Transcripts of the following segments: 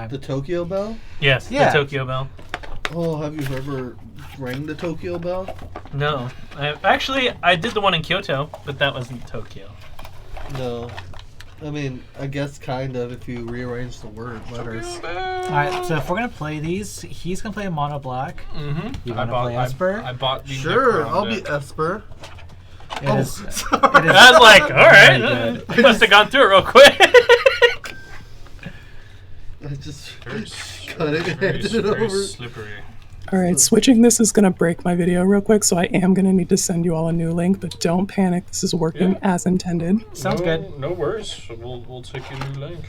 The Tokyo Bell? Yes, Yeah. the Tokyo Bell. Oh, have you ever rang the Tokyo Bell? No. I did the one in Kyoto, but that wasn't Tokyo. No. I mean, I guess kind of if you rearrange the letters. Alright, so if we're gonna play these, he's gonna play a mono black. Mm-hmm. You wanna play Esper? I bought the Sure, Necron I'll be deck. Esper. It is, sorry. it is I was like, all very right, good. you must have gone through it real quick. I just Very cut it and handed it very over. slippery. Alright, switching this is going to break my video real quick, so I am going to need to send you all a new link, but don't panic, this is working Yeah. as intended. Sounds good. No worries. We'll take a new link.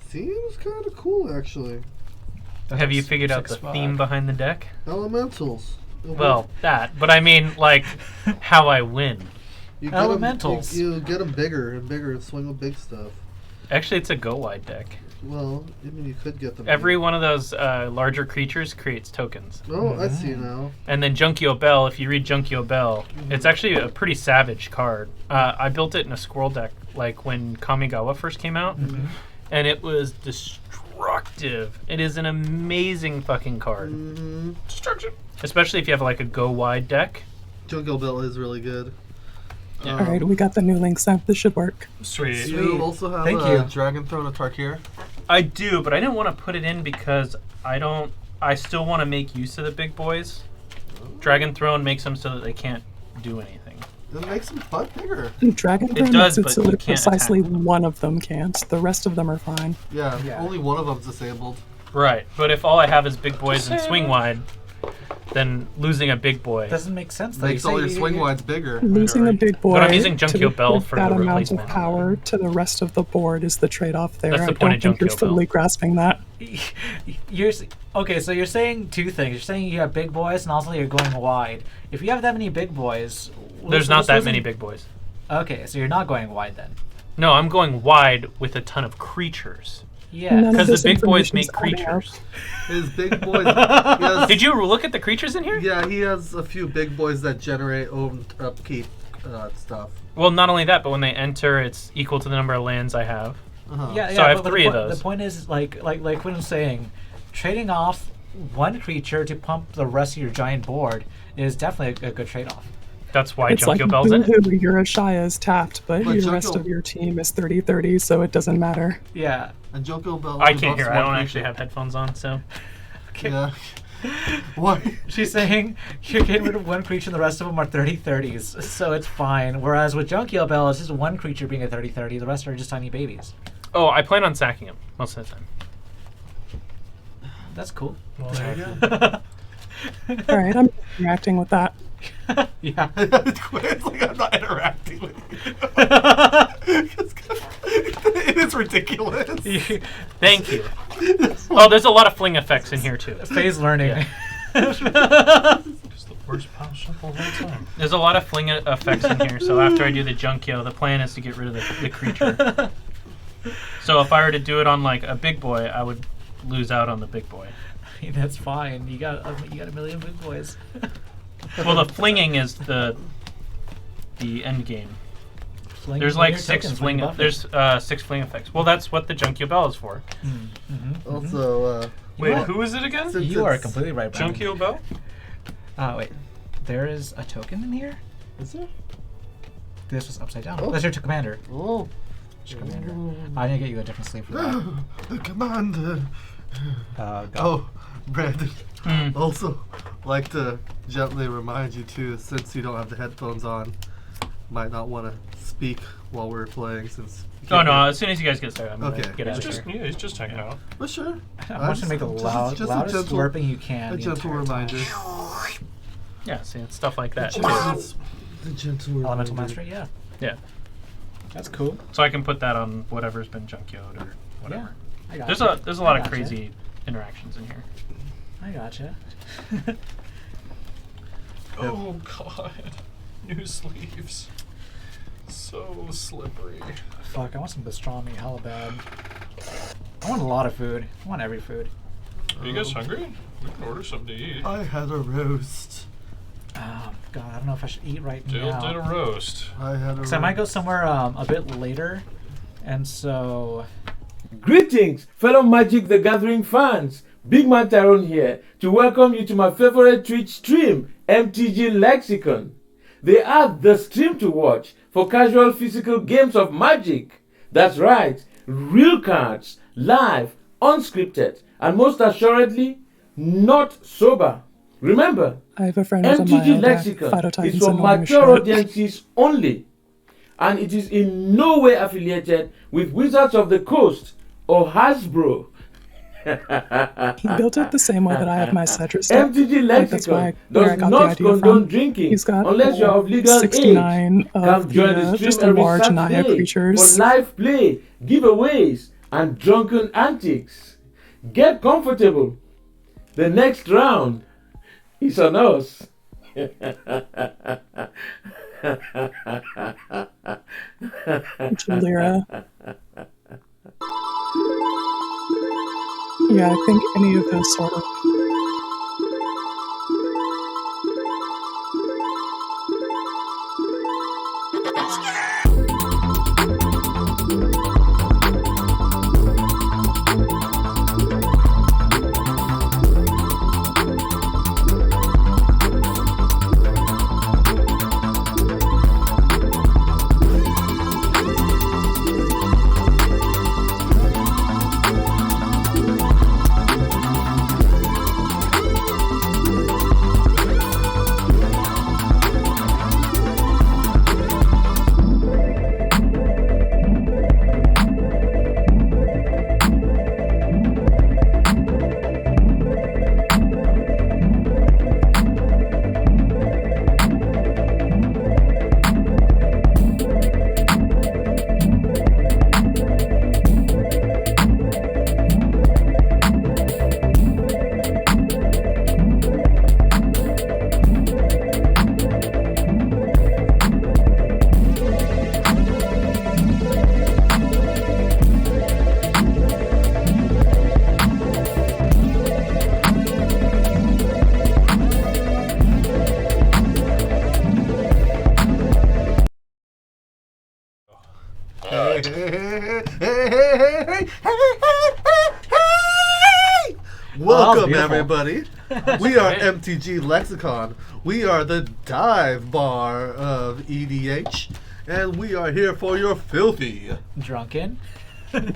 Seems kind of cool, actually. Have you figured out the theme behind the deck? Elementals. Well, that. But I mean, like, how I win. you elementals. You get them bigger and bigger and swing with big stuff. Actually, it's a go wide deck. Well, I mean, you could get them. Every one of those larger creatures creates tokens. Oh, I see now. And then Junkio Bell, if you read Junkio Bell, it's actually a pretty savage card. I built it in a squirrel deck, like when Kamigawa first came out, and it was destructive. It is an amazing fucking card. Destruction. Especially if you have like a go wide deck. Jungle Bell is really good. Alright, we got the new link sent. This should work. Sweet. You also have Thank a you. Dragon Throne of Tarkir. I do, but I didn't want to put it in because I still want to make use of the big boys. Dragon Throne makes them so that they can't do anything. It makes them butt bigger. Dragon It Throne does, makes it but so you that can't precisely attack. one of them can't. The rest of them are fine. Yeah, Yeah. only one of them's disabled. Right, but if all I have is big boys and swing wide, then losing a big boy. Doesn't make sense. though. Makes You all say your swing wides bigger. Losing a big boy But I'm using to Junkio Bell give for that the amount replacement. of power to the rest of the board is the trade-off there. That's the I point don't of think you're Junkio Bell. fully grasping that. Okay, so you're saying two things. You're saying you have big boys, and also you're going wide. If you have that many big boys, There's not that many big boys. Okay, so you're not going wide then. No, I'm going wide with a ton of creatures. Yeah. None of Because this the big boys make information's adding up. creatures. His big boys. He has, Did you look at the creatures in here? yeah, he has a few big boys that generate own upkeep stuff. Well, not only that, but when they enter, it's equal to the number of lands I have. Yeah, So I have but the three of point- those. The point is, like what I'm saying, trading off one creature to pump the rest of your giant board is definitely a good trade-off. That's why It's like Junkio Bell's in it. boo-hoo, your Ashaya is tapped, but But your rest Junkio- of your team is 30-30, so it doesn't matter. Yeah. And Jungle Bell. I only can't buffs hear. I one don't creature. actually have headphones on, so. Yeah. Why? She's saying you're getting rid of one creature and the rest of them are 30-30s, so it's fine. Whereas with Junkio Bell, it's just one creature being a 30-30, the rest are just tiny babies. Oh, I plan on sacking him most of the time. That's cool. Well, there you go. Alright, I'm interacting with that. Yeah. It's like I'm not interacting with you. It is ridiculous. Thank you. Oh, there's a lot of fling effects in here, too. Phase learning. It's the worst power shuffle of all time. There's a lot of fling effects in here, so after I do the Junkio, the plan is to get rid of the creature. So if I were to do it on, like, a big boy, I would lose out on the big boy. I mean, that's fine. You got a million big boys. Well, the flinging is the end game. Fling There's like your six tokens fling. when you buff it. There's 6 fling effects. Well, that's what the Junkio Bell is for. Also, Wait, know what? who is it again? Since You are it's- completely right, Brandon. Junkio Bell? Wait. There is a token in here? is there? This was upside down. Oh. That's your commander. Oh, Your commander. I need to get you a different sleeve for that. the commander. God. Oh, Brandon. Hmm. Also, like to gently remind you too, since you don't have the headphones on, might not want to speak while we're playing since. you Oh can't no! hear- As soon as you guys get started, I'm gonna Okay. get out He's of just, here. yeah, he's just hanging out. Well, sure. I want you to make the loudest a gentle, slurping you can. A the gentle entire time. reminder. Yeah, see, it's stuff like that. The gentle reminder. Elemental Mastery, yeah. Yeah. That's cool. So I can put that on whatever's been Junkio'd or whatever. I got There's a lot of gotcha. crazy interactions in here. I gotcha. Oh god. New sleeves. So slippery. Fuck, I want some pastrami hella bad. I want a lot of food. I want every food. Are you guys hungry? We can order something to eat. I had a roast. God, I don't know if I should eat right Dill did a now. roast. I had a So I might go somewhere a bit later, and so Greetings, fellow Magic the Gathering fans. Big Man Tyrone here to welcome you to my favorite Twitch stream, MTG Lexicon. They are the stream to watch for casual physical games of Magic. That's right, real cards, live, unscripted, and most assuredly, not sober. Remember, I have a friend with a MTG mild Lexicon Fido is Titans for annoying mature shit. audiences only, and it is in no way affiliated with Wizards of the Coast or Hasbro. He built it the same way that I have my Cetrus deck. MTG Like, that's Lexicon where I does got the not idea condone from. drinking He's got unless you are of legal 69 age. of Come join the the stream just the every large Naya Saturday creatures. for live play, giveaways, and drunken antics. Get comfortable. The next round is on us. Jalira. Yeah, I think any of those sort of. Welcome, beautiful. everybody. We are MTG Lexicon. We are the dive bar of EDH, and we are here for your filthy. drunken.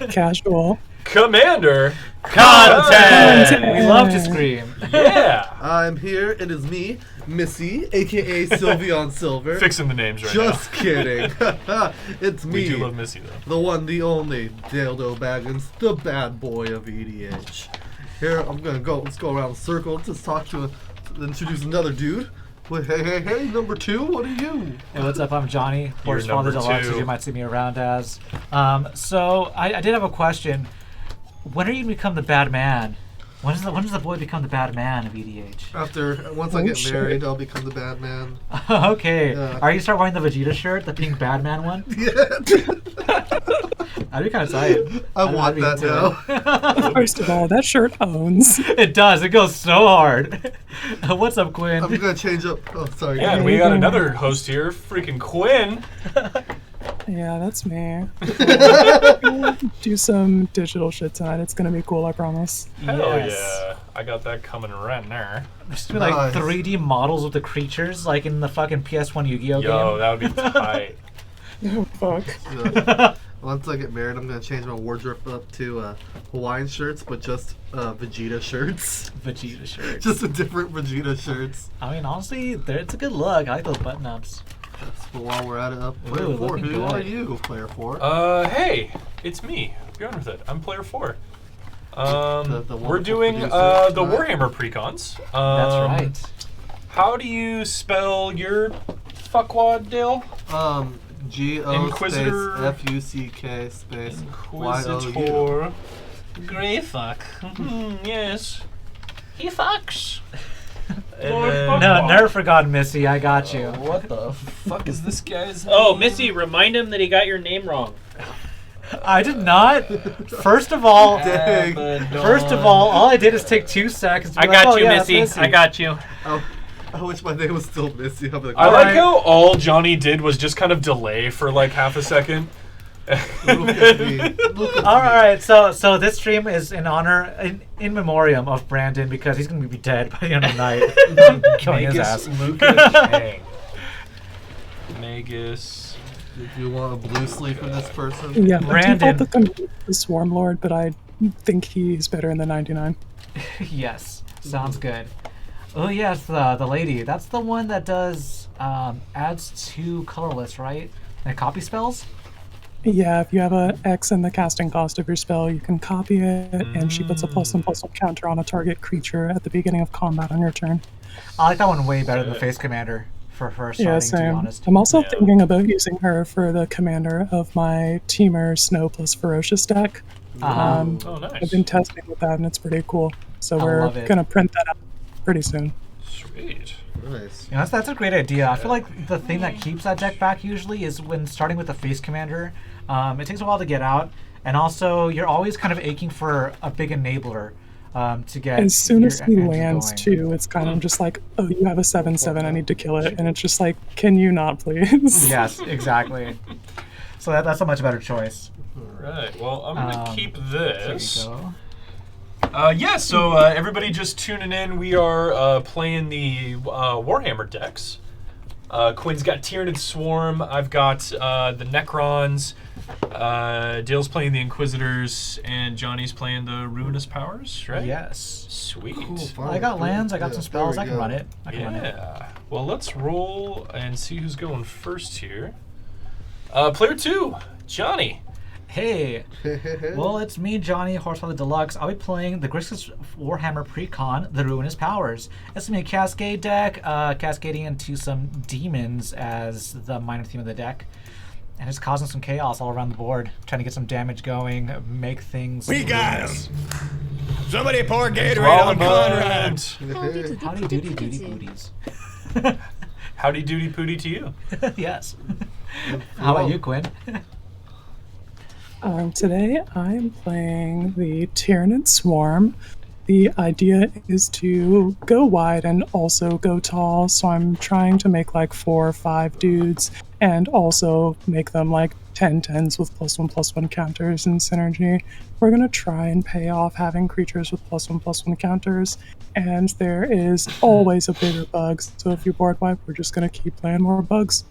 Casual. Commander Content! We love to scream. Yeah. I'm here. It is me, Missy, aka Sylveon Silver. Fixing the names right Just kidding. It's now. me. We do love Missy though. The one, the only, Dildo Baggins, the bad boy of EDH. Here, let's go around the circle, just introduce another dude. Wait, hey, number two, what are you? Hey, what's up? I'm Johnny, Horse number Father Deluxe, as two. you might see me around as. So I did have a question. When are you gonna become the bad man? When does the boy become the bad man of EDH? Once I Oh, get shit. married, I'll become the bad man. Okay. Yeah. Are you start wearing the Vegeta shirt, the pink Batman one? Yeah, I'd be kind of tight. I want I'd be that into now. First of all, that shirt owns. It does. It goes so hard. What's up, Quinn? I'm gonna change up. Oh, sorry. Yeah, and we got another host here, freaking Quinn. Yeah, that's me. Do some digital shit tonight. It's gonna be cool, I promise. Hell Yes. yeah. I got that coming right there. There's gonna be like Nice. 3D models of the creatures, like in the fucking PS1 Yu-Gi-Oh Yo, game. that would be tight. Oh, fuck. Once I get married, I'm gonna change my wardrobe up to Hawaiian shirts, but just Vegeta shirts. Vegeta shirt. Just a different Vegeta shirts. I mean, honestly, it's a good look. I like those button-ups. But while we're at it, player Ooh, 4, looking who good. are you, player 4? Hey, it's me. Be on with it. I'm player 4. The We're wonderful doing producer the tonight. Warhammer precons. That's right. How do you spell your fuckwad, Dale? G-O Inquisitor- space F-U-C-K space Y-O-U. Inquisitor. Grey fuck. Yes. He fucks. No, never forgotten, Missy. I got you. What the fuck is this guy's Oh, name? Missy, remind him that he got your name wrong. I did not. First of all, Dang. all I did is take 2 seconds. To I be like, got oh, you, yeah, that's Missy. I got you. I wish my name was still Missy. I'll be like, I like how all Johnny did was just kind of delay for like half a second. look at me. Look at All me. right, so this stream is in honor, in memoriam of Brandon because he's gonna be dead by the end of the night. Killing his ass. Lucas Chang. Magus. Do you want a blue sleeve for this person? Yeah, Brandon. the default the Swarm Lord, but I think he's better in the 99. Yes, sounds good. Oh yes, the lady. That's the one that does adds 2 colorless, right? And copy spells. Yeah, if you have a X in the casting cost of your spell, you can copy it, and she puts a +1/+1 counter on a target creature at the beginning of combat on your turn. I like that one way better than the face commander for starting. Yeah, To be same. honest. I'm also Yeah. thinking about using her for the commander of my Teamer Snow plus Ferocious deck. Um, Oh, nice. I've been testing with that, and it's pretty cool. So I we're love it. gonna print that out pretty soon. Sweet. Nice. Yeah, that's a great idea. I feel like the thing that keeps that deck back usually is when starting with the face commander. It takes a while to get out, and also you're always kind of aching for a big enabler to get. As soon as your he engine lands, going. too, it's kind of just like, oh, you have a 7/7, I need to kill it, and it's just like, can you not, please? Yes, exactly. So that's a much better choice. Alright, well, I'm gonna keep There this. you go. So everybody just tuning in. We are playing the Warhammer decks. Quinn's got Tyranid Swarm. I've got the Necrons. Dale's playing the Inquisitors, and Johnny's playing the Ruinous Powers, right? Yes. Sweet. Cool. I got lands. I got Yeah, some spells. there I we can go. run it. I can run it. Yeah. Well, let's roll and see who's going first here. Player 2, Johnny. Hey. Well, it's me, Johnny, Horsepower Deluxe. I'll be playing the Grixis Warhammer Precon, the Ruinous Powers. It's going to be a Cascade deck, cascading into some demons as the minor theme of the deck. And it's causing some chaos all around the board, trying to get some damage going, make things... We got him! Somebody pour Gatorade Roll on Conrad! Howdy doody doody booties. Howdy doody pooty to you. Yes. How about you, Quinn? Today I'm playing the Tyranid Swarm. The idea is to go wide and also go tall, so I'm trying to make like 4 or 5 dudes and also make them like 10/10s with +1/+1 counters and synergy. We're going to try and pay off having creatures with +1/+1 counters, and there is always a bigger bug, so if you board wipe, we're just going to keep playing more bugs.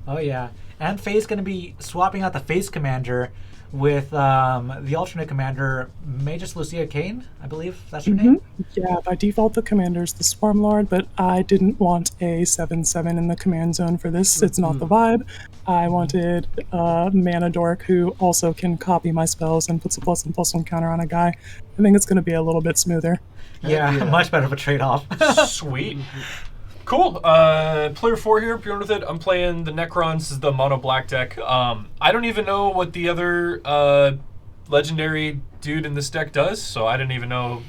Oh, yeah. And Faye's going to be swapping out the face commander with the alternate commander, Magus Lucia Kane, I believe that's her name. Yeah, by default the commander's the Swarm Lord, but I didn't want a 7/7 in the command zone for this. It's not the vibe. I wanted a mana dork who also can copy my spells and puts a +1/+1 counter on a guy. I think it's going to be a little bit smoother. Yeah, Yeah. much better of a trade-off. Sweet. Cool. Player 4 here, if you're with it. I'm playing the Necrons. This is the mono black deck. I don't even know what the other legendary dude in this deck does, so I didn't even know.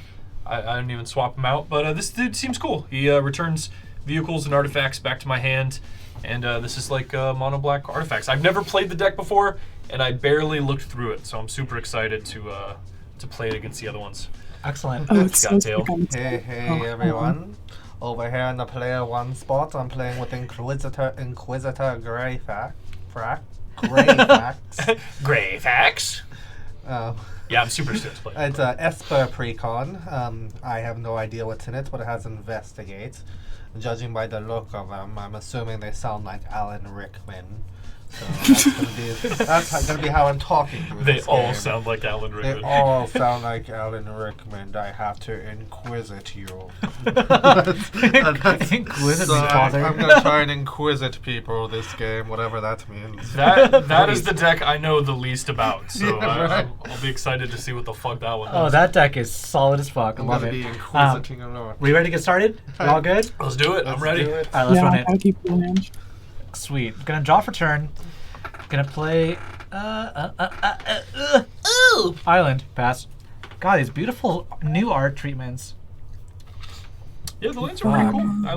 I didn't even swap him out. But this dude seems cool. He returns vehicles and artifacts back to my hand, and this is like mono black artifacts. I've never played the deck before, and I barely looked through it, so I'm super excited to play it against the other ones. Excellent. Oh, it's so Got Dale. sick. I'm Hey, hey, everyone. Over here in the player 1 spot, I'm playing with Inquisitor Greyfax. Greyfax. Greyfax. Oh. Yeah, I'm super stoked to play. It's a Esper Precon. I have no idea what's in it, but it has Investigate. Judging by the look of them, I'm assuming they sound like Alan Rickman. So that's gonna be how I'm talking through They this all game. sound like Alan They Rickman. all sound like Alan Rickman. I have to inquisit you. Inquisitive So father. I'm gonna try and inquisit people this game, whatever that means. That is the deck I know the least about, so Yeah, right. I'll be excited to see what the fuck that one Oh, does. that deck is solid as fuck. I I'm love gonna it. be inquisiting a lot. We ready to get started? We all good? Let's do it. I'm Let's ready. do it. All right, let's yeah, run I it. gotta keep doing damage. Sweet. Gonna draw for turn. Gonna play. Island. Pass. God, these beautiful new art treatments. Yeah, the lands are pretty cool. I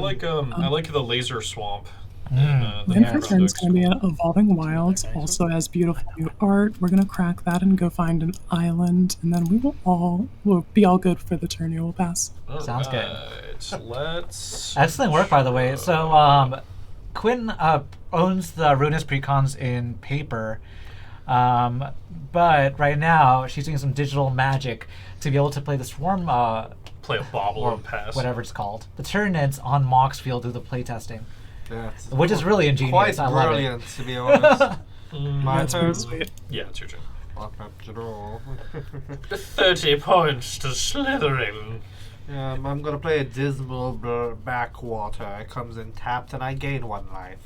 like the laser swamp. And, the Then Yeah, for Necron turn is decks. going to be an Evolving Wilds, also has beautiful new art. We're going to crack that and go find an island, and then we'll be all good for the turn. You will pass. Sounds good. Alright. right, let's. Excellent work, by the way. So, Quinn owns the Ruinous Precons in paper, but right now she's doing some digital magic to be able to play the Swarm, Play a bobble or and pass. whatever it's called, the Tyranids on Mox Field through the playtesting, That's which is really ingenious. quite I love brilliant, to be honest. My That's turn. pretty sweet. Yeah, it's your turn. I'll have to draw. 30 points to Slytherin. I'm gonna play a Dismal Backwater. It comes in tapped and I gain 1 life.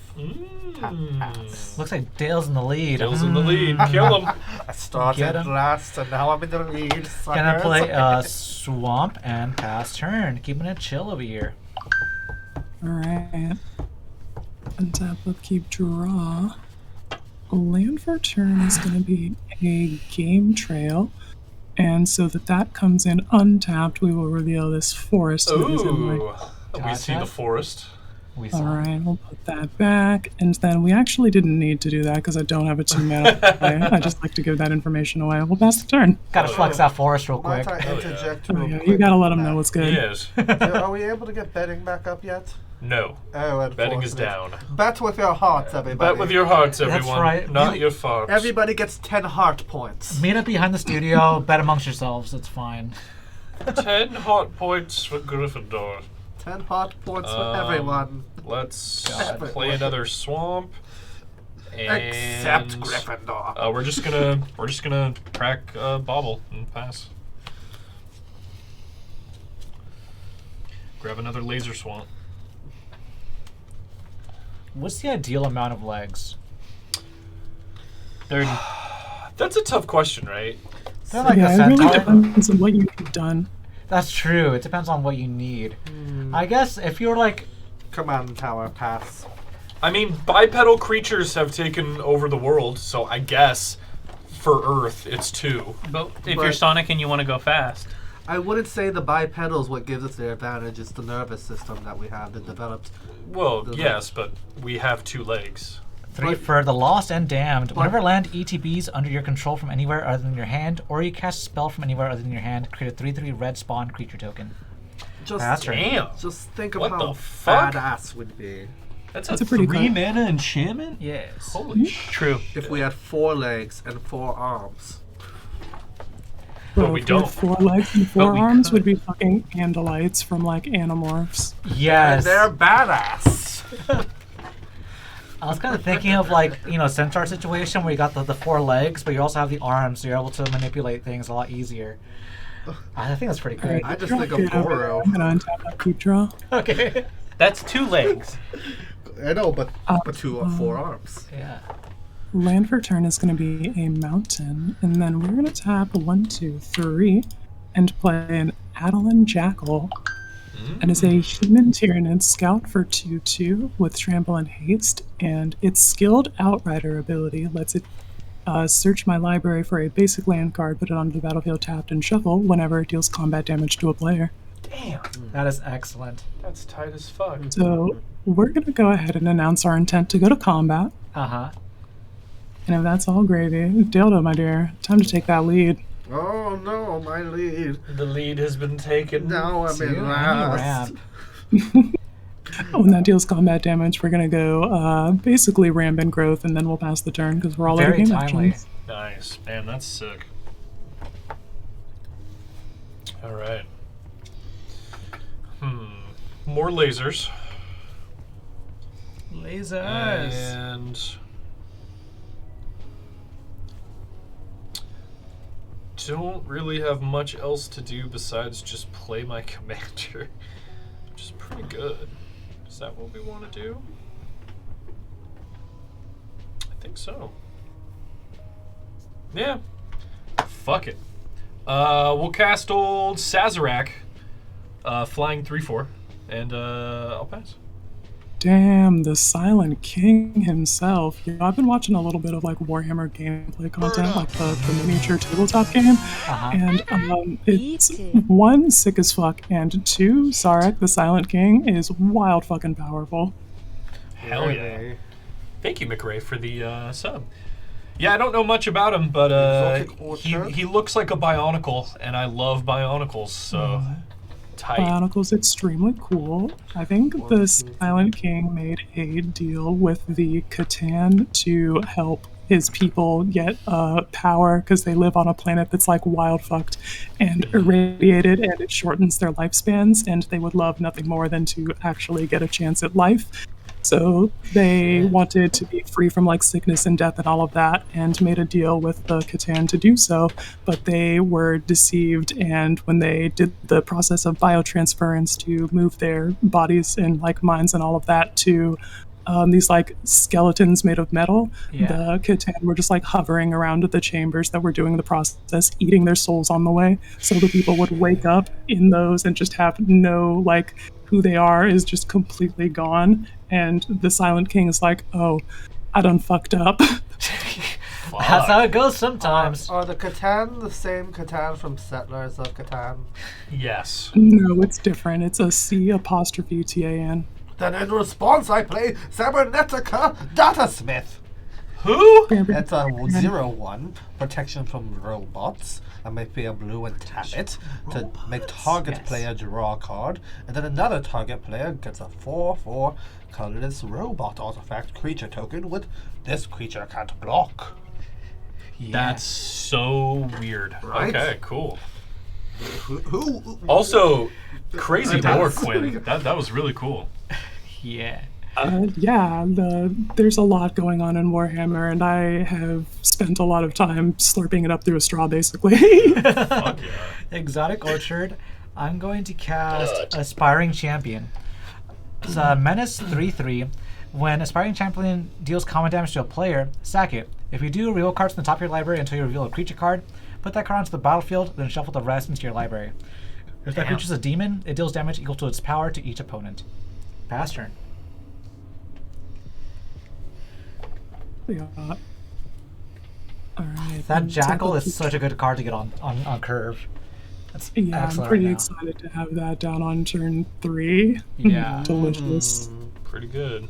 Tap, pass. Looks like Dale's in the lead. Dale's in the lead. Kill him. I started Get 'em. last and now I'm in the lead. Gonna Suckers. play Swamp and pass turn, keeping it chill over here. Alright. Untap, upkeep, draw. Land for turn is going to be a game trail. And so that comes in untapped, we will reveal this forest. that is in my- Ooh. We see the forest. We saw. Alright, we'll put that back. And then we actually didn't need to do that because I don't have a 2-mana play. I just like to give that information away. We'll pass the turn. Gotta flex that forest real Might quick. I interject Oh, real yeah, quick? you gotta let them know what's good. Yes. Are we able to get betting back up yet? No. Oh, Betting is unfortunate. down. Bet with your hearts, everybody. Bet with your hearts, That's everyone. right. Not You- your farts. Everybody gets 10 heart points. Meet up behind the studio, bet amongst yourselves, it's fine. 10 hot points for Gryffindor. 10 heart points for everyone. Let's God. play another swamp. And Except Gryffindor. we're just gonna crack bobble and pass. Grab another laser swamp. What's the ideal amount of legs? 30. That's a tough question, right? They're like Yeah, a it really centaur. depends on what you've done. That's true. It depends on what you need. I guess if you're like, Command tower pass. I mean, bipedal creatures have taken over the world, so I guess for Earth it's 2. But if But- you're Sonic and you want to go fast, I wouldn't say the bipedals what gives us the advantage. It's the nervous system that we have that developed. Well, yes, but we have 2 legs. 3 for the Lost and Damned. Whenever land ETBs under your control from anywhere other than your hand, or you cast a spell from anywhere other than your hand, create a 3/3 red spawn creature token. Just, That's right. Damn. just think of What how the fuck? badass would be That's It's a pretty cool. mana enchantment? Yes. Holy shit. true. if we had 4 legs and 4 arms. But we if you had don't. 4 legs and 4 we arms could. would be fucking Andalites from like Animorphs. Yes. They're badass. I was kind of thinking of like, centaur situation where you got the 4 legs, but you also have the arms, so you're able to manipulate things a lot easier. I think that's pretty great. I just Draw think of kid over there. Boro. I'm gonna untap that keep draw. Okay. That's 2 legs. I know, but 2 or 4 arms. Yeah. Land for turn is going to be a mountain, and then we're going to tap 1, 2, 3, and play an Adeline Jackal. And it's a human Tyrannid scout for 2/2 with trample and haste, and its skilled Outrider ability lets it search my library for a basic land card, put it onto the battlefield tapped, and shuffle whenever it deals combat damage to a player. Damn. That is excellent. That's tight as fuck. So we're going to go ahead and announce our intent to go to combat. Uh-huh. And if that's all gravy, Dildo, my dear, time to take that lead. Oh no, my lead. The lead has been taken. Now I'm Two, in and you last. ramp. When that deals combat damage, we're going to go basically rampant growth, and then we'll pass the turn because we're all out of Very game timely. options. Nice. Man, that's sick. Alright. More lasers. Lasers. And don't really have much else to do besides just play my commander, which is pretty good. Is that what we want to do? I think so. Yeah. Fuck it. We'll cast old Sazerac, flying 3/4, and I'll pass. Damn, the Silent King himself. Yeah, I've been watching a little bit of like Warhammer gameplay content, like the miniature tabletop game, and it's 1, sick as fuck, and 2, Sarek, the Silent King, is wild fucking powerful. Hell yeah. Thank you, McRae, for the sub. Yeah, I don't know much about him, but Exotic Orchard? he looks like a Bionicle, and I love Bionicles, so Tight. Bionicle's extremely cool. I think the Silent King made a deal with the Catan to help his people get power because they live on a planet that's like wild fucked and irradiated, and it shortens their lifespans, and they would love nothing more than to actually get a chance at life. So they wanted to be free from like sickness and death and all of that, and made a deal with the Catan to do so, but they were deceived, and when they did the process of biotransference to move their bodies and like minds and all of that to these like skeletons made of metal, the Catan were just like hovering around the chambers that were doing the process, eating their souls on the way, so the people would wake up in those and just have no like who they are is just completely gone, and the Silent King is like, oh, I done fucked up. That's how it goes sometimes. Are the Catan the same Catan from Settlers of Catan? Yes. No, it's different. It's a C''TAN. Then in response, I play Cybernetica Datasmith. Who? It's a 0/1 protection from robots. I may pay a blue and tap it to make target player draw a card, and then another target player gets a 4/4 colorless robot artifact creature token with this creature can't block. That's so weird. Right? Okay, cool. Who? Also, crazy That's- lore, Quinn. That was really cool. Yeah. There's a lot going on in Warhammer, and I have spent a lot of time slurping it up through a straw, basically. Fuck yeah. Exotic Orchard. I'm going to cast Aspiring Champion. It's a Menace 3/3. When Aspiring Champion deals common damage to a player, sack it. If you do, reveal cards from the top of your library until you reveal a creature card. Put that card onto the battlefield, then shuffle the rest into your library. If that creature's a demon, it deals damage equal to its power to each opponent. Pass turn. Yeah. Alright. That Jackal is such a good card to get on curve. That's Yeah, excellent I'm pretty right now. excited to have that down on turn 3. Yeah. Delicious. Pretty good.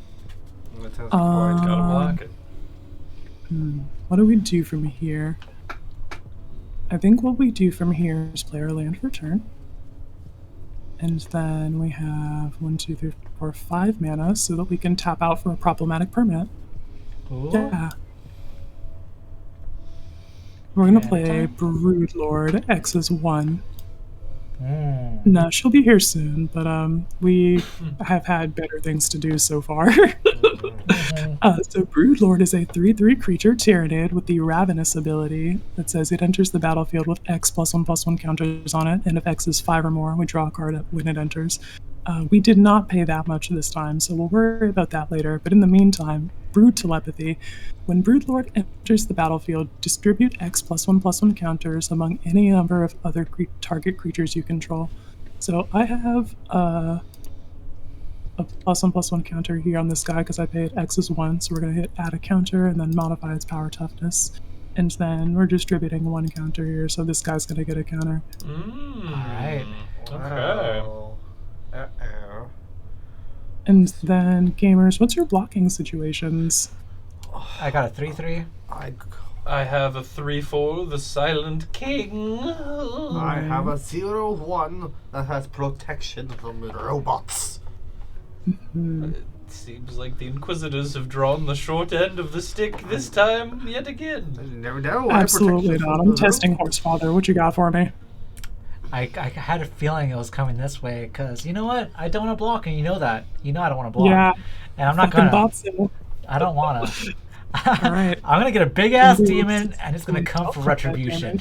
Gotta Um, block it. What do we do from here? I think what we do from here is play our land for turn. And then we have 1, 2, 3, 4, 5 mana so that we can tap out for a problematic permanent. Ooh. Yeah. We're gonna Yeah. play Broodlord X is 1. Mm. No, she'll be here soon, but we have had better things to do so far. So Broodlord is a 3/3 creature Tyrannid with the Ravenous ability that says it enters the battlefield with X +1/+1 counters on it, and if X is 5 or more, we draw a card when it enters. We did not pay that much this time, so we'll worry about that later. But in the meantime, Brood Telepathy. When Broodlord enters the battlefield, distribute X +1/+1 counters among any number of other target creatures you control. So I have a +1/+1 counter here on this guy because I paid X is 1, so we're going to hit add a counter and then modify its power toughness. And then we're distributing 1 counter here, so this guy's going to get a counter. Alright. Okay. Uh-oh. And then, gamers, what's your blocking situations? I got a 3/3. I have a 3/4, the Silent King. I have a 0/1 that has protection from robots. It seems like the Inquisitors have drawn the short end of the stick this time, yet again. You never know. I have Absolutely protection not. from I'm the testing Horsefather. What you got for me? I had a feeling it was coming this way because you know what? I don't want to block, and you know that. You know I don't want to block. Yeah. And I'm not Fucking gonna. Botso. I don't want to. All right. I'm gonna get a big ass Indeed. demon, and it's gonna come for retribution.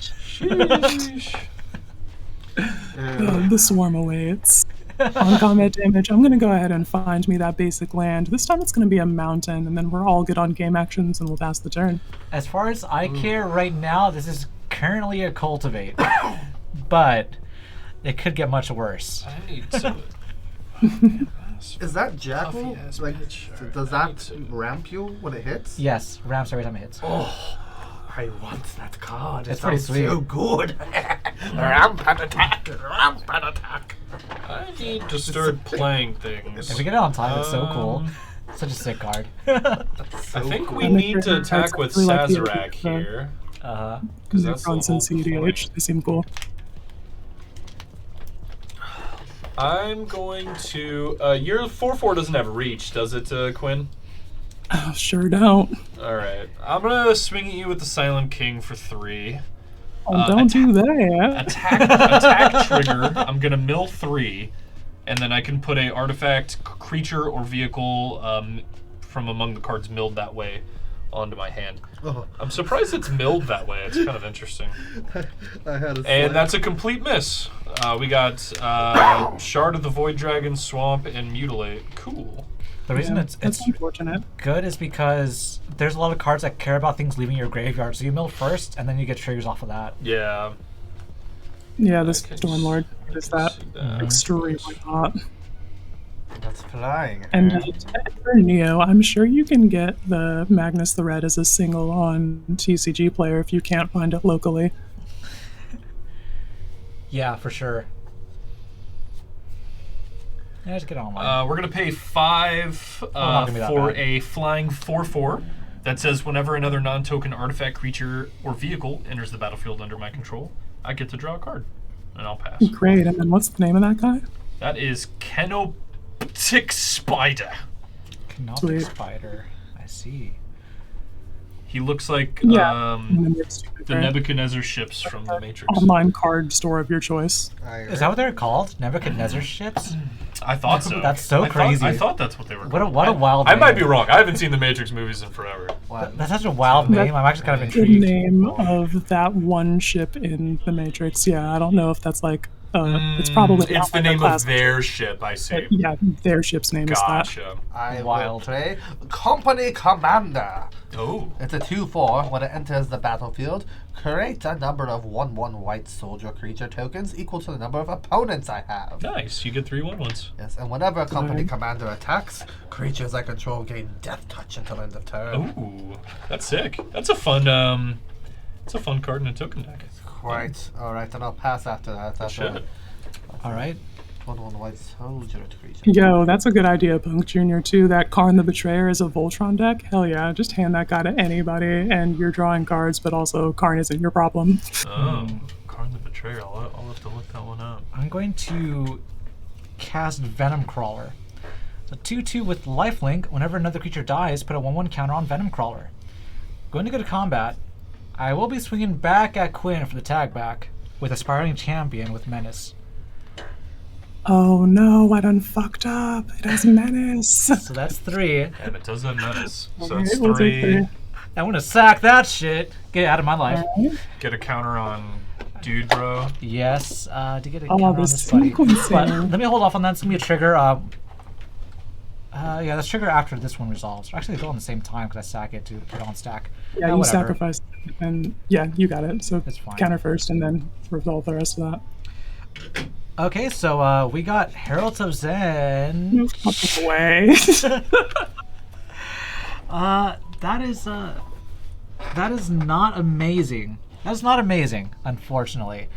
The swarm awaits. On combat damage, I'm going to go ahead and find me that basic land. This time it's going to be a mountain, and then we're all good on game actions, and we'll pass the turn. As far as I care right now, this is currently a cultivate, but it could get much worse. I need to. Is that Jackal? Puffy-ass Like, bitch. does that ramp you when it hits? Yes, ramps every time it hits. Oh, I want that card. It's It pretty sounds sweet. so good. Ramp and attack. Ramp and attack. I need to start playing things. If we get it on time, it's so cool. Such a sick card. I think we And need to it's attack with really like the Sazerac idea. here. Uh-huh. Because that's the whole Necrons and point. CEDH, they seem cool. I'm going to. Your 4/4 doesn't have reach, does it, Quinn? Oh, sure don't. All right. I'm gonna swing at you with the Silent King for 3. Oh, don't do that. Attack trigger. I'm gonna mill 3, and then I can put a artifact, creature, or vehicle from among the cards milled that way onto my hand. Oh. I'm surprised it's milled that way. It's kind of interesting. I had a And that's a complete miss. We got Shard of the Void Dragon, Swamp, and Mutilate. Cool. The reason It's unfortunate. good is because there's a lot of cards that care about things leaving your graveyard. So you mill first, and then you get triggers off of that. Yeah. Yeah, this Okay, Stormlord is that see that. extremely hot. That's flying. And for Neo, I'm sure you can get the Magnus the Red as a single on TCG player if you can't find it locally. Yeah, for sure. Yeah, just get it online. We're going to pay 5 not gonna be that for bad. a flying 4/4 that says whenever another non-token artifact, creature, or vehicle enters the battlefield under my control, I get to draw a card. And I'll pass. Great, and then what's the name of that guy? That is Canoptic Spider. Canoptic Sweet. Spider. I see. He looks like Yeah. And then it's the Nebuchadnezzar ships from the Matrix. online card store of your choice. Is that what they're called? Nebuchadnezzar ships? I thought so. That's so I crazy. I thought that's what they were called. What a wild I might name. be wrong. I haven't seen the Matrix movies in forever. That's such a wild name. I'm actually kind of The intrigued. name of that one ship in the Matrix. Yeah, I don't know if that's like it's probably It's the not like a name of class- their ship, I see. Yeah, their ship's name is that. Gotcha. I Wild. will play Company Commander. Oh. It's a 2/4. When it enters the battlefield, create a number of 1/1 white soldier creature tokens equal to the number of opponents I have. Nice. You get 3 1/1s. Yes, and whenever a company Alright. commander attacks, creatures I control gain death touch until end of turn. Ooh, that's sick. That's a fun card in a token deck. Right. Alright, then I'll pass after that. That's Shit. All right. 1/1 white soldier creature. Yo, that's a good idea, Punk Jr. too. That Karn the Betrayer is a Voltron deck. Hell yeah, just hand that guy to anybody, and you're drawing cards, but also Karn isn't your problem. Oh, Karn the Betrayer. I'll have to look that one up. I'm going to cast Venom Crawler. So 2/2 with lifelink. Whenever another creature dies, put a 1/1 counter on Venom Crawler. Going to go to combat. I will be swinging back at Quinn for the tag back with Aspiring Champion with Menace. Oh no, I done fucked up. It has menace. So that's 3. And it does have menace. So Alright, that's we'll take 3. I'm gonna sack that shit. Get out of my life. Alright. Get a counter on Dude Bro. Yes, to get a Oh, counter on the this buddy. sequencing. But let me hold off on that. It's gonna be a trigger. Yeah, that's trigger after this one resolves. Actually, they go on the same time because I sack it to put on stack. Yeah, you whatever. sacrifice, and yeah, you got it. So That's fine. counter first, and then resolve the rest of that. Okay, so we got Heralds of Zen. No fucking way. That is not amazing. That's not amazing, unfortunately.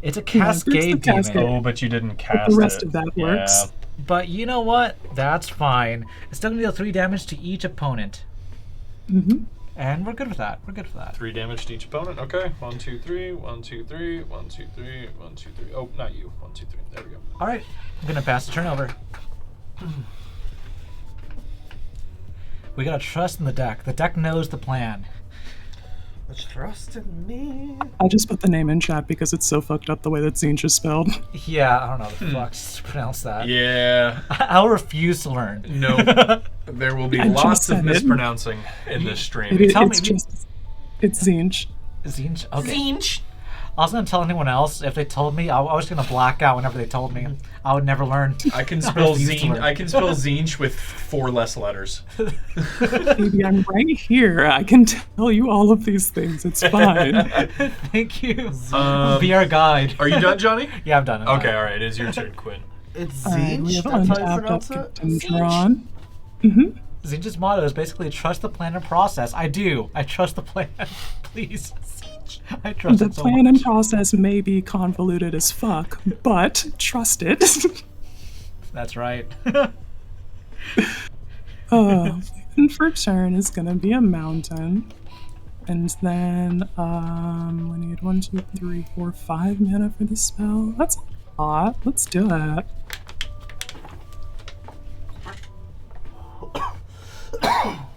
It's a Yeah, it's the Cascade Demon. Cascade. Oh, but you didn't cast the rest it. of that Yeah. works. But you know what? That's fine. It's still gonna deal 3 damage to each opponent. Mm-hmm. And we're good with that. We're good for that. 3 damage to each opponent. Okay. 1, 2, 3. 1, 2, 3. 1, 2, 3. 1, 2, 3. Oh, not you. 1, 2, 3. There we go. Alright, I'm gonna pass the turn over. We gotta trust in the deck. The deck knows the plan. Trust in me. I just put the name in chat because it's so fucked up the way that Zinch is spelled. Yeah, I don't know how the fuck to pronounce that. Yeah. I'll refuse to learn. No. There will be I just lots of said it. mispronouncing in this stream. It, Tell it's me- just, it's Zinch. Zinch? Okay. I was gonna tell anyone else if they told me. I was gonna black out whenever they told me. I would never learn. I can spell refuse to zine. learn. I can spell zinch with 4 less letters. Baby, I'm right here. I can tell you all of these things. It's fine. Thank you. Um, Be our guide. Are you done, Johnny? Yeah, I'm done. Okay, all right. It is your turn, Quinn. It's Alright, we Zinch. have That's how you untapped, pronounce it. upkeep, and drawn. Mm-hmm. Zinch's motto is basically trust the plan and process. I do. I trust the plan. Please. Zinch. I trust The it so plan much. and process may be convoluted as fuck, but trust it. That's right. And for turn is gonna be a mountain. And then we need 1, 2, 3, 4, 5 mana for the spell. That's a lot. Let's do it.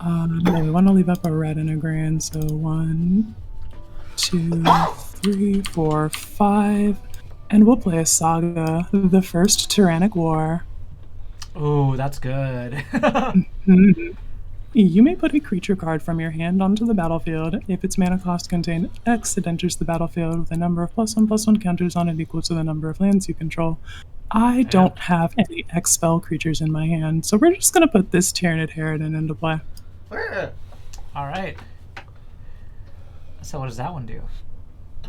Yeah, we want to leave up a red and a green. So 1, 2, 3, 4, 5. And we'll play a saga, the first Tyrannic War. Ooh, that's good. You may put a creature card from your hand onto the battlefield. If its mana cost contains X, it enters the battlefield with a number of +1/+1 counters on it equal to the number of lands you control. I don't have any X spell creatures in my hand, so we're just going to put this Tyranid Harridan into play. All right. So what does that one do?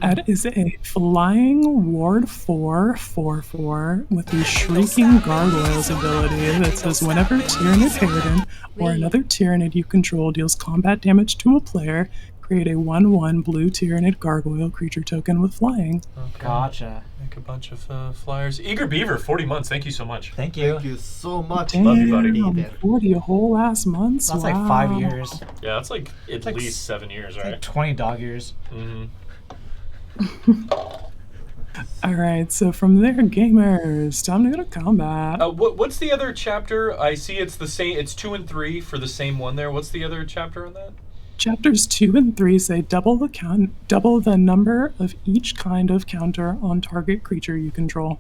That is a flying ward 4/4/4 with the Shrieking Gargoyles ability that says whenever Tyranid Harridan or another Tyranid you control deals combat damage to a player, create a 1/1 blue Tyranid Gargoyle creature token with flying. Okay. Gotcha. Make a bunch of flyers. Eager Beaver, 40 months. Thank you so much. Thank you. Thank you so much. Damn, Love you, buddy. 40 whole ass months. That's wow. like 5 years. Yeah, that's like at like least 7 years, Like right? 20 dog years. Mm-hmm. All right, so from there, gamers, time to go to combat. What's the other chapter? I see it's the same. It's 2 and 3 for the same one there. What's the other chapter on that? Chapters 2 and 3 say double the number of each kind of counter on target creature you control.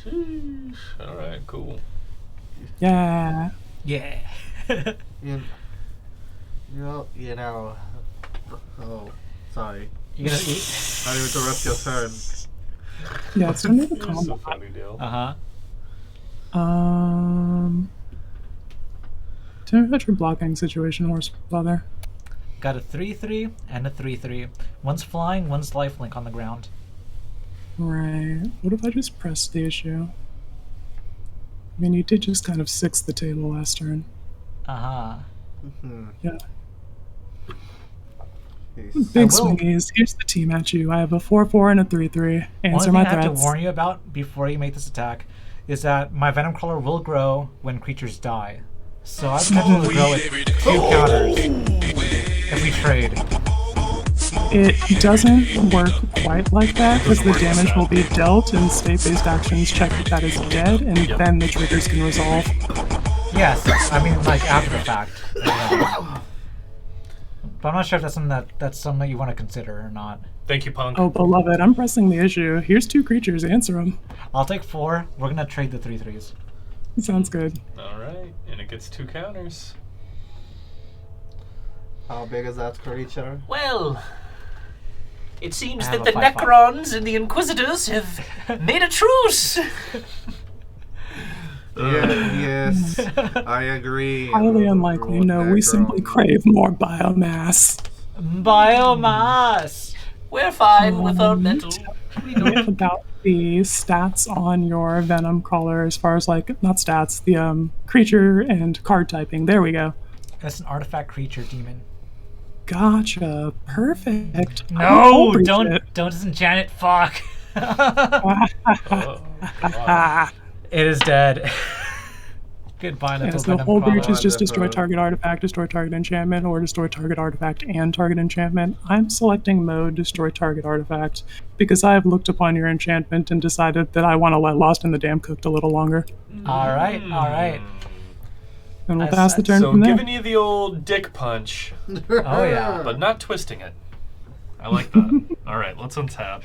All right, cool. Yeah. Yeah. You know. Oh, sorry. You gonna eat? I interrupt your turn. Yeah, it's time to go to You're so combat. funny, Dale. Tell me about your blocking situation, Horsefather. Got a 3/3 and a 3/3. One's flying, one's lifelink on the ground. Right. What if I just pressed the issue? I mean, you did just kind of 6 the table last turn. Yeah. Big swingies. Here's the team at you. I have a 4/4 and a 3/3. Answer One my thing I have threats. to warn you about before you make this attack is that my Venom Crawler will grow when creatures die. So I potentially grow with 2 counters if we trade. It doesn't work quite like that because the damage will be dealt and state-based actions check that is dead, and then the triggers can resolve. Yes, I mean like after the fact. But I'm not sure if that's something you want to consider or not. Thank you, Punk. Oh, beloved, I'm pressing the issue. Here's 2 creatures. Answer them. I'll take 4. We're gonna trade the 3/3s. Sounds good. All right, and it gets 2 counters. How big is that creature? Well, it seems I that have the a 5/5. Necrons and the Inquisitors have made a truce. Yes, I agree. Highly unlikely. No, we simply crave more biomass. Biomass! We're fine without metal. We Tell me don't. about the stats on your Venom Crawler as far as, like, not stats, the creature and card typing. There we go. That's an artifact creature demon. Gotcha. Perfect. No, I'll breach don't it. disenchant it. Fuck. Oh, God. It is dead. Goodbye, little Yes, the Venom whole breach Crawler. is just destroy target artifact, destroy target enchantment, or destroy target artifact and target enchantment. I'm selecting mode destroy target artifact because I have looked upon your enchantment and decided that I want to let Lost in the Dam cooked a little longer. All right, all right. And we'll I pass the said turn So from there. giving you the old dick punch, Oh yeah. but not twisting it. I like that. All right, let's untap.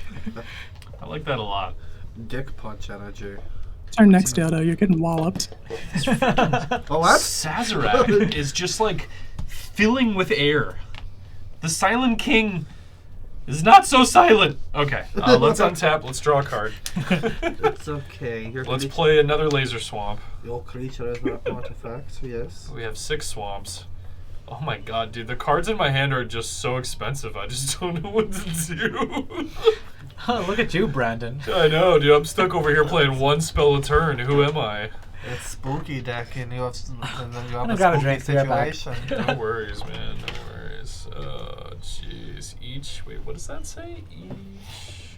I like that a lot. Dick punch energy. It's our next dildo. You're getting walloped. Oh, what? Sazerac is just like filling with air. The Silent King is not so silent. Okay, let's untap. Let's draw a card. It's okay. Let's play another Laser Swamp. Your creature is an artifact, yes. We have 6 swamps. Oh my god, dude, the cards in my hand are just so expensive. I just don't know what to do. Look at you, Brandon. I know, dude. I'm stuck over here playing 1 spell a turn. Who am I? It's spooky deck, and you have, and then you have I'm a gonna grab a spooky drink, be right back. situation. No worries, man. No worries. Oh, jeez. Each. Wait, what does that say? Each.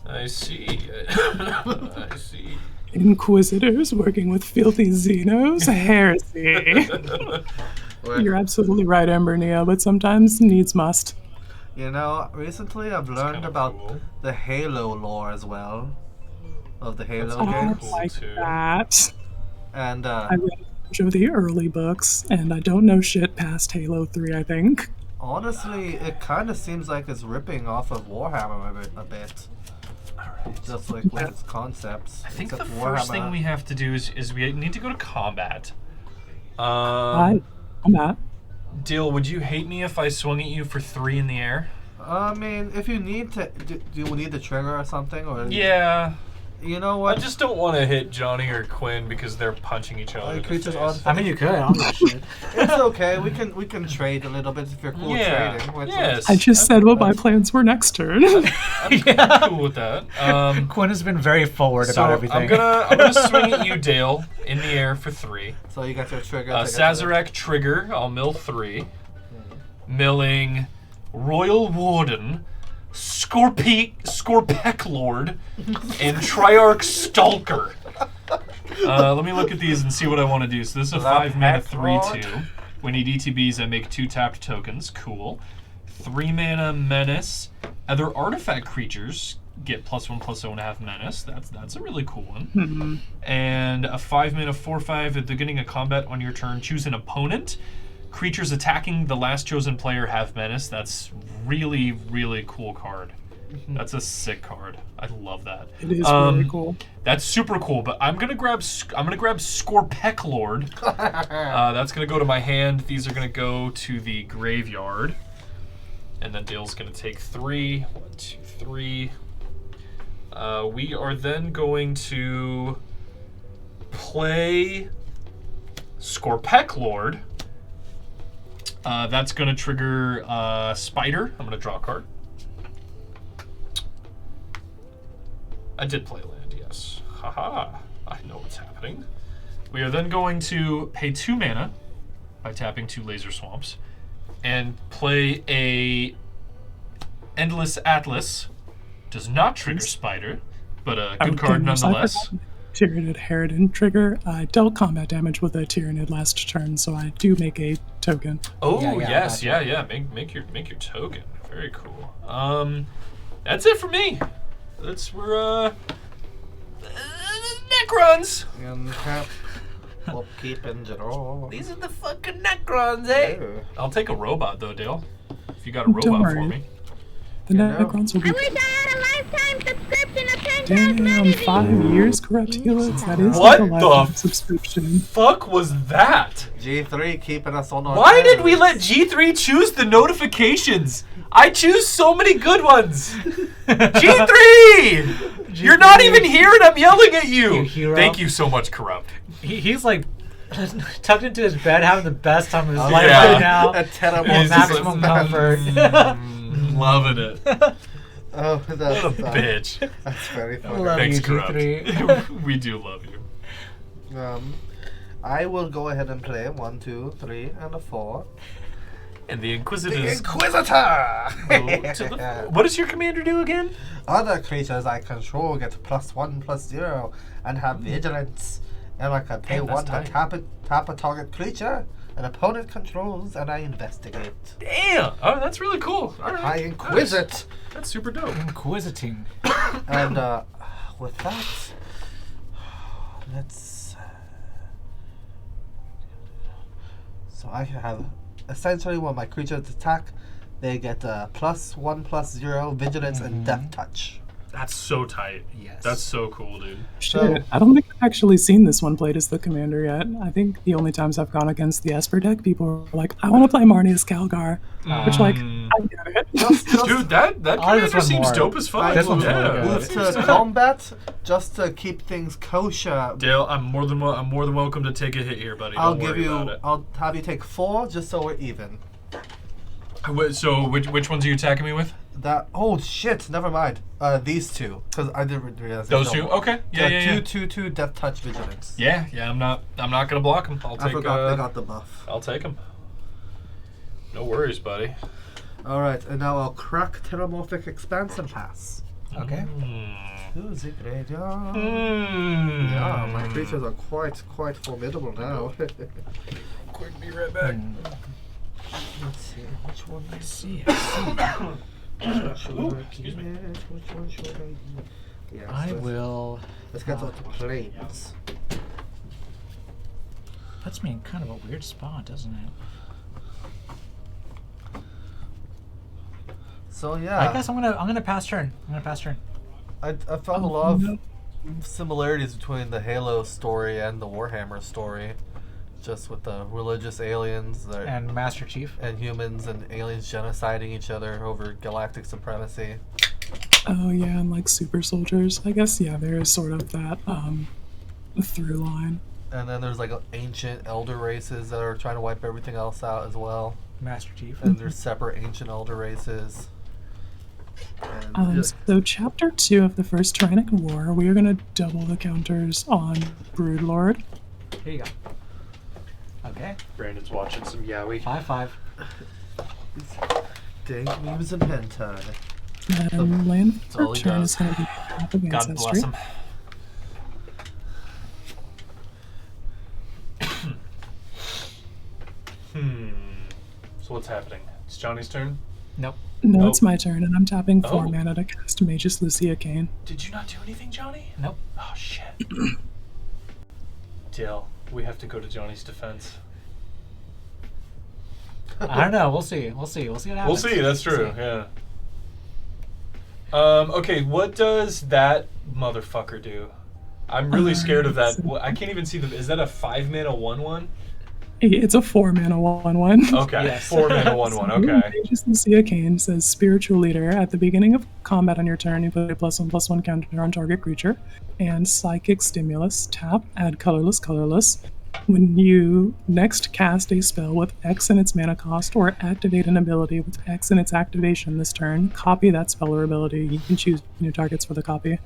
I see. I see. Inquisitors working with filthy Xenos? Heresy. You're absolutely right, Ember Neo, but sometimes needs must. You know, recently I've learned kinda about cool. the Halo lore as well. Of the Halo That's I games. cool like too. that. And, I read bunch of the early books, and I don't know shit past Halo 3, I think. Honestly, it kind of seems like it's ripping off of Warhammer a bit. Just like with its concepts. I think the Except first thing Warhammer- we have to do is we need to go to combat. I'm not. Dill, would you hate me if I swung at you for 3 in the air? I mean, if you need to, do you need the trigger or something? Or Yeah. You know I what? just don't want to hit Johnny or Quinn because they're punching each other. in the creatures face. on- I mean, you could. I don't give a shit. It's okay. We can trade a little bit if you're cool Yeah. trading. Which Yes. I just said what my plans were next turn. I'm cool with that. Quinn has been very forward So about everything. I'm gonna swing at you, Dale, in the air for 3. So you got your trigger. Sazerac trigger. I'll mill 3. Milling Royal Warden, Scorpec Lord, and Triarch Stalker. Let me look at these and see what I want to do. So this is a 5 mana 3/2. We need ETBs that make 2 tapped tokens. Cool. 3 mana Menace. Other artifact creatures get +1/+0.5 Menace. That's a really cool one. And a 5 mana 4/5 at the beginning of combat on your turn. Choose an opponent. Creatures attacking the last chosen player have Menace. That's really, really cool card. That's a sick card. I love that. It is really cool. That's super cool. But I'm gonna grab Scorpec Lord. That's gonna go to my hand. These are gonna go to the graveyard. And then Dale's gonna take 3. 1, 2, 3. We are then going to play Scorpec Lord. That's going to trigger Spider. I'm going to draw a card. I did play land, yes. Haha. I know what's happening. We are then going to pay 2 mana by tapping 2 Laser Swamps and play a Endless Atlas. Does not trigger Spider, but a good card nonetheless. Tyrannid Harridan trigger. I dealt combat damage with a Tyrannid last turn, so I do make a token. Oh Yeah, yes, gotcha. yeah. Make your token. Very cool. That's it for me. We're Necrons. Upkeep and draw. These are the fucking Necrons, eh? I'll take a robot though, Dale. If you got a Don't robot for worry. me. The Necrons will be. I wish I had a lifetime subscription of 10 Damn, 5 years, correct, Helix? That is What like a the lifetime subscription. Fuck was that? G3 keeping us on our Why did we toes. let G3 choose the notifications? I choose so many good ones. G3! You're not even here and I'm yelling at you. You hero. Thank you so much, Corrupt. He's like tucked into his bed, having the best time of his life yeah. right now. A terrible With maximum comfort. Loving it. Oh, that's, What a bitch. that's very funny. Love Thanks, you, Corrupt. G3. We do love you. I will go ahead and play 1, 2, 3, and a 4. And the The Inquisitors Inquisitor! go to the... What does your commander do again? Other creatures I control get +1/+0 and have vigilance. And I can pay Damn, that's 1 to tap a target creature an opponent controls, and I investigate. Damn! Oh, that's really cool. All right. I inquisit. That's super dope. Inquisiting. And with that, let's. So I have essentially when my creatures attack, they get +1/+0 vigilance and death touch. That's so tight. Yes. That's so cool, dude. Shit, I don't think I've actually seen this one played as the commander yet. I think the only times I've gone against the Esper deck, people are like, I want to play Marnius Calgar. Which, like, I get it. Dude, that I like commander this one seems more. dope as fuck. This one's really Yeah. good. Move to combat just to keep things kosher. Dale, I'm more than welcome to take a hit here, buddy. I'll Don't give worry you. about it. I'll have you take 4 just so we're even. So which ones are you attacking me with? That. Oh shit! Never mind. These two, because I didn't realize. Those two? Okay. Yeah. 2/2 death touch vigilance. Yeah. I'm not gonna block him. I'll I take. forgot they got the buff. I'll take him. No worries, buddy. All right, and now I'll crack Terramorphic Expansion Pass. Okay. To the graveyard. Yeah, my creatures are quite formidable now. Quick, be right back. Let's see which one. I see. Excuse me. Which one should I do? Yes, I will. Let's get to the planes. Puts me in kind of a weird spot, doesn't it? So yeah, I guess I'm gonna pass turn. I found a lot of similarities between the Halo story and the Warhammer story, just with the religious aliens And Master Chief. and humans and aliens genociding each other over galactic supremacy. Oh yeah, and like super soldiers. I guess there is sort of that through line. And then there's like ancient elder races that are trying to wipe everything else out as well. Master Chief. And there's separate ancient elder races. And So chapter 2 of the first Tyrannic War, we are gonna double the counters on Broodlord. Here you go. Okay. Brandon's watching some yaoi. 5/5. dank memes and hentai. And land all for he turn does. is gonna be top of God Ancestry. bless him. So what's happening? It's Johnny's turn? Nope. No, Oh. it's my turn, and I'm tapping 4 Oh. mana to cast Magus Lucia Kane. Did you not do anything, Johnny? Nope. Oh, shit. Dale, we have to go to Johnny's defense. I don't know. We'll see. We'll see what happens. We'll see, that's true, yeah. Okay, what does that motherfucker do? I'm really scared of that. I can't even see the... Is that a 5-mana 1/1? It's a 4 mana 1/1. Okay, Yes. 4-mana 1/1, okay. Magus Lucia Kane says Spiritual Leader. At the beginning of combat on your turn, you put a +1/+1 counter on target creature. And Psychic Stimulus. Tap, add colorless. When you next cast a spell with X in its mana cost or activate an ability with X in its activation this turn, copy that spell or ability. You can choose new targets for the copy.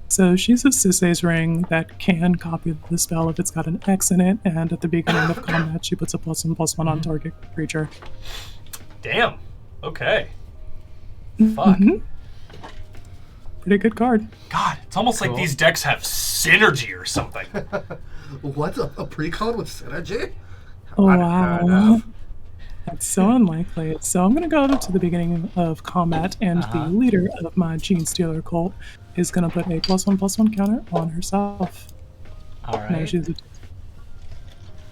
So she's a Sisay's Ring that can copy the spell if it's got an X in it, and at the beginning of combat she puts a +1/+1 on target creature. Damn. Okay. Fuck. Pretty good card. God, it's almost like these decks have synergy or something. What? A precon with synergy? Wow. That's so unlikely. So I'm going to go to the beginning of combat, and the leader of my Gene Stealer cult is going to put a +1/+1 counter on herself. All Now right. she's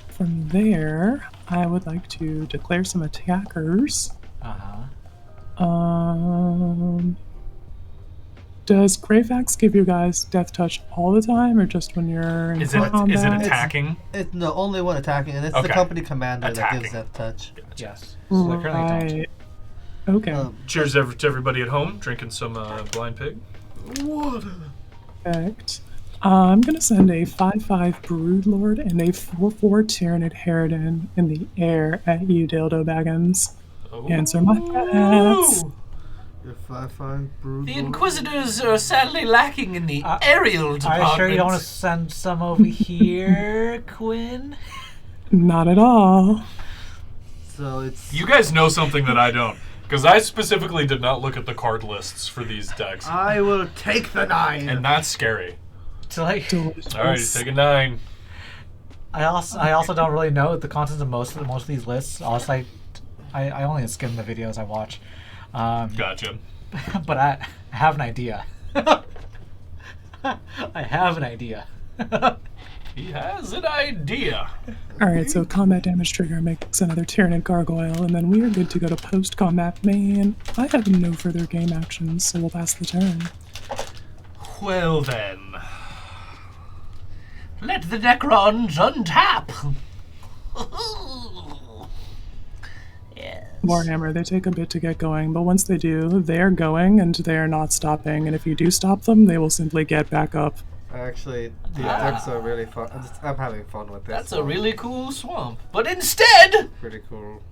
from there, I would like to declare some attackers. Does Greyfax give you guys Death Touch all the time, or just when you're in combat? Is it attacking? It's no only one attacking, and it's the Okay. company commander that Attacking. gives that touch. Yes. So they currently don't. Right. Okay. Cheers to everybody at home, drinking some Blind Pig. Water. Perfect. I'm going to send a 5/5 Broodlord and a 4/4 Tyranid Harridan in the air at you, Dildo Baggins. Answer my threats. Your 5/5 brood. The Inquisitors are sadly lacking in the aerial department. Are you sure you don't want to send some over here, Quinn? Not at all. So it's. You guys know something that I don't. Because I specifically did not look at the card lists for these decks. I will take the 9. And that's scary. So like, Delicious. Alright, take a 9. I also don't really know the contents of most of these lists. Also, I only skim the videos I watch. Gotcha. But I have an idea. I have an idea. He has an idea. Alright, so combat damage trigger makes another Tyranid Gargoyle, and then we are good to go to post-combat main. I have no further game actions, so we'll pass the turn. Well then. Let the Necrons untap. Yes. Warhammer, they take a bit to get going, but once they do, they are going and they are not stopping, and if you do stop them, they will simply get back up. Actually, the decks are really fun. I'm having fun with this. That's a really cool swamp. But instead, pretty cool.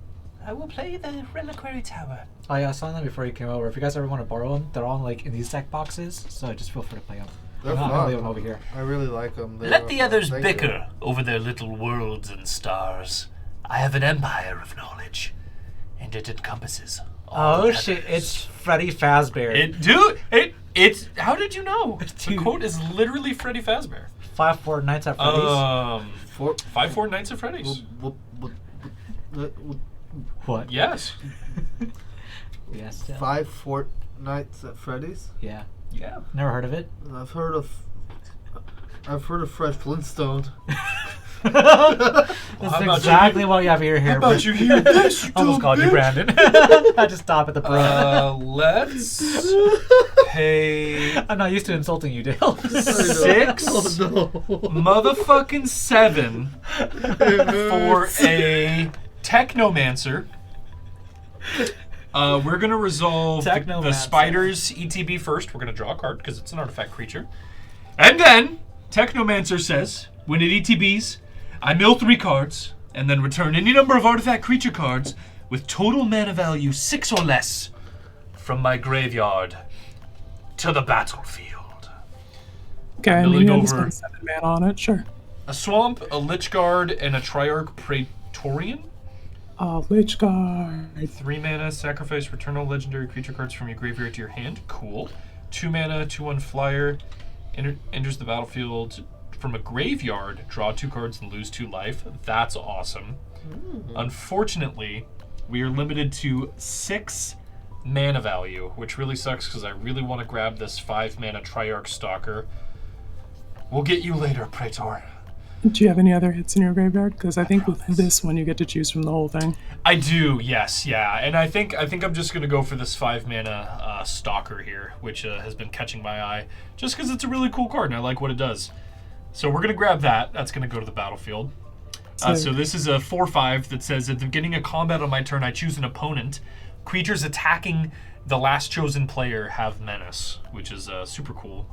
I will play the Reliquary Tower. Oh yeah, I saw them before you came over. If you guys ever want to borrow them, they're all like in these deck boxes, so just feel free to play them. They're I'm fun. gonna leave them over here. I really like them. Let the others bicker over their little worlds and stars. I have an empire of knowledge, and it encompasses all Oh the shit! others. It's Freddy Fazbear. It's how did you know? The quote is literally Freddy Fazbear. 5/4 Nights at Freddy's. 5/4 Nights at Freddy's. What? Yes. Yes. Yeah. 5 Fortnights at Freddy's. Yeah. Yeah. Never heard of it. I've heard of Fred Flintstone. That's How about exactly what you have your hair. How about you hear this? You Almost dumb called you bitch? Brandon. I just stop at the front. Let's pay I'm not used to insulting you, Dale. 6 motherfucking 7 for a Technomancer. We're gonna resolve the Technomancer. spider's ETB first. We're gonna draw a card because it's an artifact creature. And then Technomancer says, when it ETBs, I mill 3 cards and then return any number of artifact creature cards with total mana value 6 or less from my graveyard to the battlefield. Okay, I milling mean, you have to over- spend 7 mana on it, sure. A swamp, a lich guard, and a triarch praetorian. Lich Guard. 3 mana, sacrifice, return all legendary creature cards from your graveyard to your hand. Cool. 2 mana, 2/1 flyer, enters the battlefield from a graveyard, draw 2 cards and lose 2 life. That's awesome. Unfortunately, we are limited to 6 mana value, which really sucks because I really want to grab this 5 mana Triarch Stalker. We'll get you later, Praetor. Do you have any other hits in your graveyard? Because I think with this one you get to choose from the whole thing. I do, yes, yeah, and I think I'm just gonna go for this 5 mana Stalker here, which has been catching my eye, just because it's a really cool card and I like what it does. So we're gonna grab that. That's gonna go to the battlefield. So this is a 4/5 that says at the beginning of combat on my turn, I choose an opponent. Creatures attacking the last chosen player have menace, which is super cool.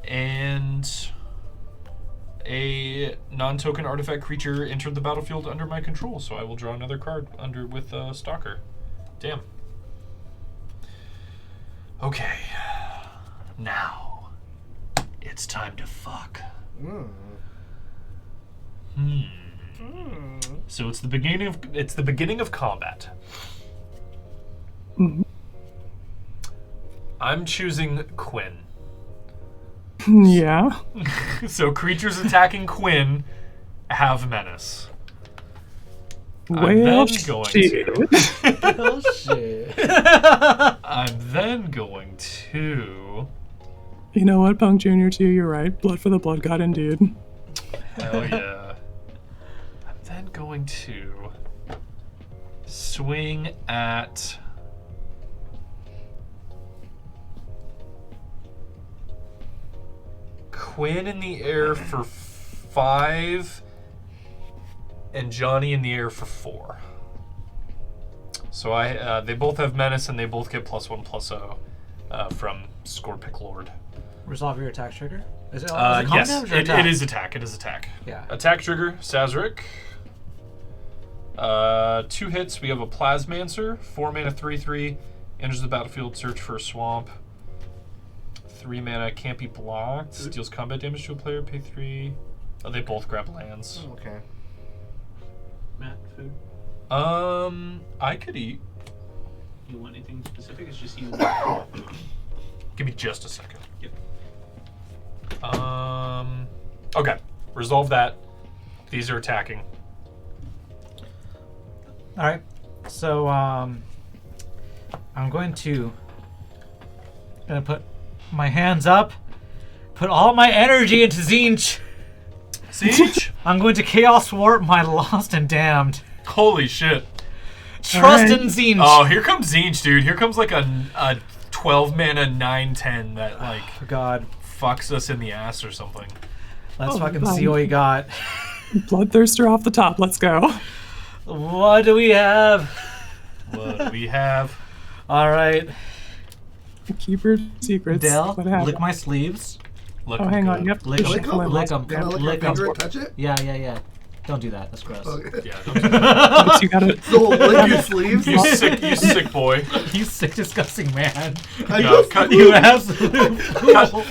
And a non-token artifact creature entered the battlefield under my control, so I will draw another card with Stalker. Damn. Okay. Now it's time to fuck. So it's the beginning of combat. I'm choosing Quinn. Yeah. So creatures attacking Quinn have menace. Well, going shit. Oh, shit. I'm then going to. You know what, Punk Jr. too, you're right. Blood for the Blood God indeed. Oh yeah. I'm then going to swing at Quinn in the air for 5 and Johnny in the air for 4. So they both have menace and they both get +1/+0 from Scorepick Lord. Resolve your attack trigger? Is it, Yes, combat or it attack? is attack. It is attack. Yeah. Attack trigger, Sazerac. 2 hits. We have a Plasmancer. 4 mana, 3/3. Enters the battlefield. Search for a swamp. 3 mana, can't be blocked. Deals combat damage to a player. Pay 3. Oh, they both grab lands. Okay. Matt, food. I could eat. You want anything specific? It's just you. Give me just a second. Yep. Okay. Resolve that. These are attacking. All right. So I'm gonna put my hands up, put all my energy into Zinch. Siege? I'm going to Chaos Warp my Lost and Damned. Holy shit. Trust in Zinch. Oh, here comes Zinch, dude. Here comes like a 12 mana 9/10 that like God, fucks us in the ass or something. let's fucking see what we got. Bloodthirster off the top, let's go. What do we have? What do we have? All right, Keeper secrets. Dale, What happened? lick my sleeves. Look, Oh, hang on. You have to Lick push them. it when Lick them. Can I lick Lick my 'em. finger and touch it? Yeah. Don't do that. That's gross. Okay. Yeah, don't do that. once you got it. So lick your sleeves. You sick boy. You sick, disgusting man. I No, just cut, You absolute fool.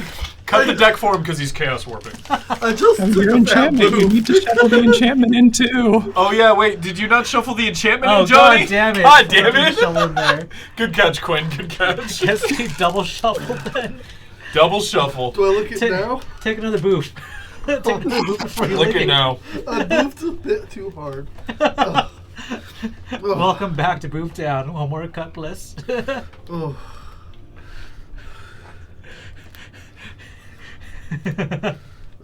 cut the deck for him because he's chaos warping. I just Oh, took your a bad enchantment. You move. need to shuffle the enchantment in too. Oh yeah, wait, did you not shuffle the enchantment Oh, in, Johnny? God damn it. God damn Fucking it. shovel in there. Good catch, Quinn. Good catch. Guess he double shuffled then. Double shuffle. Do I lick it Take- now? Take another boot. Take another boot before you Lick it now. I moved a bit too hard. Welcome back to Boof Town. One more cut, bliss. Oh.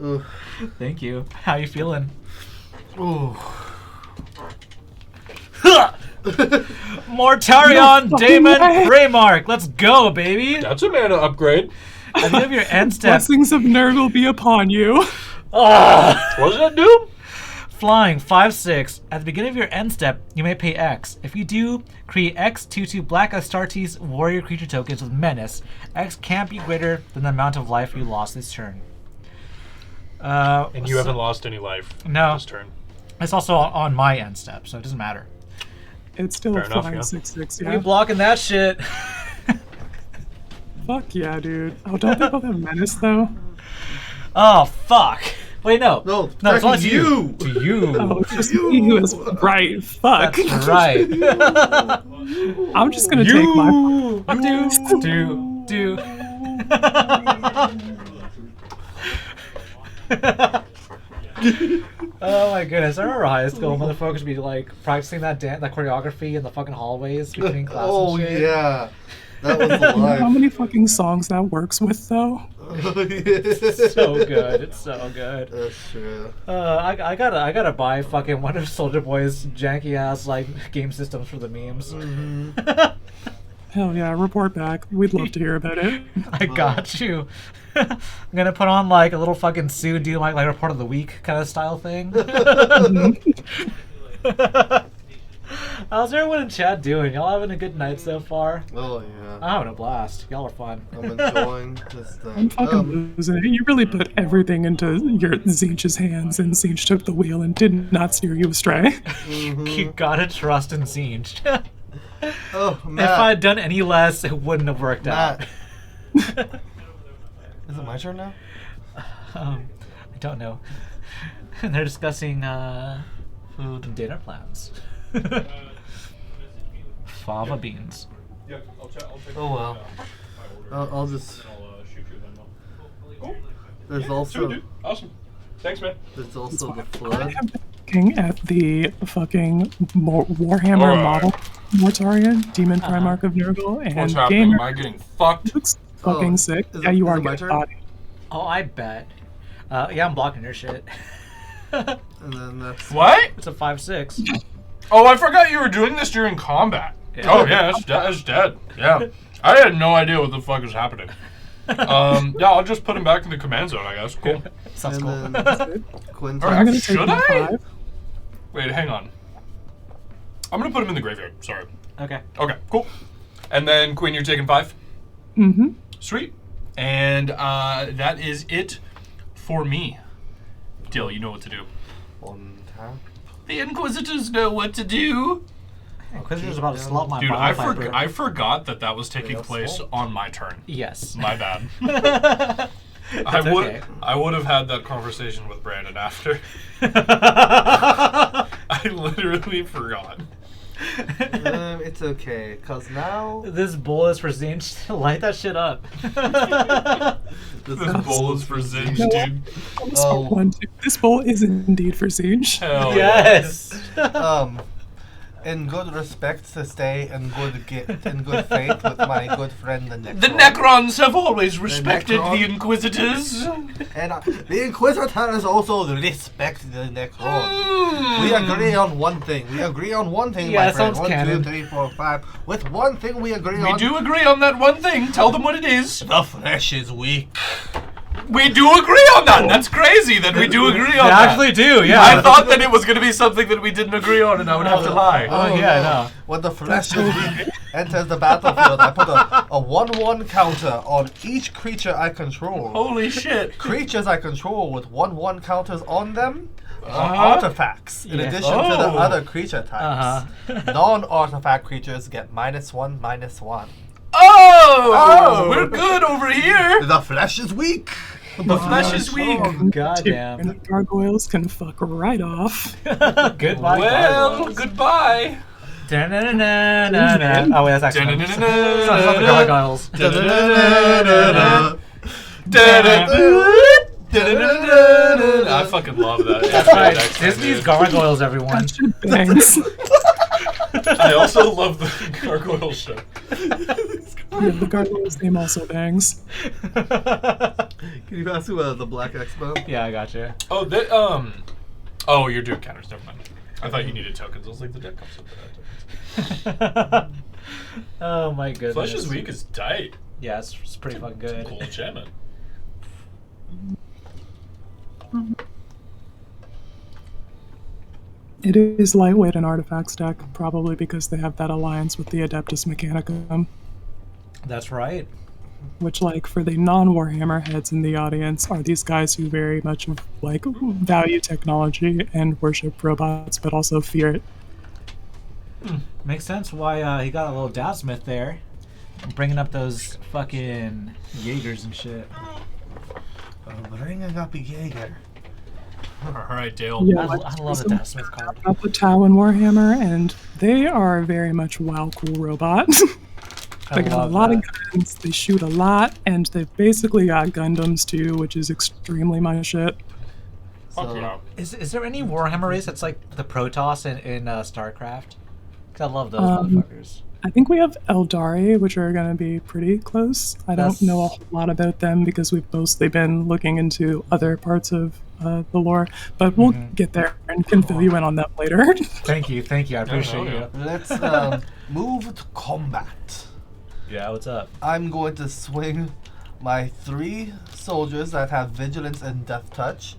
Ugh. Thank you. How you feeling? Ooh. Mortarion, No Damon, fucking way. Raymark. Let's go, baby. That's a mana upgrade. At the end of your end step, Blessings of Nurgle be upon you. ah, What does that do? flying 5/6. At the beginning of your end step, you may pay X. If you do, create X 2/2 Black Astartes warrior creature tokens with menace. X can't be greater than the amount of life you lost this turn. And you haven't lost any life No. this turn. It's also on my end step, so it doesn't matter. It's still Fair a enough, flying yeah. 6/6. We Yeah. blocking that shit. Fuck yeah, dude. Oh, don't they both have menace though? Oh fuck. Wait, no. No, it's only attacking to you. you. To you. Oh, it's just me who is right. Fuck. That's right. I'm just gonna take my. do. Oh my goodness! I remember high school, motherfuckers would be like practicing that that choreography in the fucking hallways between class Oh and shit. yeah, that was the How life. many fucking songs that works with though? So good. It's so good. That's true. I gotta buy fucking one of Soldier Boy's janky ass like game systems for the memes. Hell yeah, report back. We'd love to hear about it. I got you. I'm gonna put on like a little fucking suit and do like report of the week kind of style thing. How's everyone in chat doing? Y'all having a good night so far? Oh yeah, I'm having a blast. Y'all are fun. I'm enjoying this I'm thing. fucking losing it. You really put everything into your Zinch's hands, and Zinch took the wheel and did not steer you astray. You gotta trust in Zinch. Oh, If Matt. I'd done any less, it wouldn't have worked out. Matt. Is it my turn now? I don't know. They're discussing food and dinner plans. Fava beans. Oh well. I'll just. There's also Awesome. Thanks, man. there's also the flood. Looking at the fucking Warhammer model, Mortarion, Demon Primarch of Nurgle, and What's happening? Am Gamer. I getting fucked? Looks fucking Oh, sick. is Yeah, it- you is are it my getting turn? body. Oh, I bet. Yeah, I'm blocking your shit. And then that's. What? It's a 5/6. Oh, I forgot you were doing this during combat. Yeah. Oh yeah, that's dead. Yeah, I had no idea what the fuck was happening. Yeah, I'll just put him back in the command zone, I guess. Cool. Sounds And cool. then Quinn. Alright. I'm gonna take Should my I? 5. Wait, hang on. I'm gonna put him in the graveyard. Sorry. Okay. Okay, cool. And then Queen, you're taking 5. Mm-hmm. Sweet. And that is it for me. Dill, you know what to do. On tap. The Inquisitors know what to do. Inquisitor's about to slot my Dude, bile fiber. I forgot that was taking that's place small. on my turn. Yes. My bad. It's I would okay. I would have had that conversation with Brandon after. I literally forgot. It's okay, cause now This bowl is for Zinch. Light that shit up. This bowl is for Zinch, No. dude. Oh. One, two. This bowl is indeed for Siege. Hell Yes. in good respect to stay in good faith with my good friend the Necron. The Necrons have always respected Necron. the Inquisitors. And the Inquisitors also respect the Necron. We agree on one thing. We agree on one thing, Yeah, my that friend. sounds 1, 2, canon. 3, 4, 5. With one thing we agree We on. do agree on that one thing. Tell them what it is. The flesh is weak. We do agree on that. That's crazy that we do agree on They that. actually do, yeah. I thought that it was going to be something that we didn't agree on and I would have to lie. Oh, yeah, I know. When the flesh is weak enters the battlefield, I put a 1/1 counter on each creature I control. Holy shit. Creatures I control with 1/1 counters on them are Uh-huh. artifacts, in Yeah. addition to the Oh. other creature types. Non-artifact creatures get -1/-1. Oh, we're good over here. The flesh is weak. The flesh is weak. Goddamn. And gargoyles can fuck right off. Goodbye. Well, gargoyles. goodbye. Da-na-na-na-na-na. Oh, wait, that's actually it's not the gargoyles. I fucking love that. That's right. Disney's gargoyles, everyone. Thanks. I also love the gargoyle show. Yeah, the gargoyles name also bangs. Can you pass me the black X-Bow? Yeah, I got you. Oh, that oh, you're doing counters. Never mind. I thought you needed tokens. I was like, the deck comes with that. Oh my goodness. Flesh's Week is tight. Yeah, it's pretty fucking good. Cool enchantment. It is lightweight in artifacts deck, probably because they have that alliance with the Adeptus Mechanicum, That's right. which, like, for the non-Warhammer heads in the audience, are these guys who very much, like, value technology and worship robots, but also fear it. Makes sense why he got a little Dowsmith there. Bringing up those fucking Jaegers and shit. Bringing up a Jaeger. All right, Dale. Yeah, I like, love the Dowsmith card. about the Tau in Warhammer, and they are very much wow cool robot. They got a love lot that. of guns, they shoot a lot, and they've basically got Gundams too, which is extremely my shit. Fuck yeah. Is there any Warhammer race that's like the Protoss in StarCraft? 'Cause I love those Um, motherfuckers. I think we have Eldari, which are going to be pretty close. I That's- don't know a whole lot about them because we've mostly been looking into other parts of the lore, but we'll get there and can fill you in on that later. Thank you. I appreciate no. you. Let's move to combat. Yeah, what's up? I'm going to swing my 3 soldiers that have vigilance and death touch.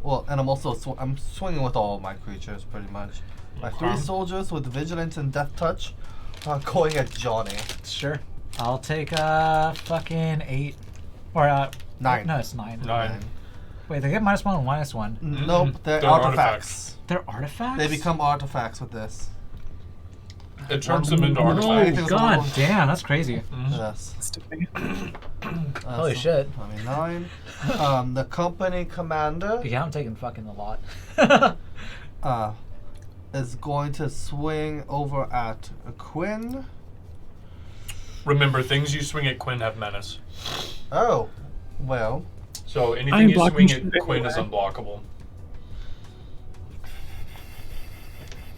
Well, and I'm also I'm swinging with all of my creatures pretty much. My 3 soldiers with vigilance and death touch are going at Johnny. Sure. I'll take fucking 8 or 9. No, it's 9. 9. Wait, they get -1 and -1. Nope, they're They're artifacts. They're artifacts. They become artifacts with this. It turns them into Oh artifacts. god, damn, that's crazy. Yes. Stupid. Holy shit. 29. The company commander Yeah, I'm taking fucking a lot. is going to swing over at Quinn. Remember, things you swing at Quinn have menace. Oh, well. So anything I'm you blocking swing at shit Quinn is anyway. unblockable.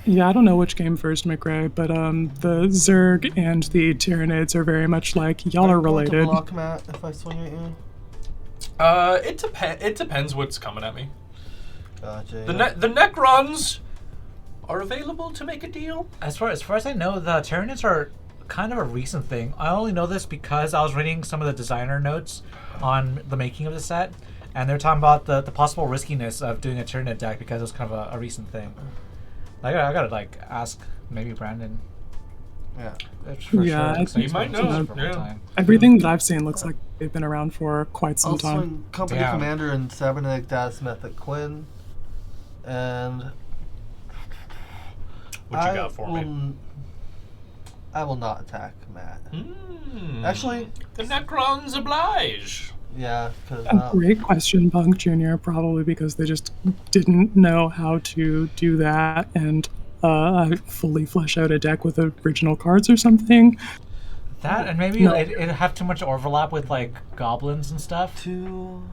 Yeah, I don't know which came first, McRae, but the Zerg and the Tyranids are very much like y'all are I'm going to related. block Matt if I swing at you. It depends what's coming at me. Gotcha. The Necrons are available to make a deal. As far as I know, the Tyranids are kind of a recent thing. I only know this because I was reading some of the designer notes on the making of the set, and they're talking about the possible riskiness of doing a Tyranid deck because it was kind of a recent thing. I gotta like ask maybe Brandon. Yeah. For Yeah, sure, I 'cause think he's so. been You might know, using it for a long yeah. time. Everything that I've seen looks like they've been around for quite some I'll time. swing company Damn. commander and Cybernetic Smith at Quinn. And What you got for me? I will not attack Matt. Hmm. Actually, The Necrons oblige. yeah, because A great question, Punk Jr., probably because they just didn't know how to do that and fully flesh out a deck with original cards or something. That and maybe No. it'd have too much overlap with like goblins and stuff. 2.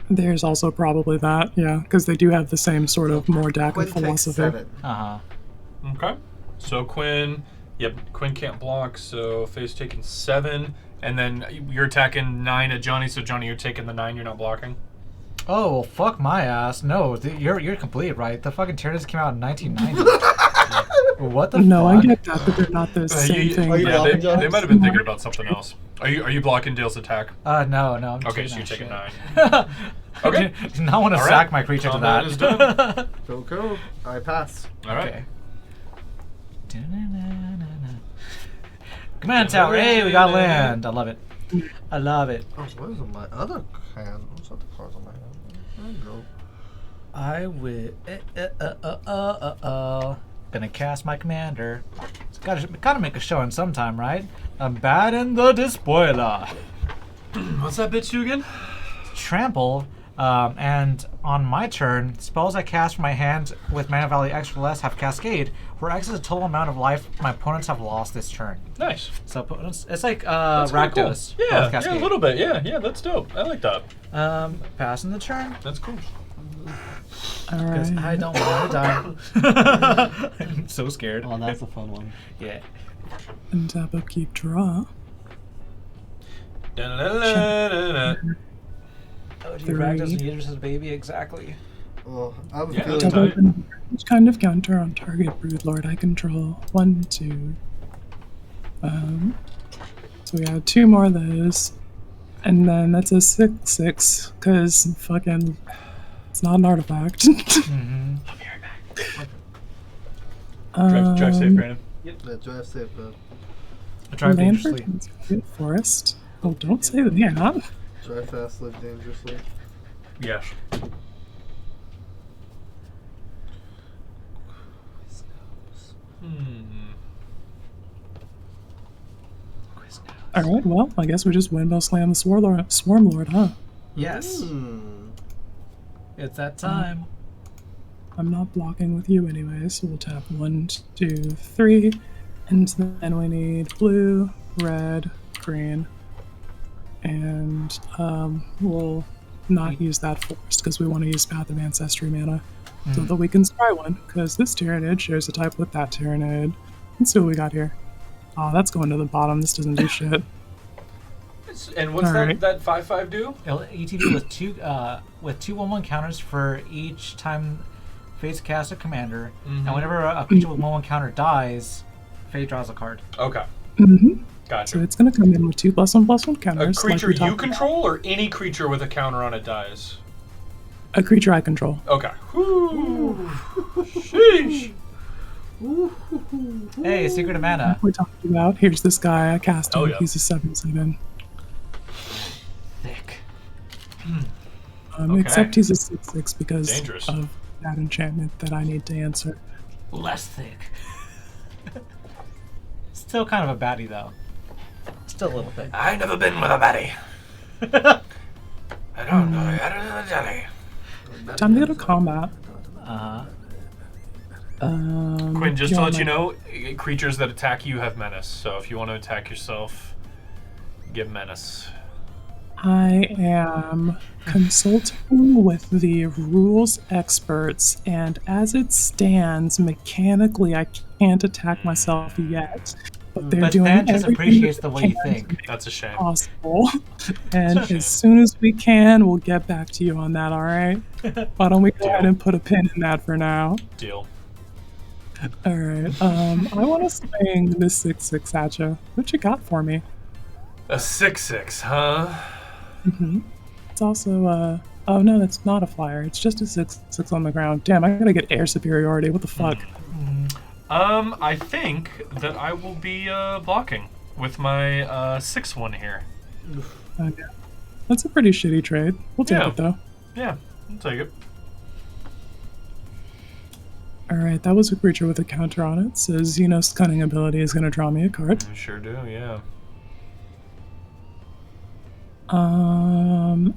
There's also probably that, yeah, because they do have the same sort of more deck Quinn of takes philosophy. 7. Okay. So Quinn, yep, Quinn can't block, so Faye's taking 7. And then you're attacking 9 at Johnny, so Johnny, you're taking the 9, you're not blocking. Oh well, fuck my ass! No, you're completely right. The fucking Tyranids came out in 1990. What the No, fuck? I get that, but they're not the same thing. are you Yeah, blocking, they Johnny? might have been thinking about something else. Are you blocking Dale's attack? No. I'm Okay, taking so you're that taking shit. 9. Okay. Do not want to All sack right. my creature to Combat that. is done. Cool. I pass. All right. Okay. Command tower. Hey, we got land. I love it. I love it. Oh, where's my other hand? What's the cards on my hand? There you go. I will. Gonna cast my commander. It's gotta make a showing sometime, right? I'm bad in the despoiler. What's that bitch do again? Trample. And on my turn, spells I cast from my hand with mana value X or less have Cascade, where X is the total amount of life my opponents have lost this turn. Nice. So opponents, it's like That's really cool. Rakdos. Yeah, with Cascade. a little bit. Yeah, that's dope. I like that. Passing the turn. That's cool. All Because right. I don't want to die. I'm so scared. Oh, that's a fun one. Yeah. And tap upkeep draw. Da-da-da-da-da. Oh, gee, 3. Ragdoll's needed as a baby, exactly. Well, I have a Yeah, feeling. that's Double tight. converge kind of counter on target Broodlord I control. 1, 2. So we have 2 more of those. And then that's a 6/6, because fucking it's not an artifact. Mm-hmm. Drive safe, Brandon. Yeah, drive safe, bud. Drive Land dangerously. Forest. Oh, don't say that. Yeah. Drive fast, live dangerously. Yes. All right. Well, I guess we just windmill slam the Swarm Lord, huh? Yes. It's that time. I'm not blocking with you anyway, so we'll tap 1, 2, 3, and then we need blue, red, green, and we'll not use that forest because we want to use Path of Ancestry mana so that we can scry one, because this Tyrannid shares a type with that Tyrannid. Let's see what we got here. Oh, that's going to the bottom. This doesn't do shit. And what's Alright. that 5/5 do? It'll ETB with two 1/1 counters for each time Fate's cast a commander, and whenever a creature with 1/1 counter dies, Fate draws a card. Okay. Mm-hmm. Gotcha. So it's going to come in with 2+1/+1 A counters. creature we you talked control, or any creature with a counter on it dies? about. A creature I control. Okay. Whew. Sheesh. Hey, Secret of Mana. We talked about. Here's this guy. I cast him. Oh, yeah. He's a 7/7. Thick. Okay. Except he's a 6/6 because Dangerous. of that enchantment that I need to answer. Less thick. Still kind of a baddie, though. Still a little bit. I never been with a baddie. I don't know. I don't know the jelly. Time to go to combat. Uh-huh. Quinn, just to yeah, let you my- know, creatures that attack you have menace. So if you want to attack yourself, give menace. I am consulting with the rules experts, and as it stands, mechanically, I can't attack myself yet. But they're But doing Fantas everything appreciates they the way you can think. That's a shame. possible. And It's a shame. as soon as we can, we'll get back to you on that, all right? Why don't we go ahead and put a pin in that for now? Deal. All right. I want to swing this 6/6 at you. What you got for me? A 6/6, huh? It's also oh no, that's not a flyer. It's just a 6/6 on the ground. Damn, I gotta get air superiority. What the fuck? I think that I will be blocking with my 6/1 here. Okay. That's a pretty shitty trade. We'll take Yeah. it though. Yeah, I'll take it. All right, that was a creature with a counter on it. So Xenos Cunning ability is gonna draw me a card. I sure do, yeah.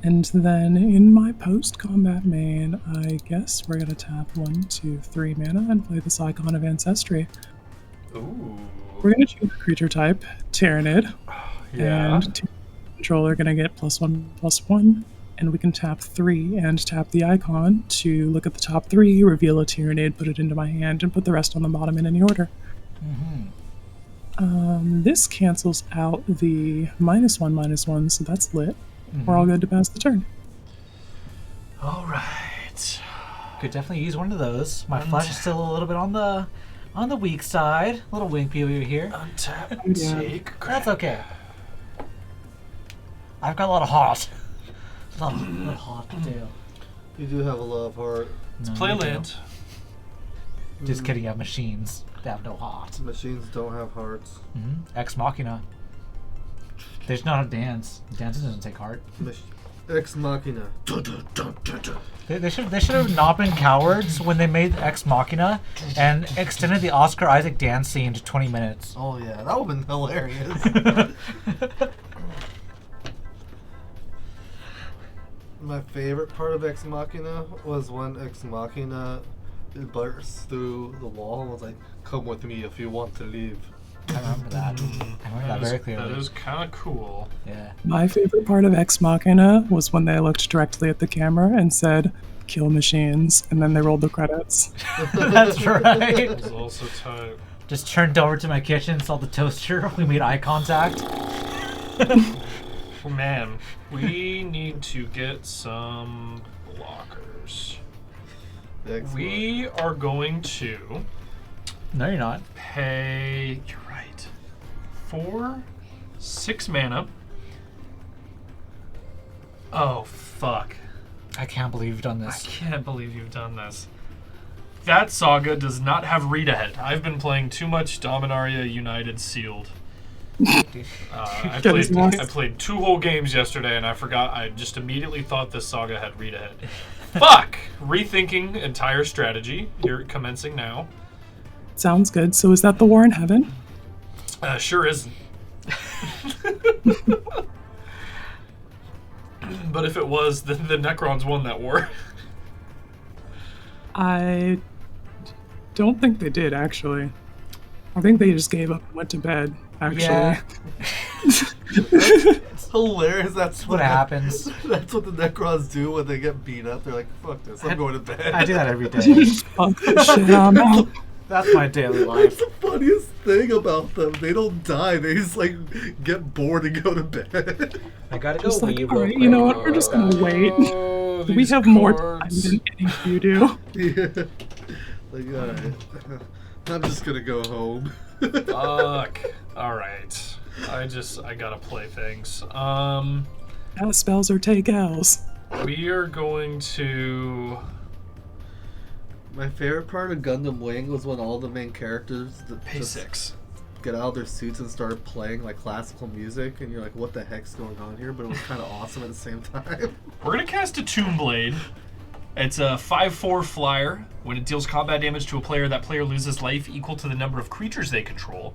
And then in my post-combat main, I guess we're gonna tap 1, 2, 3 mana and play this Icon of Ancestry. Ooh. We're gonna choose a creature type, Tyrannid, Yeah. and control are gonna get +1/+1, and we can tap 3 and tap the icon to look at the top 3, reveal a Tyrannid, put it into my hand, and put the rest on the bottom in any order. This cancels out the -1/-1, so that's lit. We're all good to pass the turn. All right. Could definitely use one of those. My flesh is still a little bit on the weak side. A little wimpy over here. Untap, Yeah. take. That's okay. I've got a lot of heart. A lot of heart to do. You do have a lot of heart. No, Play a you don't. land. Just kidding, you have machines. They have no heart. Machines don't have hearts. Ex Machina. There's not a dance. Dance doesn't take heart. Ex Machina. They should have not been cowards when they made Ex Machina and extended the Oscar Isaac dance scene to 20 minutes. Oh yeah, that would have been hilarious. My favorite part of Ex Machina was when Ex Machina burst through the wall and was like, "Come with me if you want to leave." I remember that. I remember that very clearly. That is kind of cool. Yeah. My favorite part of Ex Machina was when they looked directly at the camera and said, "Kill machines," and then they rolled the credits. That's right. It's also tight. Just turned over to my kitchen, saw the toaster. We made eye contact. man, we need to get some blockers. Excellent. We are going to No, you're not. pay. You're right. 6 mana. Oh fuck! I can't believe you've done I this. can't believe you've done this. That saga does not have read ahead. I've been playing too much Dominaria United Sealed. I played 2 whole games yesterday, and I forgot. I just immediately thought this saga had read ahead. Fuck! Rethinking entire strategy. You're commencing now. Sounds good. So is that the war in heaven? Sure isn't. But if it was, then the Necrons won that war. I don't think they did, actually. I think they just gave up and went to bed, actually. Yeah. It's hilarious. That's What happens? That's what the Necrons do when they get beat up. They're like, fuck this, I'm going to bed. I do that every day. Fuck this shit, I'm out. That's my daily life. That's the funniest thing about them. They don't die. They just like get bored and go to bed. I gotta go Just like, weave alright, real you know quick. what? We're just gonna wait. Oh, We these have more time cards. than any of you do. Yeah. Like, alright. I'm just gonna go home. Fuck. Alright. I gotta play things. Cast spells or take L's. We are going to... My favorite part of Gundam Wing was when all the main characters Pay just 6. get out of their suits and start playing like classical music, and you're like, what the heck's going on here? But it was kind of awesome at the same time. We're gonna cast a Tomb Blade. It's a 5/4 flyer. When it deals combat damage to a player, that player loses life equal to the number of creatures they control,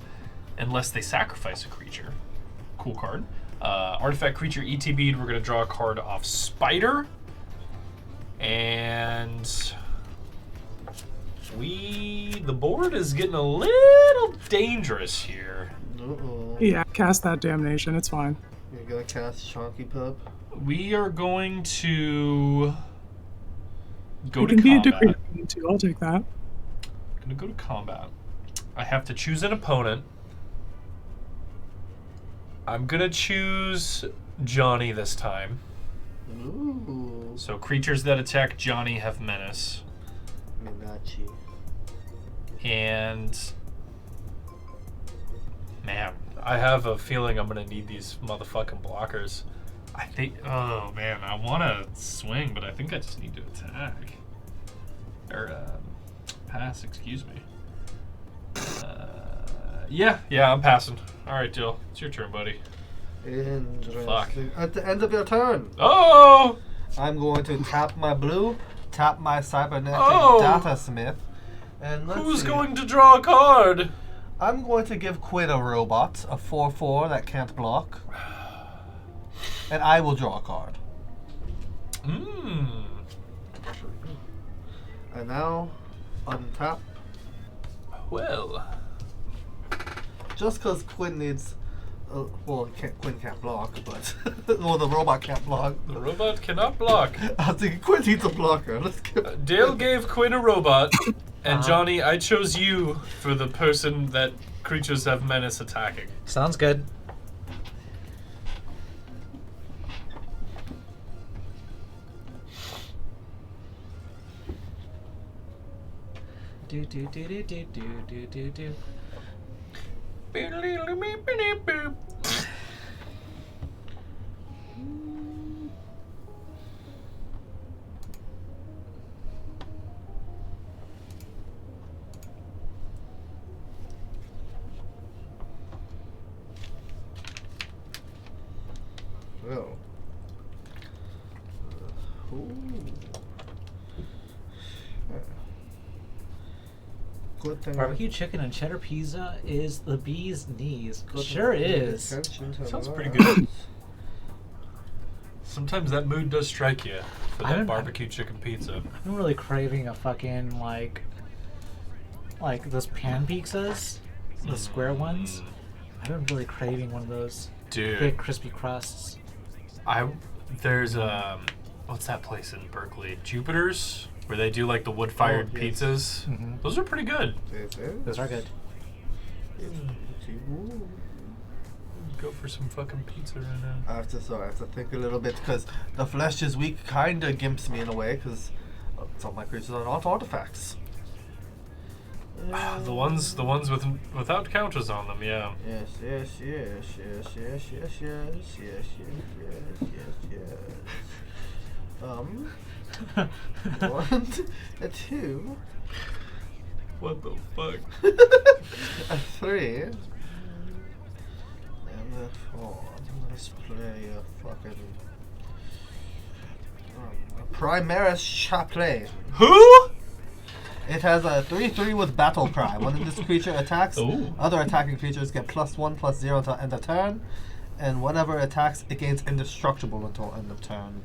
unless they sacrifice a creature. Cool card. Artifact creature ETB'd. We're gonna draw a card off Spider, and the board is getting a little dangerous here. Uh-oh. Yeah, cast that damnation. It's fine. You're gonna cast Chonky Pup? We are going to go You to can be a combat. decree too. I'll take that. Gonna go to combat. I have to choose an opponent. I'm gonna choose Johnny this time. Ooh. So creatures that attack Johnny have menace. Minachi. And man, I have a feeling I'm gonna need these motherfucking blockers. I think, oh man, I wanna swing, but I think I just need to attack. Or pass, excuse me. Yeah, I'm passing. Alright, Jill, it's your turn, buddy. Interesting. Fuck. At the end of your turn, Oh! I'm going to tap my blue, tap my cybernetic Oh! data smith, and let's Who's see. going to draw a card? I'm going to give Quinn a robot, a 4/4 that can't block, and I will draw a card. Mmm. And now, untap. Well. Just because Quinn needs, Quinn can't block, but well, the robot can't block. The robot cannot block. I think Quinn needs a blocker. Let's give. Dale gave Quinn a robot, and Johnny, I chose you for the person that creatures have menace attacking. Sounds good. Do do do do do do do do. Oh. Good thing. Barbecue chicken and cheddar pizza is the bee's knees. good Sure thing I paid is. attention to Sounds that. pretty good. Sometimes that mood does strike you for that I'm- barbecue chicken pizza. I'm really craving a fucking like those pan pizzas, the square ones. I've been really craving one of those Dude, big crispy crusts. there's what's that place in Berkeley? Jupiter's, where they do like the wood-fired Oh, yes. pizzas. Mhm. Those are pretty good. Is it? Those are good. go for some fucking pizza right now. I have to think a little bit because the flesh is weak. Kinda gimps me in a way because some of my creatures are not artifacts. The ones without counters on them, yeah. Yes. 1, 2. What the fuck? A 3. And a 4. Let's play a fucking Primaris Chaplain. Who? It has a 3/3 with battle cry. When this creature attacks, other attacking creatures get +1/+0 until end of turn, and whenever it attacks, it gains indestructible until end of turn.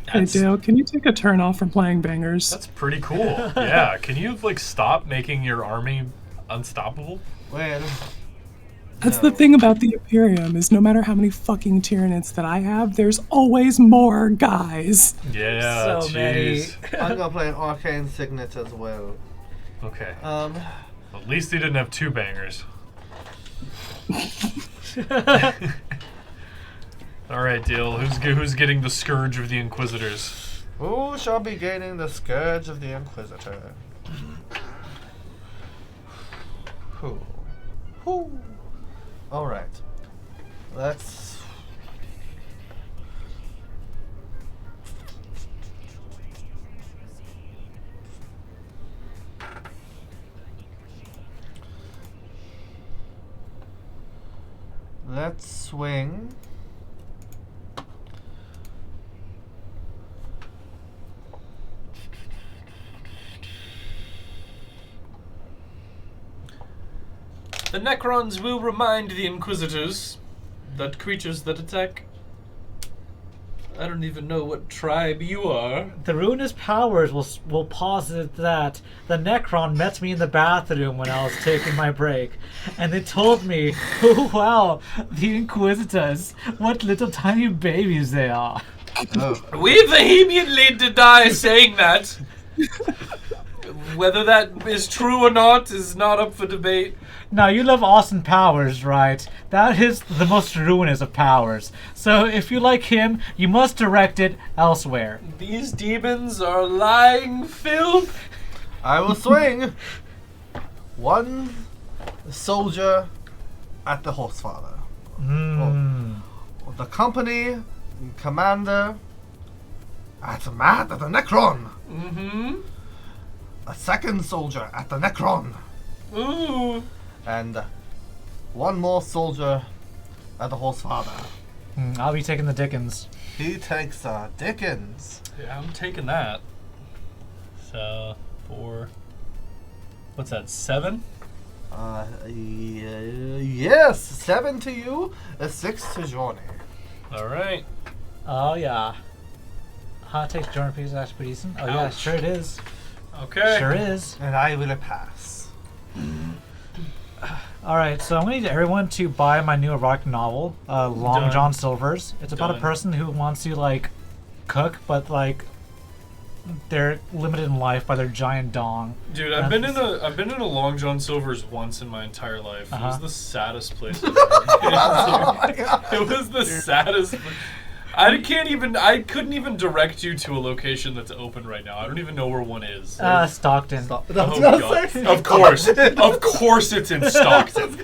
Hey Dale, can you take a turn off from playing bangers? That's pretty cool. Yeah, can you like stop making your army unstoppable? Well, That's the thing about the Imperium is no matter how many fucking Tyranids that I have, there's always more guys. Yeah, So many. jeez. I'm gonna play an Arcane Signet as well. Okay. At least he didn't have 2 bangers. All right, Deal. Who's getting the Scourge of the Inquisitors? Who shall be gaining the Scourge of the Inquisitor? Who? Alright. Let's... Let's swing... The Necrons will remind the Inquisitors that creatures that attack... I don't even know what tribe you are. The Ruinous Powers will posit that the Necron met me in the bathroom when I was taking my break, and they told me, oh wow, the Inquisitors, what little tiny babies they are. We vehemently deny saying that. Whether that is true or not is not up for debate. Now, you love Austin Powers, right? That is the most ruinous of powers. So if you like him, you must direct it elsewhere. These demons are lying filth. I will swing 1 soldier at the Horsefather. The company commander at Matt at the Necron. Mm-hmm. A 2nd soldier at the Necron. Ooh. And 1 more soldier at the Horsefather. I'll be taking the Dickens. He takes Dickens. Yeah, I'm taking that. So, 4... What's that, 7? Yes, 7 to you, a 6 to Johnny. Alright. Oh, yeah. Hot takes Jordan Peter's actually pretty decent. Oh, yeah, sure it is. Okay. Sure is. And I will pass. Alright, so I'm going to need everyone to buy my new erotic novel, Long Done. John Silver's. It's about Done. a person who wants to, like, cook, but, like, they're limited in life by their giant dong. Dude, I've been in a Long John Silver's once in my entire life. It was the saddest place I've ever been. It was the saddest. I couldn't even direct you to a location that's open right now. I don't even know where one is. Stockton. Oh god. Of course it's in Stockton.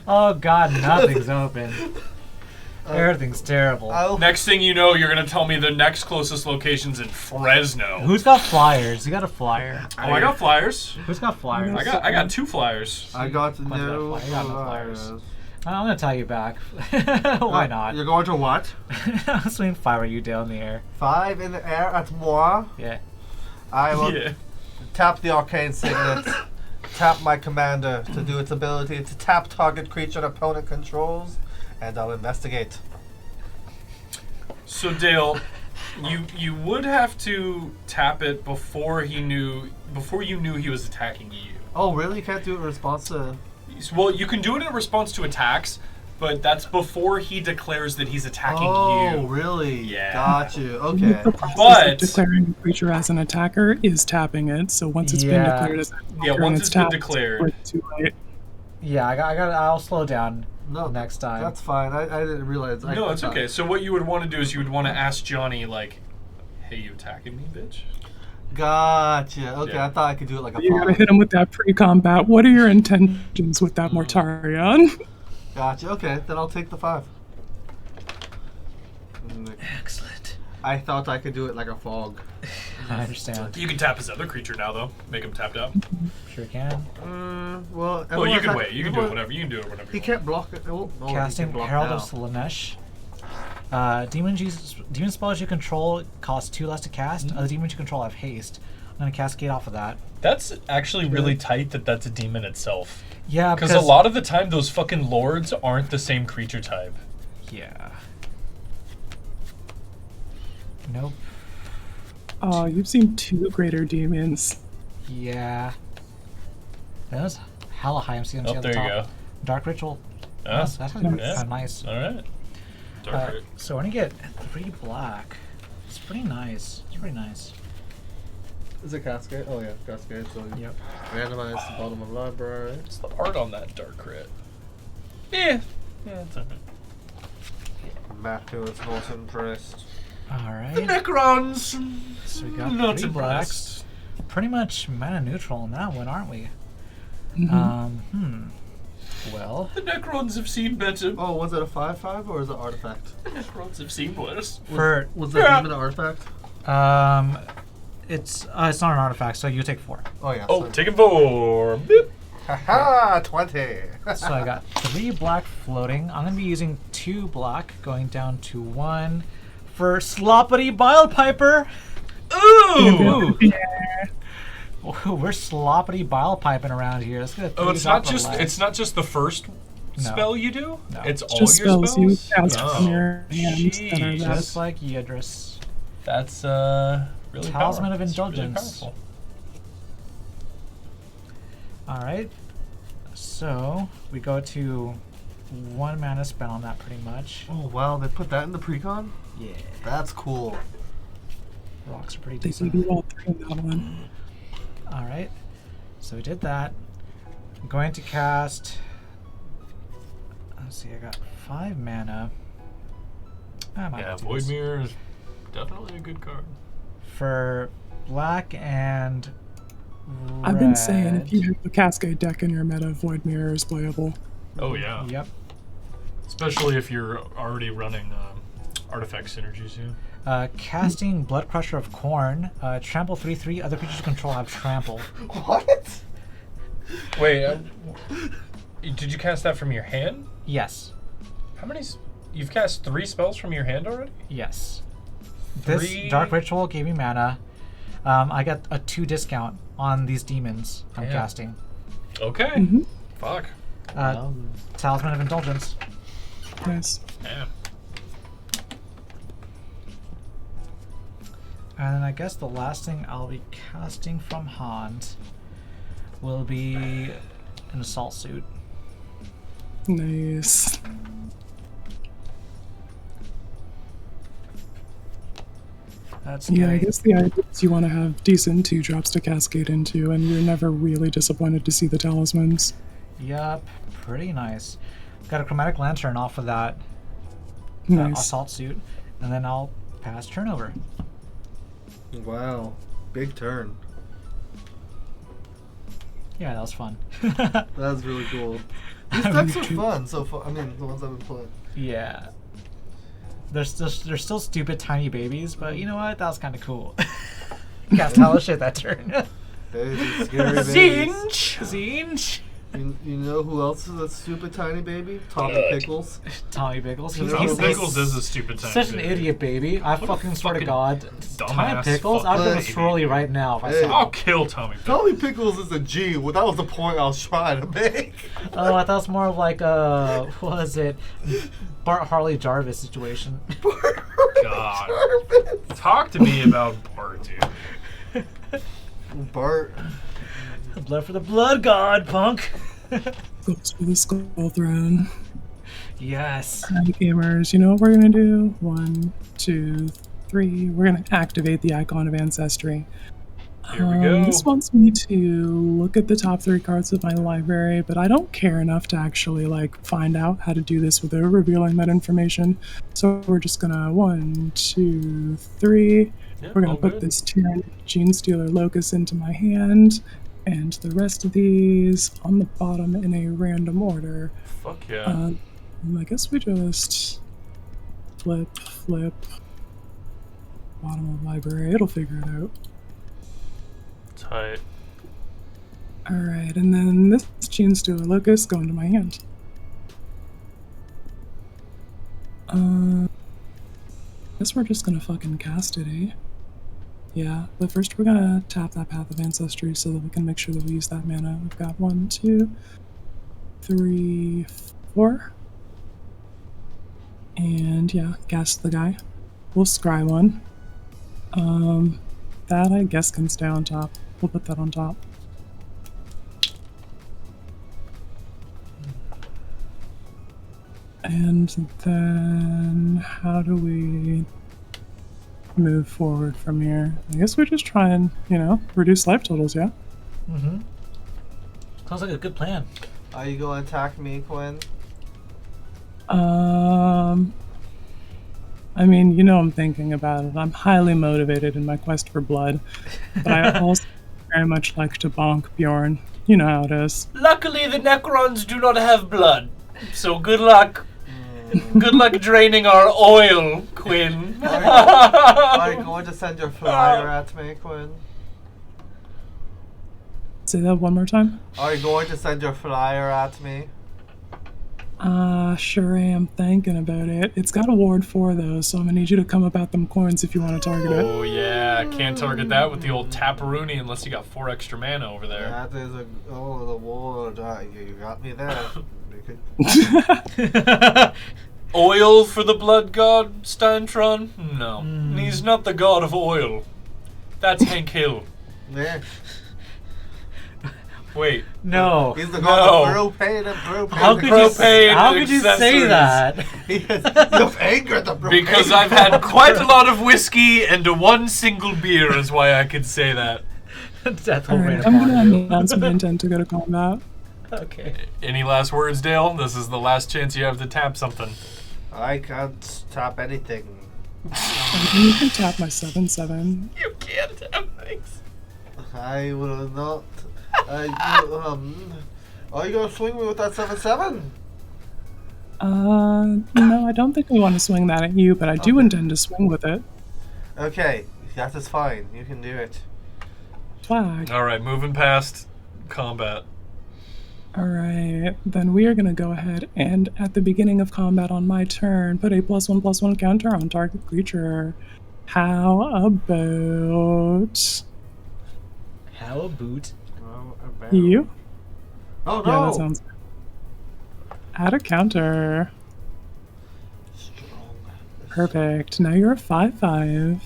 Oh god, nothing's open. Everything's terrible. Next thing you know, you're gonna tell me the next closest location's in Fresno. Who's got flyers? You got a flyer. Oh, I got flyers. Who's got flyers? I got 2 flyers. I got no flyers. I'm gonna tell you back. Why not? You're going to what? I'm swinging 5 at you down in the air. 5 in the air at moi? Yeah. I will tap the Arcane Signet, tap my commander to do its ability to tap target creature an opponent controls, and I'll investigate. So Dale, you would have to tap it before you knew he was attacking you. Oh really? You can't do it in response to... Well, you can do it in response to attacks, but that's before he declares that he's attacking you. Oh, really? Yeah. Got you. Okay. The process But of declaring a creature as an attacker is tapping it. So once it's been declared as an attacker once and it's been tapped, declared. it's too late. Yeah, I'll slow down No, next time. That's fine. I didn't realize. No, it's okay. So what you would want to do is you would want to ask Johnny, like, "Hey, you attacking me, bitch?" Gotcha. Okay, Yeah. I thought I could do it like a You gotta fog. hit him with that pre-combat. What are your intentions with that Mortarion? Gotcha. Okay, then I'll take the 5. Excellent. I thought I could do it like a fog. I understand. You can tap his other creature now, though. Make him tapped out. Sure can. Well, Well, everyone you can ha- wait. You can do it everyone- whenever. You can do it whenever. He You can't block it. Oh, no, he Casting can block Herald now. of Slanesh. Demon spells you control cost 2 less to cast. Other demons you control have haste. I'm gonna cascade off of that. That's actually really tight that that's a demon itself. Yeah, Because a lot of the time, those fucking lords aren't the same creature type. Yeah. Nope. Oh, you've seen 2 greater demons. Yeah. That was hella high MC on Oh, the there you top. go. Dark Ritual. Ah, That's kind yeah. of nice. All right. Dark Rit. So we're gonna get 3 black. It's pretty nice. It's pretty nice. Is it Cascade? Oh yeah, Cascade. So you Yep. randomize the bottom of library. What's the art on that Dark Crit? Yeah. Yeah, it's okay. Back to its most impressed. Alright. Necrons. So we got Not 3 blacks. Pretty much mana neutral in that one, aren't we? Well, The Necrons have seen better. Oh, was it a 5/5 or is it artifact? The Necrons have seen worse. Was that demon an artifact? it's not an artifact, so you take 4. Oh yeah. Oh, taking 4. Boop. Haha, 20. So I got 3 black floating. I'm gonna be using 2 black, going down to 1 for Sloppity Bile Piper. Ooh! Ooh, we're sloppity bile piping around here. Let's get a Oh, 3 it's not drop of just the first No. spell you do. No. It's all Just your spells you spells. cast Oh, from your hand that are jeez. that. just like Yidris. That's really Talisman of powerful. It's really Indulgence. powerful. Alright. So we go to 1 mana spent on that pretty much. Oh wow, they put that in the precon? Yeah. That's cool. Rocks are pretty They decent. gave you all 3 in that one. Alright. So we did that. I'm going to cast. Let's see, I got 5 mana. I might Yeah, do Void this. Mirror is definitely a good card. For black and red. I've been saying if you have a Cascade deck in your meta, Void Mirror is playable. Oh yeah. Yep. Especially if you're already running artifact synergies. Yeah. Casting Blood Crusher of Corn. Trample 3/3. Other creatures you control have trample. What? Wait, did you cast that from your hand? Yes. How many? You've cast 3 spells from your hand already? Yes. 3? This Dark Ritual gave me mana. I got a 2 discount on these demons I'm Yeah. casting. Okay. Fuck. Talisman of Indulgence. Nice. Yeah. And then I guess the last thing I'll be casting from Hans will be an Assault Suit. Nice. That's Yeah, I scary. guess the idea is you want to have decent 2 drops to cascade into, and you're never really disappointed to see the talismans. Yup, pretty nice. Got a Chromatic Lantern off of that Nice. Assault Suit, and then I'll pass turnover. Wow. Big turn. Yeah, that was fun. That's really cool. These decks are fun so far. I mean, the ones I've been playing. Yeah. They're still stupid tiny babies, but you know what? That was kind of cool. Cast hella shit that turn. Baby, scary babies. Zinch! You know who else is a stupid tiny baby? Tommy Pickles. Tommy Pickles. Tommy Pickles is a stupid tiny such an baby. idiot baby. I fucking swear to God. Tommy dumbass Pickles? I'd fucking go to Swirly right now if I Hey. saw I'll him. kill Tommy Pickles. Tommy Pickles is a G. Well, that was the point I was trying to make. Oh, I thought it was more of like what was it? Bart Harley Jarvis situation. God. Talk to me about Bart, dude. Bart. Blood for the blood god, punk. Goes for the Skull Throne. Yes. Alright, gamers, you know what we're gonna do? 1, 2, 3. We're gonna activate the Icon of Ancestry. Here we go. This wants me to look at the top 3 cards of my library, but I don't care enough to actually find out how to do this without revealing that information. So we're just gonna 1, 2, 3. Yep, We're gonna all put good. this Tyranid Gene Stealer Locust into my hand, and the rest of these on the bottom in a random order. Fuck yeah. I guess we just flip, bottom of library. It'll figure it out. Tight. Alright, and then this Gene Stealer Locust go into my hand. Guess we're just gonna fucking cast it, eh? Yeah, but first we're gonna tap that Path of Ancestry so that we can make sure that we use that mana. We've got 1, 2, 3, 4. And yeah, cast the guy. We'll scry one. That I guess can stay on top. We'll put that on top. And then how do we move forward from here? I guess we just try and, reduce life totals, yeah? Mm-hmm. Sounds like a good plan. Are you going to attack me, Quinn? I mean, I'm thinking about it. I'm highly motivated in my quest for blood, but I also very much like to bonk Bjorn. You know how it is. Luckily, the Necrons do not have blood, so good luck. Good luck draining our oil, Quinn. Are you going to send your flyer at me, Quinn? Say that one more time. Are you going to send your flyer at me? Sure am thinking about it. It's got a ward 4 though, so I'm gonna need you to come about them coins if you want to target it. Oh yeah, can't target that with the old Taparoonie unless you got 4 extra mana over there. That is the ward. You got me there. Oil for the blood god, Stantron? No. He's not the god of oil. That's Hank Hill. Yeah. Wait. No. He's the god of propane and propane. How could you say that? You have anger at the propane. Because I've had quite a lot of whiskey and one single beer is why I could say that. That's Alright, I'm gonna announce my intent to go to combat. Okay. Any last words, Dale? This is the last chance you have to tap something. I can't tap anything. You can tap my 7/7. You can't tap things. I will not. Are you gonna swing me with that 7/7? No, I don't think we want to swing that at you, but I do intend to swing with it. Okay, that is fine. You can do it. Flag. Alright, moving past combat. Alright, then we are going to go ahead and, at the beginning of combat on my turn, put a +1/+1 counter on target creature. How about... How about... You? Oh Yeah, no! that sounds good. Add a counter. Strong. Perfect. Now you're a 5/5.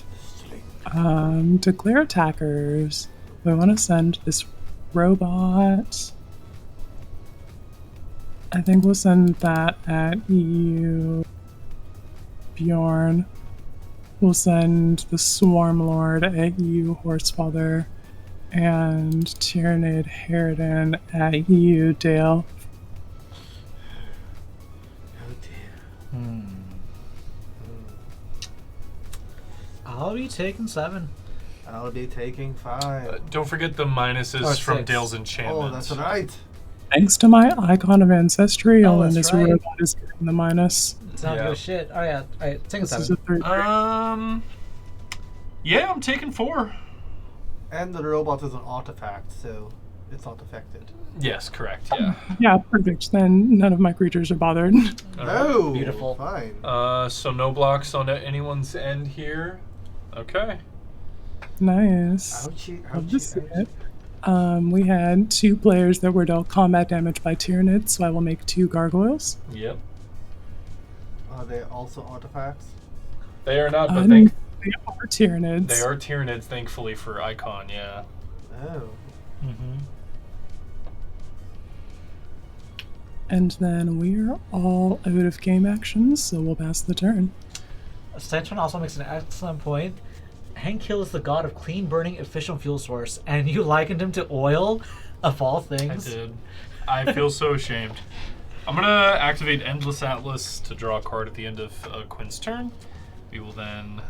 Declare attackers. We want to send this robot. I think we'll send that at you, Bjorn. We'll send the Swarm Lord at you, Horsefather. And Tyranid Harridan at you, Dale. Oh dear. I'll be taking 7. I'll be taking 5. Don't forget the minuses Or from 6. Dale's enchantment. Oh, that's right. Thanks to my Icon of Ancestry, Oh, only that's this right. robot is getting the minus. It's not Yeah. good shit. Oh yeah, alright, taking This is 7. a 3. Yeah, I'm taking 4. And the robot is an artifact, so it's not affected. Yes, correct, yeah. Yeah, perfect. Then none of my creatures are bothered. Oh, Beautiful. Fine. So no blocks on anyone's end here. Okay. Nice. Ouchie, Love to see ouchie, it. We had 2 players that were dealt combat damage by Tyranids, so I will make 2 gargoyles. Yep. Are they also artifacts? They are not, but They are Tyranids. they are Tyranids, thankfully, for Icon, yeah. Oh. And then we're all out of game actions, so we'll pass the turn. Stantron also makes an excellent point. Hank Hill is the god of clean burning efficient fuel source, and you likened him to oil, of all things. I did. I feel so ashamed. I'm gonna activate Endless Atlas to draw a card at the end of Quinn's turn. We will then.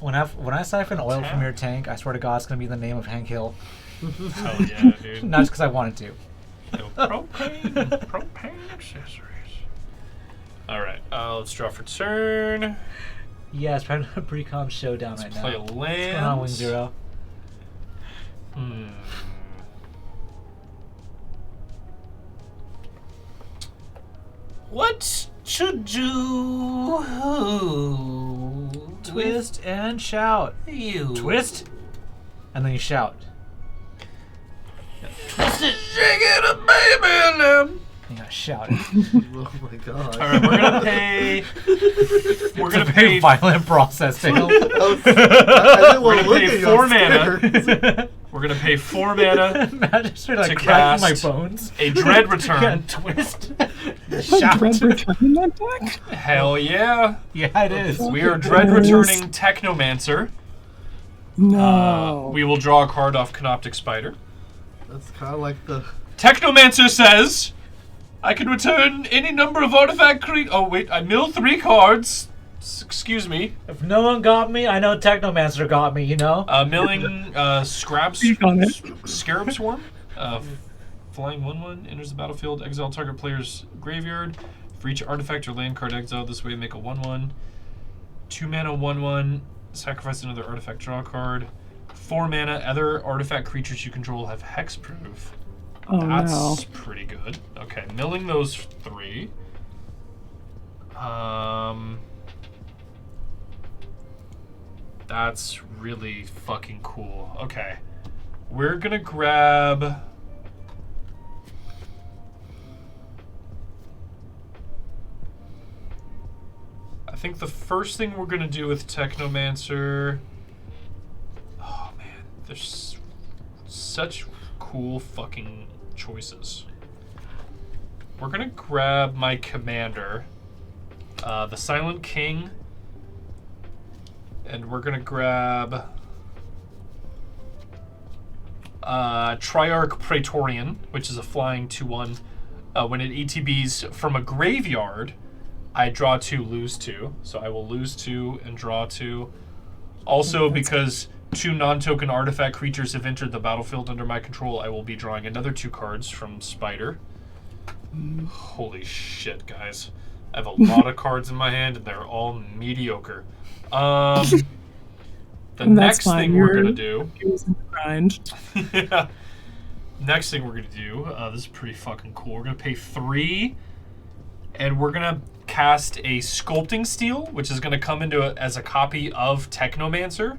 When I siphon oil from your tank, I swear to God, it's gonna be the name of Hank Hill. Hell yeah, dude. Not just because I wanted to. No, propane accessories. All right, let's draw for turn. Yeah, it's trying to pre-com showdown Let's right play now. a land. What's going on, Wing Zero? What should you Twist and shout. You Twist, and then you shout. twist it, shake it up, baby. You gotta shout. Oh my god. All right, we're gonna pay. We're gonna pay. Violent process, Dale. I didn't want to look pay at you. 4 I'm mana. scared. We're gonna pay 4 mana Imagine straight like to cracking my cast bones. a Dread Yeah, Return. twist. Like shout. Dread Return in that deck? Hell yeah! Yeah, it is. We are Dread Returning Technomancer. No. We will draw a card off Canoptic Spider. That's kind of like the. Technomancer says, I can return any number of artifact Oh wait, I mill 3 cards. Excuse me. If no one got me, I know Technomancer got me, you know? Milling Scarab Swarm. Flying 1/1 enters the battlefield. Exile target player's graveyard. For each artifact or land card exiled this way, make a 1/1. 2 mana 1/1. Sacrifice another artifact, draw a card. 4 mana. Other artifact creatures you control have hexproof. Oh, That's no. pretty good. Okay, milling those 3. That's really fucking cool. Okay. We're gonna grab... I think the first thing we're gonna do with Technomancer... Oh man, there's such cool fucking choices. We're gonna grab my commander, the Silent King, and we're gonna grab Triarch Praetorian, which is a flying 2/1. When it ETBs from a graveyard, I draw 2, lose 2. So I will lose 2 and draw 2. Also, because 2 non-token artifact creatures have entered the battlefield under my control, I will be drawing another 2 cards from Spider. Holy shit, guys. I have a lot of cards in my hand, and they're all mediocre. The next thing we're going to do... Grind. Yeah. Next thing we're going to do, this is pretty fucking cool. We're going to pay 3, and we're going to cast a Sculpting Steel, which is going to come into as a copy of Technomancer.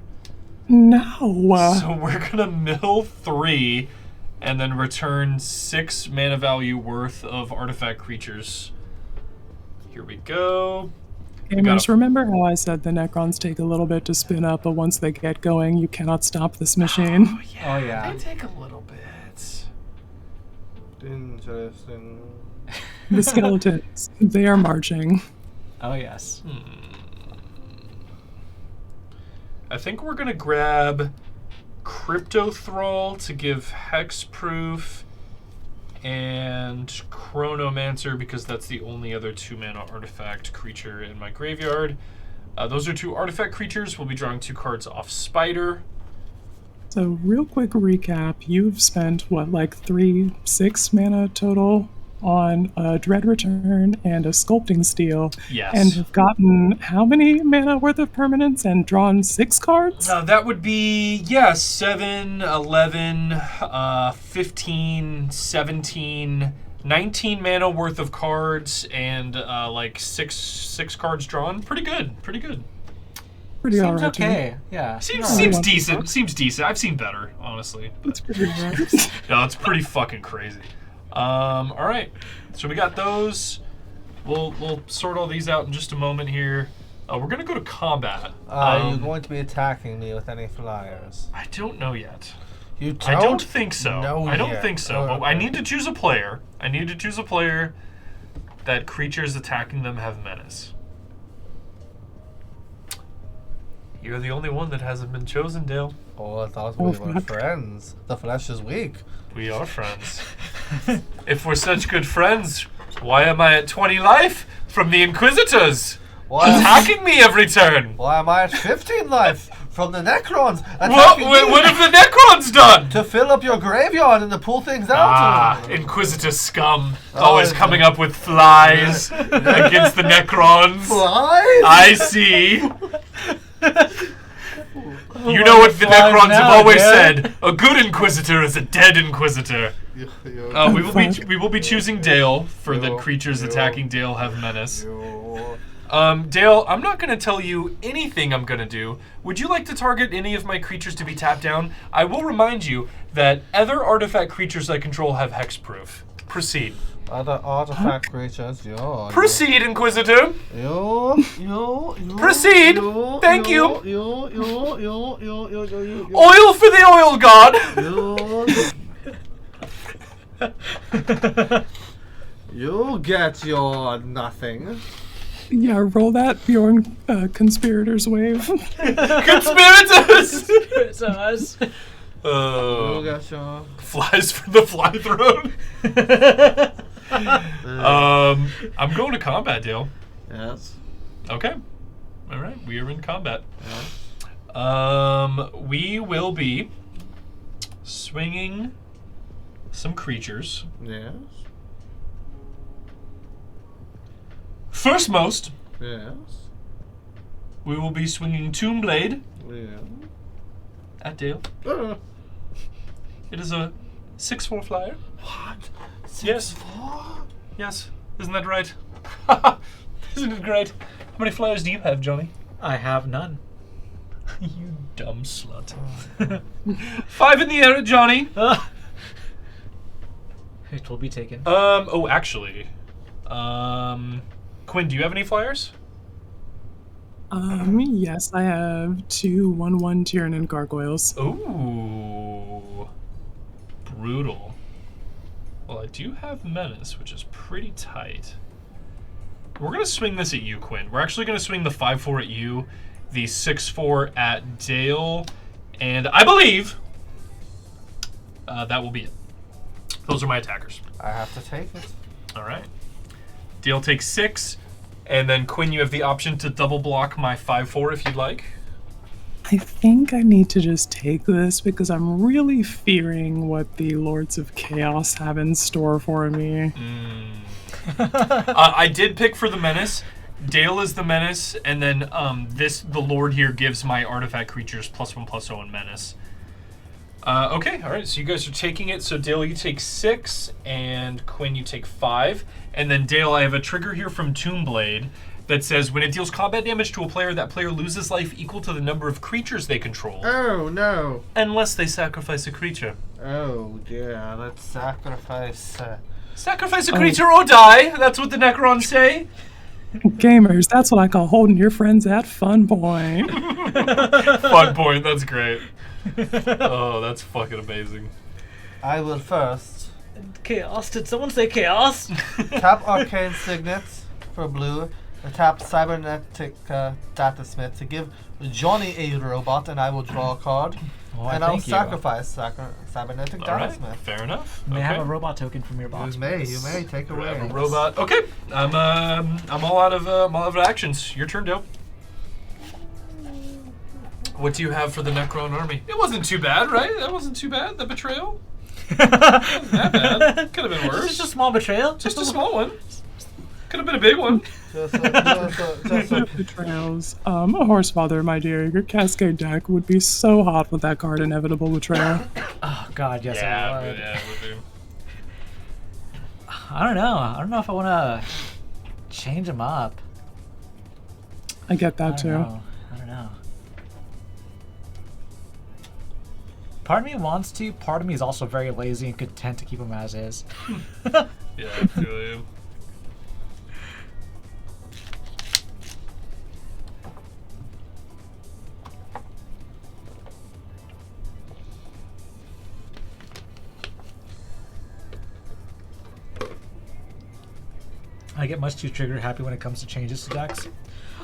No. So we're going to mill 3, and then return 6 mana value worth of artifact creatures. Here we go. Gamers, remember how I said the Necrons take a little bit to spin up, but once they get going, you cannot stop this machine? Oh, yeah. Oh, yeah. They take a little bit. Interesting. The skeletons, they are marching. Oh, yes. I think we're going to grab Crypto Thrall to give hexproof, and Chronomancer because that's the only other 2 mana artifact creature in my graveyard. Those are 2 artifact creatures. We'll be drawing 2 cards off Spider. So real quick recap, you've spent what, like 6 mana total on a Dread Return and a Sculpting Steel. Yes. And have gotten how many mana worth of permanents and drawn 6 cards? That would be, 7, 11, 15, 17, 19 mana worth of cards and like 6 cards drawn. Pretty good. Pretty good. Pretty Seems alright. okay. Yeah. Seems decent. Seems decent. I've seen better, honestly. It's pretty alright. No, it's pretty fucking crazy. All right, so we got those. We'll sort all these out in just a moment here. We're gonna go to combat. Are you going to be attacking me with any flyers? I don't know yet. You don't? I don't think so. know I don't yet. think so. Oh, But I okay. need to choose a player. I need to choose a player that creatures attacking them have menace. You're the only one that hasn't been chosen, Dale. Oh, I thought we were friends. The flesh is weak. We are friends. If we're such good friends, why am I at 20 life from the Inquisitors? Attacking me every turn. Why am I at 15 life from the Necrons? What have the Necrons done? To fill up your graveyard and to pull things out. Inquisitor scum. Always coming up with flies against the Necrons. Flies? I see. You know what the Necrons have always said. A good Inquisitor is a dead Inquisitor. We will be choosing Dale for the creatures attacking Dale have menace. Dale, I'm not going to tell you anything I'm going to do. Would you like to target any of my creatures to be tapped down? I will remind you that other artifact creatures I control have hexproof. Proceed. Other artifact creatures, yo. Proceed, Inquisitor. Proceed. Thank you. Oil for the oil god. You get your nothing. Yeah, roll that Bjorn conspirators wave. Conspirators! Conspirators. You get your... Flies from the fly throne. I'm going to combat, Dale. Yes. Okay. All right. We are in combat. Yes. We will be swinging some creatures. Yes. First most, Yes. we will be swinging Tombblade Yeah. at Dale. It is a 6/4 flyer. What? 6/4? Yes. Isn't that right? Isn't it great? How many flyers do you have, Johnny? I have none. You dumb slut. 5 in the air, Johnny. It will be taken. Oh, actually. Quinn, do you have any flyers? Yes, I have 2 1/1 Tyranid gargoyles. Ooh. Brutal. Well, I do have menace, which is pretty tight. We're going to swing this at you, Quinn. We're actually going to swing the 5/4 at you, the 6/4 at Dale, and I believe that will be it. Those are my attackers. I have to take it. All right. Dale takes 6, and then Quinn, you have the option to double block my 5/4 if you'd like. I think I need to just take this because I'm really fearing what the Lords of Chaos have in store for me. I did pick for the menace. Dale is the menace, and then the Lord here gives my artifact creatures +1/+0 and menace. Okay, all right. So you guys are taking it. So Dale, you take 6, and Quinn, you take 5, and then Dale, I have a trigger here from Tombblade that says when it deals combat damage to a player, that player loses life equal to the number of creatures they control. Oh, no. Unless they sacrifice a creature. Oh, dear. Let's sacrifice... Sacrifice a creature or die. That's what the Necrons say. Gamers, that's what I call holding your friends at fun point. Fun point. That's great. Oh, that's fucking amazing. I will first... Chaos? Did someone say chaos? Tap Arcane Signet for blue. Tap Cybernetic Datasmith to give Johnny a robot, and I will draw a card. Oh, and I'll sacrifice Cybernetic Datasmith. Right, fair enough. You may have a robot token from your box. You may take away. I have a robot. Okay, I'm all out of actions. Your turn, Dale. What do you have for the Necron army? It wasn't too bad, right? That wasn't too bad. The betrayal. Wasn't that bad. Could have been worse. Just a small betrayal. Just a small one. Could have been a big one. Just a Betrayals. Horsefather, my dear, your Cascade deck would be so hot with that card, Inevitable Betrayal. Oh God, yes, Yeah, it would. yeah, it would be. I don't know. I don't know if I want to change them up. I get that too. I don't know. Part of me wants to. Part of me is also very lazy and content to keep them as is. Yeah, I feel you. I get much too trigger happy when it comes to changes to decks.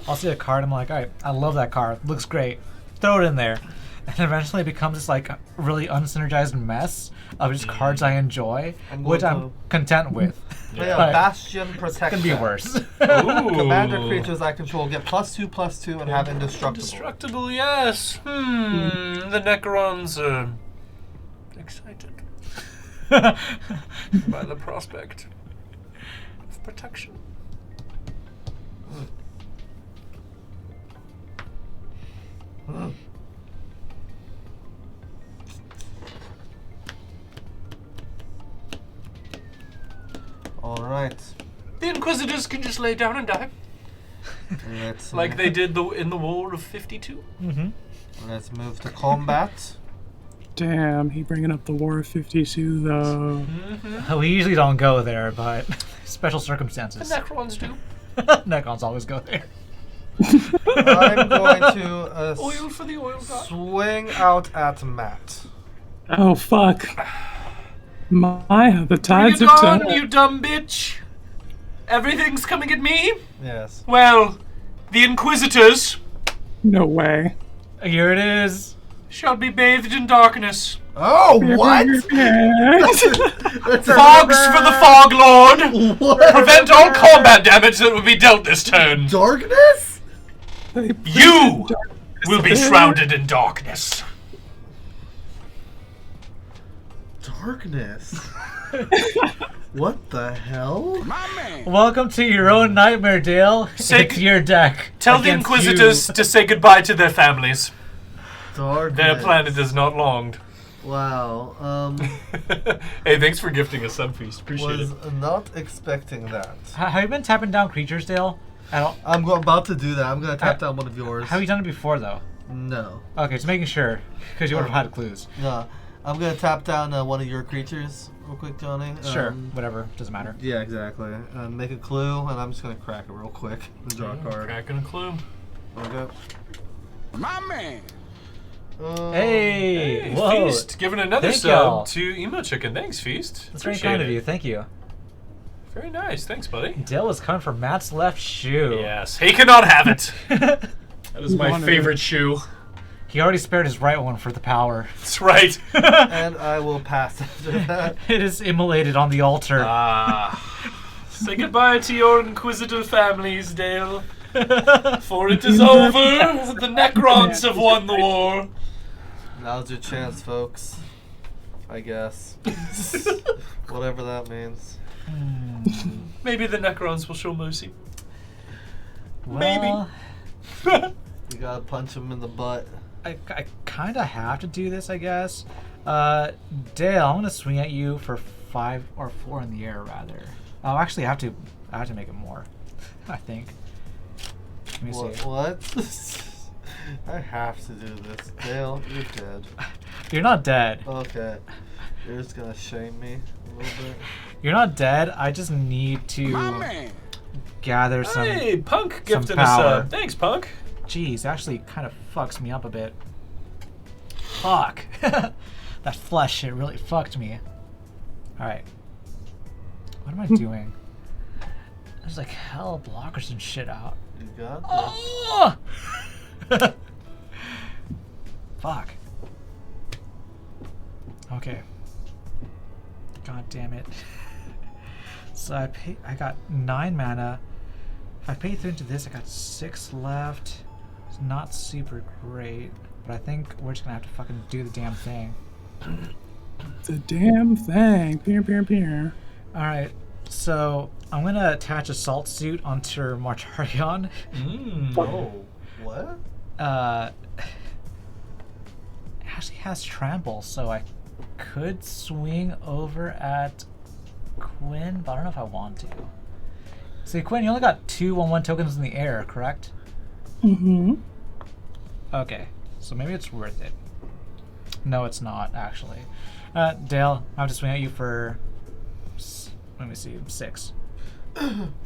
I'll see a card. I'm like, all right, I love that card. Looks great. Throw it in there. And eventually it becomes this like really unsynergized mess of just cards I enjoy, which I'm content with. Play a But Bastion it's Protection. gonna be worse. Commander creatures I control get +2/+2 and have indestructible. Indestructible, yes. The Necrons are excited by the prospect of protection. All right. The Inquisitors can just lay down and die, Let's like they did in the War of 52. Let's move to combat. Damn, he bringing up the War of 52 though. We usually don't go there, but special The circumstances. Necrons do. Necrons always go there. I'm going to Oil for the oil god. swing out at Matt. Oh fuck. Maya, the Bring tides it have on, turned. you dumb bitch! Everything's coming at me? Yes. Well, the Inquisitors No way. Here it is. shall be bathed in darkness. Oh, what? Fogs for the Fog Lord! What? Prevent all combat damage that will be dealt this turn. Darkness? You will be shrouded in darkness. Darkness? What the hell? Welcome to your own nightmare, Dale. Say- It's your deck. Tell the against Inquisitors you. to say goodbye to their families. Darkness. Their planet is not longed. Wow. Hey, thanks for gifting a sub feast. Appreciate Was it. not expecting that. Have you been tapping down creatures, Dale? At all? I'm about to do that. I'm gonna tap down one of yours. Have you done it before, though? No. Okay, just making sure, because you would have had clues. No. I'm gonna tap down one of your creatures real quick, Johnny. Sure, whatever, doesn't matter. Yeah, exactly. Make a clue, and I'm just gonna crack it real quick and draw a card. Cracking a clue. Okay. My man. Hey, Hey, whoa. Feast, giving another Thank y'all. sub to Emo Chicken. Thanks, Feast. That's very Appreciate kind of it. you, thank you. Very nice. Thanks, buddy. Dale was coming for Matt's left shoe. Yes, he cannot have it. That is my Wanted favorite shoe. He already spared his right one for the power. That's right. And I will pass after that. It is immolated on the altar. Say goodbye to your Inquisitor families, Dale. For it is over. The Necrons have won the war. Now's your chance, folks. I guess. Whatever that means. Maybe the Necrons will show mercy. Well, You gotta punch him in the butt. I kind of have to do this, I guess. Dale, I'm gonna swing at you for 5 or 4 in the air, rather. Oh, actually, I have to make it more. I think. Let me see. What? I have to do this. Dale, you're dead. You're not dead. Okay. You're just gonna shame me a little bit. You're not dead. I just need to gather some. Hey, Punk some gifted a power. sub. Thanks, Punk. Jeez, actually, kind of fucks me up a bit. Fuck. That flesh shit really fucked me. All right. What am I doing? There's like hell blockers and shit out. You got this. Oh! Fuck. Okay. God damn it. So I got 9 mana. If I pay 3 into this, I got 6 left. It's not super great, but I think we're just gonna have to fucking do the damn thing. The damn thing. Peer, peer, peer. Alright, so I'm gonna attach a salt suit onto Martarion. Oh. What? It actually has trample, so I could swing over at Quinn, but I don't know if I want to. See, Quinn, you only got 2 1/1 tokens in the air, correct? Mm-hmm. Okay, so maybe it's worth it. No, it's not, actually. Dale, I have to swing at you for, let me see, 6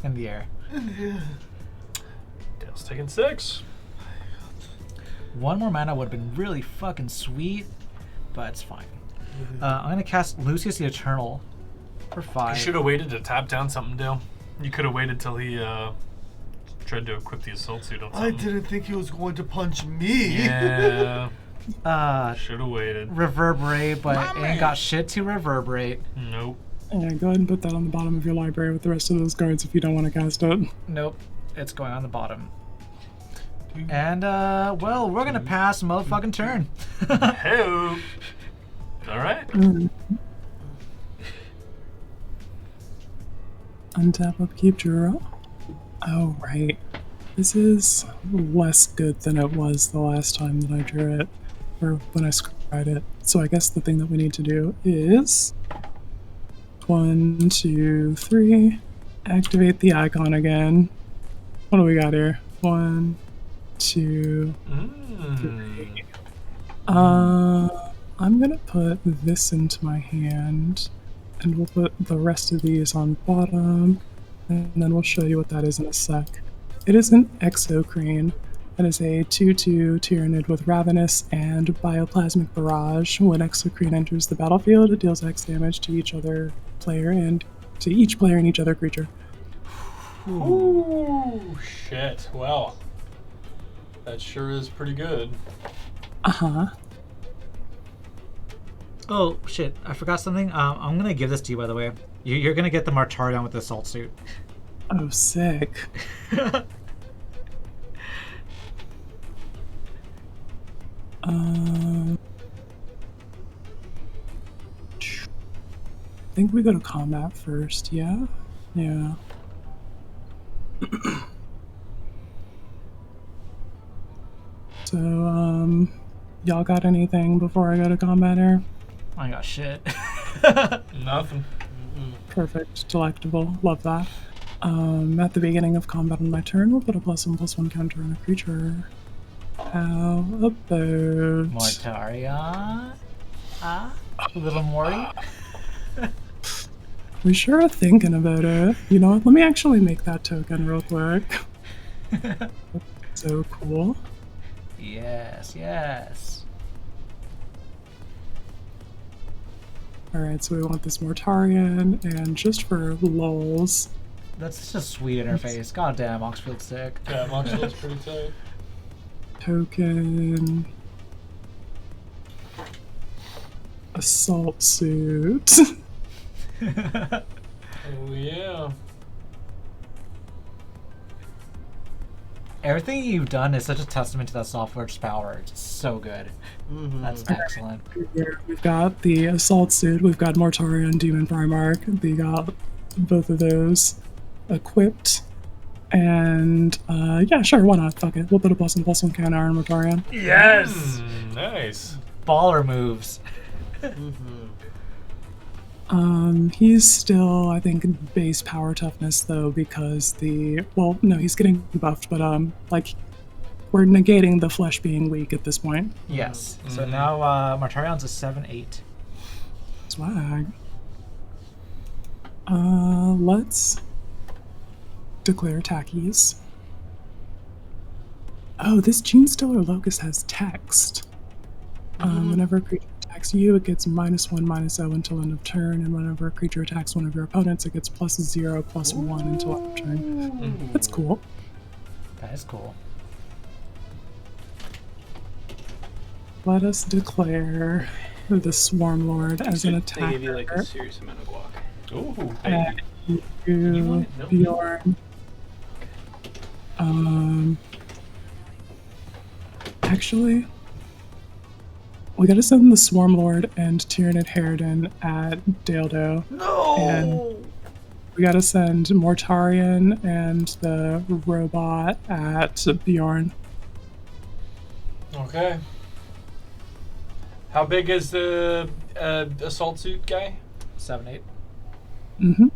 in the air. Dale's taking 6. 1 more mana would have been really fucking sweet, but it's fine. I'm gonna cast Lucius the Eternal for 5. You should have waited to tap down something, Dale. You could have waited till he tried to equip the assault suit on I something. didn't think he was going to punch me. Yeah. Should have waited. Reverberate, but My ain't man. got shit to reverberate. Nope. Yeah, go ahead and put that on the bottom of your library with the rest of those cards if you don't want to cast it. Nope, it's going on the bottom. And, well, we're gonna pass a motherfucking turn. Hey. All right. Untap, upkeep, draw. Oh, right. This is less good than it was the last time that I drew it, or when I scried it. So I guess the thing that we need to do is 1, 2, 3. Activate the icon again. What do we got here? 1, 2, 3. I'm gonna put this into my hand, and we'll put the rest of these on bottom, and then we'll show you what that is in a sec. It is an Exocrine. That is a 2/2 Tyranid with Ravenous and Bioplasmic Barrage. When Exocrine enters the battlefield, it deals X damage to each other player and to each player and each other creature. Ooh, shit. Well, that sure is pretty good. Uh-huh. Oh, shit, I forgot something. I'm gonna give this to you, by the way. You're gonna get the Martarion with the assault suit. Oh, sick. I think we go to combat first, yeah? Yeah. So, y'all got anything before I go to combat here? I got shit. Nothing. Perfect. Delectable. Love that. At the beginning of combat on my turn, we'll put a +1/+1 counter on a creature. How about... Mortarion? Little Mori? We sure are thinking about it. You know what? Let me actually make that token real quick. So cool. Yes, yes. Alright, so we want this Mortarion, and just for lulz, That's such a sweet interface. God damn, Oxfield's sick. Yeah, Monster's pretty tight. token, assault suit. Oh, yeah. Everything you've done is such a testament to that software's power. It's so good. That's excellent. Here we've got the assault suit, we've got Mortarion, Demon Primarch. We got both of those equipped. And yeah, sure, why not? Fuck it. We'll put a +1/+1 counter on Mortarion. Yes! Nice. Baller moves. He's still, I think, base power toughness though, because well, no, he's getting buffed, but like, we're negating the flesh being weak at this point. Yes. So now Martarion's a 7/8. Swag. Let's declare attackies. Oh, this Genestealer Locust has text. Whenever a creature attacks you, it gets -1/-0 until end of turn, and whenever a creature attacks one of your opponents, it gets +0/+1 until end of turn. That's cool. That is cool. Let us declare the Swarm Lord as an attacker. They give you like a serious amount of guac. Ooh, And baby. you, Bjorn. Actually, we gotta send the Swarm Lord and Tyranid Harridan at Daldo. No! And we gotta send Mortarion and the robot at Bjorn. Okay. How big is the assault suit guy? 7/8. Mm-hmm.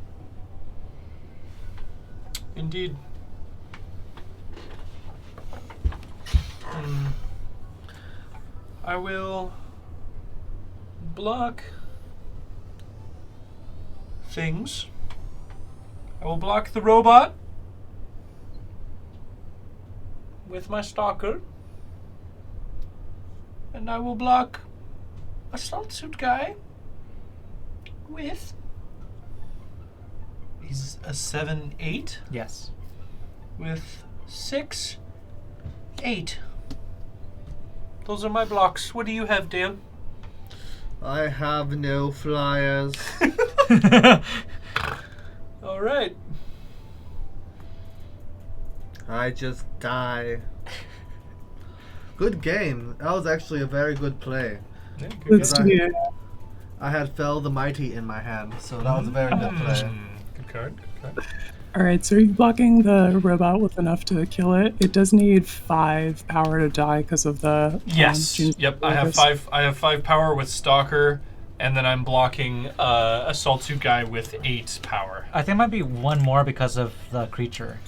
Indeed. I will block things. I will block the robot with my stalker. And I will block assault suit guy with... He's a 7/8 Yes. with 6, 8. Those are my blocks. What do you have, Dan? I have no flyers. All right. I just die. Good game. That was actually a very good play. Yeah, good Let's game. do it. I had Fell the Mighty in my hand, so that was a very good play. Good card. Good card. All right, so are you blocking the robot with enough to kill it? It does need 5 power to die because of the Yes. June's Yep. I have focus. 5. I have 5 power with Stalker, and then I'm blocking a Assault Suit guy with 8 power. I think it might be one more because of the creature.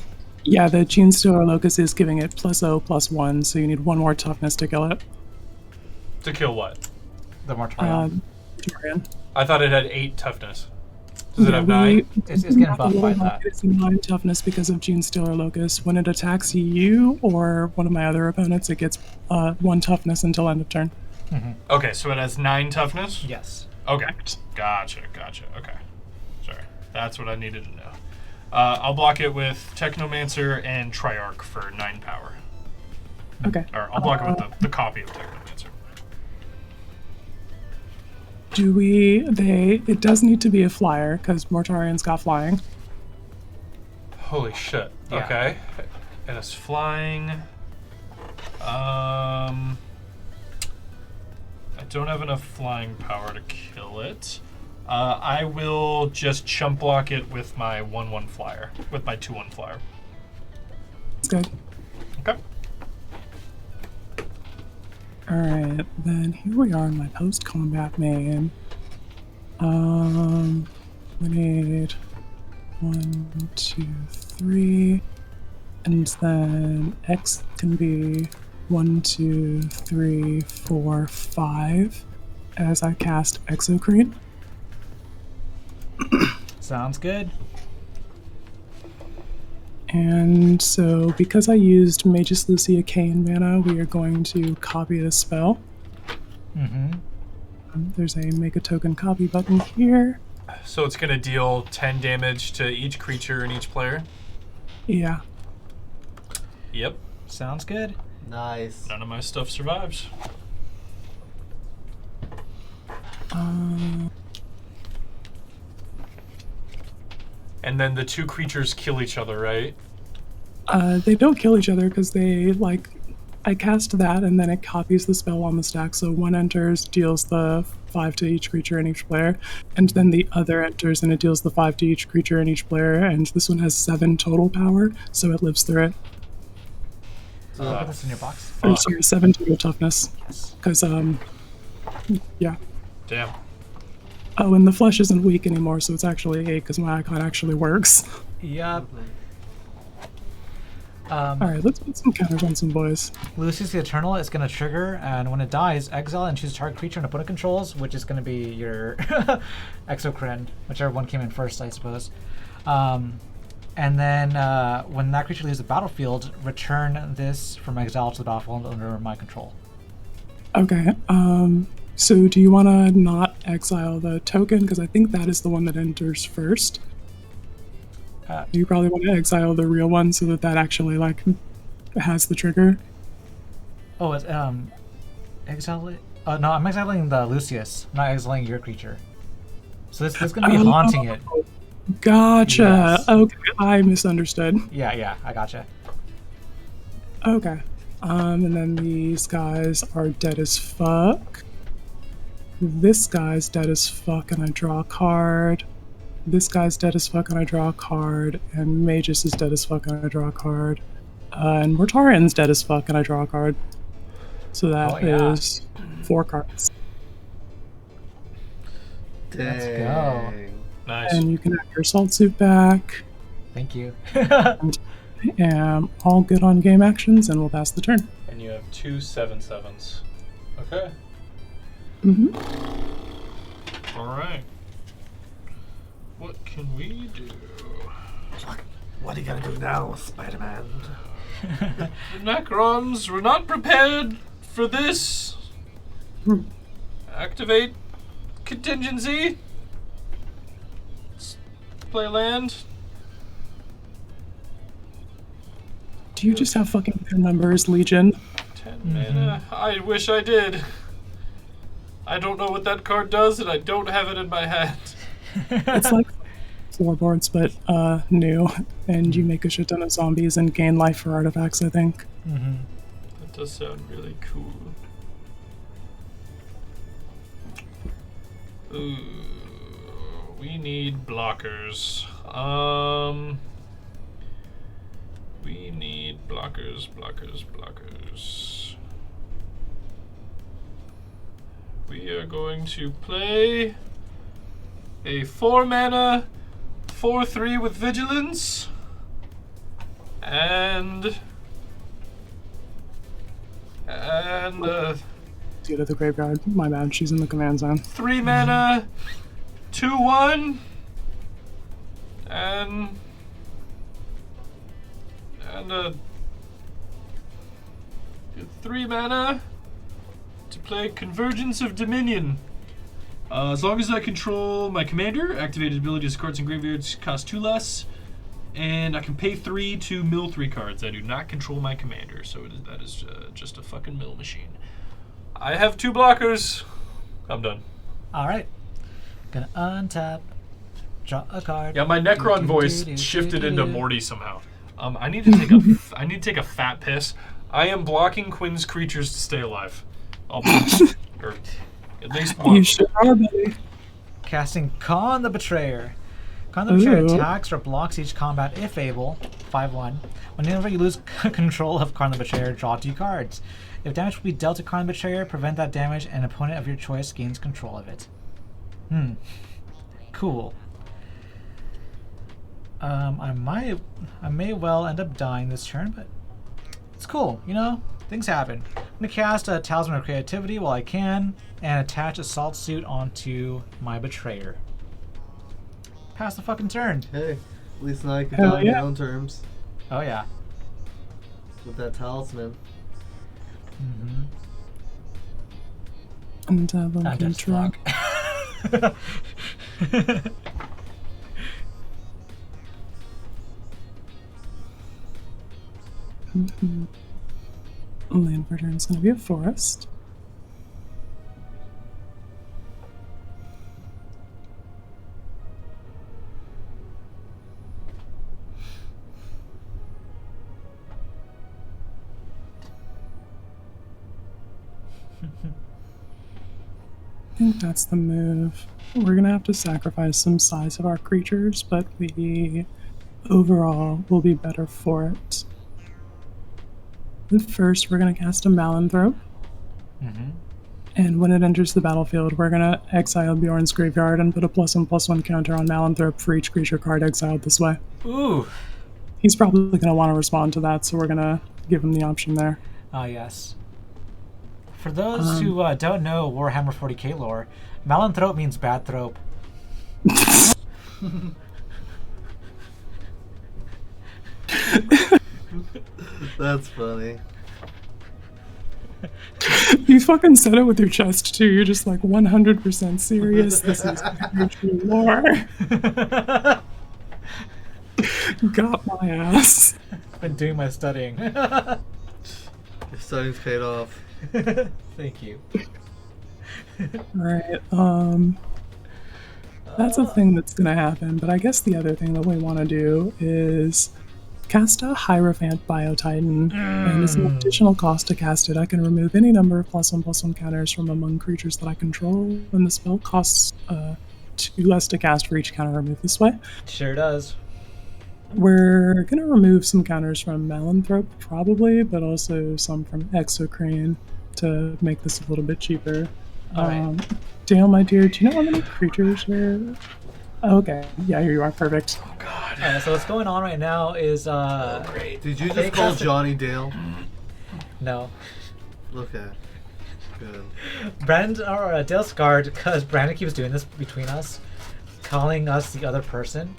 Yeah, the Gene Stealer Locust is giving it +0/+1, so you need 1 more toughness to kill it. To kill what? The Mortarion. Dorian. I thought it had 8 toughness. Does it have 9? It's getting buffed by that. It's 9 toughness because of Gene Stealer Locust. When it attacks you or one of my other opponents, it gets 1 toughness until end of turn. Okay, so it has 9 toughness? Yes. Okay. Gotcha. Okay. Sorry. That's what I needed to know. I'll block it with Technomancer and Triarch for 9 power. Okay. Or I'll block it with the copy of Technomancer. It does need to be a flyer because Mortarion's got flying. Holy shit. Yeah. Okay. And it's flying. I don't have enough flying power to kill it. I will just chump block it with my 1/1 flyer. With my 2/1 flyer. It's good. Okay. Alright, then here we are in my post-combat main. We need 1, 2, 3, and then X can be 1, 2, 3, 4, 5 as I cast Exocrine. Sounds good. And so, because I used Magus Lucia Kane mana, we are going to copy the spell. There's a make a token copy button here. So it's going to deal 10 damage to each creature and each player? Yeah. Yep. Sounds good. Nice. None of my stuff survives. And then the 2 creatures kill each other, right? They don't kill each other because I cast that and then it copies the spell on the stack. So one enters, deals the 5 to each creature and each player, and then the other enters and it deals the 5 to each creature and each player. And this one has 7 total power, so it lives through it. So put this in your box. I'm sorry, 7 total toughness. Yes. Because yeah. Damn. Oh, and the flesh isn't weak anymore, so it's actually 8 because my icon actually works. Yep. Alright, let's put some counters on some boys. Lucius the Eternal is going to trigger, and when it dies, exile and choose target creature and opponent controls, which is going to be your Exocrine, whichever one came in first, I suppose. And then when that creature leaves the battlefield, return this from exile to the battlefield under my control. Okay, so do you want to not exile the token? Because I think that is the one that enters first. You probably want to exile the real one so that actually, has the trigger. Oh, it's, exile it? No, I'm exiling the Lucius, I'm not exiling your creature. So this is going to be haunting it. Gotcha. Yes. Okay, I misunderstood. Yeah, I gotcha. Okay. And then these guys are dead as fuck. This guy's dead as fuck and I draw a card. This guy's dead as fuck and I draw a card. And Magus is dead as fuck and I draw a card. And Mortarion's dead as fuck and I draw a card. So that is 4 cards. Let's go. Nice. And you can have your assault suit back. Thank you. And I am all good on game actions and we'll pass the turn. And you have 2 7/7s. Okay. Alright. What can we do? What are you gonna do now, Spider-Man? The Necrons were not prepared for this. Activate contingency. Play land. Do you just have fucking pair numbers, Legion? 10 mana. I wish I did. I don't know what that card does, and I don't have it in my hand. It's like floorboards, but new, and you make a shit ton of zombies and gain life for artifacts, I think. That does sound really cool. Ooh, we need blockers. We need blockers. We are going to play a 4-mana 4/3 with vigilance and Get to the graveyard. My bad, she's in the command zone. 3-mana 2/1 and a 3-mana to play Convergence of Dominion. As long as I control my commander, activated abilities, cards and graveyards cost 2 less, and I can pay 3 to mill 3 cards. I do not control my commander, so that is just a fucking mill machine. I have 2 blockers. I'm done. Alright. Gonna untap. Draw a card. Yeah, my Necron voice shifted into Morty somehow. I need to take a I need to take a fat piss. I am blocking Quinn's creatures to stay alive. Or at least one. You sure are, buddy. Casting Khan the Betrayer. Khan the Betrayer attacks or blocks each combat if able. 5/1. Whenever you lose control of Khan the Betrayer, draw 2 cards. If damage will be dealt to Khan the Betrayer, prevent that damage, and an opponent of your choice gains control of it. Cool. I may well end up dying this turn, but it's cool, you know? Things happen. I'm gonna cast a Talisman of Creativity while I can, and attach Assault Suit onto my Betrayer. Pass the fucking turn. Hey, at least now I can die on my own terms. Oh yeah. With that talisman. And one can drop. Land for turn is going to be a forest. I think that's the move. We're going to have to sacrifice some size of our creatures, but we overall will be better for it. But first, we're going to cast a Malanthrope. And when it enters the battlefield, we're going to exile Bjorn's graveyard and put a +1/+1 counter on Malanthrope for each creature card exiled this way. Ooh. He's probably going to want to respond to that, so we're going to give him the option there. Ah, yes. For those who don't know Warhammer 40k lore, Malanthrope means bad thrope. That's funny. You fucking said it with your chest, too. You're just like 100% serious. This is true lore. Got my ass. Been doing my studying. Your studying's paid off. Thank you. Right, that's a thing that's gonna happen, but I guess the other thing that we want to do is cast a Hierophant Biotitan, and as an additional cost to cast it, I can remove any number of +1/+1 counters from among creatures that I control, and the spell costs 2 less to cast for each counter removed this way. Sure does. We're gonna remove some counters from Malanthrope, probably, but also some from Exocrine to make this a little bit cheaper. Dale, my dear, do you know how many creatures are... Okay, yeah, here you are, perfect. Oh god. So what's going on right now is Great. Did you just call Johnny Dale? No. Okay. Good. Brandon, or Dale's scarred because Brandon keeps doing this between us, calling us the other person,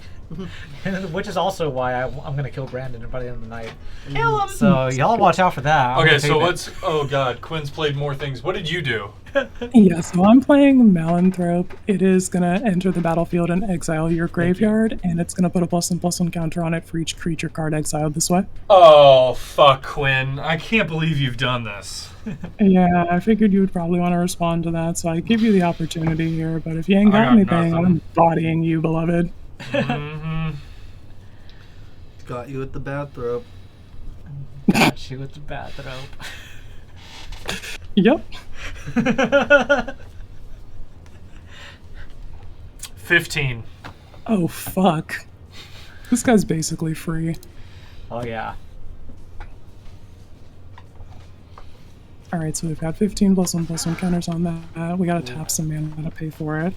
Which is also why I'm going to kill Brandon by the end of the night. Kill him! So y'all watch out for that. Okay, so what's... Oh, God. Quinn's played more things. What did you do? Yeah, so I'm playing Malanthrope. It is going to enter the battlefield and exile your graveyard, and it's going to put a +1/+1 counter on it for each creature card exiled this way. Oh, fuck, Quinn. I can't believe you've done this. Yeah, I figured you would probably want to respond to that, so I give you the opportunity here, but if you ain't got anything, nothing. I'm bodying you, beloved. Got you at the bathrobe. Got you with the bathrobe. Yep. 15. Oh, fuck. This guy's basically free. Oh, yeah. Alright, so we've got 15 +1/+1 counters on that. We gotta tap some mana to pay for it.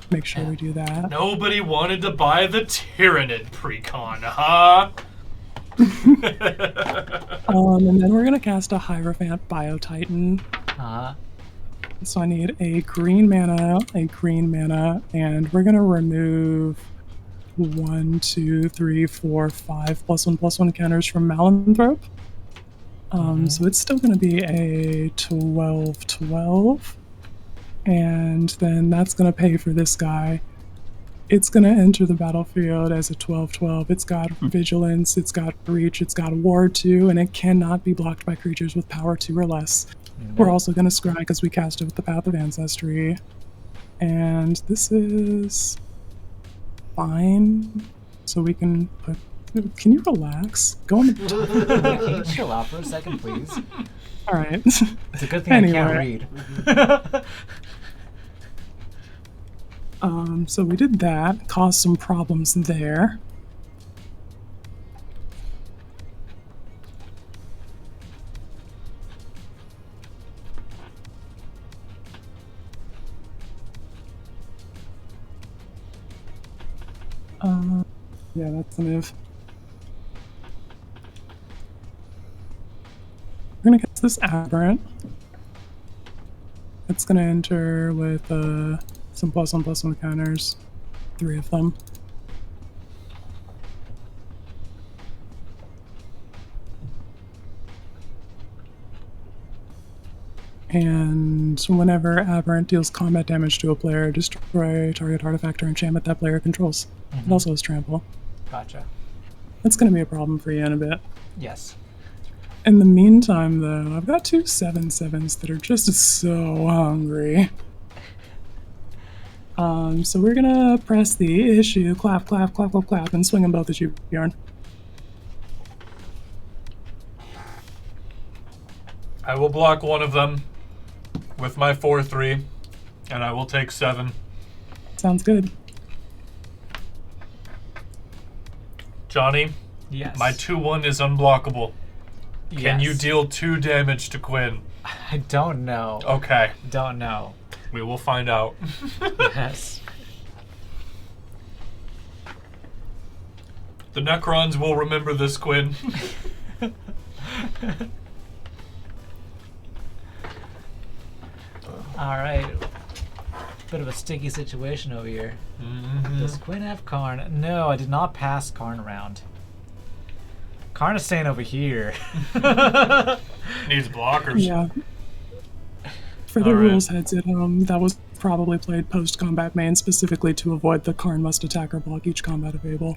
Make sure we do that. Nobody wanted to buy the Tyrannid precon, huh? And then we're gonna cast a Hierophant Biotitan. Uh-huh. So I need a green mana, and we're gonna remove 1, 2, 3, 4, 5 +1/+1 counters from Malanthrope. So it's still gonna be a 12/12. And then that's gonna pay for this guy. It's gonna enter the battlefield as a 12/12. It's got Vigilance, it's got Reach, it's got Ward 2, and it cannot be blocked by creatures with power 2 or less. We're also gonna scry because we cast it with the Path of Ancestry. And this is fine. So we can put... Can you relax? Go on the... Can you chill out for a second, please? Alright. It's a good thing I can't read. So we did that, caused some problems there. Yeah, that's the move. We're gonna cast this Aberrant. It's gonna enter with some +1/+1 counters, 3 of them. And whenever Aberrant deals combat damage to a player, destroy target artifact or enchantment that player controls. It also has trample. Gotcha. That's going to be a problem for you in a bit. Yes. In the meantime, though, I've got 2 7/7s that are just so hungry. So we're gonna press the issue, clap, clap, clap, clap, clap, and swing them both at you, Bjorn. I will block one of them with my 4/3, and I will take 7. Sounds good. Johnny, Yes. my 2/1 is unblockable. Can you Yes. deal 2 damage to Quinn? I don't know. Okay, Don't know. we will find out. Yes. The Necrons will remember this, Quinn. Alright. Bit of a sticky situation over here. Does Quinn have Karn? No, I did not pass Karn around. Karn is staying over here. Needs blockers. Yeah. For the Alright. rules heads, that was probably played post-combat main specifically to avoid the Karn must attack or block each combat available.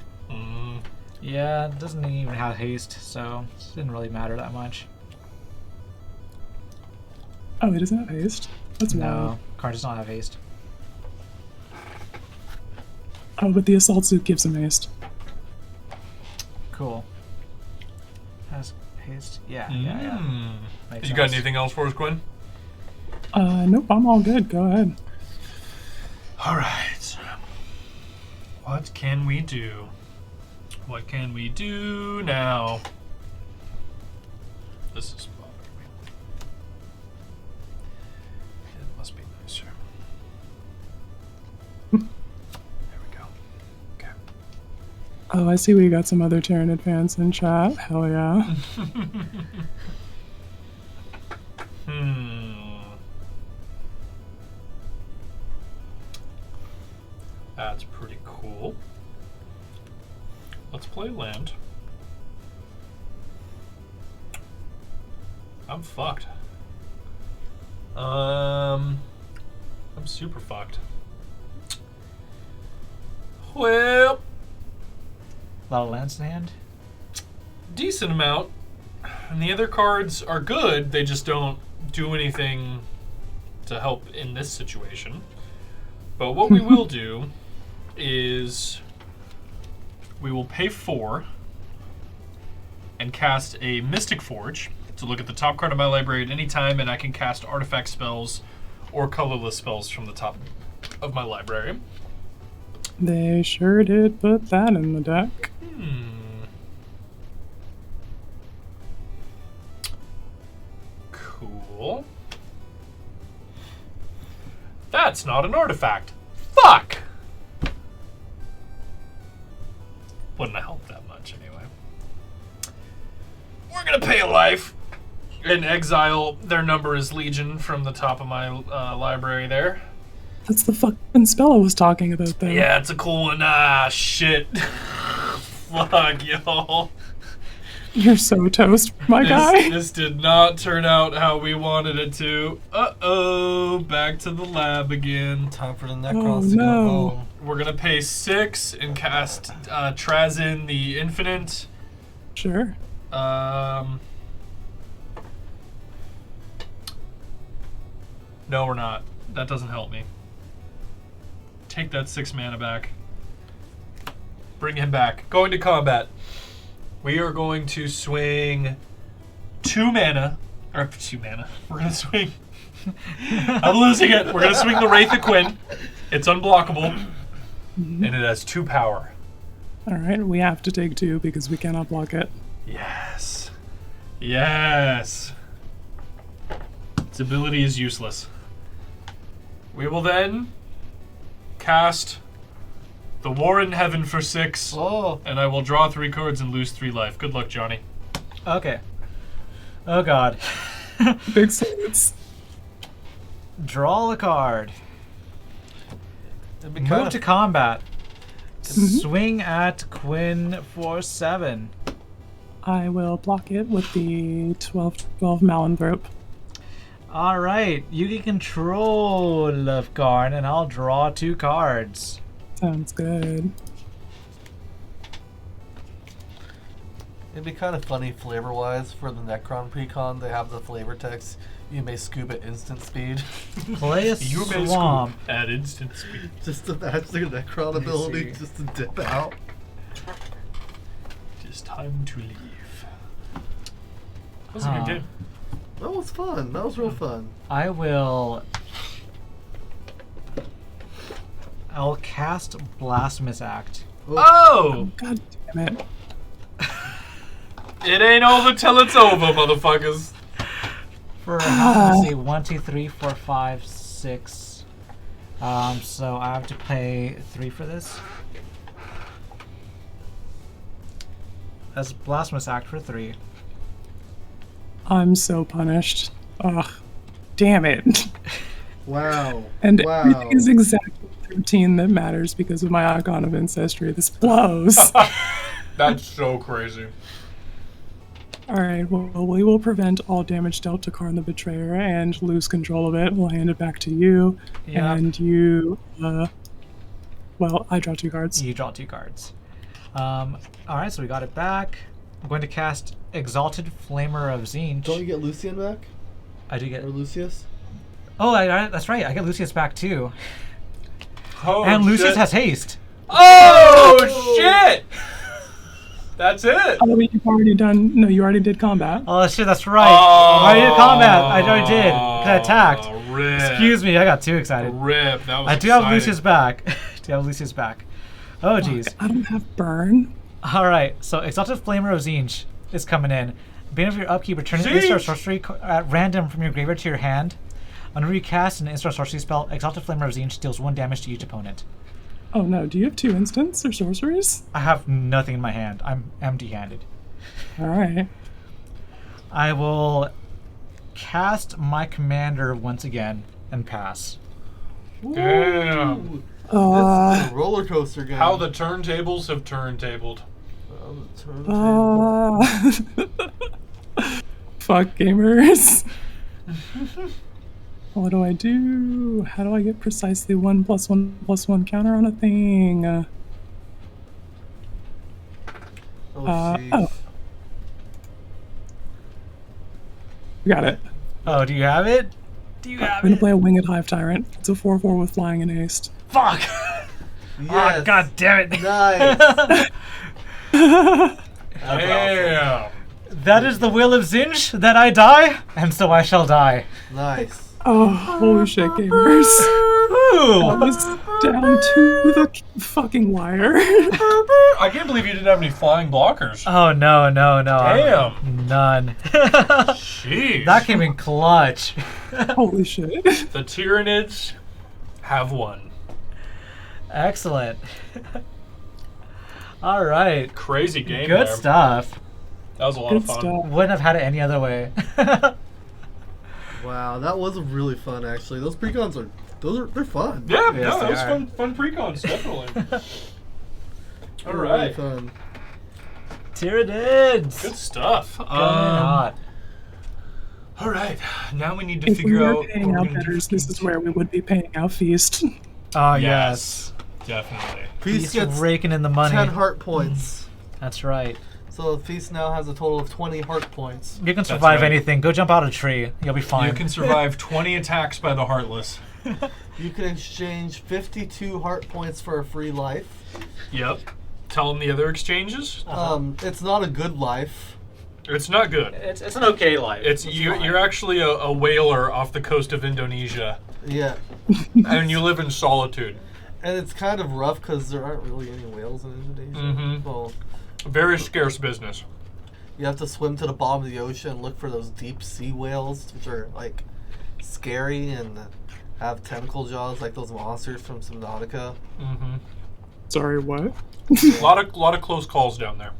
Yeah, it doesn't even have haste, so it didn't really matter that much. Oh, it doesn't have haste? That's No, wild. Karn does not have haste. Oh, but the assault suit gives him haste. Cool. Has haste? Yeah, yeah. Makes You got sense. anything else for us, Quinn? Nope, I'm all good. Go ahead. All right. What can we do? What can we do now? This is bothering me. It must be nicer. There we go. Okay. Oh, I see we got some other Tyranid fans in chat. Hell yeah. That's pretty cool. Let's play land. I'm fucked. I'm super fucked. Well, A lot of lands in hand. decent amount. And the other cards are good, they just don't do anything to help in this situation. But what we will do is we will pay 4 and cast a Mystic Forge to look at the top card of my library at any time, and I can cast artifact spells or colorless spells from the top of my library. They sure did put that in the deck. Cool. That's not an artifact. Fuck! Wouldn't have helped that much anyway. We're gonna pay a life and exile their number is Legion from the top of my library there. That's the fucking spell I was talking about, though. Yeah, it's a cool one. Ah, shit. Fuck, y'all. You're so toast, my guy. This did not turn out how we wanted it to. Uh-oh, back to the lab again. Time for the Necrons to go home. We're gonna pay 6 and cast Trazyn the Infinite. Sure. No, we're not. That doesn't help me. Take that 6 mana back. Bring him back. Going to combat. We are going to swing 2 mana. Or 2 mana. We're going to swing. I'm losing it. We're going to swing the Wraith of Quinn. It's unblockable. And it has 2 power. Alright, we have to take 2 because we cannot block it. Yes. Yes. Its ability is useless. We will then cast the War in Heaven for 6. Oh. And I will draw 3 cards and lose 3 life. Good luck, Johnny. Okay. Oh god. Big suits. Draw a card. It'd be Move to combat. Swing at Quinn for 7. I will block it with the 12 Malinthrope. Alright, you get control of Karn, and I'll draw 2 cards. Sounds good. It'd be kind of funny flavor-wise for the Necron precon. They have the flavor text. You may scoop at instant speed. Play a You may swamp. scoop at instant speed. Just to match the Necron ability, just to dip out. Just time to leave. That was a good game. That was fun. That was real fun. I'll cast Blasphemous Act. Oh! God damn it. It ain't over till it's over, motherfuckers. For let's see, 1, 2, 3, 4, 5, 6. So I have to pay 3 for this. That's Blasphemous Act for 3. I'm so punished. Ugh. Damn it. Wow. And wow. everything is exactly 13 that matters because of my Icon of Ancestry. This blows. That's so crazy. Alright, well, we will prevent all damage dealt to Karn the Betrayer and lose control of it. We'll hand it back to you. Yep. And you, well, I draw 2 cards. You draw 2 cards. Alright, so we got it back. I'm going to cast Exalted Flamer of Zinch. Don't you get Lucian back? I do get... Or Lucius? Oh, that's right. I get Lucius back too. Oh, and Lucius shit. has haste. Oh, shit! That's it! Oh, you've already done... No, you already did combat. Oh, shit, that's right. I did combat. I already did. Because I attacked. Rip. Excuse me, I got too excited. Rip. That was I do have Lucius back. Oh, jeez. I don't have burn. Alright, so Exalted Flamer of Zinch is coming in. Beginning of your upkeep, return an instant or sorcery at random from your graveyard to your hand. Whenever you cast an instant or sorcery spell, Exalted Flamer of Zinch deals 1 damage to each opponent. Oh no, do you have 2 instants or sorceries? I have nothing in my hand. I'm empty-handed. Alright. I will cast my commander once again and pass. Damn. This is a roller coaster game. How the turntables have turntabled. On the turntable. Fuck gamers. What do I do? How do I get precisely 1+1+1 counter on a thing? Oh. Got it. Oh, do you have it? Do you have I'm gonna it? play a Winged Hive Tyrant. It's a 4/4 with flying and haste. Fuck! Yes. Oh, god damn it. Nice. Yeah. That is the will of Zinj, that I die, and so I shall die. Nice. Oh, holy shit, gamers. I was down to the fucking wire. I can't believe you didn't have any flying blockers. Oh, no. Damn. None. Jeez. That came in clutch. Holy shit. The Tyranids have won. Excellent. All right. Crazy game. Good there. stuff. That was a lot Good of fun. stuff. Wouldn't have had it any other way. Wow, that was really fun actually. Those precons they're fun. Yeah, Yes, no, they that was are. fun precons, definitely. All They're right. Really fun. Tyranids. Good stuff. Hot. All right, now we need to If we figure were out paying what we're out gonna do betters, for this game is two. where we would be paying out Feast. Oh, Yes, definitely. Feast Feast gets raking in the money. 10 heart points. That's right. So Feast now has a total of 20 heart points. You can survive right. anything. Go jump out a tree. You'll be fine. You can survive 20 attacks by the Heartless. You can exchange 52 heart points for a free life. Yep. Tell them the other exchanges. It's not a good life. It's not good. It's an okay life. It's you're actually a whaler off the coast of Indonesia, Yeah. and you live in solitude. And it's kind of rough because there aren't really any whales in Indonesia. Mhm. Well, Very scarce business. you have to swim to the bottom of the ocean and look for those deep sea whales, which are like scary and have tentacle jaws like those monsters from Subnautica. Mm-hmm. Sorry, what? A lot of close calls down there,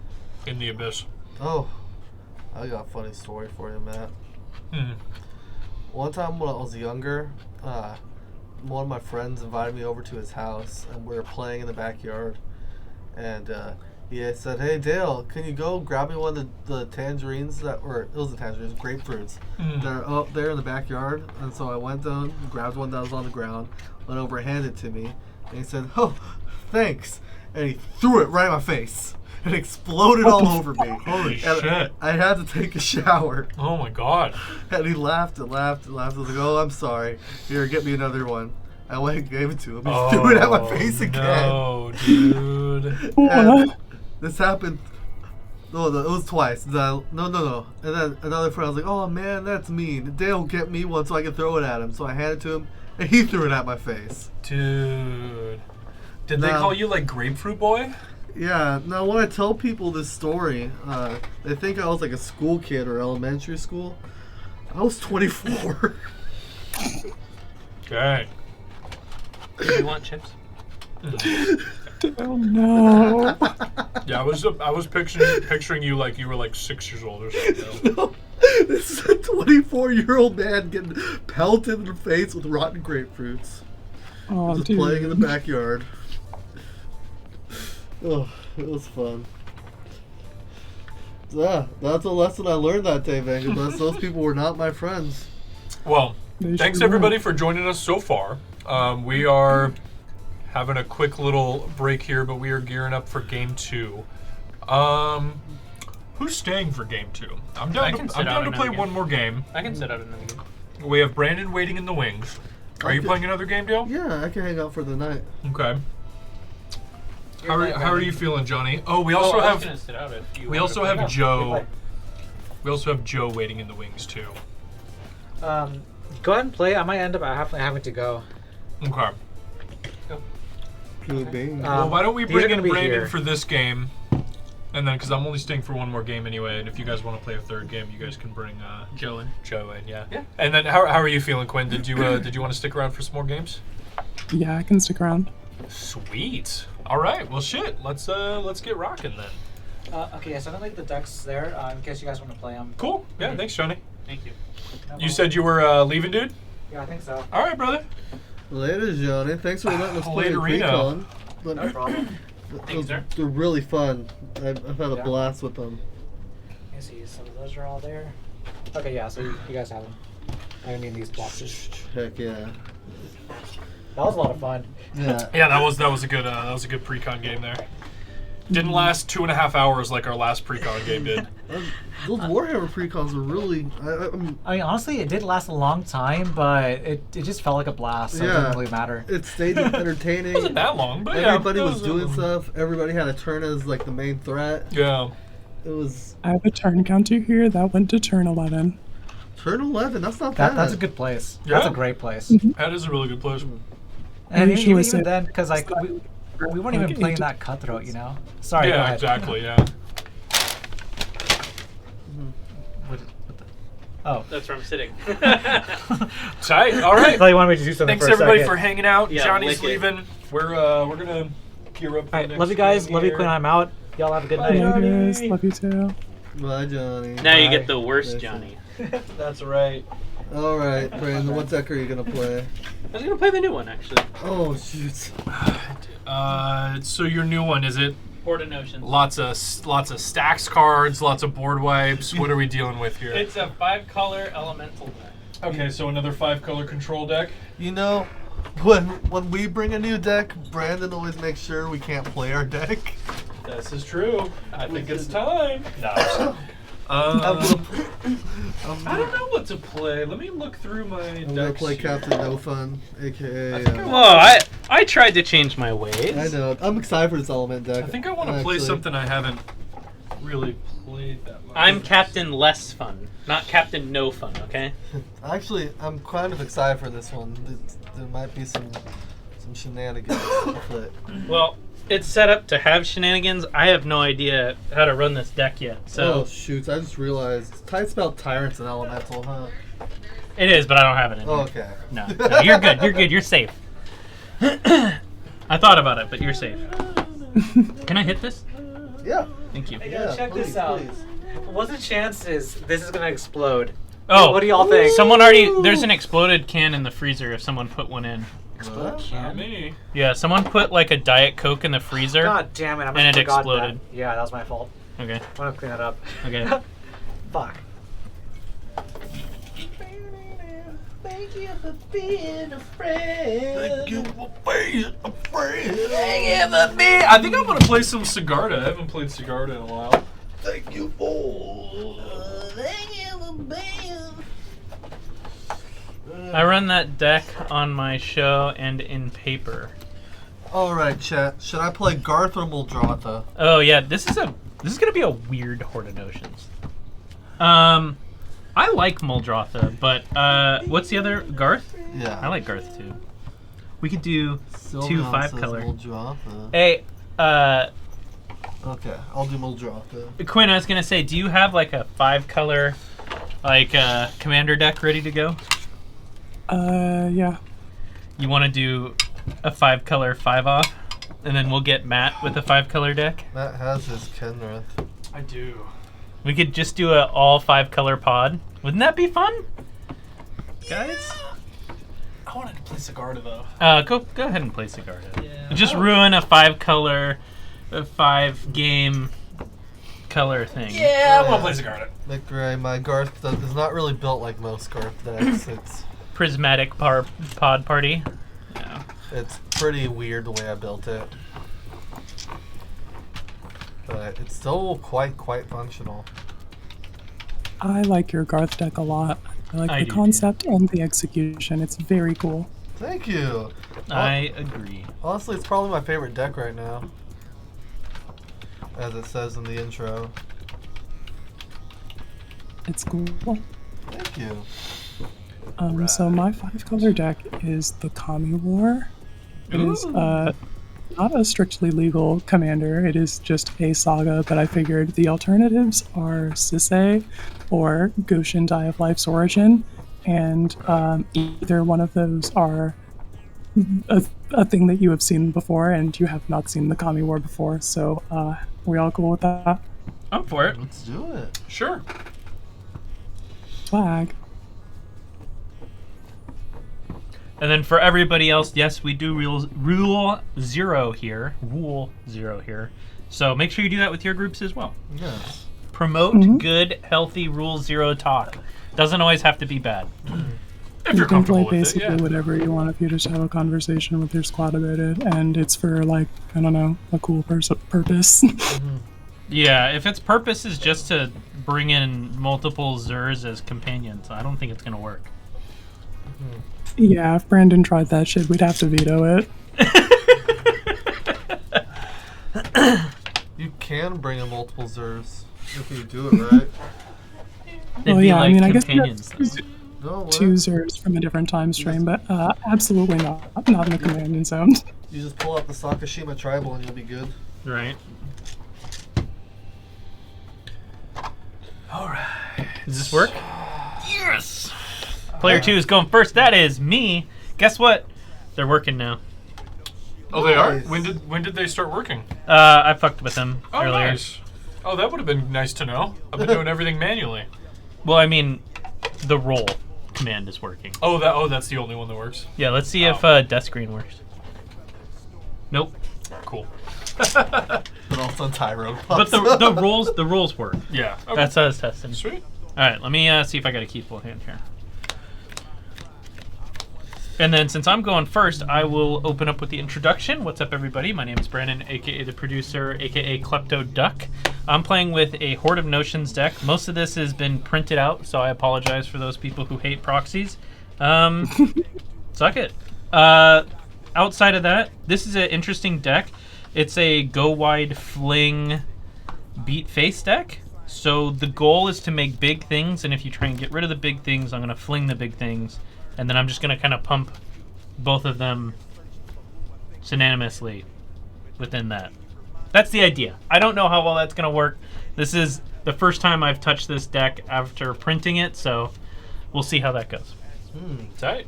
in the abyss. Oh, I got a funny story for you, Matt. Hmm. One time when I was younger, one of my friends invited me over to his house, and we were playing in the backyard. And he said, "Hey Dale, can you go grab me one of the tangerines it was the tangerines, grapefruits. They're up there in the backyard." And so I went down, grabbed one that was on the ground, went over and handed it to me, and he said, "Oh, thanks," and he threw it right in my face. It exploded all over me. Holy And shit. I had to take a shower. Oh my god. And he laughed and laughed and laughed. I was like, "Oh, I'm sorry. Here, get me another one." I went and gave it to him. He threw it at my face again. No, dude. And this happened. No, it was twice. No. And then another friend was like, "Oh man, that's mean. Dale, get me one so I can throw it at him." So I handed it to him, and he threw it at my face. Dude. Did they No. call you like Grapefruit Boy? Yeah. Now, when I tell people this story, they think I was like a school kid or elementary school. I was 24. Okay. Do you want chips? Oh no. Yeah, I was picturing you like you were like 6 years old or something. No, this is a 24-year-old man getting pelted in the face with rotten grapefruits. Oh, Just dude. playing in the backyard. Oh, it was fun. Yeah, that's a lesson I learned that day, Vangelis. Those people were not my friends. Well, They thanks sure everybody for joining us so far. We are having a quick little break here, but we are gearing up for game 2. Who's staying for game 2? I'm I down can to, sit I'm out down to another play game. one more game. I can sit out another game. We have Brandon waiting in the wings. Are you Okay. playing another game, Dale? Yeah, I can hang out for the night. Okay. You're How right, are you Brandon. feeling, Johnny? Oh, we also I was have gonna sit out if you we wanted also to play. have Joe. We also have Joe waiting in the wings too. Go ahead and play. I might end up having to go. Okay. Well, Well, why don't we these are bring gonna in be Brandon here. for this game, and then because I'm only staying for one more game anyway, and if you guys want to play a third game, you guys can bring Joe in. Joe in, yeah. Yeah. And then how are you feeling, Quinn? Did you want to stick around for some more games? Yeah, I can stick around. Sweet. All right. Well, shit. Let's get rocking then. Okay, so I'm gonna leave the decks there in case you guys want to play them. Cool. Yeah. Thanks, Johnny. Thank you. You said you were leaving, dude. Yeah, I think so. All right, brother. Later, Johnny. Thanks for letting us play the Laterino. pre-con. No problem. Thanks, sir. They're really fun. I've had a Yeah. blast with them. Let me see. Some of those are all there. Okay, yeah. So you guys have them. I mean these boxes. Heck yeah. That was a lot of fun. Yeah. Yeah, that was a good pre-con game there. Didn't last 2.5 hours like our last pre-con game did. Those Warhammer precons are really. I mean, honestly, it did last a long time, but it just felt like a blast. So it didn't really matter. It stayed entertaining. It wasn't that long, but everybody yeah, was doing stuff. Everybody had a turn as like the main threat. Yeah. It was I have a turn counter here that went to turn 11. turn 11. That's not bad. That's a good place. Yeah. That's a great place. That is a really good place. And Usually even then, because like we weren't even playing that cutthroat, you know. Sorry. Go Yeah, ahead. exactly. Yeah. Oh, That's where I'm sitting. Tight. All right. I thought you wanted me to do something. Thanks for a everybody second. for hanging out. Yeah, Johnny's lick it. leaving. We're gonna gear up. For All the right, next love you guys. game Love you, here. Quinn. I'm out. Y'all have a good Bye, night. guys. Love you too. Bye, Johnny. Now you Bye. get the worst Listen. Johnny. That's right. All right, Brandon. What deck are you gonna play? I was gonna play the new one actually. Oh shoot. So your new one, is it Horde of Notions. lots of stacks cards, lots of board wipes? What are we dealing with here? It's a 5-color elemental deck. Okay, so another 5-color control deck. You know, when we bring a new deck, Brandon always makes sure we can't play our deck. This is true. I think it's time. No. I'm I gonna don't know what to play. Let me look through my I'm gonna decks play here. Captain No Fun, aka. I think I Whoa, I tried to change my ways. I know. I'm excited for this element deck. I think I want to play actually. something I haven't really played that much. I'm Captain Less Fun, not Captain No Fun, okay? Actually, I'm kind of excited for this one. There might be some shenanigans afoot. Well, it's set up to have shenanigans. I have no idea how to run this deck yet, Oh so shoot! I just realized Tide spelled Tyrants and Elemental, huh? it is, but I don't have it in Oh, here. okay. No, you're good. You're good. You're safe. I thought about it, but you're safe. Can I hit this? Yeah. Thank you. Yeah. check please, this out. please. What's the chances this is gonna explode? Oh, What do y'all think? Someone already. There's an exploded can in the freezer. If someone put one in. What? Not me. Yeah, someone put like a Diet Coke in the freezer. God damn it! I must And have it forgotten exploded. That. Yeah, that was my fault. Okay. I'm gonna clean that up. Okay. Fuck. Thank you for being a friend. Thank you for being a friend. I think I'm gonna play some Sigarda. I haven't played Sigarda in a while. Thank you for being. I run that deck on my show and in paper. All right, chat. Should I play Garth or Muldrotha? Oh yeah, this is gonna be a weird Horde of Notions. I like Muldrotha, but what's the other Garth? Yeah. I like Garth too. We could do Sylveon 2 says 5-color. Muldrotha. Hey, Okay, I'll do Muldrotha. Quinn, I was gonna say, do you have like a 5-color, like commander deck ready to go? Yeah. You want to do a 5-color 5-off, and then we'll get Matt with a 5-color deck. Matt has his Kenrith. I do. We could just do a all 5-color pod. Wouldn't that be fun, guys? I wanted to play Sigarda though. Go ahead and play Sigarda. Yeah. Just ruin a 5-color, 5-game color thing. Yeah, I want to play Sigarda. Nick Gray, my Garth is not really built like most Garth decks. Prismatic pod party. Yeah. It's pretty weird the way I built it. But it's still quite functional. I like your Garth deck a lot. I like I the do, concept and the execution. It's very cool. Thank you. I agree. Honestly, it's probably my favorite deck right now. As it says in the intro. It's cool. Thank you. So my 5-color deck is the Kami War. It is not a strictly legal commander. It is just a saga, but I figured the alternatives are Sisei or Goshen Die of Life's Origin, and either one of those are a thing that you have seen before, and you have not seen the Kami War before. So we all cool with that? I'm for it. Let's do it. Sure. Flag. And then for everybody else, yes, we do rule zero here. Rule zero here. So make sure you do that with your groups as well. Yes. Promote good, healthy rule zero talk. Doesn't always have to be bad. If You you're can play comfortable with it, basically yeah. whatever you want if you just have a conversation with your squad about it, and it's for like, I don't know, a cool purpose. Yeah, if its purpose is just to bring in multiple Zers as companions, I don't think it's going to work. Yeah, if Brandon tried that shit, we'd have to veto it. You can bring in multiple Zers if you do it right. They'd Well, be yeah, like I mean, I guess companions. that's No, what? two Zers from a different time stream, but absolutely not in the companion zone. You just pull out the Sakashima Tribal and you'll be good. Right. Alright. Does this work? Yes! Player 2 is going first. That is me. Guess what? They're working now. Oh, they are? Nice. When did they start working? I fucked with them Oh, earlier. nice. Oh, that would have been nice to know. I've been doing everything manually. Well, I mean, the roll command is working. Oh, that's the only one that works. Yeah, let's see if death screen works. Nope. Cool. But also on Tyro. But the rolls work. Yeah. Okay. That's how I was testing. Sweet. All right, let me see if I got a key full hand here. And then since I'm going first, I will open up with the introduction. What's up, everybody? My name is Brandon, aka the producer, aka Klepto Duck. I'm playing with a Horde of Notions deck. Most of this has been printed out, so I apologize for those people who hate proxies. Suck it. Outside of that, this is an interesting deck. It's a go wide fling beat face deck. So the goal is to make big things, and if you try and get rid of the big things, I'm going to fling the big things, and then I'm just going to kind of pump both of them synonymously within that. That's the idea. I don't know how well that's going to work. This is the first time I've touched this deck after printing it, so we'll see how that goes. Tight.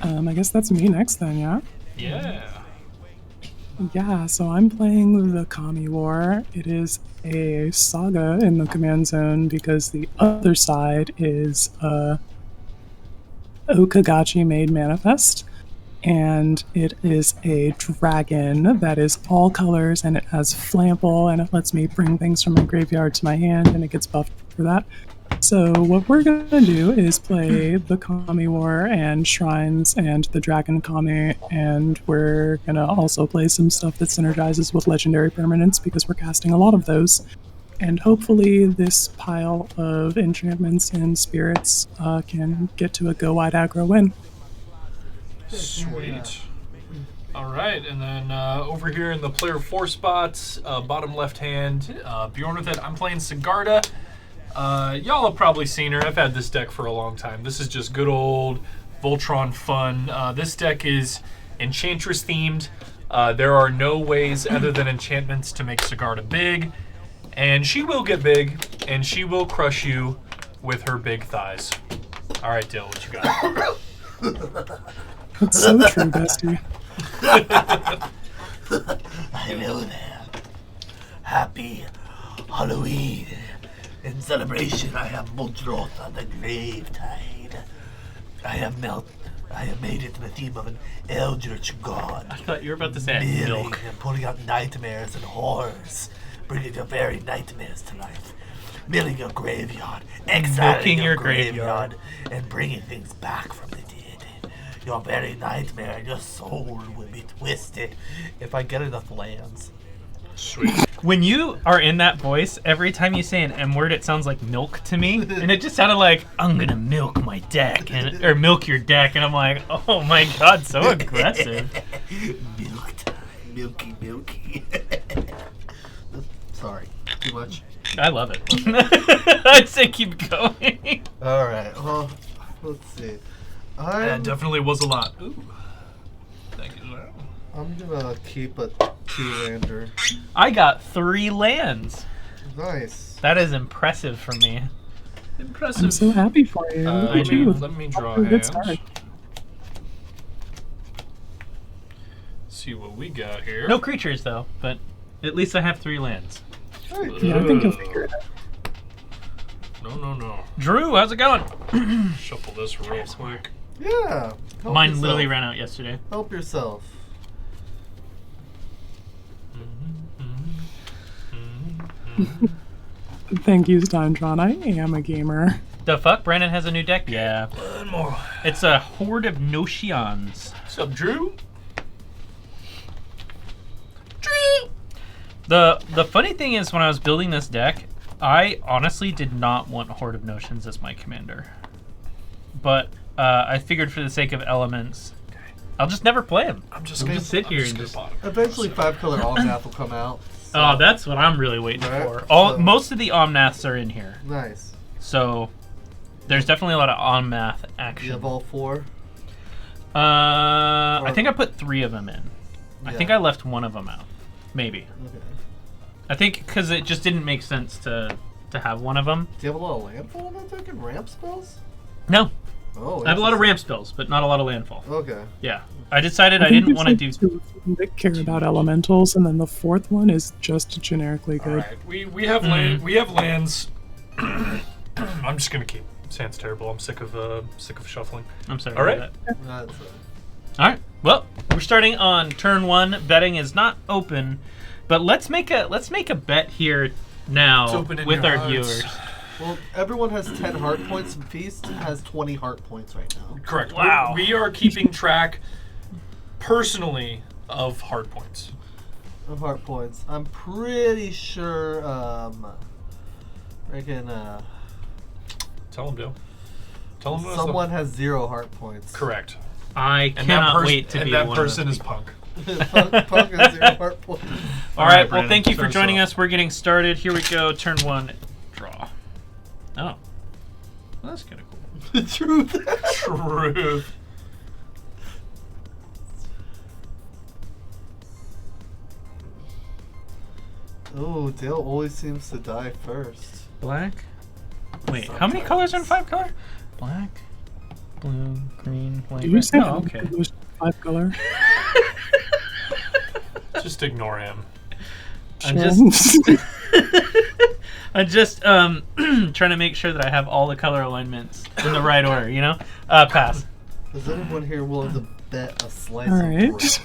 I guess that's me next then, yeah? Yeah. Yeah, so I'm playing the Kami War. It is a saga in the command zone because the other side is Okagachi made Manifest. And it is a dragon that is all colors, and it has flample, and it lets me bring things from my graveyard to my hand, and it gets buffed for that. So what we're going to do is play the Kami War and Shrines and the Dragon Kami, and we're going to also play some stuff that synergizes with Legendary Permanents because we're casting a lot of those. And hopefully this pile of enchantments and spirits can get to a go-wide aggro win. Sweet. All right, and then over here in the player 4 spots, bottom left hand, Bjorn with it. I'm playing Sigarda. Y'all have probably seen her. I've had this deck for a long time. This is just good old Voltron fun. This deck is Enchantress themed. There are no ways other than enchantments to make Sigarda big, and she will get big, and she will crush you with her big thighs. All right, Dill, what you got? That's so true, bestie. Hello there. Happy Halloween. In celebration, I have Muldroth on the grave tide. I have made it the theme of an eldritch god. I thought you were about to say Milling milk. and putting out nightmares and horrors, bringing your very nightmares to life. Milling your graveyard, exiling Milking your your graveyard, and bringing things back from the dead. Your very nightmare and your soul will be twisted. If I get enough lands. Sweet. When you are in that voice, every time you say an M word, it sounds like milk to me. And it just sounded like, I'm going to milk my deck, or milk your deck. And I'm like, oh my God, so aggressive. Milk time. Milky, milky. Sorry, too much. I love it. I'd say keep going. All right. Well, let's see. That definitely was a lot. Ooh. Thank you. I'm gonna keep a 2-lander. I got 3 lands. Nice. That is impressive for me. Impressive. I'm so happy for you. Look at you. Let me draw A good hands. start. See what we got here. No creatures, though, but at least I have 3 lands. Yeah, I think you'll figure it out. No. Drew, how's it going? Shuffle this real quick. Yeah. Help Mine yourself. literally ran out yesterday. Help yourself. Thank you, Steintron. I am a gamer. The fuck? Brandon has a new deck? Yeah. One more. It's a Horde of Notions. What's up, Drew? The funny thing is, when I was building this deck, I honestly did not want Horde of Notions as my commander. But I figured for the sake of elements, I'll just never play him. I'm just We'll gonna just sit here and gonna just... bottom. Eventually, 5-color Omnath will come out. So. Oh, that's what I'm really waiting Right, for. so- Most of the Omnaths are in here. Nice. So there's definitely a lot of Omnath You action. have all 4? I think I put 3 of them in. I Yeah. think I left one of them out. Maybe. Okay. I think because it just didn't make sense to have one of them. Do you have a lot of landfall in that deck and ramp spells? No. Oh, I have a lot of ramp spells, but not a lot of landfall. Okay. Yeah. I decided I think didn't there's, want to like, do... 2 of them that care about elementals, and then the 4th one is just generically good. Alright, we have we have lands. I'm just gonna keep. Sounds terrible. I'm sick of shuffling. I'm sorry. All about right. that. That's All right. Well, we're starting on turn 1. Betting is not open, but let's make a bet here It's now open in with your our hearts. viewers. Well, everyone has 10 heart points, and Feast has 20 heart points right now. Correct. Wow. We are keeping track personally of hard points. Of heart points. I'm pretty sure, freaking, Tell them, Dale. Tell them someone has 0 heart points. Correct. I And cannot wait to and be that one person of is them. Punk. Punk has 0 heart points. All right. Well, Brandon, thank you for start us joining off. us. We're getting started. Here we go. Turn 1. Draw. Oh. Well, that's kind of cool. The truth. Truth. Oh, Dale always seems to die first. Black. Wait, how many colors in 5 color? Black, blue, green, white. Did you say Oh, okay. 5 color? Just ignore him. I'm Sure. I'm just trying to make sure that I have all the color alignments in the right order. You know. Pass. Is anyone here willing to bet a slice All of right. bread?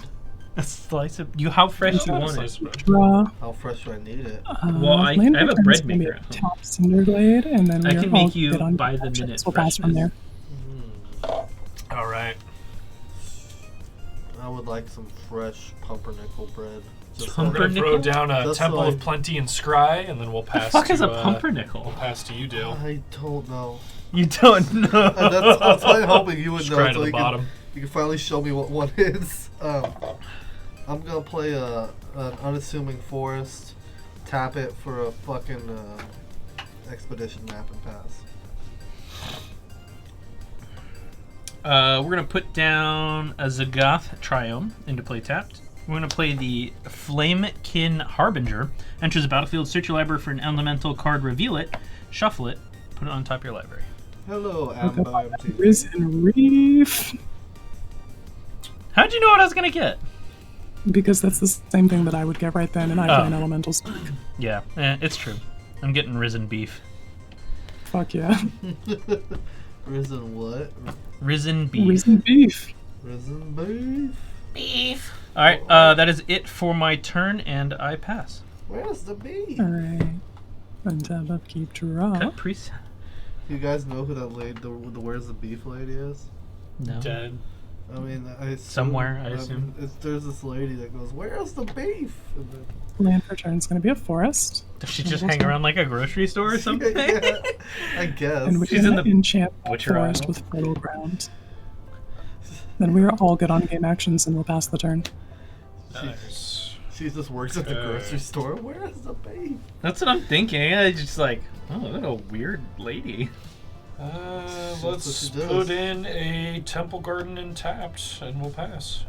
A slice of you. How fresh you want it? Draw. How fresh do I need it? Well, I land have a return's bread gonna be maker a at home. Top Cinderglade, and then I we're can all make you good on by the actions. minute We'll pass from there. All right. I would like some fresh pumpernickel bread. Just We're gonna throw down a Just Temple so of Plenty and Scry, and then we'll pass. The fuck to, is a We'll pumpernickel? pass to you, Dale. I don't know. You don't know. That's why I'm hoping you would know. Scry to So the you bottom. you can finally show me what one is. I'm gonna play an unassuming forest, tap it for a fucking expedition map and pass. We're gonna put down a Zagath Triome into play tapped. We're gonna play the Flamekin Harbinger. Enters the battlefield, search your library for an elemental card, reveal it, shuffle it, put it on top of your library. Hello, Look up Amber MT. Risen Reef. How'd you know what I was gonna get? Because that's the same thing that I would get right then, and I play an elemental spec. Yeah, it's true. I'm getting risen beef. Fuck yeah. Risen what? Risen beef. Risen Beef. Risen beef. Beef. All right, that is it for my turn, and I pass. Where's the beef? Alright. Untap, upkeep, draw. Cut priest. You guys know who that lady, the Where's the Beef lady is? No. Dead. I mean, I assume, Somewhere, I assume. There's this lady that goes, "Where's the beef?" And then, Land for turn is going to be a forest. Does she just hang around like a grocery store or something? yeah, I guess. And we She's can in the enchant Witcher forest Isle. with fertile ground. Then we are all good on game actions and we'll pass the turn. Nice. She just works at the grocery store. Where's the beef? That's what I'm thinking. I just like, oh, look at a weird lady. what Let's she does. put in a Temple Garden and tapped, and we'll pass.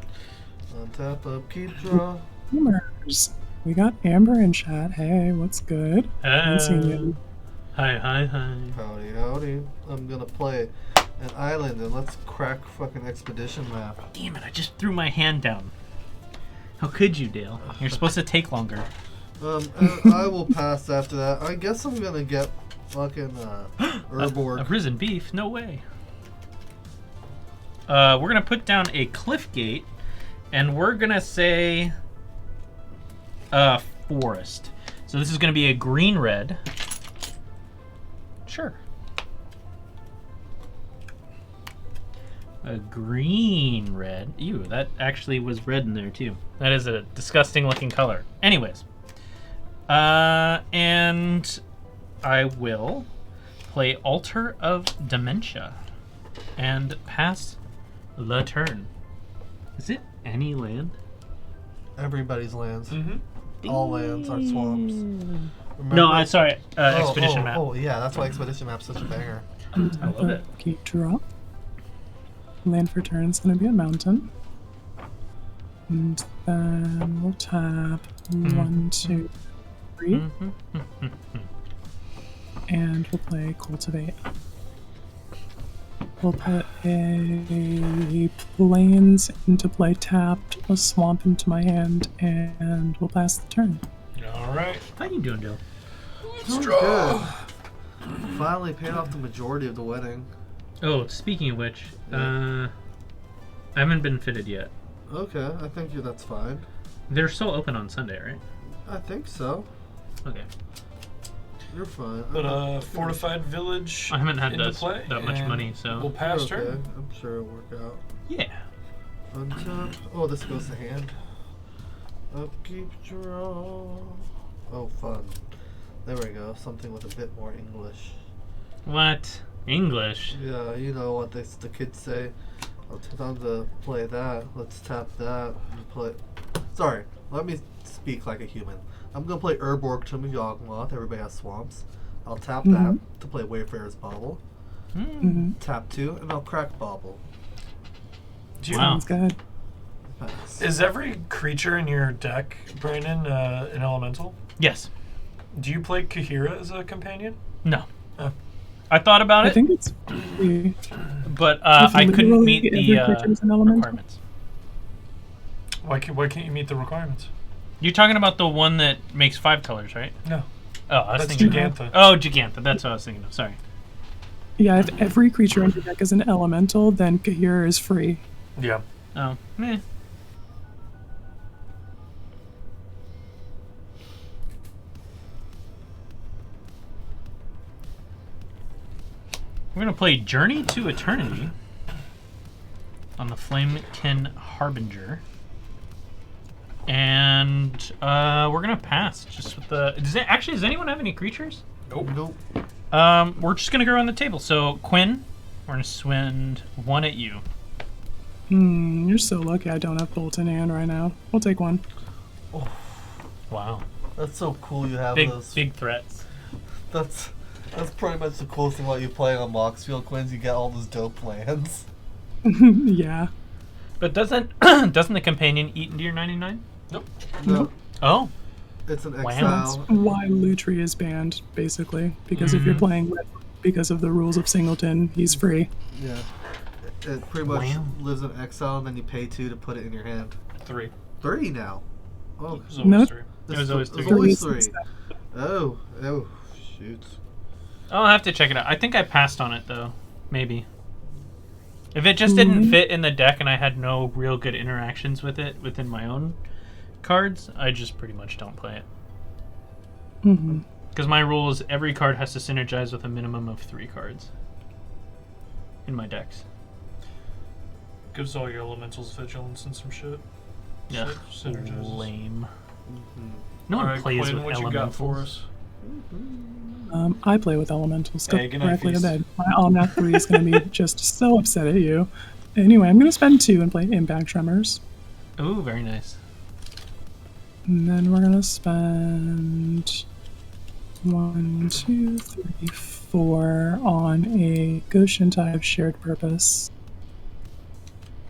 On tap, upkeep, draw. Gamers. We got Amber in chat. Hey, what's good? Haven't seen you. Hi. Howdy, howdy. I'm gonna play an island and let's crack fucking expedition map. Damn it! I just threw my hand down. How could you, Dale? You're supposed to take longer. I will pass after that. I guess I'm gonna get fucking A Urborg. risen beef? No way. We're gonna put down a cliff gate, and we're gonna say forest. So this is gonna be a green-red. Sure. A green-red. Ew, that actually was red in there too. That is a disgusting-looking color. Anyways. And I will play Altar of Dementia and pass the turn. Is it any land? Everybody's lands. Mm-hmm. All lands are swamps. Remember? No, I'm sorry. Expedition map. Oh, yeah, that's why Expedition Map's such a banger. I love it. Keep draw. Land for turn is going to be a mountain. And then we'll tap 1, 2, 3. And we'll play Cultivate. We'll put a plains into play tapped, a swamp into my hand, and we'll pass the turn. All right. How you doing, Joe? Doing good. Finally paid off the majority of the wedding. Oh, speaking of which, I haven't been fitted yet. Okay, I think that's fine. They're still open on Sunday, right? I think so. Okay. You're fine. But fortified village. I haven't had into play, that much and money, so we'll pass You're okay. turn. I'm sure it'll work out. yeah. Untap. Oh, this goes to hand. Upkeep draw. Oh, fun. There we go. Something with a bit more English. What? English? Yeah, you know what the kids say. Oh, time to play that. Let's tap that. And play. Sorry, let me speak like a human. I'm gonna play Urborg Tomb of Yawgmoth. Everybody has swamps. I'll tap that to play Wayfarer's Bauble. Tap 2, and I'll crack Bauble. Wow. Sounds good. Pass. Is every creature in your deck, Brandon, an elemental? Yes. Do you play Kahira as a companion? No. Oh. I thought about I it, think it's free. but I couldn't literally meet every the creature's an elemental. requirements. Why can't you meet the requirements? You're talking about the one that makes 5 colors, right? No. Oh, I was That's thinking. Gigantha. Oh, Gigantha. That's what I was thinking of. Sorry. Yeah, if every creature in your deck is an elemental, then Kahir is free. Yeah. Oh, meh. We're gonna play Journey to Eternity on the Flamekin Harbinger, and we're gonna pass just with the. Does anyone have any creatures? Nope. We're just gonna go around the table. So Quinn, we're gonna swing 1 at you. You're so lucky I don't have Bolt in hand right now. We'll take 1. Wow. That's so cool you have Big those. threats. That's pretty much the coolest thing about you playing on Moxfield, Quinns. You get all those dope lands. Yeah. But doesn't the companion eat into your 99? Nope. No, Oh. it's an Wow. exile. Why Lutri is banned, basically. Because if you're playing with, because of the rules of Singleton, he's free. Yeah. It pretty much Wow. lives in exile, and then you pay 2 to put it in your hand. 3. 3 now. Oh, It was always No. 3. It was always 3. It's always Three 3. is Oh, shoot. I'll have to check it out. I think I passed on it though. Maybe. If it just didn't fit in the deck and I had no real good interactions with it within my own cards, I just pretty much don't play it. Because my rule is every card has to synergize with a minimum of 3 cards in my decks. Gives all your elementals vigilance and some shit. Yeah. Synergizes. Lame. No one Alright, plays Quinn, with what you got for elementals. us? I play with elementals. Go Hey, good night, directly to Feast. bed. My Almanac 3 is going to be just so upset at you. Anyway, I'm going to spend 2 and play Impact Tremors. Ooh, very nice. And then we're going to spend 1, 2, 3, 4 on a Goshen type shared purpose.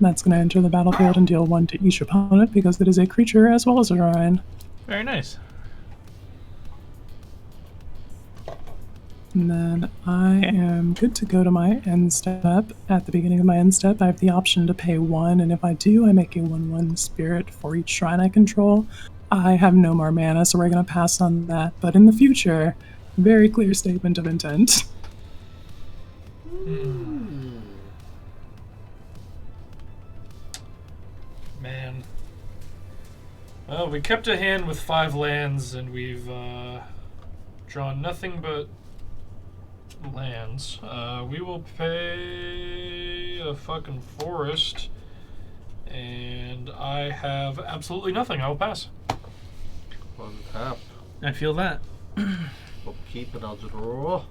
That's going to enter the battlefield and deal 1 to each opponent because it is a creature as well as a shrine. Very nice. And then I am good to go to my end step. At the beginning of my end step, I have the option to pay 1, and if I do, I make a 1/1 spirit for each shrine I control. I have no more mana, so we're going to pass on that. But in the future, Very clear statement of intent. Man. Well, we kept a hand with 5 lands, and we've drawn nothing but lands. We will pay a fucking forest, and I have absolutely nothing. I will pass. Untap. I feel that. Upkeep and I'll draw.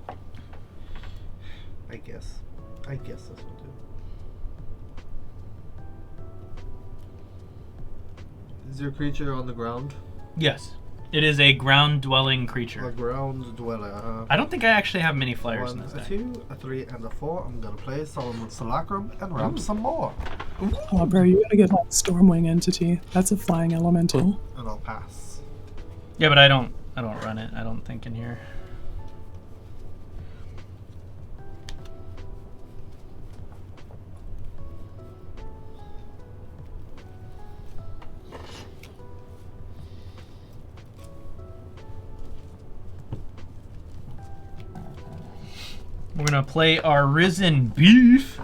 I guess this will do. Is your creature on the ground? Yes. It is a ground-dwelling A creature. ground dweller. I don't think I actually have many flyers in 1, this a deck. 2, a 3, and a 4. I'm gonna play Solomon Simulacrum and ramp some more. Oh, bro, you gotta get like Stormwing Entity. That's a flying elemental. And I'll pass. Yeah, but I don't run it. I don't think in here. We're gonna play our Risen Beef.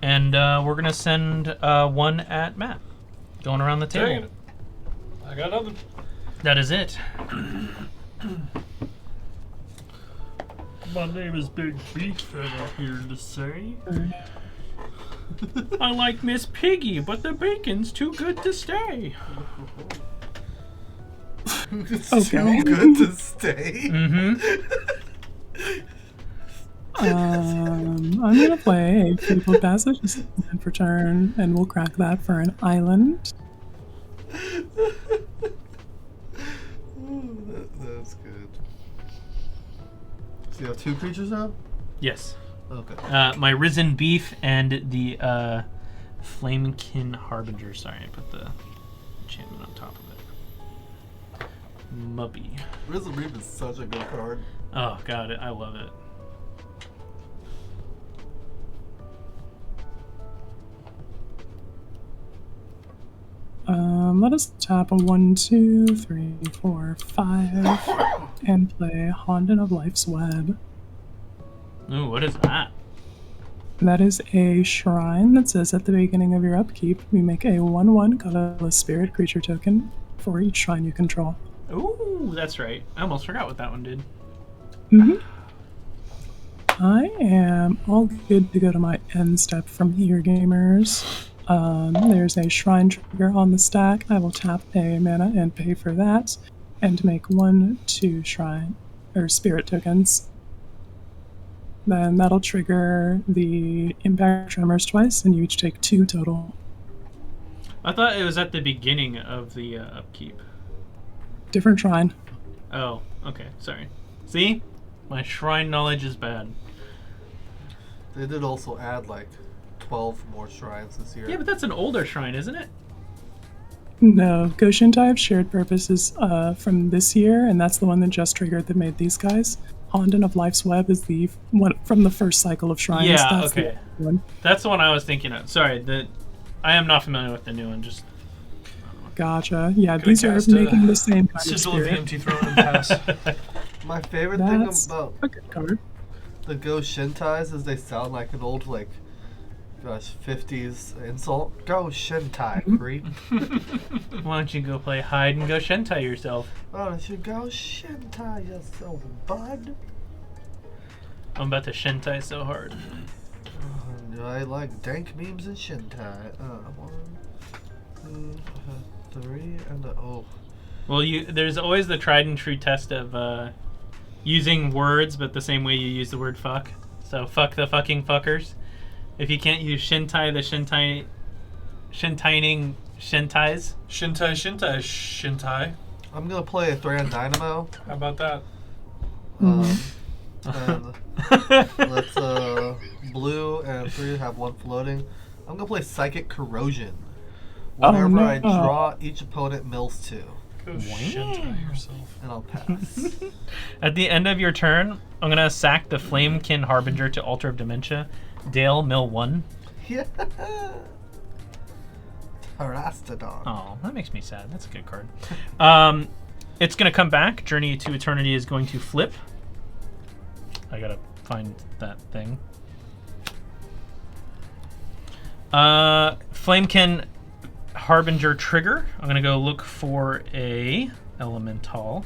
And we're gonna send one at Matt, going around the table. Dang it. I got nothing. That is it. My name is Big Beef, and I'm here to say I like Miss Piggy, but the bacon's too good to stay. It's Okay. too good to stay. I'm gonna play a Fabled Passage and for turn, and we'll crack that for an island. That's good. So you have 2 creatures now? Yes. Okay. My Risen Beef and the Flamekin Harbinger. Sorry, I put the enchantment on top of it. Mubby. Risen Reef is such a good card. Oh, God, I love it. Let us tap a 1, 2, 3, 4, 5, and play Honden of Life's Web. Ooh, what is that? That is a shrine that says at the beginning of your upkeep, you make a 1/1 colorless spirit creature token for each shrine you control. Ooh, that's right. I almost forgot what that one did. I am all good to go to my end step from here, gamers. There's a shrine trigger on the stack. I will tap a mana and pay for that, and make 1, 2 shrine or spirit tokens. Then that'll trigger the impact tremors twice, and you each take 2 total. I thought it was at the beginning of the upkeep. Different shrine. Oh, okay. Sorry. See? My shrine knowledge is bad. They did also add like 12 more shrines this year. Yeah, but that's an older shrine, isn't it? No, Goshintai of Shared Purpose is from this year, and that's the one that just triggered that made these guys. Honden of Life's Web is the one from the first cycle of shrines. Yeah, That's okay. the one. That's the one I was thinking of. Sorry, I am not familiar with the new one. Just Gotcha. Yeah, Gonna these are cast, making the same kind of Sigil of the spirit. Empty Throne and pass. My favorite That's thing about a good card. the Go Shintais is they sound like an old, like, gosh, 50s insult. Go Shintai, creep. why don't you go play hide and go Shentai yourself? Why don't you go Shintai yourself, bud? I'm about to Shentai so hard. I like dank memes and Shintai. 1, 2, 3, and oh. Well, there's always the tried and true test of using words, but the same way you use the word fuck. So fuck the fucking fuckers. If you can't use Shintai, the Shintaining Shintais. Shintai. I'm gonna play a Thran Dynamo. How about that? And let's blue and 3 have 1 floating. I'm gonna play Psychic Corrosion. Whenever I no. draw, each opponent mills 2. Go Shintai yourself. And I'll pass. At the end of your turn, I'm gonna sack the Flamekin Harbinger to Altar of Dementia. Dale, mill 1. Yeah. Harastodon. Oh, that makes me sad. That's a good card. It's going to come back. Journey to Eternity is going to flip. I got to find that thing. Flamekin Harbinger trigger. I'm going to go look for a Elemental.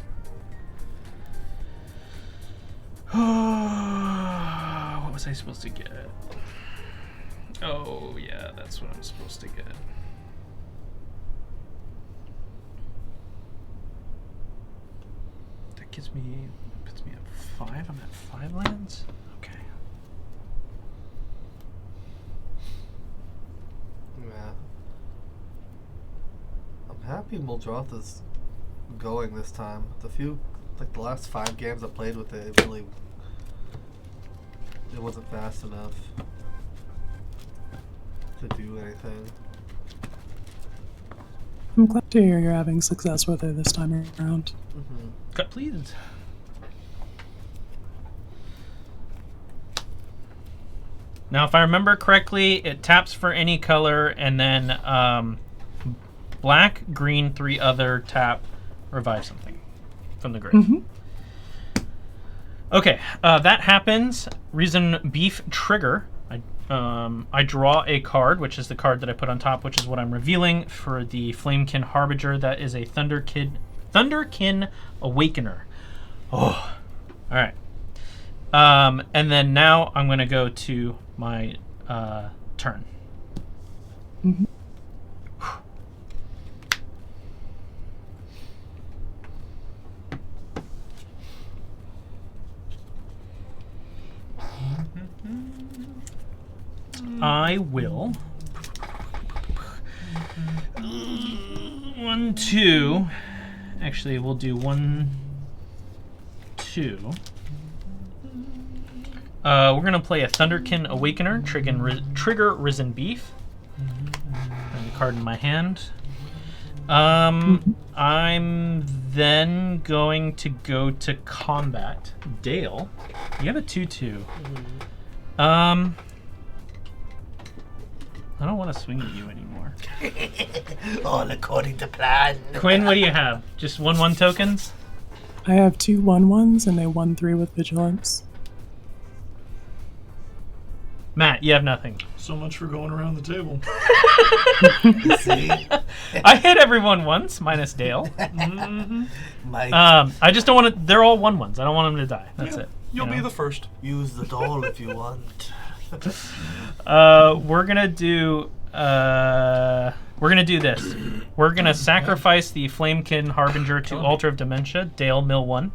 What was I supposed to get? Oh, yeah, that's what I'm supposed to get. That puts me at 5. I'm at 5 lands? Okay. Yeah. I'm happy Muldroth is going this time. The last 5 games I played with it, it wasn't fast enough to do anything. I'm glad to hear you're having success with it this time around. Cut, please. Now, if I remember correctly, it taps for any color, and then black, green, 3 other, tap, revive something from the grave. Okay, that happens. Reason Beef trigger. I draw a card, which is the card that I put on top, which is what I'm revealing for the Flamekin Harbinger. That is a Thunderkin Awakener. Oh, all right. And then now I'm going to go to my turn. I will 1, 2. Actually, we'll do 1, 2. We're gonna play a Thunderkin Awakener, trigger Risen Beef. And the card in my hand. I'm then going to go to combat. Dale, you have a 2/2. I don't want to swing at you anymore. All according to plan. Quinn, what do you have? Just 1/1 tokens? I have 2 1/1s and a 1/3 with vigilance. Matt, you have nothing. So much for going around the table. See? I hit everyone once, minus Dale. I just don't want to. They're all 1/1s. I don't want them to die. That's it. You'll be the first. Use the doll if you want. We're gonna do this. We're gonna sacrifice the Flamekin Harbinger to Altar of Dementia. Dale, mill 1.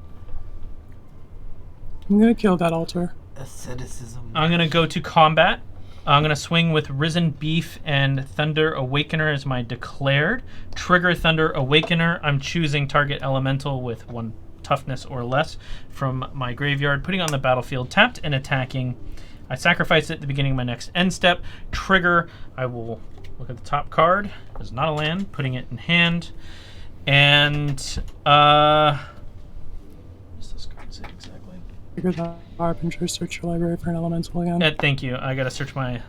I'm gonna kill that altar. Asceticism. I'm gonna go to combat. I'm gonna swing with Risen Beef and Thunder Awakener as my declared. Trigger Thunder Awakener. I'm choosing target elemental with 1 toughness or less from my graveyard, putting it on the battlefield, tapped and attacking. I sacrifice it at the beginning of my next end step. Trigger, I will look at the top card. It's not a land, putting it in hand. And, what does this card say exactly? Figure that Harbinger, search your library for an elemental again. Thank you. I gotta search my...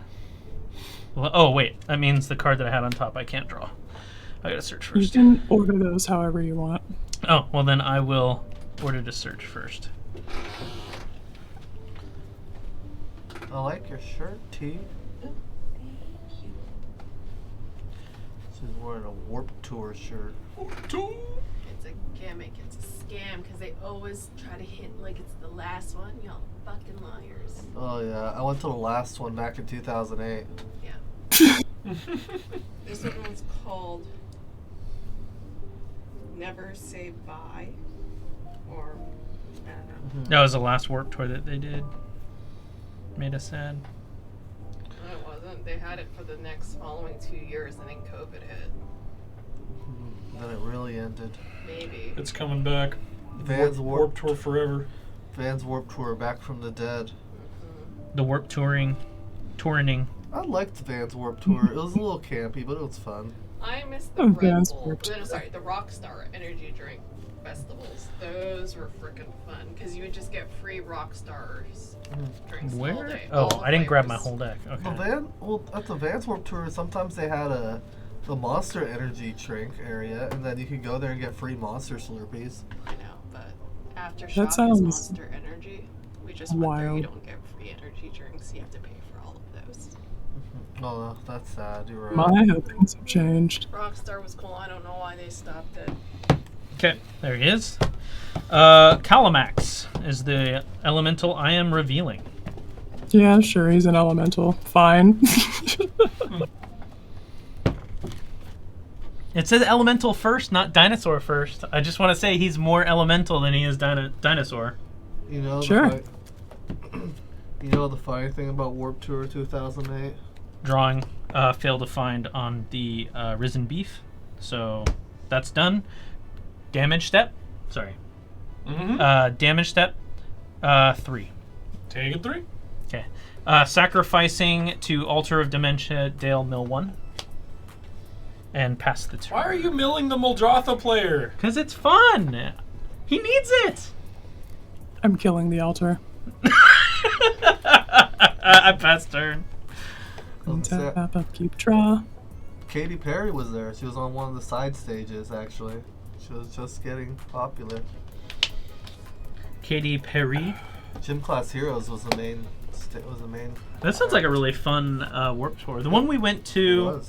Oh, wait. That means the card that I had on top I can't draw. I gotta search first. You can order those however you want. Oh, well then I will order to search first. I like your shirt, T. She's wearing a Warp Tour shirt. Warp Tour? It's a gimmick. It's a scam because they always try to hint like it's the last one. Y'all fucking liars. Oh yeah, I went to the last one back in 2008. Yeah. This one was called Never Say Bye. Or, I don't know. That was the last Warp Tour that they did. Made us sad. No, it wasn't. They had it for the next following 2 years and then COVID hit. Then it really ended. Maybe. It's coming back. Vans Warp Tour forever. Vans Warp Tour, back from the dead. The Warp Touring. I liked Vans Warp Tour. It was a little campy, but it was fun. I missed the Red Bull. No, sorry, the Rockstar energy drink festivals. Those were freaking fun because you would just get free Rockstars drinks all Where? day. Oh, all I didn't grab my flavors. whole deck. Okay. At the Vans Warp Tour, sometimes they had a the Monster Energy drink area, and then you can go there and get free Monster Slurpees. I know, but Aftershock That is sounds Monster Energy. We just went there. You wild. don't get free energy drinks. You have to pay for all of those. Oh, that's sad. You're right. My, how things have changed. Rockstar was cool. I don't know why they stopped it. Okay, there he is. Calamax is the elemental I am revealing. Yeah, sure, he's an elemental. Fine. It says elemental first, not dinosaur first. I just want to say he's more elemental than he is dinosaur. You know, Sure. You know the funny thing about Warp Tour 2008? Drawing failed to find on the risen beef, so that's done. Damage step. Sorry. Damage step. 3. Take it 3. Okay. Sacrificing to Altar of Dementia, Dale Mill 1. And pass the turn. Why are you milling the Muldrotha player? Because it's fun. He needs it. I'm killing the altar. I passed turn. Tap, upkeep, draw. Katy Perry was there. She was on one of the side stages, actually. She was just getting popular. Katy Perry. Gym Class Heroes was the main. That sounds like a really fun Warp Tour. The one we went to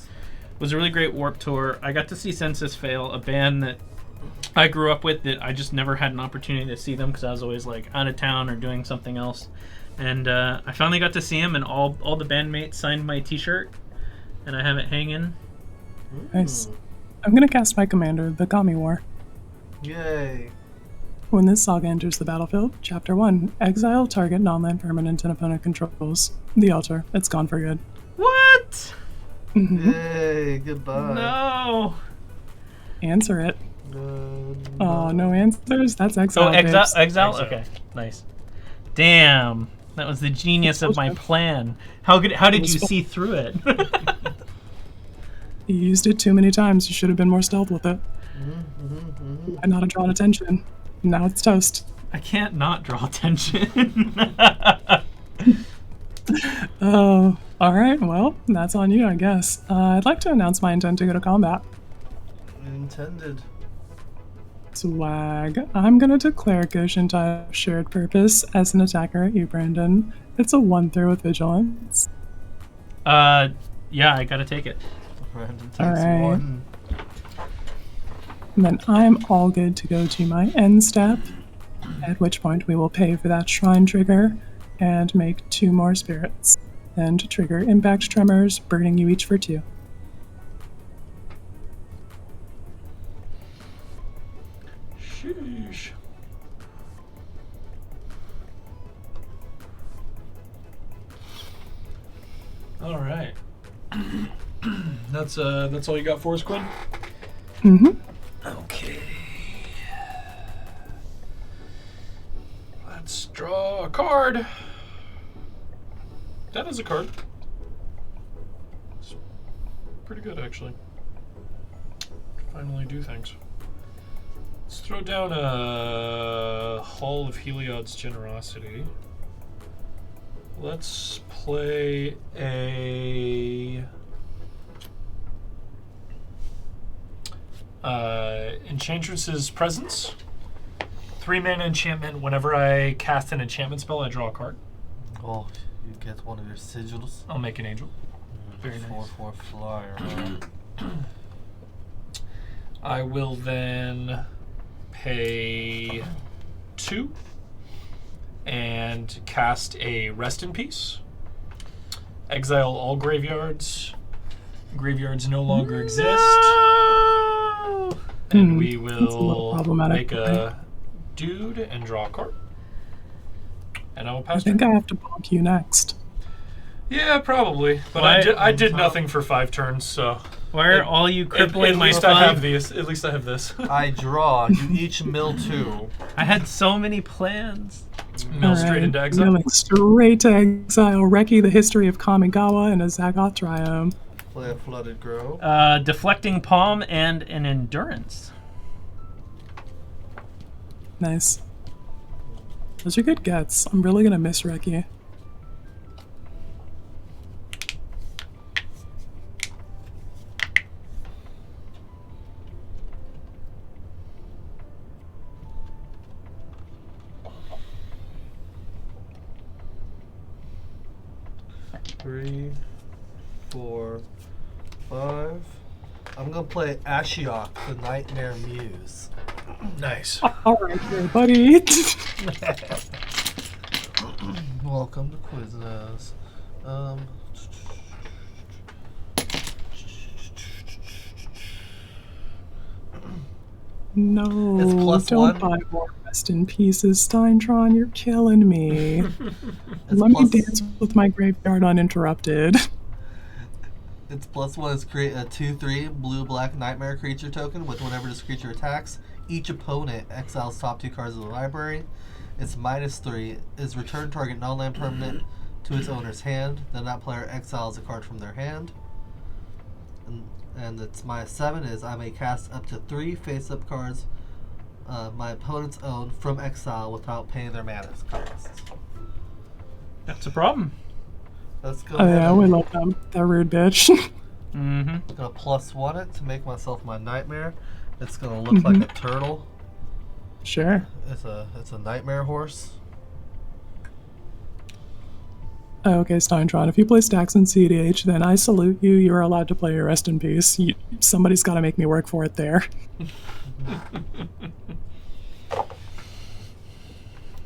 was a really great Warp Tour. I got to see Census Fail, a band that I grew up with that I just never had an opportunity to see them because I was always like out of town or doing something else. And I finally got to see him, and all the bandmates signed my T-shirt, and I have it hanging. Nice. I'm gonna cast my commander, the Kami War. Yay. When this saga enters the battlefield, Chapter 1, exile target non-land permanent and opponent controls. The altar. It's gone for good. What? Yay, goodbye. No. Answer it. Oh, no answers? That's exile. Oh, exile? Okay, nice. Damn. That was the genius of my plan. How did you see through it? You used it too many times. You should have been more stealth with it. And not have drawn attention. Now it's toast. I can't not draw attention. Oh, alright, well, that's on you, I guess. I'd like to announce my intent to go to combat. Intended. Swag. I'm gonna declare Goshen type shared purpose as an attacker at you, Brandon. It's a 1/3 with vigilance. Yeah, I gotta take it. Brandon takes Alright. 1. And then I'm all good to go to my end step, at which point we will pay for that shrine trigger and make 2 more spirits. And trigger impact tremors, burning you each for 2. Sheesh. All right. That's all you got for us, Quinn? Okay. Let's draw a card. That is a card. It's pretty good, actually. Finally do things. Let's throw down a Hall of Heliod's Generosity. Let's play a Enchantress's Presence. 3-mana enchantment. Whenever I cast an enchantment spell, I draw a card. Oh, you get one of your sigils. I'll make an angel. Very nice. 4/4 flyer. I will then pay 2 and cast a Rest in Peace. Exile all graveyards. Graveyards no longer exist. And we will make a dude and draw a card. And I will pass. I think I have to bonk you next. Yeah, probably. But I did nothing for 5 turns, so. Why are all you crippling my At least I have this. I draw. You each mill 2. I had so many plans. Mill straight into exile. Milling straight to exile. Reki the history of Kamigawa and a Zagoth Triome. Play a Flooded Grove. Deflecting Palm and an Endurance. Nice. Those are good gets. I'm really gonna miss Reki. 3, 4, 5. I'm gonna play Ashiok, the Nightmare Muse. Nice. Alright, here, buddy. Welcome to Quiznos. No, It's plus don't 1. buy more Rest in Pieces, Steintron. You're killing me. Let me dance with my graveyard uninterrupted. Its plus 1 is create a 2/3 blue-black nightmare creature token with whenever this creature attacks. Each opponent exiles top 2 cards of the library. Its -3 is return target non-land permanent to its owner's hand. Then that player exiles a card from their hand. And its -7 is I may cast up to 3 face-up cards my opponent's own from exile without paying their mana costs. That's a problem. Let's go. Oh yeah, we love them. That rude bitch. Mm-hmm. Gonna +1 it to make myself my nightmare. It's gonna look like a turtle. Sure. It's a nightmare horse. Oh, okay, Steintron. If you play stacks in CDH, then I salute you. You're allowed to play your Rest in Peace. Somebody's got to make me work for it there.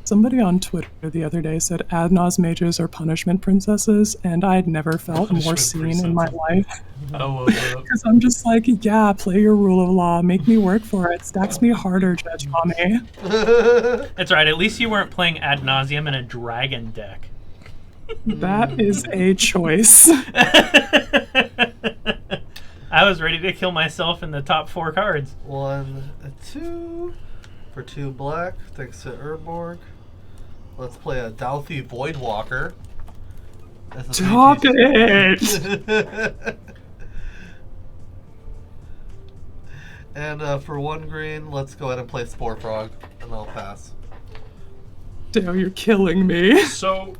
Somebody on Twitter the other day said Adnaz mages are punishment princesses, and I'd never felt more seen in my life. I love that. Because I'm just like, yeah, play your rule of law, make me work for it, stacks me harder, Judge Mommy. That's right. At least you weren't playing Ad Nauseam in a dragon deck. That is a choice. I was ready to kill myself in the top 4 cards. 1, 2 for 2 black. Thanks to Urborg. Let's play a Dalthy Voidwalker. Stop it! And for 1 green, let's go ahead and play Spore Frog, and I'll pass. Damn, you're killing me. So,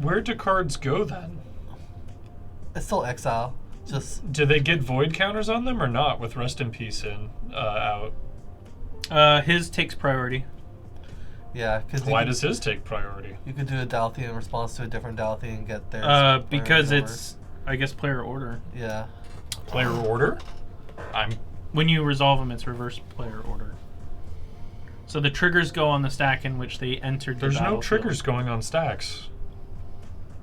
where do cards go then? It's still exile. Just Do they get void counters on them or not with Rest in Peace in out? His takes priority. yeah, because Why does his take priority? you could do a Dalthy in response to a different Dalthy and get theirs. Because priority it's, I guess, player order. over. Yeah. Player order? When you resolve them, it's reverse player order. So the triggers go on the stack in which they entered the There's no battlefield. triggers going on stacks.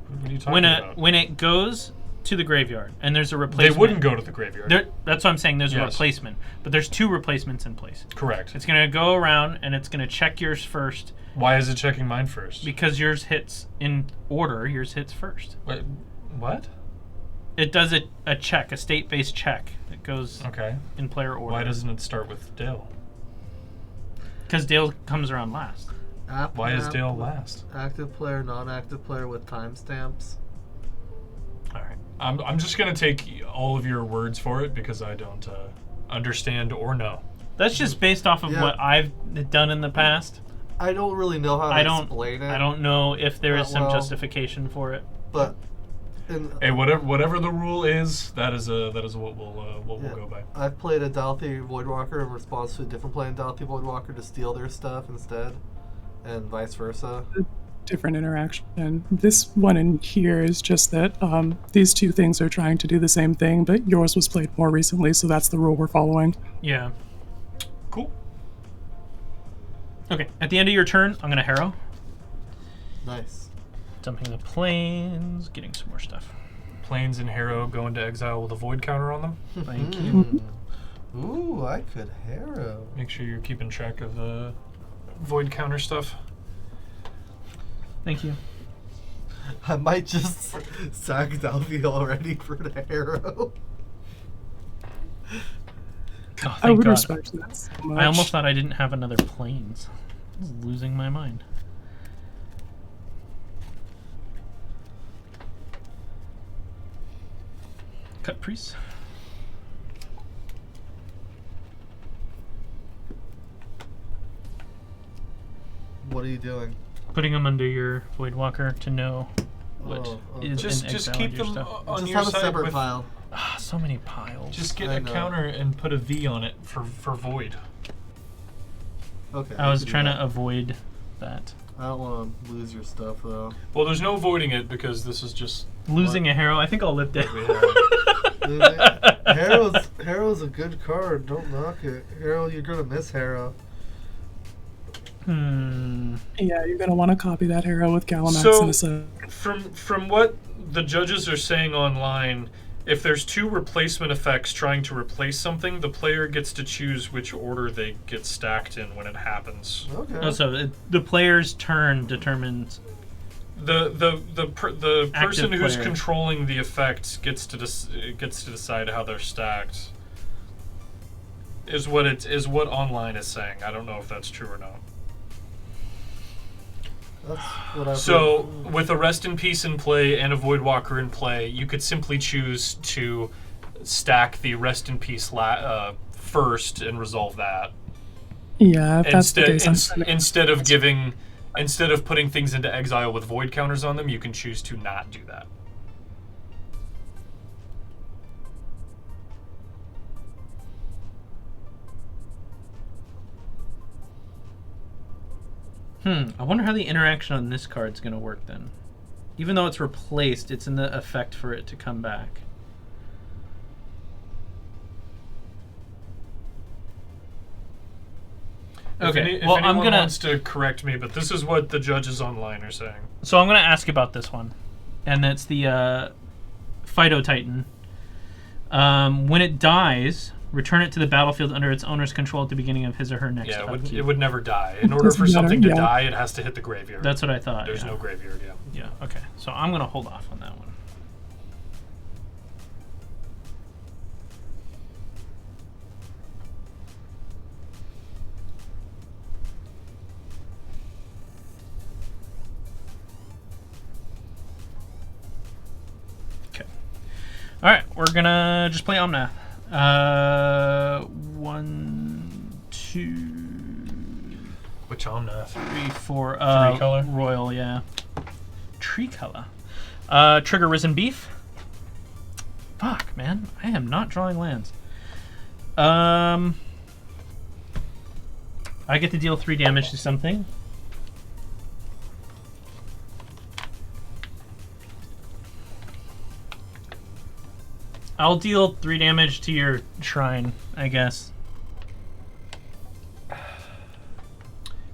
What are you talking about? When it goes to the graveyard and there's a They replacement. wouldn't go to the graveyard. That's what I'm saying. There's a Yes. replacement, but there's 2 replacements in place. Correct. It's gonna go around and it's gonna check yours first Why is it checking mine first? because yours hits in order. Yours hits first. Wait, what? It does a check, a state-based check. It goes Okay. in player order. Why doesn't it start with Dale? Because Dale comes around last. Why is Dale last? Active player, non-active player with timestamps. All right. I'm just gonna take all of your words for it because I don't understand or know. That's just based off of Yeah. what I've done in the past. I don't really know how to explain it. I don't know if there is That some well. justification for it. But Hey, whatever the rule is, that is what we'll yeah, go by. I've played a Dalthy Voidwalker in response to a different playing Dalthy Voidwalker to steal their stuff instead, and vice versa. Different interaction. This one in here is just that these 2 things are trying to do the same thing, but yours was played more recently, so that's the rule we're following. Yeah. Cool. Okay. At the end of your turn, I'm gonna Harrow. Nice. Dumping the planes, getting some more stuff. Plains and Harrow go into exile with a void counter on them. Thank you. Ooh, I could Harrow. Make sure you're keeping track of the void counter stuff. Thank you. I might just sack Dalthy already for the Harrow. Oh, I thank would God. respect that so much. I almost thought I didn't have another planes. I was losing my mind. Cut priest. What are you doing? Putting them under your Voidwalker to know what Oh, is okay. in Just exile keep and your them stuff. on Just your have a side separate with, pile. So many piles. Just get I a know. counter and put a V on it for void. Okay. I we was can do trying that. to avoid that. I don't want to lose your stuff though. Well, there's no avoiding it because this is just Losing a hero. I think I'll live dead. Harrow's a good card. Don't knock it. Harrow, you're gonna miss Harrow. Yeah, you're gonna want to copy that hero with Galamax in a So, sec. from what the judges are saying online, if there's 2 replacement effects trying to replace something, the player gets to choose which order they get stacked in when it happens. Okay. Oh, so the player's turn determines. The person who's player. controlling the effect gets to decide how they're stacked. Is what online is saying. I don't know if that's true or not. That's what I've So, heard. with a Rest in Peace in play and a Voidwalker in play, you could simply choose to stack the Rest in Peace first and resolve that. Yeah, if that's the case. Instead of putting things into exile with void counters on them, you can choose to not do that. I wonder how the interaction on this card's gonna work then. Even though it's replaced, it's in the effect for it to come back. Okay, If well, anyone wants to correct me, but this is what the judges online are saying. So I'm gonna ask about this one, and that's the Phyto Titan. When it dies, return it to the battlefield under its owner's control at the beginning of his or her next upkeep. It would never die. In order for something to die, it has to hit the graveyard. That's what I thought. There's no graveyard, Yeah, okay. So I'm going to hold off on that one. Okay. Alright, we're going to just play Omnath. 1, 2. Which Omnath? 3, 4. Three color? Royal, yeah. Tree color. Trigger Risen Beef. Fuck, man. I am not drawing lands. I get to deal 3 damage to something. I'll deal 3 damage to your shrine, I guess.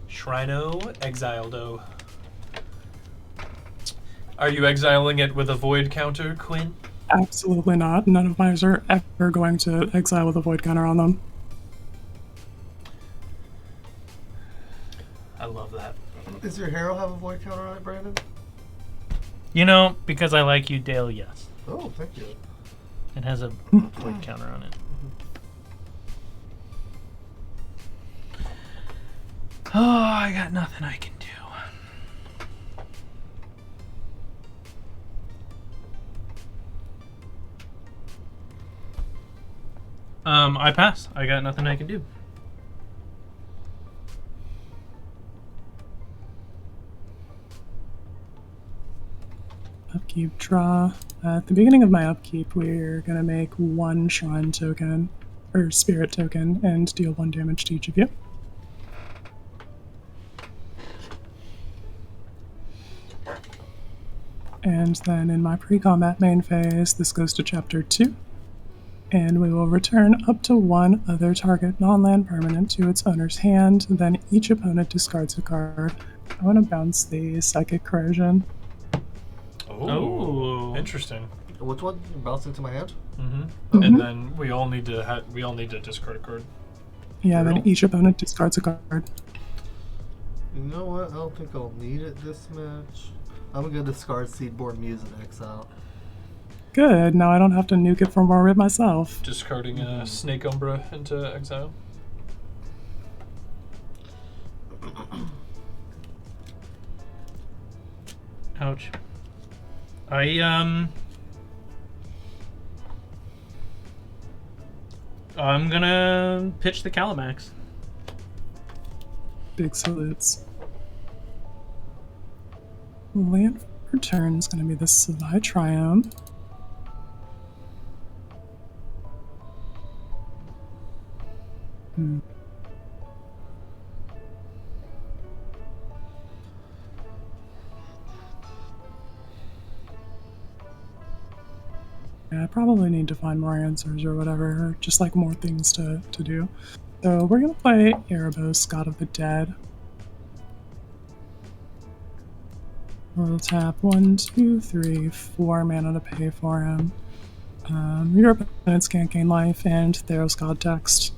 Shrino Exildo. Are you exiling it with a void counter, Quinn? Absolutely not. None of mine are ever going to exile with a void counter on them. I love that. Does your Harrow have a void counter on it, Brandon? You know, because I like you, Dale, yes. Oh, thank you. It has a void counter on it. Oh, I got nothing I can do. I pass. I got nothing I can do. Upkeep, draw. At the beginning of my upkeep, we're going to make 1 shrine token, or spirit token, and deal 1 damage to each of you. And then in my pre-combat main phase, this goes to Chapter 2, and we will return up to 1 other target non-land permanent to its owner's hand, then each opponent discards a card. I want to bounce the Psychic Corrosion. Oh, interesting. Which one? Bouncing to my hand? And then we all need to discard a card. Yeah, then each opponent discards a card. You know what? I don't think I'll need it this match. I'm gonna discard Seedborn Muse in exile. Good, now I don't have to nuke it for more rid myself. Discarding a Snake Umbra into exile. Ouch. I'm gonna pitch the Calamax. Big salutes. Land for turn is going to be the Savai Triumph. I probably need to find more answers or whatever, or just like more things to do. So we're gonna play Erebos, God of the Dead. We'll tap 1, 2, 3, 4 mana to pay for him. Your opponents can't gain life and Theros God text.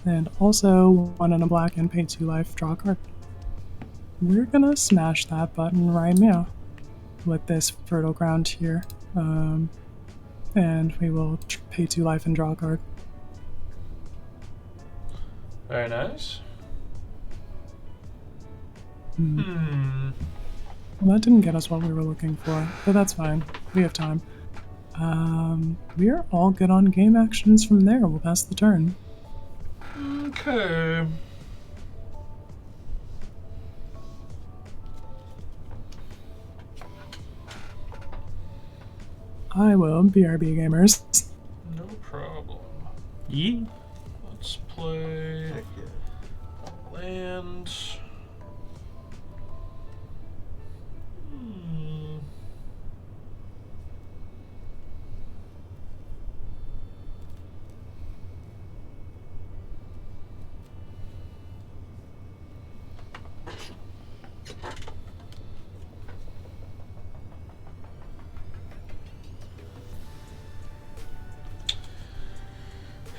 And also 1 and a black and pay 2 life, draw a card. We're gonna smash that button right now with this Fertile Ground here. And we will pay 2 life and draw a card. Very nice. Well, that didn't get us what we were looking for, but that's fine. We have time. We are all good on game actions from there. We'll pass the turn. Okay. I will. BRB gamers. No problem. Yee. Let's play Heck yeah. land.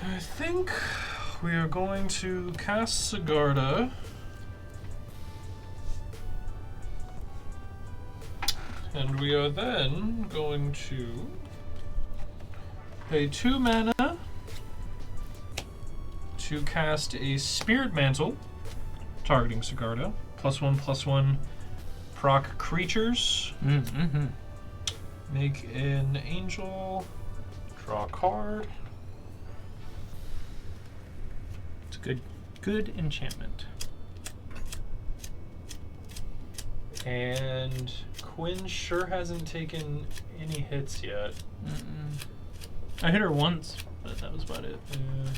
I think we are going to cast Sigarda. And we are then going to pay 2 mana to cast a Spirit Mantle, targeting Sigarda. +1/+1 proc creatures. Make an angel, draw a card. It's a good enchantment. And Quinn sure hasn't taken any hits yet. I hit her once, but that was about it. Yeah.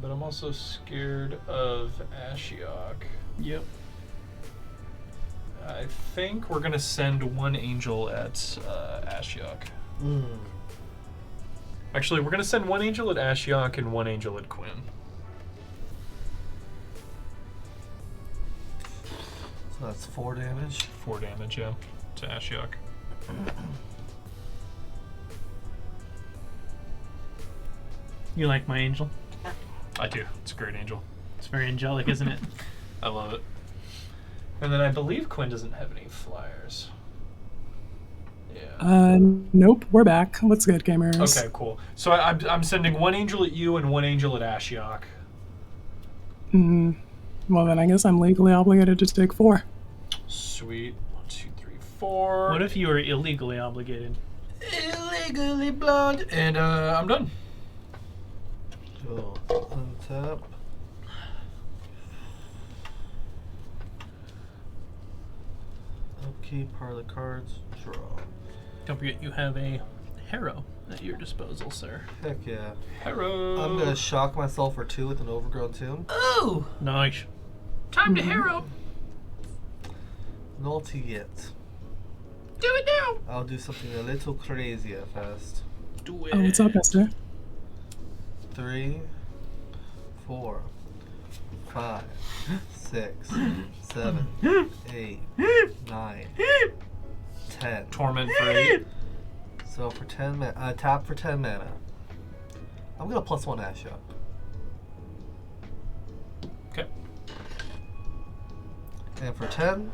But I'm also scared of Ashiok. Yep. I think we're gonna send 1 angel at Ashiok. Actually, we're gonna send 1 angel at Ashiok and 1 angel at Quinn. So that's 4 damage. 4 damage, yeah, to Ashiok. You like my angel? I do. It's a great angel. It's very angelic, isn't it? I love it. And then I believe Quinn doesn't have any flyers. Yeah. Nope, we're back. What's good, gamers? Okay, cool. So I'm sending 1 angel at you and 1 angel at Ashiok. Well, then I guess I'm legally obligated to take 4. Sweet. 1, 2, 3, 4. What if you were illegally obligated? Illegally blonde. And I'm done. Cool. Untap. Upkeep, part of the cards, draw. Don't forget you have a Harrow at your disposal, sir. Heck yeah. Harrow. I'm gonna shock myself for 2 with an Overgrown Tomb. Ooh! Nice. Time to Harrow! Not yet. Do it now! I'll do something a little crazy at first. Do it. Oh, what's up, mister? 3, 4, 5, 6, 7, 8, 9, 10. Torment for 8. So for 10 mana, tap for 10 mana. I'm gonna +1 Ashiok. Okay. And for 10,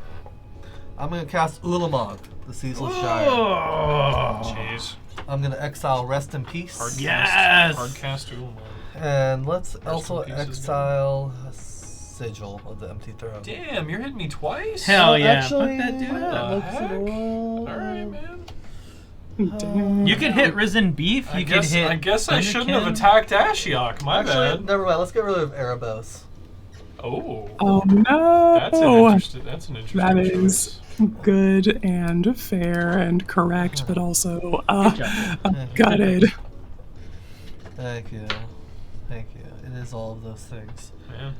I'm gonna cast Ulamog, the Ceaseless Shire. Oh, jeez. I'm gonna exile Rest in Peace. Yes! Hard cast Ulamog. And let's also in Peace is exile Sigil of the Empty Throne. Damn, you're hitting me twice? Hell yeah. Actually, Fuck that dude up. looks Heck? a little- Alright, man. Damn. You could hit Risen Beef. You could hit. I guess I shouldn't have Thunderkin. attacked Ashiok. My Actually, bad. never mind. Let's get rid of Erebos. Oh. Oh no! That's an interesting That choice. is good and fair and correct, but also gutted. Thank you. Thank you. It is all of those things. Yeah.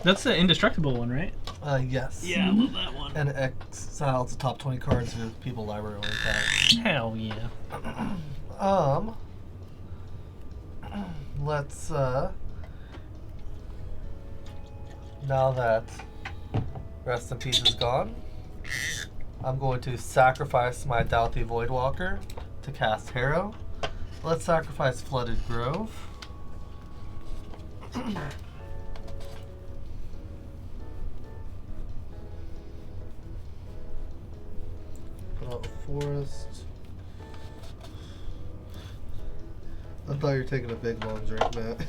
That's the indestructible one, right? Yes. Yeah, I love that one. And exiles the top 20 cards of your people library only cards. Hell yeah. Let's now that Rest in Peace is gone, I'm going to sacrifice my Doughty Voidwalker to cast Harrow. Let's sacrifice Flooded Grove. Put out a forest. I thought you were taking a big long drink, Matt.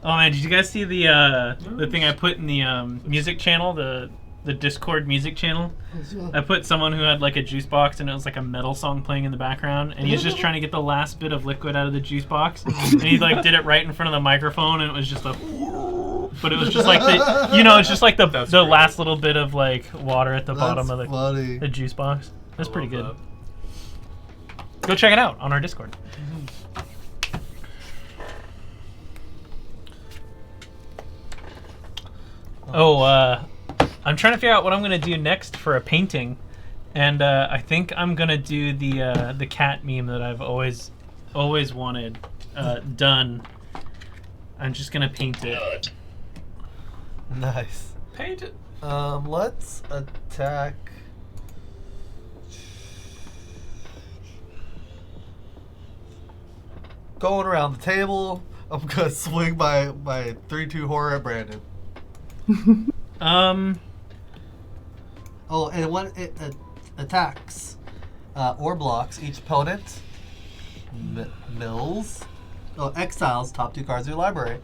Oh man, did you guys see the thing I put in the music channel, the Discord music channel? I put someone who had like a juice box and it was like a metal song playing in the background, and he was just trying to get the last bit of liquid out of the juice box, and he like did it right in front of the microphone, and it was just a. But it was just like it's just like the last little bit of like water at the bottom of the juice box. That's pretty good. That. Go check it out on our Discord. I'm trying to figure out what I'm gonna do next for a painting, and I think I'm gonna do the cat meme that I've always wanted done. I'm just gonna paint it. Nice. Paint it. Let's attack. Going around the table, I'm gonna swing my 3/2 horror at Brandon. Oh, and when it attacks or blocks each opponent, exiles top 2 cards of your library.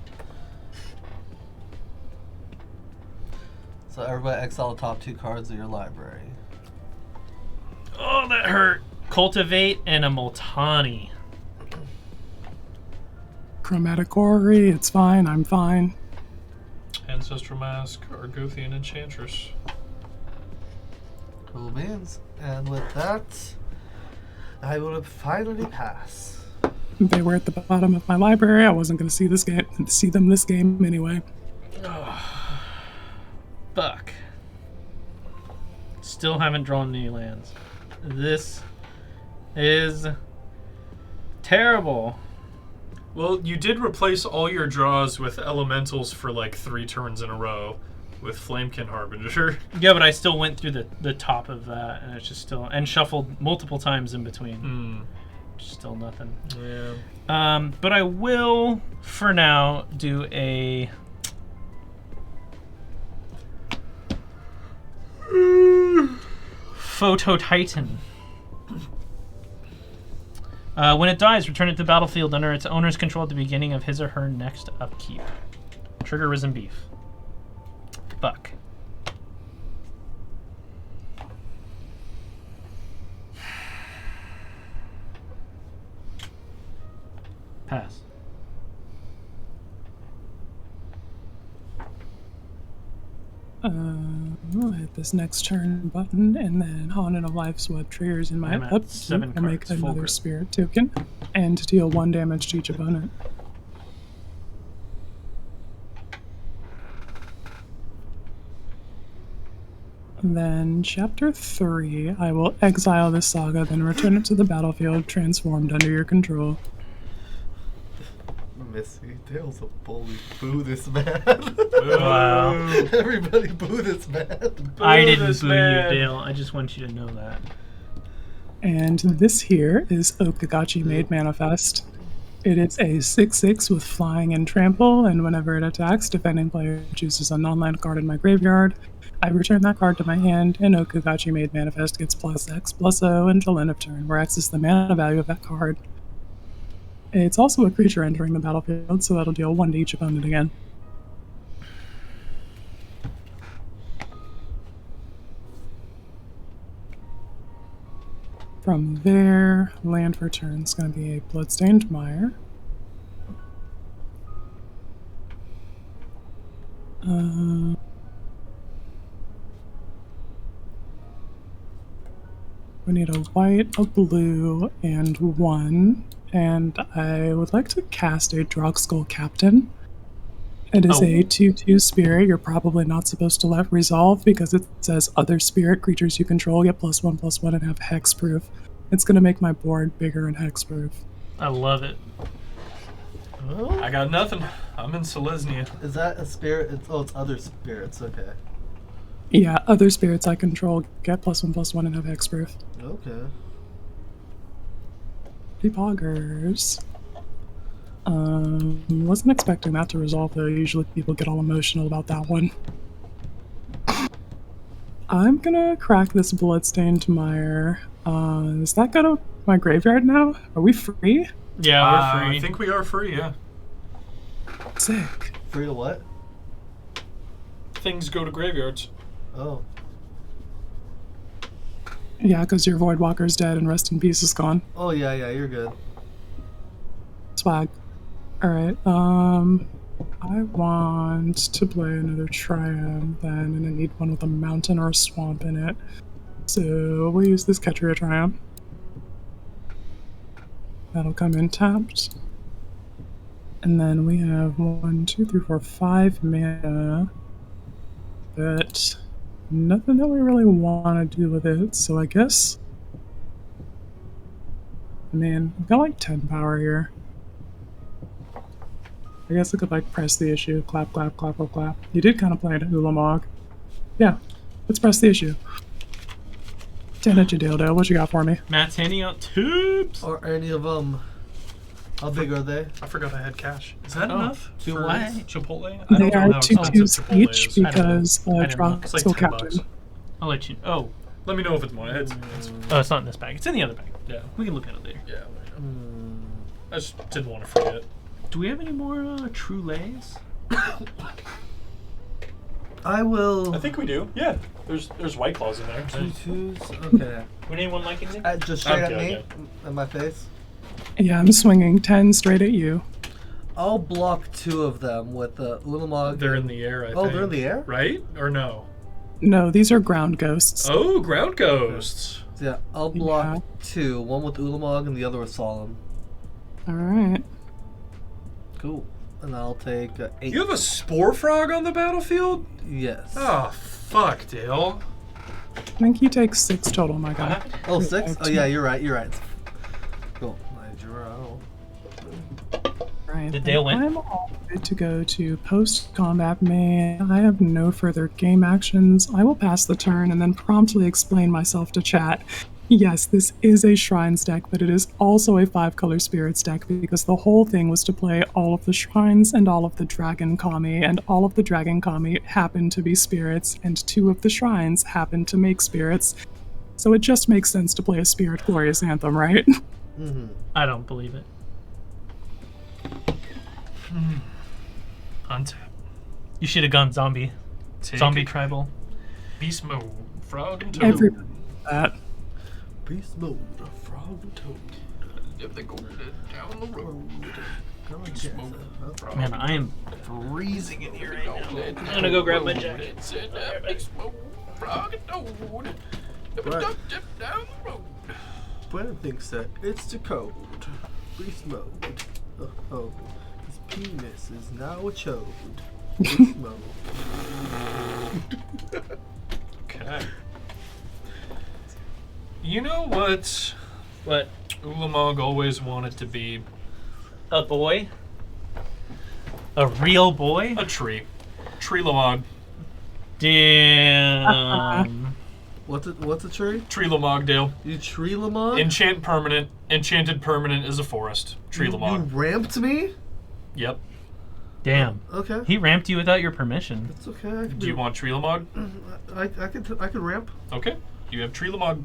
So everybody exile the top 2 cards of your library. Oh, that hurt. Cultivate and a Multani. Chromatic Orrery, it's fine, I'm fine. Ancestral Mask, Argothian Enchantress. Cool beans. And with that, I will finally pass. They were at the bottom of my library. I wasn't going to see them this game anyway. Oh, fuck. Still haven't drawn any lands. This is terrible. Well, you did replace all your draws with elementals for like 3 turns in a row with Flamekin Harbinger. Yeah, but I still went through the top of that, and it's just still... And shuffled multiple times in between. Still nothing. Yeah. But I will, for now, do a... Photo Titan. When it dies, return it to the battlefield under its owner's control at the beginning of his or her next upkeep. Trigger Risen Beef. Fuck. Pass. I'll hit this next turn button, and then Haunted of Life's what triggers in my I'm at upkeep. 7 I'll make cards, full another grip. spirit token, and deal 1 damage to each opponent. And then Chapter 3, I will exile this saga, then return it to the battlefield, transformed under your control. Missy, Dale's a bully. Boo this man. Wow. Everybody boo this man. I didn't boo you, Dale. I just want you to know that. And this here is Okagachi Made Manifest. It is a 6/6 with flying and trample, and whenever it attacks, defending player chooses a non-land card in my graveyard. I return that card to my hand, and Okagachi Made Manifest gets +X/+0 until end of turn, where X is the mana value of that card. It's also a creature entering the battlefield, so that'll deal 1 to each opponent again. From there, land for turn is going to be a Bloodstained Mire. We need a white, a blue, and 1. And I would like to cast a Drogskull Captain. It is a 2/2 spirit. You're probably not supposed to let resolve because it says other spirit creatures you control get +1/+1 and have hexproof. It's going to make my board bigger and hexproof. I love it. Oh. I got nothing. I'm in Selesnya. Is that a spirit? It's other spirits. Okay. Yeah, other spirits I control get +1/+1 and have hexproof. Okay. Depoggers. Wasn't expecting that to resolve though. Usually people get all emotional about that one. I'm gonna crack this bloodstained mire. Does that go to my graveyard now? Are we free? Yeah, we're free. I think we are free, yeah. Sick. Free to what? Things go to graveyards. Oh. Yeah, because your Voidwalker's dead and Rest in Peace is gone. Oh yeah, you're good. Swag. Alright, I want to play another Triumph then, and I need one with a mountain or a swamp in it. So we'll use this Ketria Triumph. That'll come in tapped. And then we have 1, 2, 3, 4, 5 mana. But nothing that we really want to do with it, so I guess... Man, I've got like 10 power here. I guess I could like press the issue. Clap, clap, clap, clap, clap. You did kind of play an Ulamog. Yeah, let's press the issue. 10 at your dildo. What you got for me? Matt's handing out tubes. Or any of them. How big are they? I forgot I had cash. Is that enough? Two for what? Chipotle? They are how 2 expensive 2s Chipotle each is. because I didn't know. It's like Drogskull $10. Captain. I'll let you. Oh, Let me know if it's more. It's oh, it's not in this bag. It's in the other bag. yeah. We can look at it later. Yeah. I just didn't want to forget. Do we have any more True Lays? I will. I think we do. Yeah. There's White Claws in there. 2 2s. Okay. Would anyone like anything? Just straight I'm at me? good, In my face? Yeah, I'm swinging 10 straight at you. I'll block 2 of them with the Ulamog. They're in the air, I think. Oh, they're in the air? Right? Or no? No, these are ground ghosts. Oh, ground ghosts. Yeah, I'll block 2. One with Ulamog and the other with Solemn. Alright. Cool. And I'll take 8. You have a Spore Frog on the battlefield? Yes. Oh, fuck, Dale. I think you take 6 total, my guy. Oh, 6? Oh, yeah, you're right. Cool. My draw. Right. Did Dale win? I'm all good to go to post-combat main. I have no further game actions. I will pass the turn and then promptly explain myself to chat. Yes, this is a Shrines deck, but it is also a 5-color Spirits deck because the whole thing was to play all of the Shrines and all of the Dragon Kami, and all of the Dragon Kami happen to be Spirits, and 2 of the Shrines happen to make Spirits. So it just makes sense to play a Spirit Glorious Anthem, right? Mm-hmm. I don't believe it. Hunt. You should have gone zombie. Take Zombie it. tribal. Beast mode. Frog and toad. Everybody does that. Beast mode. Frog and toad. If they go down the road. Beast mode. Man, I am freezing in here right now. I'm gonna go grab my jacket. Beast mode. Frog and toad. Right. Down the road. Brandon thinks that it's the code. Beast mode. Oh. His penis is now a chode. Beast mode. Okay. You know what? What? Ulamog always wanted to be A boy? A real boy? a tree. Tree Lamog. Damn. What's a tree? Tree Lamog, Dale. You tree Lamont? Enchant permanent. Enchanted permanent is a forest. Tree You Lamog. ramped me? Yep. Damn. Okay. He ramped you without your permission. It's okay. I can Do you want Tree Lamog? I could ramp. Okay. You have Tree Lamog.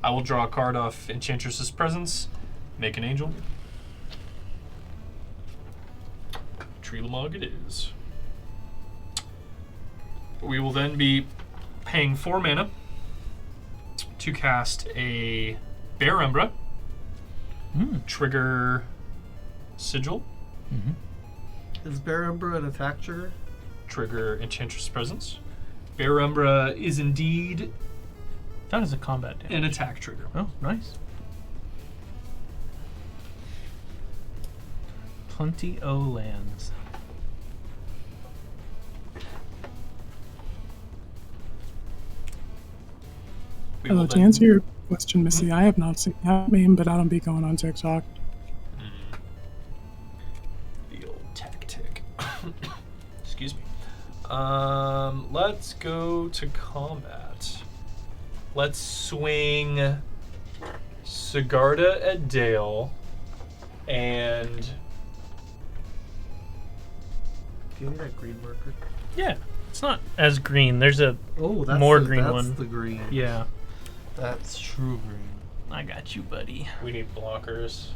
I will draw a card off Enchantress's Presence. Make an angel. Tree Lamog it is. We will then be paying 4 mana to cast a Bear Umbra. Trigger Sigil. Is Bear Ember an attack trigger? Trigger Enchantress Presence. Bear Umbra is indeed That is a combat damage. An attack trigger. Oh, nice. Plenty o lands. To answer your question, Missy, I have not seen that meme, but I don't be going on TikTok. The old tactic. Excuse me. Let's go to combat. Let's swing Sigarda at Dale and... Give me that green marker. Yeah, it's not as green. There's a that's more the, green that's one. The green. Yeah. That's true green. I got you, buddy. We need blockers.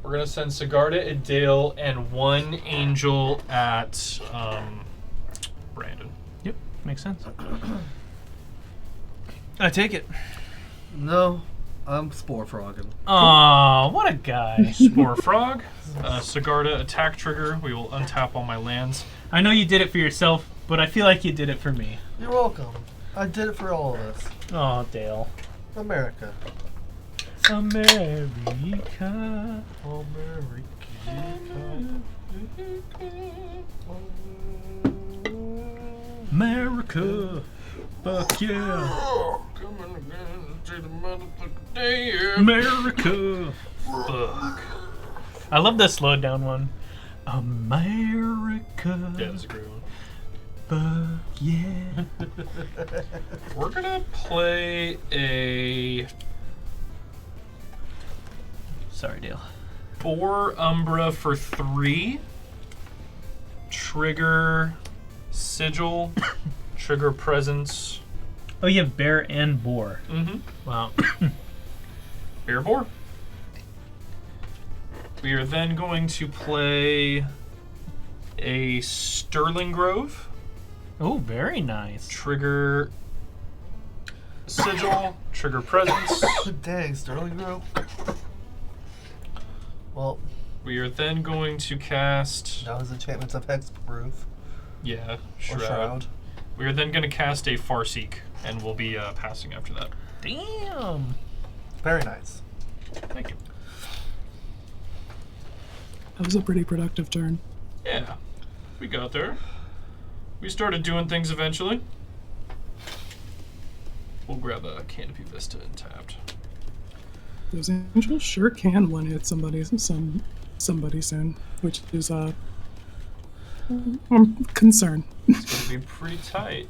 We're gonna send Sigarda at Dale and one angel at Brandon. Yep, makes sense. I take it. No, I'm Spore Frogging. Aw, what a guy. Spore Frog. Sigarda attack trigger. We will untap all my lands. I know you did it for yourself, but I feel like you did it for me. You're welcome. I did it for all of us. Oh, Dale. America. America. America. Fuck yeah. Coming again to the motherfucking day. America. Fuck. I love the slowed down one. America. Yeah, that's a great one. Fuck yeah. We're gonna play a Sorry, Dale. Boar Umbra for 3. Trigger Sigil. Trigger Presence. Oh, you have bear and boar. Mm-hmm. Wow. Bear Boar. We are then going to play a Sterling Grove. Oh, very nice. Trigger Sigil. Trigger Presence. Dang, Sterling Grove. Well, We are then going to cast... now his enchantments of hexproof. Yeah, Or Shroud. Shroud. We are then going to cast a Farseek, and we'll be passing after that. Damn. Very nice. Thank you. That was a pretty productive turn. Yeah, we got there. We started doing things eventually. We'll grab a Canopy Vista and tapped. Those angels sure can one-hit somebody soon, which is I'm concerned. It's gonna be pretty tight.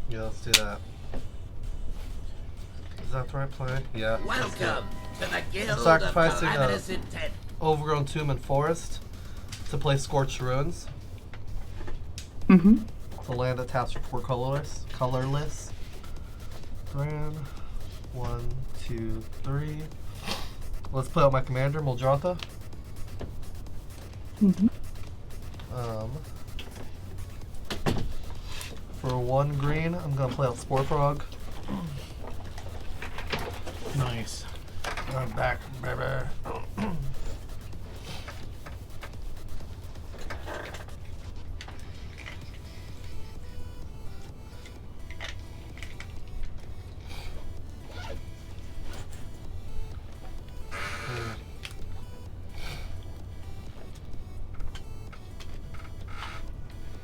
Yeah, let's do that. Is that the right play? Yeah. Welcome to the Guild Sacrificing of a Calamitous Intent. overgrown tomb and forest to play Scorched Ruins. Mm-hmm. It's a land that taps for 4 colorless. Grand. 1, 2, 3. Let's play out my commander, Muldrotha. Mm-hmm. For 1 green, I'm gonna play out Spore Frog. Nice. I'm back, baby.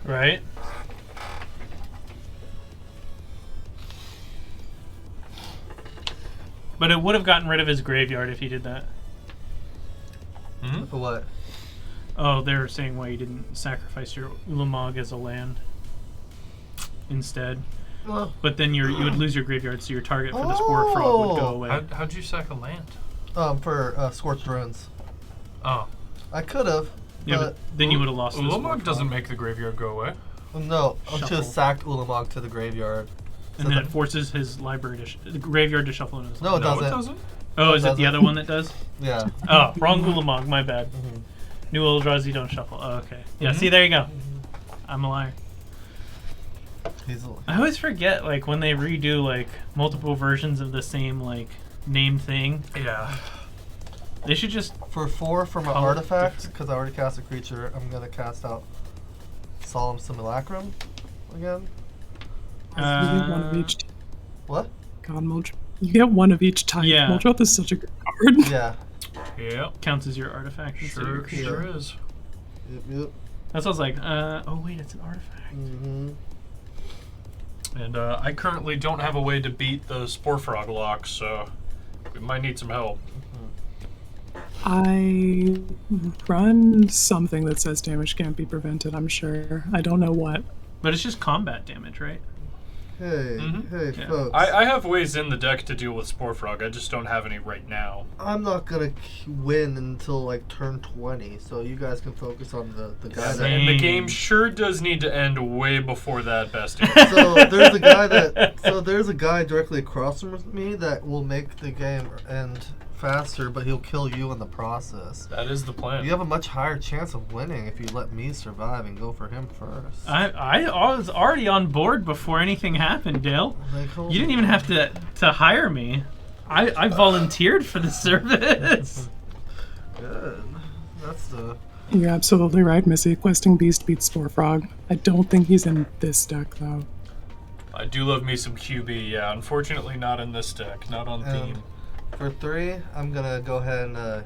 Right? But it would have gotten rid of his graveyard if he did that. For what? Oh, they were saying why you didn't sacrifice your Ulamog as a land instead. But then you would lose your graveyard, so your target for the Spore Frog would go away. How'd you sack a land? For Scorched Ruins. Oh. I could have. Yeah, but then you would have lost. Ulamog doesn't make the graveyard go away. No, I should have sacked Ulamog to the graveyard. And then it forces his library the graveyard to shuffle in his No, it doesn't. Oh, is it the other one that does? Yeah. Oh, wrong Ulamog, my bad. New Eldrazi don't shuffle. Oh, okay. Yeah, see, there you go. I'm a liar. I always forget, like, when they redo, like, multiple versions of the same, like, name thing. Yeah. They should just... For 4 from my artifact, because I already cast a creature, I'm going to cast out Solemn Simulacrum again. You get one of each. What? God, you get one of each type. Yeah. Muldroth is such a good card. Yeah. Yeah. Counts as your artifact. Sure is. Yep. That's what I was like, oh wait, it's an artifact. And I currently don't have a way to beat the Spore Frog lock, so we might need some help. I run something that says damage can't be prevented, I'm sure. I don't know what. But it's just combat damage, right? Hey, folks. I have ways in the deck to deal with Spore Frog, I just don't have any right now. I'm not going to win until like turn 20, so you guys can focus on the guy that... And the game sure does need to end way before that, bestie. So there's a guy directly across from me that will make the game end faster, but he'll kill you in the process. That is the plan. You have a much higher chance of winning if you let me survive and go for him first. I was already on board before anything happened, Dale. You didn't even have to hire me. I volunteered for the service. Good. That's the... You're absolutely right, Missy. Questing Beast beats Spore Frog. I don't think he's in this deck, though. I do love me some QB, yeah. Unfortunately, not in this deck. Not on theme. For 3, I'm gonna go ahead and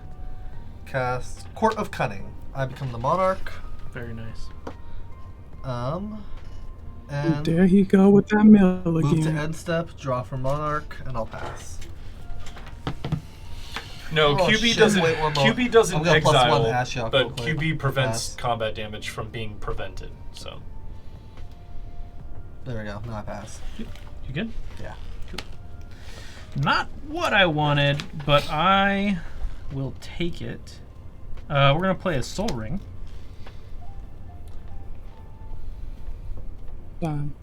cast Court of Cunning. I become the Monarch. Very nice. And there he go with that mill move to again. end step, draw for Monarch, and I'll pass. No, QB doesn't. Wait, one more. QB doesn't I'm gonna +1 exile, Ashiok but real quick. QB prevents Pass. combat damage from being prevented. So There we go. Now I pass. You good? Yeah. Not what I wanted, but I will take it. We're gonna play a Soul Ring. Done.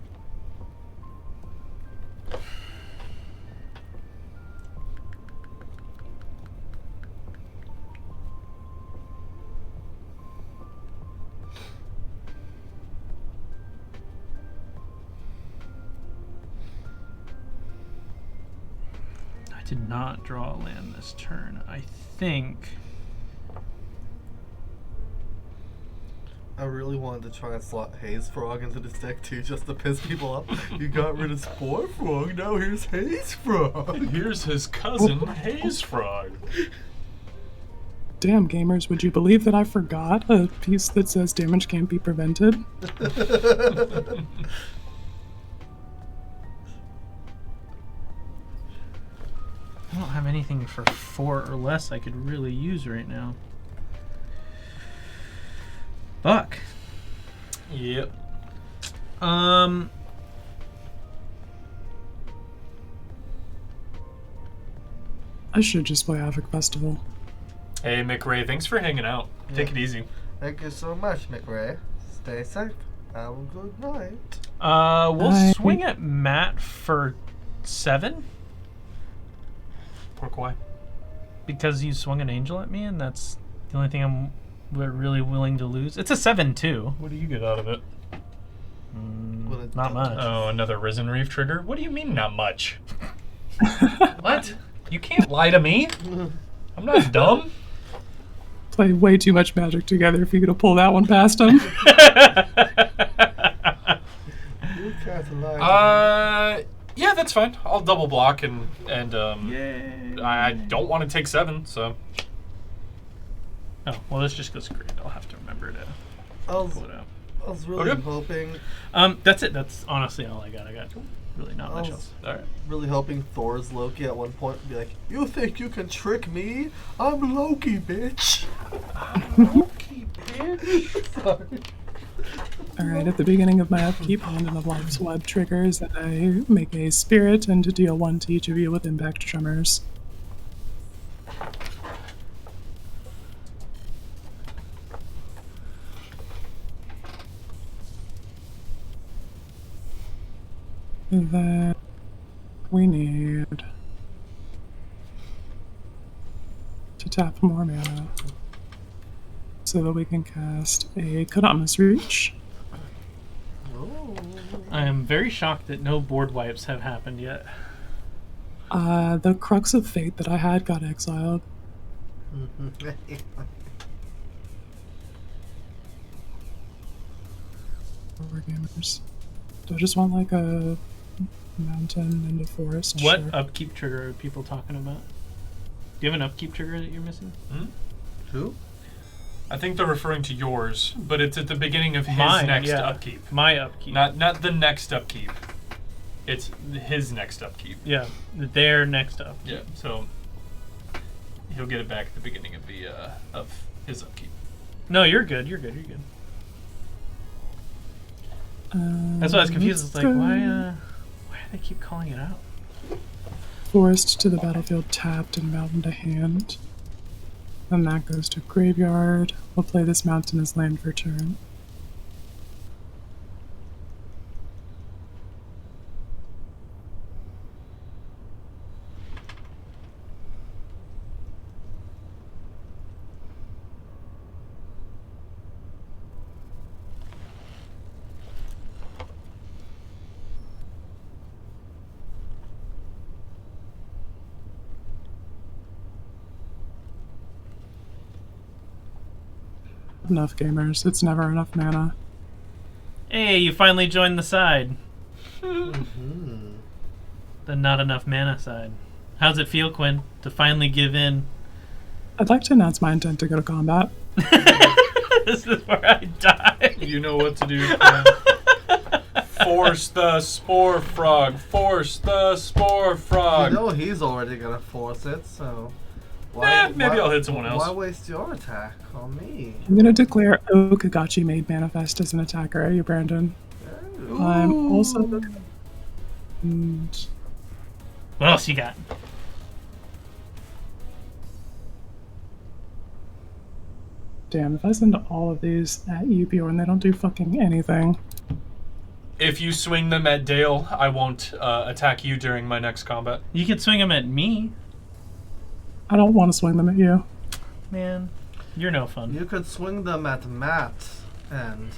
I did not draw a land this turn. I think. I really wanted to try and slot Haze Frog into this deck too, just to piss people off. You got rid of Spore Frog, now here's Haze Frog. Here's his cousin, Haze Frog. Damn, gamers, would you believe that I forgot a piece that says damage can't be prevented? I don't have anything for 4 or less I could really use right now. Fuck. Yep. I should just play Havoc Festival. Hey, McRae, thanks for hanging out. Take it easy. Thank you so much, McRae. Stay safe. Have a good night. We'll swing at Matt for 7. Why? Because you swung an angel at me, and that's the only thing we're really willing to lose. It's a 7-2. What do you get out of it? Not much. Oh, another Risen Reef trigger? What do you mean, not much? What? You can't lie to me. I'm not dumb. Play way too much Magic together for you to pull that one past him. Yeah, that's fine. I'll double block and I don't want to take 7, so. Oh, well, this just goes great. I'll have to remember to pull it out. I was really hoping. That's it. That's honestly all I got. I got really not much else. All right. Really hoping Thor's Loki at one point would be like, "You think you can trick me? I'm Loki, bitch." I'm Loki, Sorry. Alright, at the beginning of my upkeep, hand and a life's web triggers, and I make a spirit and deal 1 to each of you with impact tremors. Then we need to tap more mana so that we can cast a Kodama's Reach. I am very shocked that no board wipes have happened yet. The Crux of Fate that I had got exiled. War gamers. Do I just want like a mountain and a forest? What Sure. upkeep trigger are people talking about? Do you have an upkeep trigger that you're missing? Who? I think they're referring to yours, but it's at the beginning of his Mine, next yeah. upkeep. My upkeep. Not the next upkeep. It's his next upkeep. Yeah, their next up. Yeah, so he'll get it back at the beginning of the of his upkeep. No, you're good. You're good. You're good. That's why I was confused. It's like, why do they keep calling it out? Forest to the battlefield tapped and mountain to hand. Then that goes to graveyard. We'll play this mountain as land for turn. Enough gamers. It's never enough mana. Hey, you finally joined the side. The not enough mana side. How's it feel, Quinn, to finally give in? I'd like to announce my intent to go to combat. This is where I die. You know what to do. Force the spore frog. Force the spore frog. You know he's already gonna force it, so. Maybe I'll hit someone else. Why waste your attack on me? I'm gonna declare Okagachi made manifest as an attacker at you, Brandon. Ooh. I'm also. And What else you got? damn, if I send all of these at you, Bjorn, they don't do fucking anything. If you swing them at Dale, I won't attack you during my next combat. You can swing them at me. I don't want to swing them at you. Man, you're no fun. You could swing them at Matt and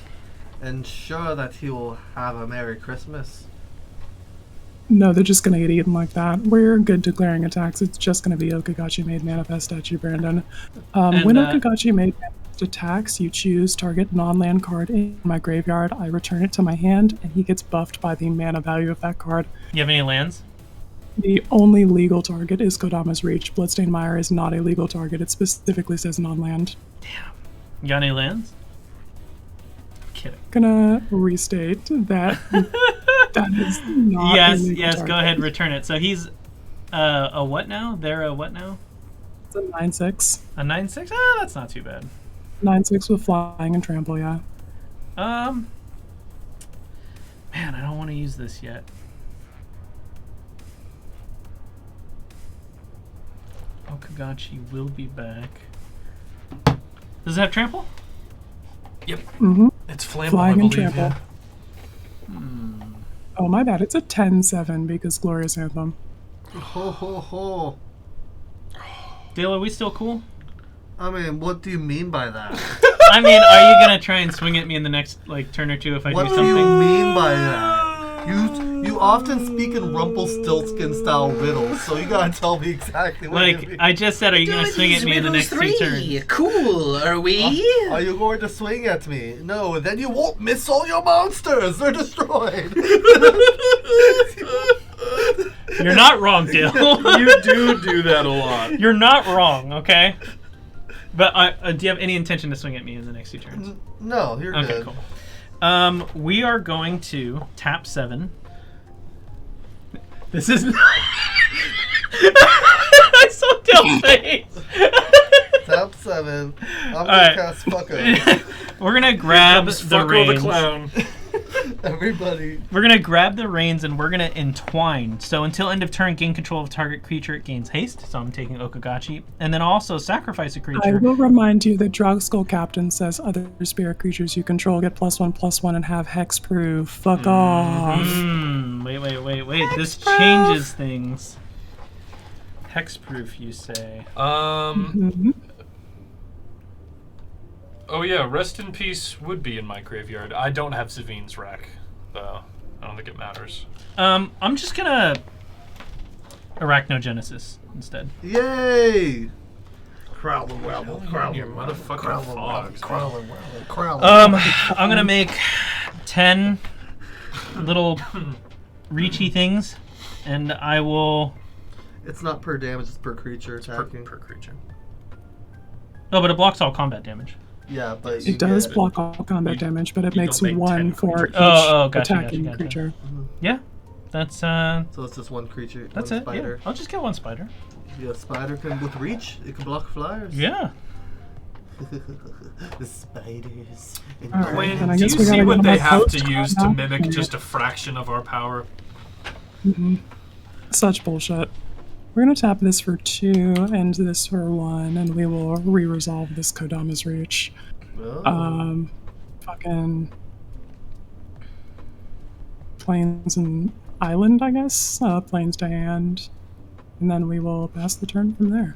ensure that he will have a Merry Christmas. No, they're just gonna get eaten like that. We're good declaring attacks. It's just gonna be Okagachi made manifest at you, Brandon. When Okagachi made manifest attacks, you choose target non-land card in my graveyard. I return it to my hand, and he gets buffed by the mana value of that card. You have any lands? The only legal target is Kodama's Reach. Bloodstained Mire is not a legal target. It specifically says non-land. Damn. You got any lands? Kidding. Gonna restate that that is not a legal Yes, target. go ahead, return it. So he's a what now? They're a what now? It's a 9/6. A 9/6? Ah, that's not too bad. 9/6 with flying and trample, yeah. Man, I don't want to use this yet. Okagachi will be back. Does it have trample? Yep. Mm-hmm. It's flammable, Flying I and believe. trample. Oh, my bad. It's a 10/7 because Glorious Anthem. Ho ho ho. Dale, are we still cool? I mean, what do you mean by that? I mean, are you gonna try and swing at me in the next turn or two if I What do do something? you mean by that? You often speak in Rumpelstiltskin style riddles, so you gotta tell me exactly what you mean. I just said, are you gonna swing at me in the next 2 turns? Cool, are we? Are you going to swing at me? No, then you won't miss all your monsters. They're destroyed. You're not wrong, Dale. You do that a lot. You're not wrong, okay? But do you have any intention to swing at me in the next 2 turns? No, you're good. Okay, cool. We are going to tap 7. This is. I saw Dale's face. Tap 7. I'm gonna Alright. cast Fucko. We're gonna grab the Fucko reins. the clown. Everybody. We're gonna grab the reins and we're gonna entwine. So until end of turn, gain control of target creature. It gains haste. So I'm taking Okagachi, and then also sacrifice a I creature. will remind you that Drogskull Captain says other spirit creatures you control get +1/+1 and have hexproof. Fuck off. Wait. This changes things. Hexproof, you say? Oh yeah, Rest in Peace would be in my graveyard. I don't have Zavine's Rack, though. I don't think it matters. I'm just gonna Arachnogenesis instead. Yay! Crowler, you motherfucking fogs. I'm gonna make 10 little reachy things, and I will. It's not per damage, it's per creature attacking. Per creature. Oh, but it blocks all combat damage. Yeah, but you It does get- block all combat damage, but it you makes don't make 1 10 for each Gotcha, attacking creature. Yeah, that's So it's just one creature, that's one it. spider. Yeah. I'll just get one spider. Yeah, spider can with reach. It can block flyers. Yeah. The spiders. And All right, Quinn, then I do you guess we see gotta what go they to have to post use to combat. mimic just a fraction of our power? Such bullshit. We're gonna tap this for 2 and this for 1, and we will re-resolve this Kodama's Reach. Oh. Fucking Plains and Island, I guess. Plains to hand, and then we will pass the turn from there.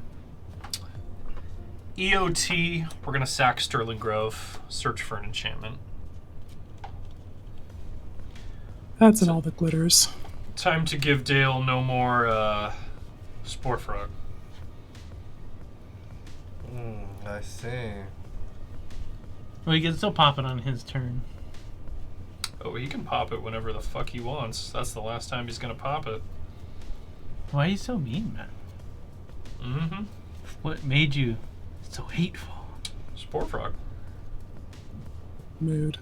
EOT, we're gonna sack Sterling Grove, search for an enchantment. That's in all the glitters. Time to give Dale no more Spore Frog. I see. Well, he can still pop it on his turn. Oh, he can pop it whenever the fuck he wants. That's the last time he's gonna pop it. Why are you so mean, man? Mm-hmm. What made you so hateful? Spore Frog. Mood.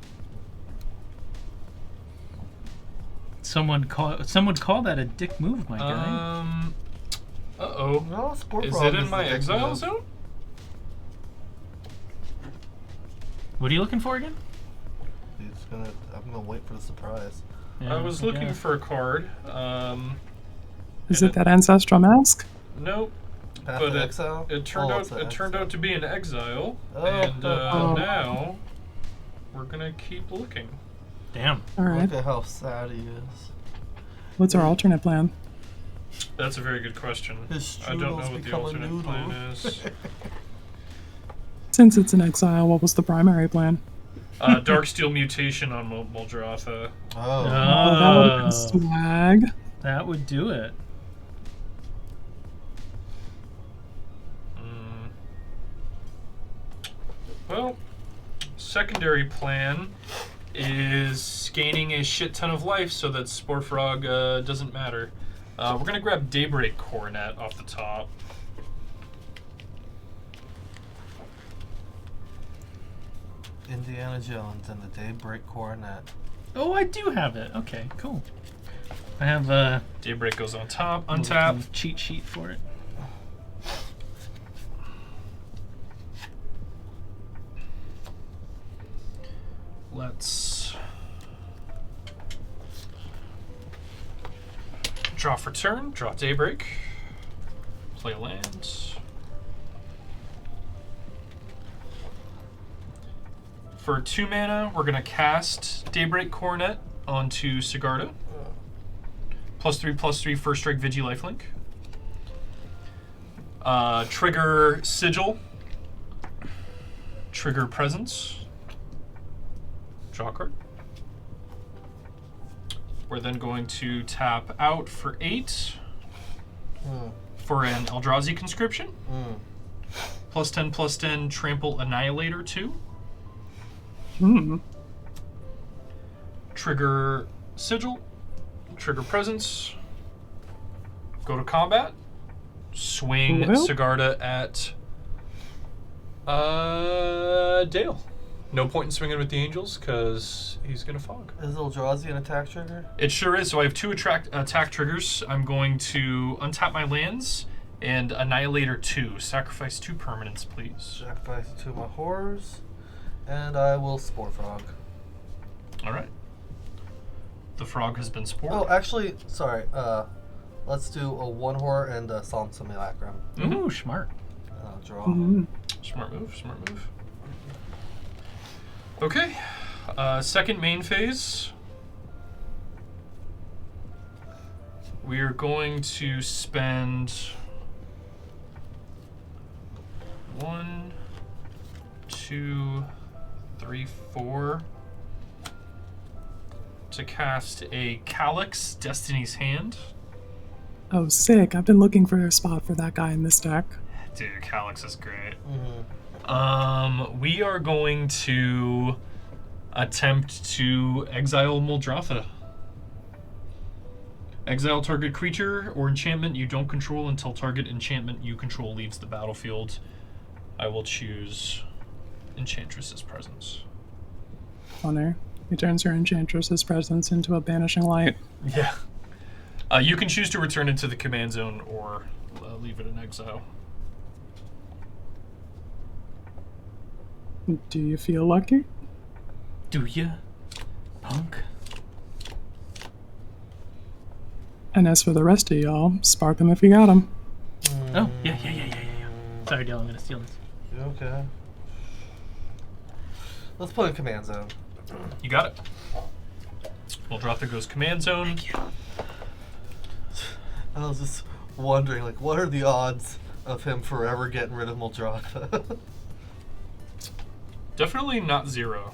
Some would call that a dick move, my guy. Uh-oh. No, Spore Is Frog it in is my the big exile move. zone? What are you looking for again? I'm gonna wait for the surprise. Yeah, I was okay. looking for a card. Is it that Ancestral Mask? Nope. Path But to it, exile? it turned Oh, out it's an it turned exile. out to be an exile, Oh. and Oh. now we're gonna keep looking. Damn. All right. Look at how sad he is. What's our alternate plan? That's a very good question. His I don't know strudels what the become a alternate noodle. plan is. Since it's an exile, what was the primary plan? Darksteel Mutation on Muldrotha. Oh. Oh, that would have been swag. That would do it. Well, secondary plan is gaining a shit ton of life so that Spore Frog doesn't matter. We're gonna grab Daybreak Coronet off the top. Indiana Jones and the Daybreak Coronet. Oh, I do have it. Okay, cool. I have Daybreak goes on top, a untap. cheat sheet for it. Let's draw for turn, draw Daybreak, play land. For 2 mana, we're going to cast Daybreak Coronet onto Sigarda. +3/+3 first strike Vigi lifelink. Trigger Sigil. Trigger Presence. Draw a card. We're then going to tap out for 8 for an Eldrazi Conscription. +10/+10 Trample Annihilator 2. Trigger Sigil. Trigger Presence. Go to combat. Swing Well. Sigarda at Dale. No point in swinging with the Angels because he's going to fog. Is Eldrazi an attack trigger? It sure is. So I have 2 attack triggers. I'm going to untap my lands And Annihilator 2. Sacrifice 2 permanents, please. Sacrifice 2 of my horrors. And I will Spore Frog. Alright. The frog has been spored. Oh, actually, sorry. Let's do a 1 horror and a Psalm Simulacrum. Ooh, smart. Draw. Smart move, smart move. Okay. Second main phase. We are going to spend 1, 2, 3, 4 to cast a Calyx, Destiny's Hand. Oh, sick. I've been looking for a spot for that guy in this deck. Dude, Calyx is great. We are going to attempt to exile Muldrotha. Exile target creature or enchantment you don't control until target enchantment you control leaves the battlefield. I will choose Enchantress's Presence. Honor. He turns your Enchantress's Presence into a Banishing Light. Yeah. You can choose to return it to the command zone or leave it in exile. Do you feel lucky? Do ya, punk? And as for the rest of y'all, spark them if you got them. Oh, yeah. Sorry, Dale, I'm gonna steal this. Okay. Let's put in command zone. You got it. Muldrotha goes command zone. Thank you. I was just wondering, like, what are the odds of him forever getting rid of Muldrotha? Definitely not 0,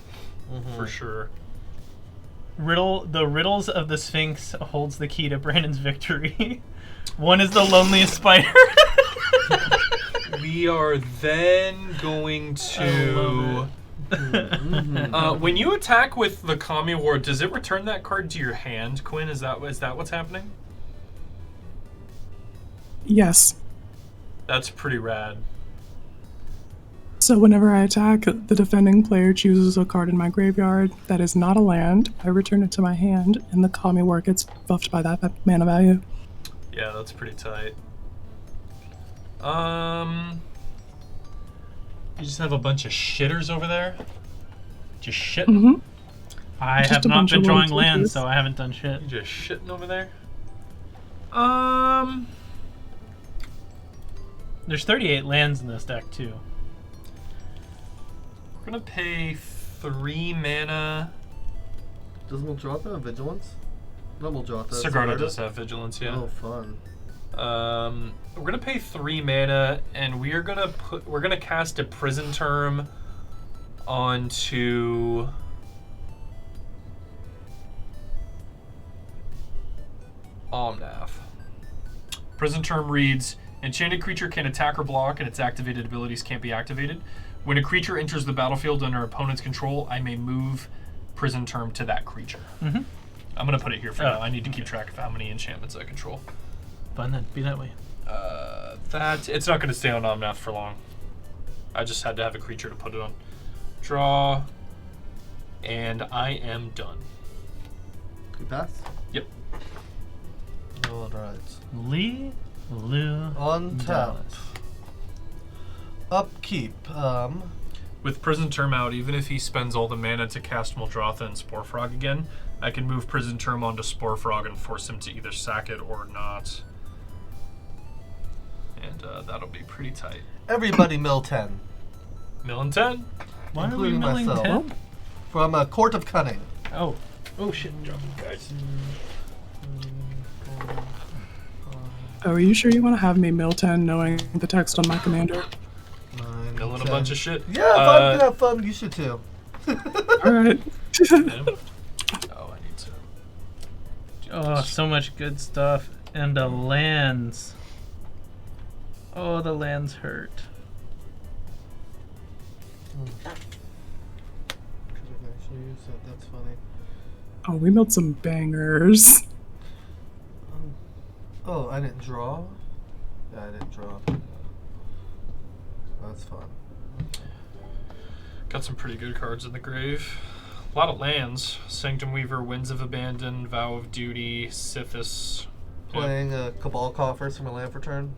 for sure. The riddles of the Sphinx holds the key to Brandon's victory. One is the loneliest spider. We are then going to... when you attack with the Kami Ward, does it return that card to your hand, Quinn? Is that what's happening? Yes. That's pretty rad. So whenever I attack, the defending player chooses a card in my graveyard that is not a land. I return it to my hand, and the Kami Ward gets buffed by that mana value. Yeah, that's pretty tight. You just have a bunch of shitters over there? Just shitting? I Just have a not bunch been of drawing ones like lands, this. so I haven't done shit. You just shitting over there? There's 38 lands in this deck, too. We're gonna pay 3 mana. Does Muldrotha have Vigilance? Not Muldrotha. Sigarda does have Vigilance, yeah. Oh, fun. We're gonna pay 3 mana, and we're gonna cast a Prison Term onto Omnath. Prison Term reads: enchanted creature can attack or block, and its activated abilities can't be activated. When a creature enters the battlefield under opponent's control, I may move Prison Term to that creature. I'm gonna put it here for now. I need to keep track of how many enchantments I control. Fine then, be that way. It's not gonna stay on Omnath for long. I just had to have a creature to put it on. Draw, and I am done. You pass? Yep. Alright. Lee, Lou, On tap. Dallas. Upkeep. With Prison Term out, even if he spends all the mana to cast Muldrotha and Spore Frog again, I can move Prison Term onto Spore Frog and force him to either sack it or not. And that'll be pretty tight. Everybody mill 10. Mill and 10? Why are we including milling myself. 10? From Court of Cunning. Oh shit, drop guys. Oh, are you sure you want to have me mill 10 knowing the text on my commander? 9, Milling a 10. bunch of shit. Yeah, if I'm gonna have fun, you should too. Alright. Oh, I need to. Oh, so much good stuff. And the lands. Oh, the lands hurt. Could have actually used that. That's funny. Oh, we milled some bangers. Oh, I didn't draw? Yeah, I didn't draw. That's fun. Got some pretty good cards in the grave. A lot of lands. Sanctum Weaver, Winds of Abandon, Vow of Duty, Sithis. Playing Cabal Coffers from a land for turn.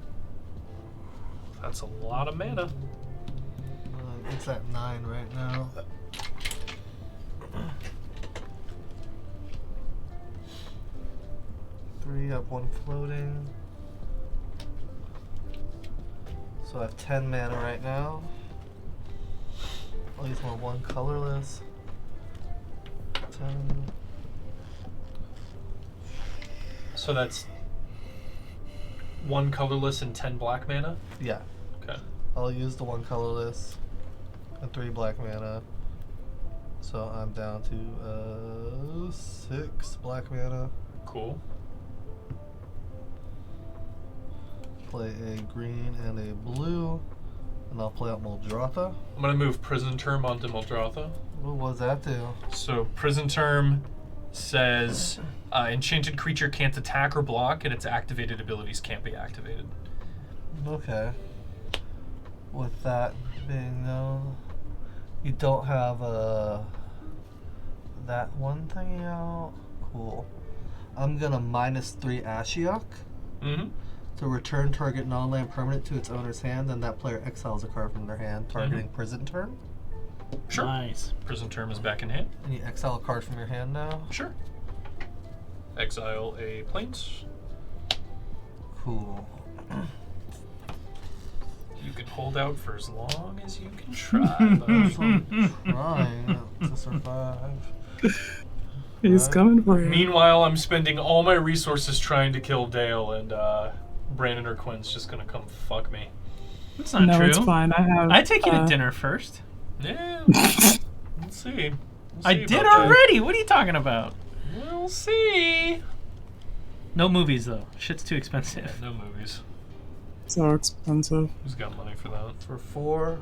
That's a lot of mana. It's at 9 right now. 3, I have 1 floating. So I have 10 mana right now. I'll use my 1 colorless. 10. So that's 1 colorless and 10 black mana? Yeah. Okay. I'll use the 1 colorless and 3 black mana. So I'm down to 6 black mana. Cool. Play a green and a blue, and I'll play out Muldrotha. I'm gonna move Prison Term onto Muldrotha. What does that do? So Prison Term says enchanted creature can't attack or block, and its activated abilities can't be activated. Okay. With that being known, you don't have that one thing out. Cool. I'm gonna -3 Ashiok. Mm-hmm. To return target non-land permanent to its owner's hand, then that player exiles a card from their hand, targeting Prison Term. Sure. Nice. Prison Term is back in hand. And you exile a card from your hand now. Sure. Exile a Plains. Cool. You can hold out for as long as you can try. I'm trying to survive. He's coming for you. Meanwhile, I'm spending all my resources trying to kill Dale, and Brandon or Quinn's just gonna come fuck me. That's not No, true. it's fine. I take you to dinner first. Yeah. Let's see. I did already. What are you talking about? We'll see. No movies though. Shit's too expensive. Yeah, no movies. So expensive. Who's got money for that? For 4.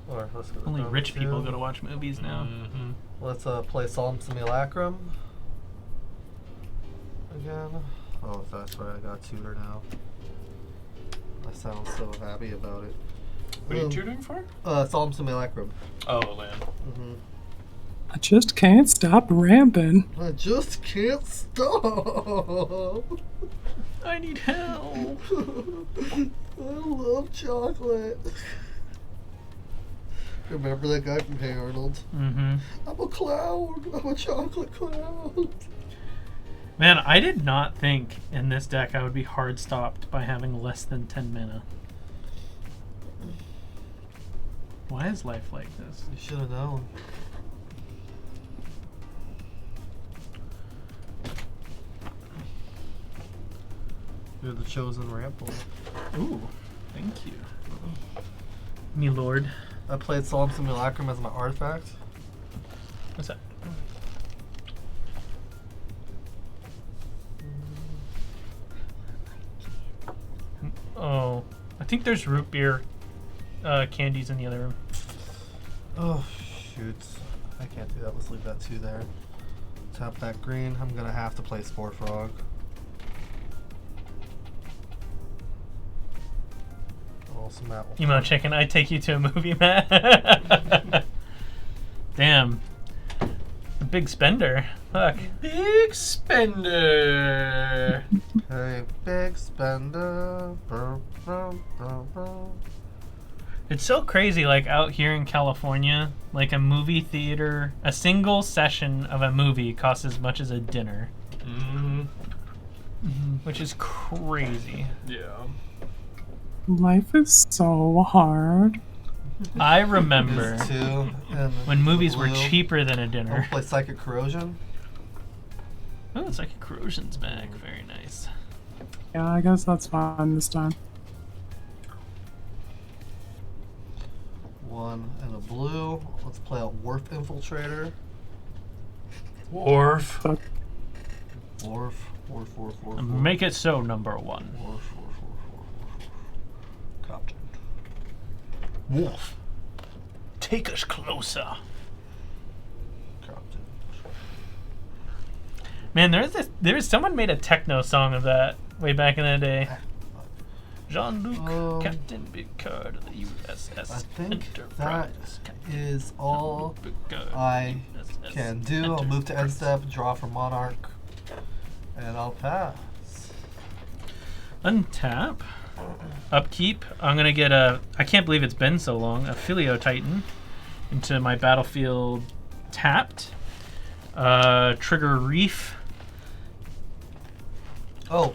Or let's go to Only number rich people 2. go to watch movies now. Mm-hmm. Let's play Solemn Simulacrum. Again. Oh, that's right, I got tutor now. I sound so happy about it. What are you tutoring for? Solemn Simulacrum. Oh, land. Mm-hmm. I just can't stop ramping. I just can't stop. I need help. I love chocolate. Remember that guy from Hey Arnold? Mm-hmm. I'm a clown. I'm a chocolate clown. Man, I did not think in this deck I would be hard stopped by having less than 10 mana. Why is life like this? You should have known. You're the chosen ramp boy. Ooh, thank you. Me lord. I played Solemn Simulacrum as my artifact. What's that? Oh, I think there's root beer candies in the other room. Oh, shoot. I can't do that. Let's leave that 2 there. Tap that green. I'm going to have to play Spore Frog. Also, Matt will Emo chicken, I take you to a movie, Matt. Damn. A big spender. Fuck. Big spender. Hey, big spender. Burr, burr, burr, burr. It's so crazy, like out here in California, like a movie theater, a single session of a movie costs as much as a dinner. Mm-hmm. Which is crazy. Yeah. Life is so hard. I remember Is 2 and when movies were blue. cheaper than a I'll dinner. play Psychic Corrosion. Oh, it's like a corrosion's back. Very nice. Yeah, I guess that's fine this time. 1 and a blue. Let's play out Wharf Infiltrator. Wharf. Fuck. Wharf. Make it so, number 1. Wharf. Captain. Wolf, take us closer. Captain. Man, there's someone made a techno song of that way back in the day. Jean-Luc, Captain Picard of the USS I think Enterprise. that is all Picard, I USS can do. I'll move to end Enterprise. step, draw for Monarch, and I'll pass. Untap. Upkeep. I'm gonna get a. I can't believe it's been so long. A Filio Titan into my battlefield tapped. Trigger Reef. Oh,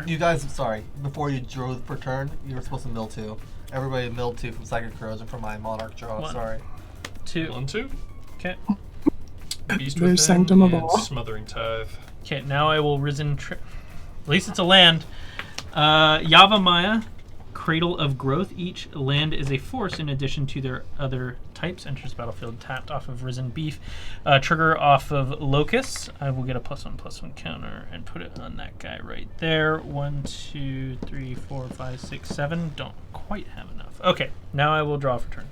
you guys, sorry. Before you drew per turn, you were supposed to mill 2. Everybody milled 2 from Psychic Corrosion for my Monarch draw. 1, Sorry. 2. 1, 2. Okay. Beast There's Within Sanctum of and All. Smothering Tithe. Okay, now I will Risen. At least it's a land. Yavimaya, Cradle of Growth. Each land is a force in addition to their other types. Enters battlefield tapped off of Risen Beef. Trigger off of Locust. I will get a +1/+1 counter and put it on that guy right there. 1, 2, 3, 4, 5, 6, 7. Don't quite have enough. Okay, now I will draw for turn.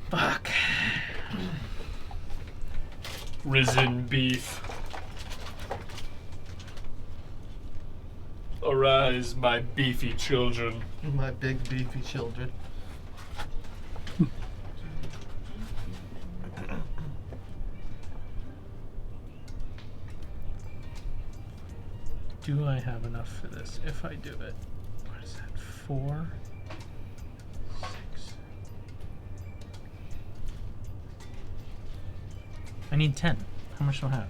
Fuck. Risen Beef. Arise, my beefy children. My big beefy children. Do I have enough for this? If I do it, what is that? 4, 6. I need 10. How much do I have?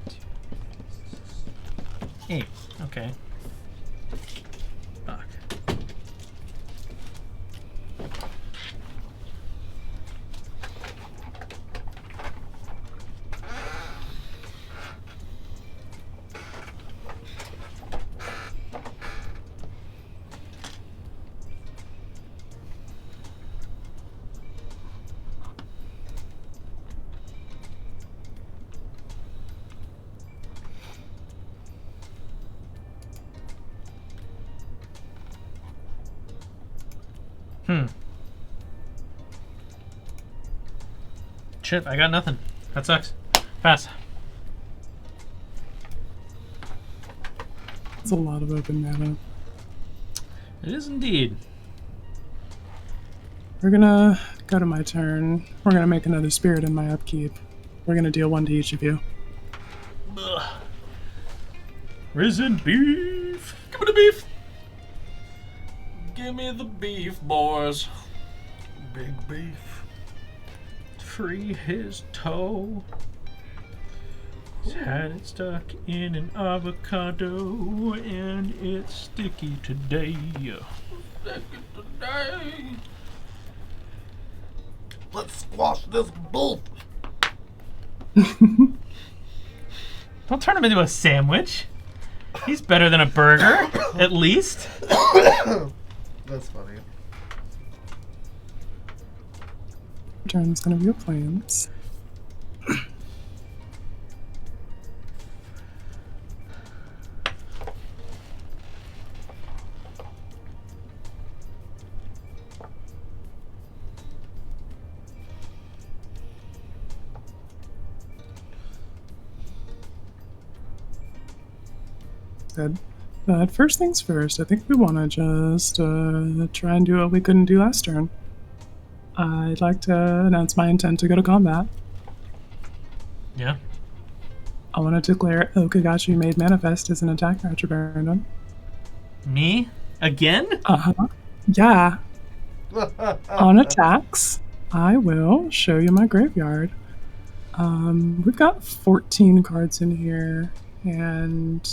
8. Okay. Fuck. Shit, I got nothing. That sucks. Pass. It's a lot of open mana. It is indeed. We're gonna go to my turn. We're gonna make another spirit in my upkeep. We're gonna deal 1 to each of you. Ugh. Risen Beef. Give me the beef. Give me the beef, boys. Big beef. Free his toe. He's had it stuck in an avocado and it's sticky today. Let's squash this bull. Don't turn him into a sandwich. He's better than a burger, at least. That's funny. Turn's gonna be your plans. Good. First things first, I think we want to just try and do what we couldn't do last turn. I'd like to announce my intent to go to combat. Yeah. I want to declare Okagashi Made Manifest as an attack retrobandum. Me? Again? Uh-huh. Yeah. On attacks, I will show you my graveyard. We've got 14 cards in here, and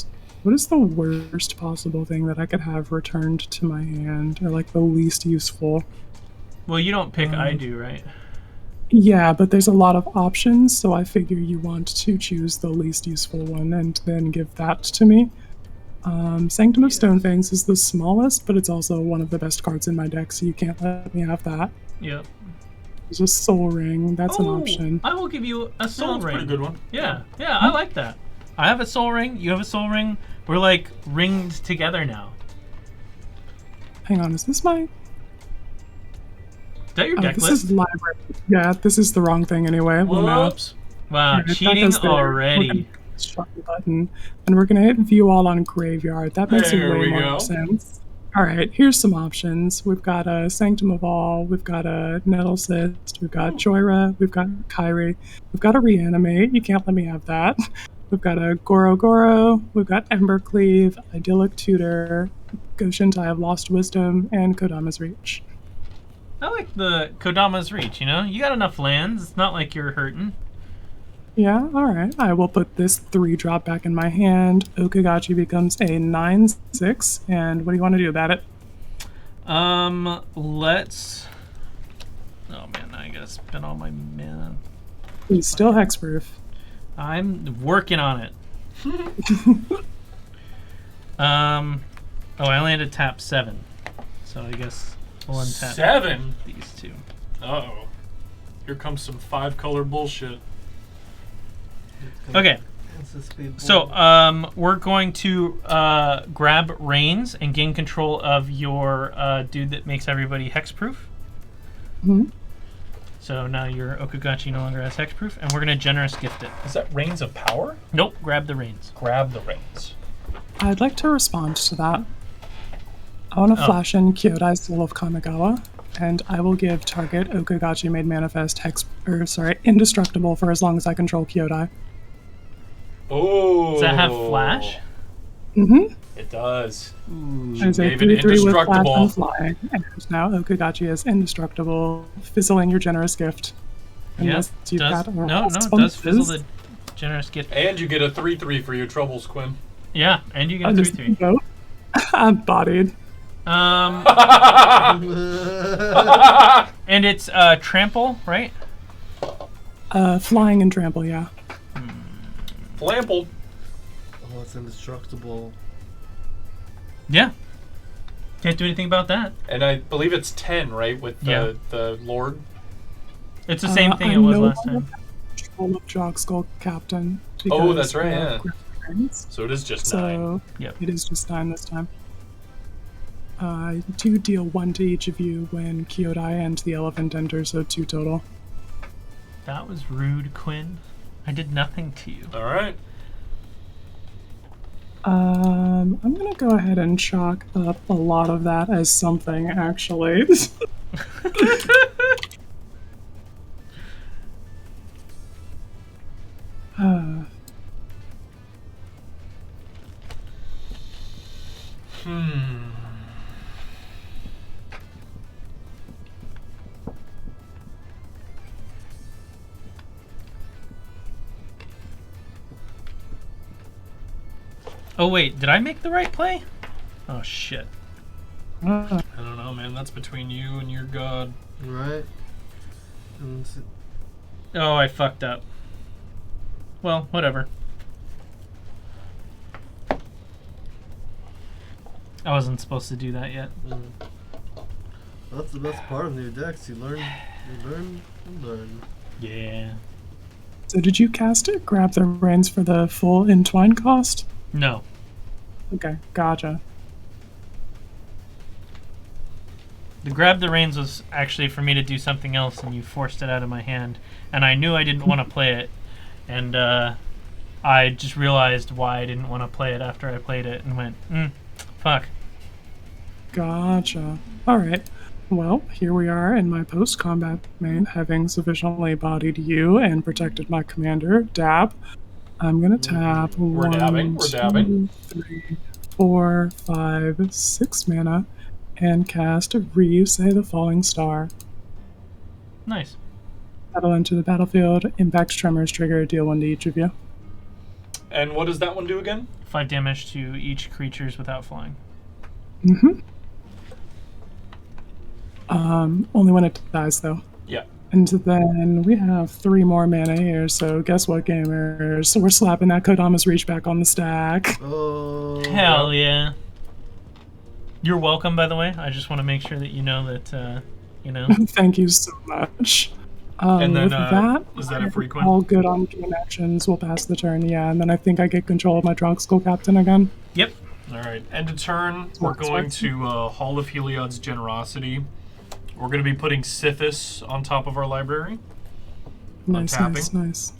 what is the worst possible thing that I could have returned to my hand, or like the least useful? Well, you don't pick, I do, right? Yeah, but there's a lot of options, so I figure you want to choose the least useful one and then give that to me. Sanctum of Stonefangs is the smallest, but it's also one of the best cards in my deck, so you can't let me have that. Yep. There's a Soul Ring, that's an option. I will give you a Soul That's a Ring. pretty good one. Yeah, yeah, I like that. I have a Soul Ring, you have a Soul Ring. We're like ringed together now. Hang on, is this my... Is that your deck this list? is library. Yeah, this is the wrong thing anyway. Whoops. Wow, Alright, that cheating goes there. already. We're gonna shut the button, and we're gonna hit view all on graveyard. That makes There way we more go. sense. All right, here's some options. We've got a Sanctum of All, we've got a Nettle Cyst, we've got Joyra, we've got Kyrie, we've got a Reanimate. You can't let me have that. We've got a Goro Goro, we've got Embercleave, Idyllic Tutor, Goshintai of Lost Wisdom, and Kodama's Reach. I like the Kodama's Reach, you know? You got enough lands. It's not like you're hurting. Yeah, alright. I will put this 3-drop back in my hand. Okagachi becomes a 9/6, and what do you want to do about it? Let's... Oh man, I gotta spend all my mana. He's still hexproof. I'm working on it. Oh, I only had to tap 7. So I guess we'll untap 7? these two. Uh-oh. Here comes some 5-color bullshit. Okay. So, we're going to grab Reigns and gain control of your dude that makes everybody hexproof. Mm-hmm. So now your Okagachi no longer has hexproof, and we're going to generous gift it. Is that Reigns of Power? Nope, grab the Reigns. Grab the Reigns. I'd like to respond to that. I want to flash in Kyodai's Soul of Kamigawa, and I will give target Okagachi made manifest indestructible for as long as I control Kyodai. Oh. Does that have flash? Mm-hmm. It does. There's a 3/3 with flash and flying, and now Okagachi is indestructible, fizzling your generous gift. Yes, you've got no, it does fizzle the generous gift. And you get a 3/3 for your troubles, Quinn. Yeah, and you get a 3/3. No. I'm bodied. And it's trample, right? Flying and trample, yeah. Flampled. Oh, it's indestructible. Yeah. Can't do anything about that. And I believe it's 10, right? With the Lord? It's the same thing it was last time. Control of Jock Skull Captain. Oh, that's right, yeah. Reigns. So it is just So 9. Yep. It is just 9 this time. I do deal 1 to each of you when Kyodai and the elephant enter, so 2 total. That was rude, Quinn. I did nothing to you. All right. I'm gonna go ahead and chalk up a lot of that as something, actually. Oh wait, did I make the right play? Oh shit. I don't know, man. That's between you and your god. Right. Oh, I fucked up. Well, whatever. I wasn't supposed to do that yet. That's the best part of new decks. You learn, and learn. Yeah. So did you cast it? Grab the reins for the full entwine cost? No. Okay, gotcha. The grab the reins was actually for me to do something else, and you forced it out of my hand. And I knew I didn't want to play it, and I just realized why I didn't want to play it after I played it, and went, fuck. Gotcha. Alright. Well, here we are in my post-combat main, having sufficiently bodied you and protected my commander, Dab. I'm gonna tap We're dabbing. 2, 3, 4, 5, 6 mana and cast Ryu Say the Falling Star. Nice. That'll enter the battlefield, impact tremors trigger, deal 1 to each of you. And what does that one do again? 5 damage to each creatures without flying. Mm-hmm. Only when it dies, though. Yeah. And then we have 3 more mana here, so guess what, gamers? So we're slapping that Kodama's Reach back on the stack. Oh. Hell yeah. You're welcome, by the way. I just want to make sure that you know that, you know. Thank you so much. And then, with that, is that a free Quinn? all good on game actions. We'll pass the turn, yeah. And then I think I get control of my Drunk Skull Captain again. Yep. All right. End of turn, we're going to Hall of Heliod's Generosity. We're going to be putting Sithis on top of our library. Nice, Untapping. nice, nice.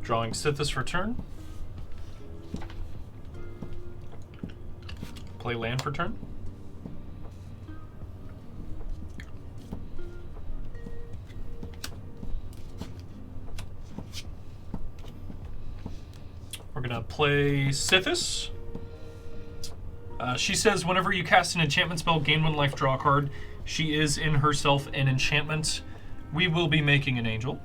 Drawing Sithis for turn. Play land for turn. gonna play Sithis. She says whenever you cast an enchantment spell, gain 1 life, draw a card. She is in herself an enchantment. We will be making an angel.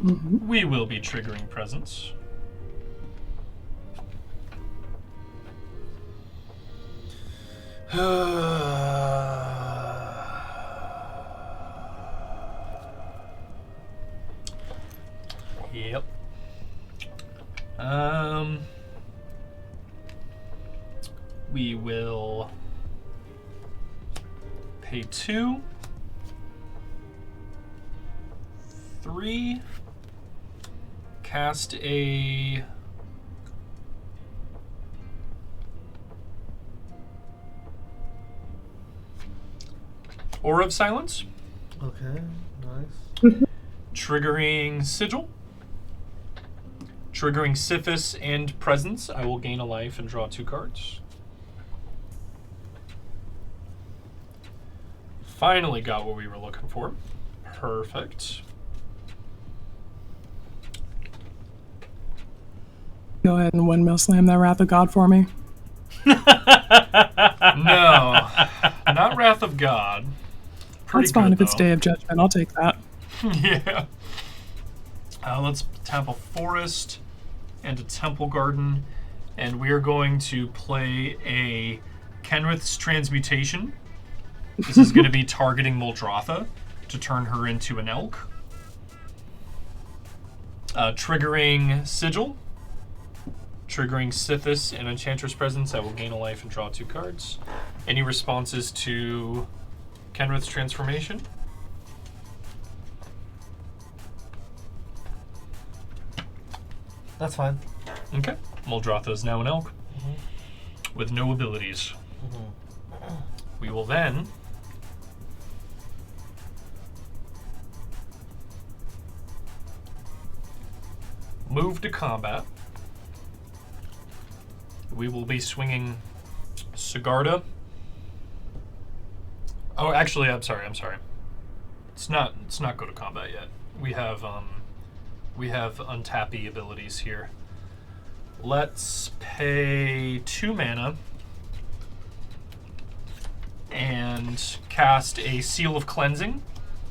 We will be triggering presence. Yep. We will pay 2, 3, cast a Aura of Silence. Okay, nice. Triggering Sigil. Triggering Sithis and Presence. I will gain a life and draw 2 cards. Finally got what we were looking for. Perfect. Go ahead and windmill slam that Wrath of God for me. No, not Wrath of God. Pretty That's fine good, if it's though. Day of Judgment. I'll take that. Yeah. Let's tap a Forest and a Temple Garden, and we are going to play a Kenrith's Transmutation. This is going to be targeting Muldrotha to turn her into an elk. Triggering Sigil. Triggering Sithis and Enchantress Presence. I will gain a life and draw 2 cards. Any responses to Kenrith's Transformation? That's fine. Okay. Muldrotha is now an elk with no abilities. We will then move to combat. We will be swinging Sigarda. Oh, actually, I'm sorry. It's not go to combat yet. We have untappy abilities here. Let's pay 2 mana and cast a Seal of Cleansing.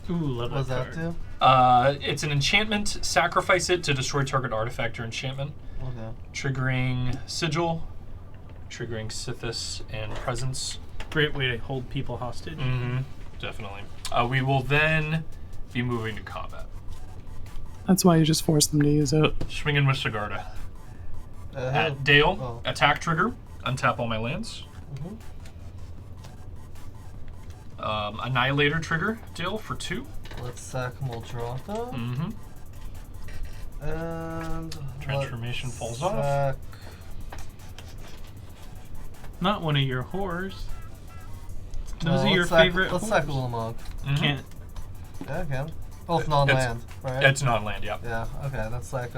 Ooh, love What does that that card. do? It's an enchantment. Sacrifice it to destroy target artifact or enchantment. Okay. Triggering Sigil, triggering Sithis and Presence. Great way to hold people hostage. Definitely. We will then be moving to combat. That's why you just force them to use it. Swinging with Sigarda. At Dale, attack trigger, untap all my lands. Annihilator trigger, Dale, for 2. Let's sack Muldrotha. And Transformation let's falls sack... off. Not one of your whores. Those No, are your let's sack- favorite Let's whores. sack Little Monk. Can't. Yeah, I can. Both non-land, right? It's non-land, yeah. Yeah, okay, let's sack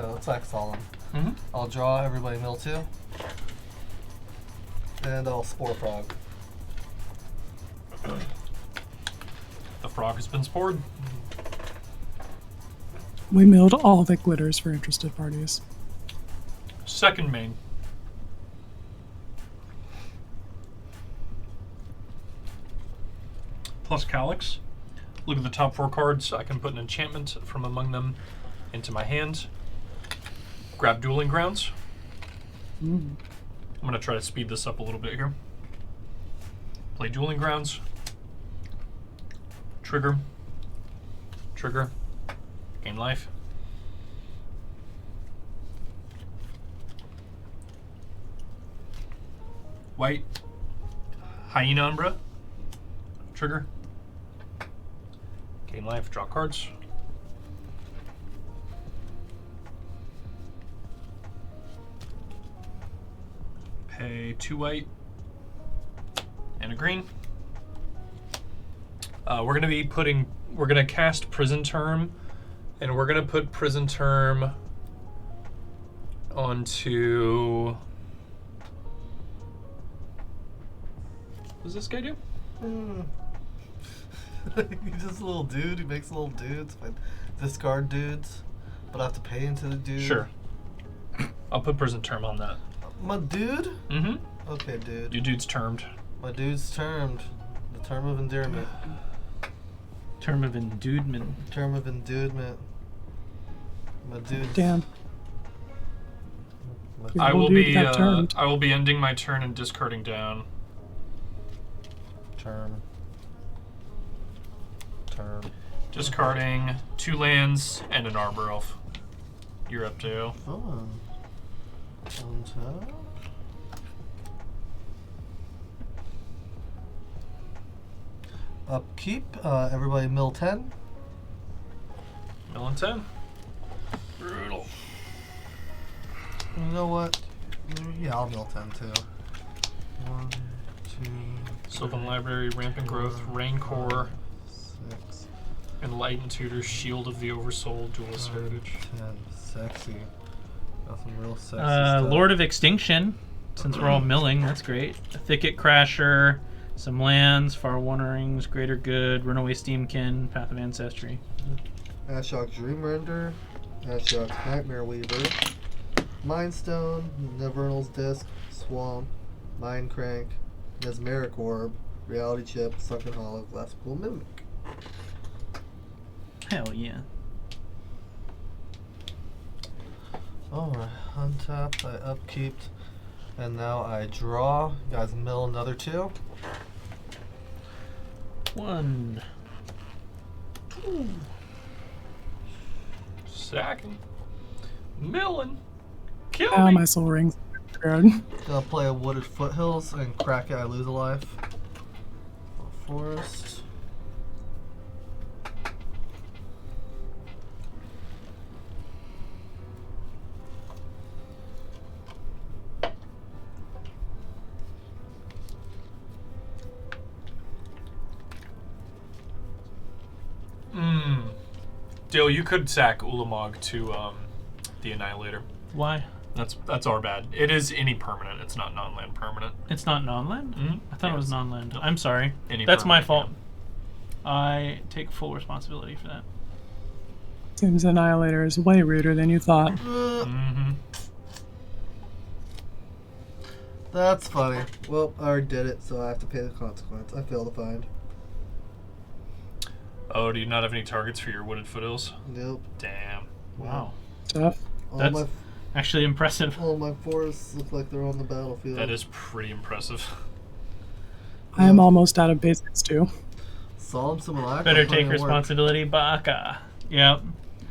Solemn. Mm-hmm. I'll draw everybody mill 2. And I'll Spore Frog. The frog has been spored. We milled all that glitters for interested parties. Second main. Plus Calyx. Look at the top 4 cards. I can put an enchantment from among them into my hand. Grab Dueling Grounds. I'm going to try to speed this up a little bit here. Play Dueling Grounds. Trigger. Trigger. Gain life. White. Hyena Umbra. Trigger. Gain life. Draw cards. Pay 2 white and a green. We're gonna cast Prison Term, and we're gonna put Prison Term onto. What does this guy do? He's just a little dude. He makes little dudes, but discard dudes, but I have to pay into the dude. Sure. I'll put prison term on that. My dude? Mm-hmm. Okay, dude. Your dude's termed. My dude's termed. The term of endearment. Term of enduedment. Term of enduedment. My dude's... Damn. I Your will dude be got turned. I will be ending my turn and discarding down. Term. Discarding 2 lands and an Arbor Elf. You're up, Dale. Oh. Untap. Upkeep. Everybody mill 10. Mill and 10. Brutal. You know what? Yeah, I'll mill 10 too. 1, 2. Sylvan Library, Rampant Growth, Rancor, 6. Enlightened Tutor, Shield of the Oversoul, Duelist Heritage. 10. Sexy. Got some real sexy stuff. Lord of Extinction, since we're all milling, that's great. A Thicket Crasher, some lands, Far Wanderings, Greater Good, Runaway Steamkin, Path of Ancestry. Ashok Dreamrender, Ashok Nightmare Weaver, Mindstone, Nivernal's Disc, Swamp, Mindcrank, Mesmeric Orb, Reality Chip, Sunken Hollow, Glasspool Mimic. Hell yeah. Alright, untapped, I upkeeped, and now I draw. You guys mill another 2. 1. Sacking. Milling. Kill Ow, me. my soul rings. Good. Gonna play a Wooded Foothills and crack it, I lose a life. Forest. Dale, you could sack Ulamog to the Annihilator. Why? That's our bad. It is any permanent. It's not non-land permanent. It's not non-land? Mm-hmm. I thought it was non-land. I'm sorry. Any That's my permanent, fault. I take full responsibility for that. Seems Annihilator is way ruder than you thought. Mm-hmm. That's funny. Well, I already did it, so I have to pay the consequence. I failed to find. Oh, do you not have any targets for your Wooded Foothills? Nope. Damn. Wow. Tough. That's actually impressive. All my forests look like they're on the battlefield. That is pretty impressive. I am almost out of basics too. Solemn Simulacrum. Better take responsibility, Baka. Yep.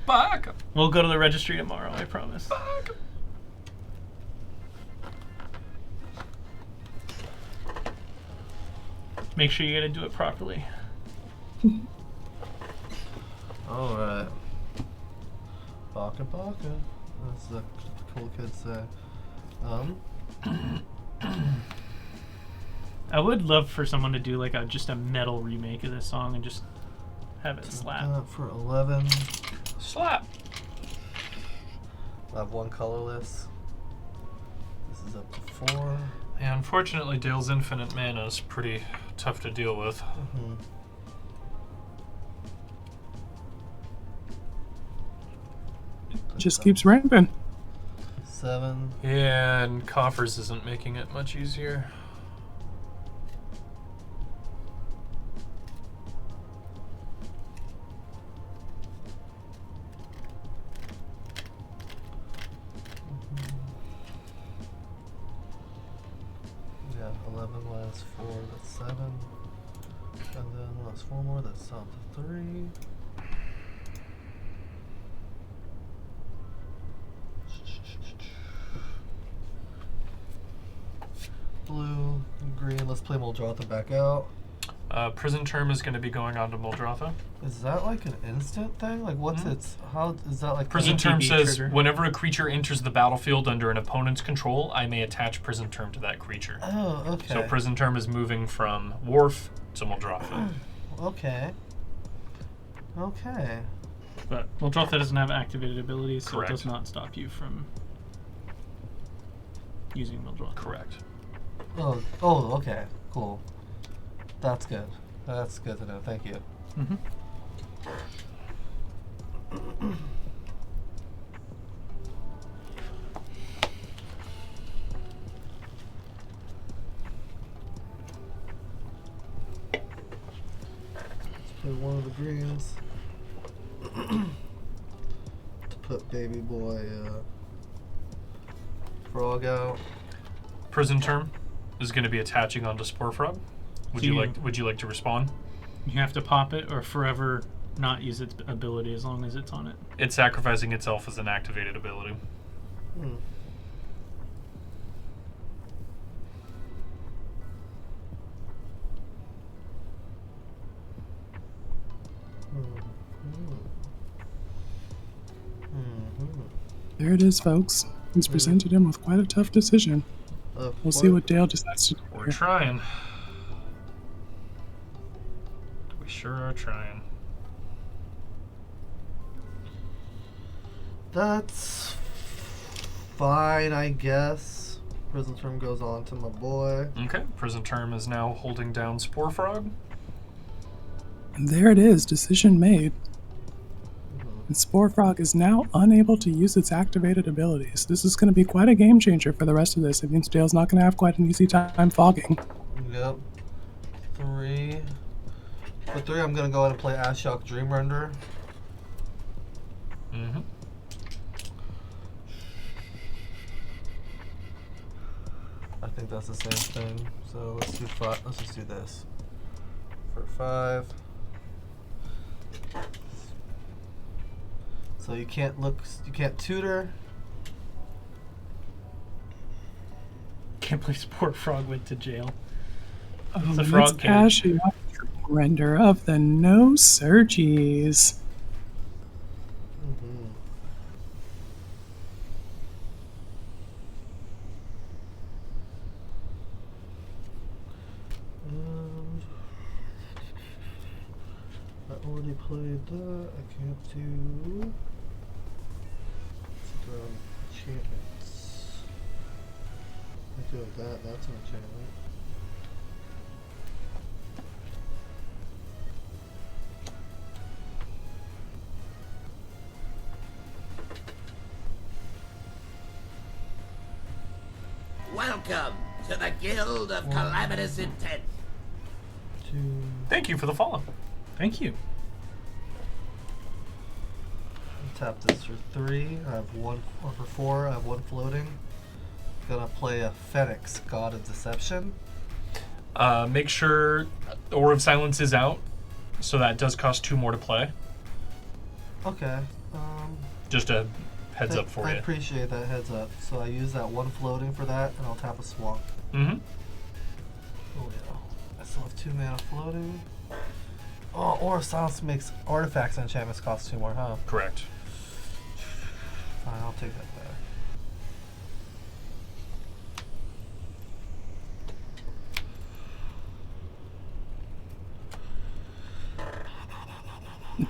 Baka. We'll go to the registry tomorrow, I promise. Baka. Make sure you gotta do it properly. Alright. Baka Baka. That's the cool kids say. I would love for someone to do like just a metal remake of this song and just have it slap. For 11. Slap. I have 1 colorless. This is up to 4. Yeah, unfortunately, Dale's infinite mana is pretty tough to deal with. Mm-hmm. Just keeps ramping. 7. Yeah, and coffers isn't making it much easier. Yeah, 11 minus 4, that's 7. And then minus 4 more, that's down to 3. Blue, green, let's play Muldrotha back out. Prison term is going to be going on to Muldrotha. Is that like an instant thing? Like what's its, how, is that like Prison an term ATB says, trigger? whenever a creature enters the battlefield under an opponent's control, I may attach prison term to that creature. Oh, okay. So prison term is moving from Wharf to Muldrotha. Okay. Okay. But Muldrotha doesn't have activated abilities, so Correct. it does not stop you from using Muldrotha. Correct. Oh, okay. Cool. That's good. That's good to know. Thank you. Mm-hmm. play one of the greens. To put baby boy frog out. Prison term is going to be attaching onto Spore Frog. Would you like to respond? You have to pop it or forever not use its ability as long as it's on it. It's sacrificing itself as an activated ability. Hmm. There it is, folks. He's presented him with quite a tough decision. We'll see what Dale decides to do. We're trying. We sure are trying. That's fine, I guess. Prison term goes on to my boy. Okay, prison term is now holding down Spore Frog. And there it is, decision made. And Spore Frog is now unable to use its activated abilities. This is going to be quite a game changer for the rest of this. It means Dale's not going to have quite an easy time fogging. Yep. 3. For 3, I'm going to go ahead and play Ashiok Dreamrender. Mm-hmm. I think that's the same thing. So let's do 5. Let's just do this. For 5. So you can't tutor. Can't believe Sport Frog went to jail. Oh, a frog Ashiok Render of the No Surgies. I already played that. I can't do. Enchantments. I do that. That's an enchantment. Welcome to the Guild of Calamitous Intent. 2. Thank you for the follow. Thank you. Tap this for 3. I have 1. Or for 4, I have 1 floating. Gonna play a Phoenix, God of Deception. Make sure Aura of Silence is out, so that does cost 2 more to play. Okay. Just a heads up for I you. appreciate that heads up. So I use that 1 floating for that, and I'll tap a swamp. Mm-hmm. Oh yeah. I still have 2 mana floating. Oh, Aura of Silence makes artifacts and enchantments cost 2 more, huh? Correct. Fine, I'll take that back.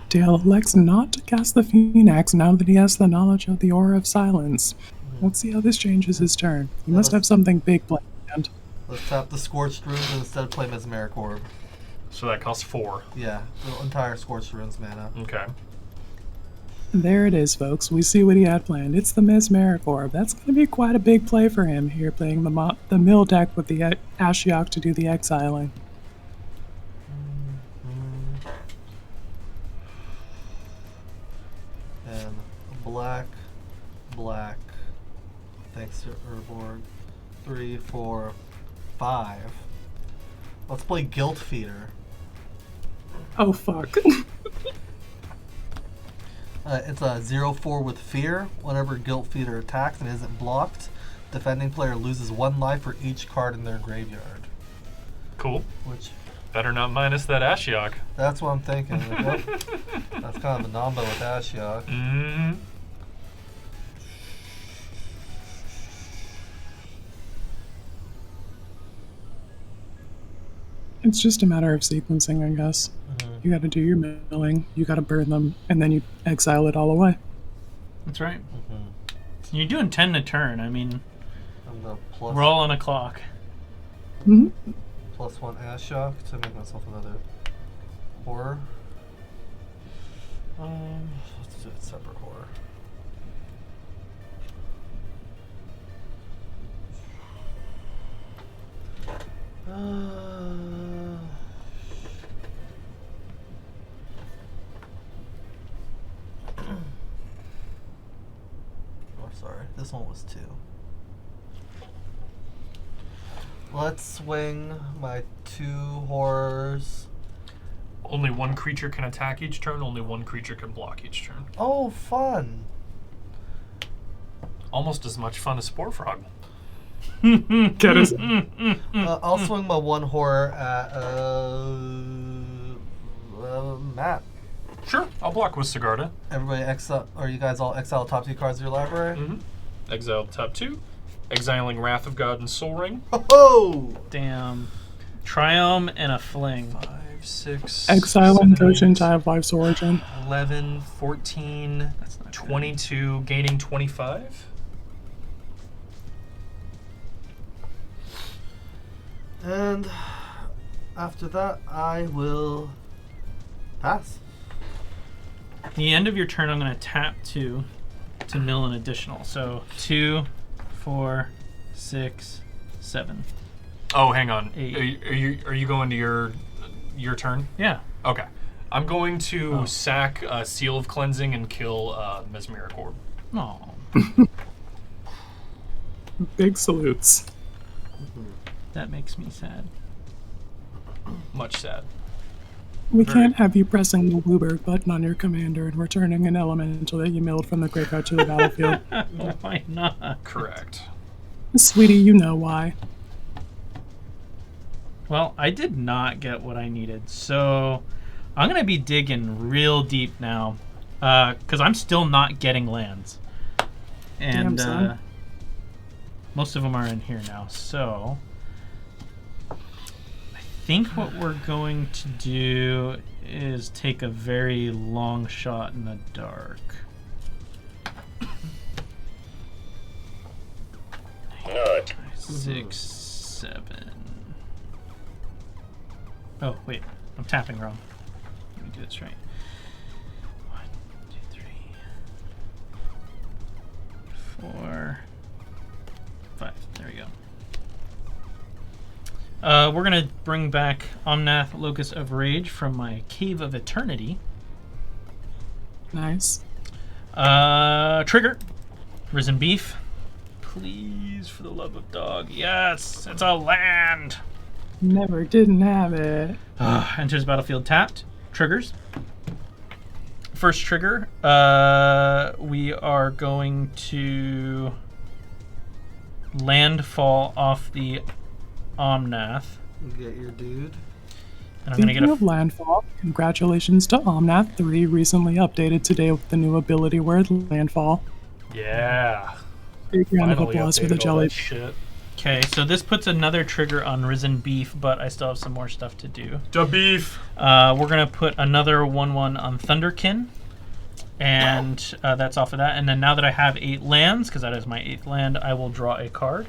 Dale elects not to cast the Phoenix now that he has the knowledge of the Aura of Silence. Let's see how this changes his turn. He must have something big planned. Let's tap the Scorched Runes and instead play Mesmeric Orb. So that costs 4. Yeah, the entire Scorched Runes mana. Okay. There it is, folks. We see what he had planned. It's the Mesmeric Orb. That's going to be quite a big play for him here, playing the mill deck with the Ashiok to do the exiling. And black. Thanks to Urborg. 3, 4, 5. Let's play Guilt Feeder. Oh, fuck. It's a 0/4 with Fear. Whenever Guilt Feeder attacks and isn't blocked, defending player loses 1 life for each card in their graveyard. Cool. Which better not minus that Ashiok. That's what I'm thinking. Yep. That's kind of a nombo with Ashiok. Mm-hmm. It's just a matter of sequencing, I guess. You gotta do your milling, you gotta burn them, and then you exile it all away. That's right. You're doing 10 a turn. I mean, plus we're all on a clock. Mm-hmm. +1 Ashiok to make myself another horror. Let's do a separate horror. sorry. This one was 2. Let's swing my 2 horrors. Only one creature can attack each turn. Only one creature can block each turn. Oh, fun. Almost as much fun as Spore Frog. Get us. I'll swing my 1 horror at Matt. Sure, I'll block with Sigarda. Everybody exile. Are you guys all exile top 2 cards of your library? Mm-hmm. Exile top 2. Exiling Wrath of God and Soul Ring. Oh! Damn. Triumph and a fling. 5, 6, Exile 7, and Goshen Tie of Life's Origin. 11, 14, 22, gaining 25. And after that, I will pass. At the end of your turn, I'm going to tap 2 to mill an additional. So 2, 4, 6, 7. Oh, hang on. 8. Are you going to your turn? Yeah. Okay. I'm going to sack Seal of Cleansing and kill Mesmeric Orb. Oh. Big salutes. That makes me sad. Much sad. We can't have you pressing the Bluebird button on your commander and returning an elemental that you milled from the graveyard to the battlefield. Why not? Correct. Sweetie, you know why. Well, I did not get what I needed, so I'm going to be digging real deep now, because I'm still not getting lands. And Damn, son. most of them are in here now, so I think what we're going to do is take a very long shot in the dark. 6, 7. Oh, wait. I'm tapping wrong. Let me do this right. 1, 2, 3, 4, 5. There we go. We're going to bring back Omnath, Locus of Rage from my Cave of Eternity. Nice. Trigger. Risen Beef. Please, for the love of dog. Yes, it's a land. Never didn't have it. Enters battlefield tapped. Triggers. First trigger, we are going to landfall off the Omnath. Get your dude. And I'm going to Speaking get of landfall, congratulations to Omnath 3, recently updated today with the new ability word, Landfall. Yeah. Big round of Finally applause for the updated all jelly. that shit. Okay, so this puts another trigger on Risen Beef, but I still have some more stuff to do. Da beef. We're going to put another 1/1 on Thunderkin, and that's off of that. And then now that I have 8 lands, because that is my 8th land, I will draw a card.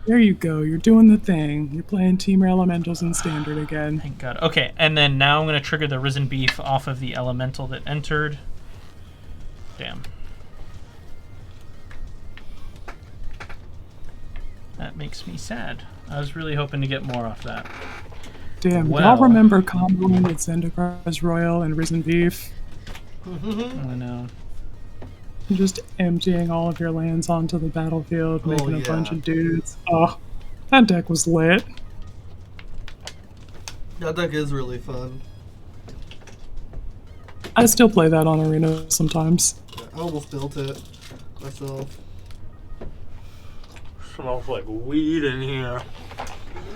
There you go. You're doing the thing. You're playing Team Elementals in Standard again. Thank God. Okay, and then now I'm going to trigger the Risen Beef off of the Elemental that entered. Damn. That makes me sad. I was really hoping to get more off that. Damn, Well. y'all remember comboing with Zendikar's Royal and Risen Beef? I know. Just emptying all of your lands onto the battlefield, making a yeah. bunch of dudes. Oh, that deck was lit. That deck is really fun. I still play that on Arena sometimes. I almost built it myself. Smells like weed in here.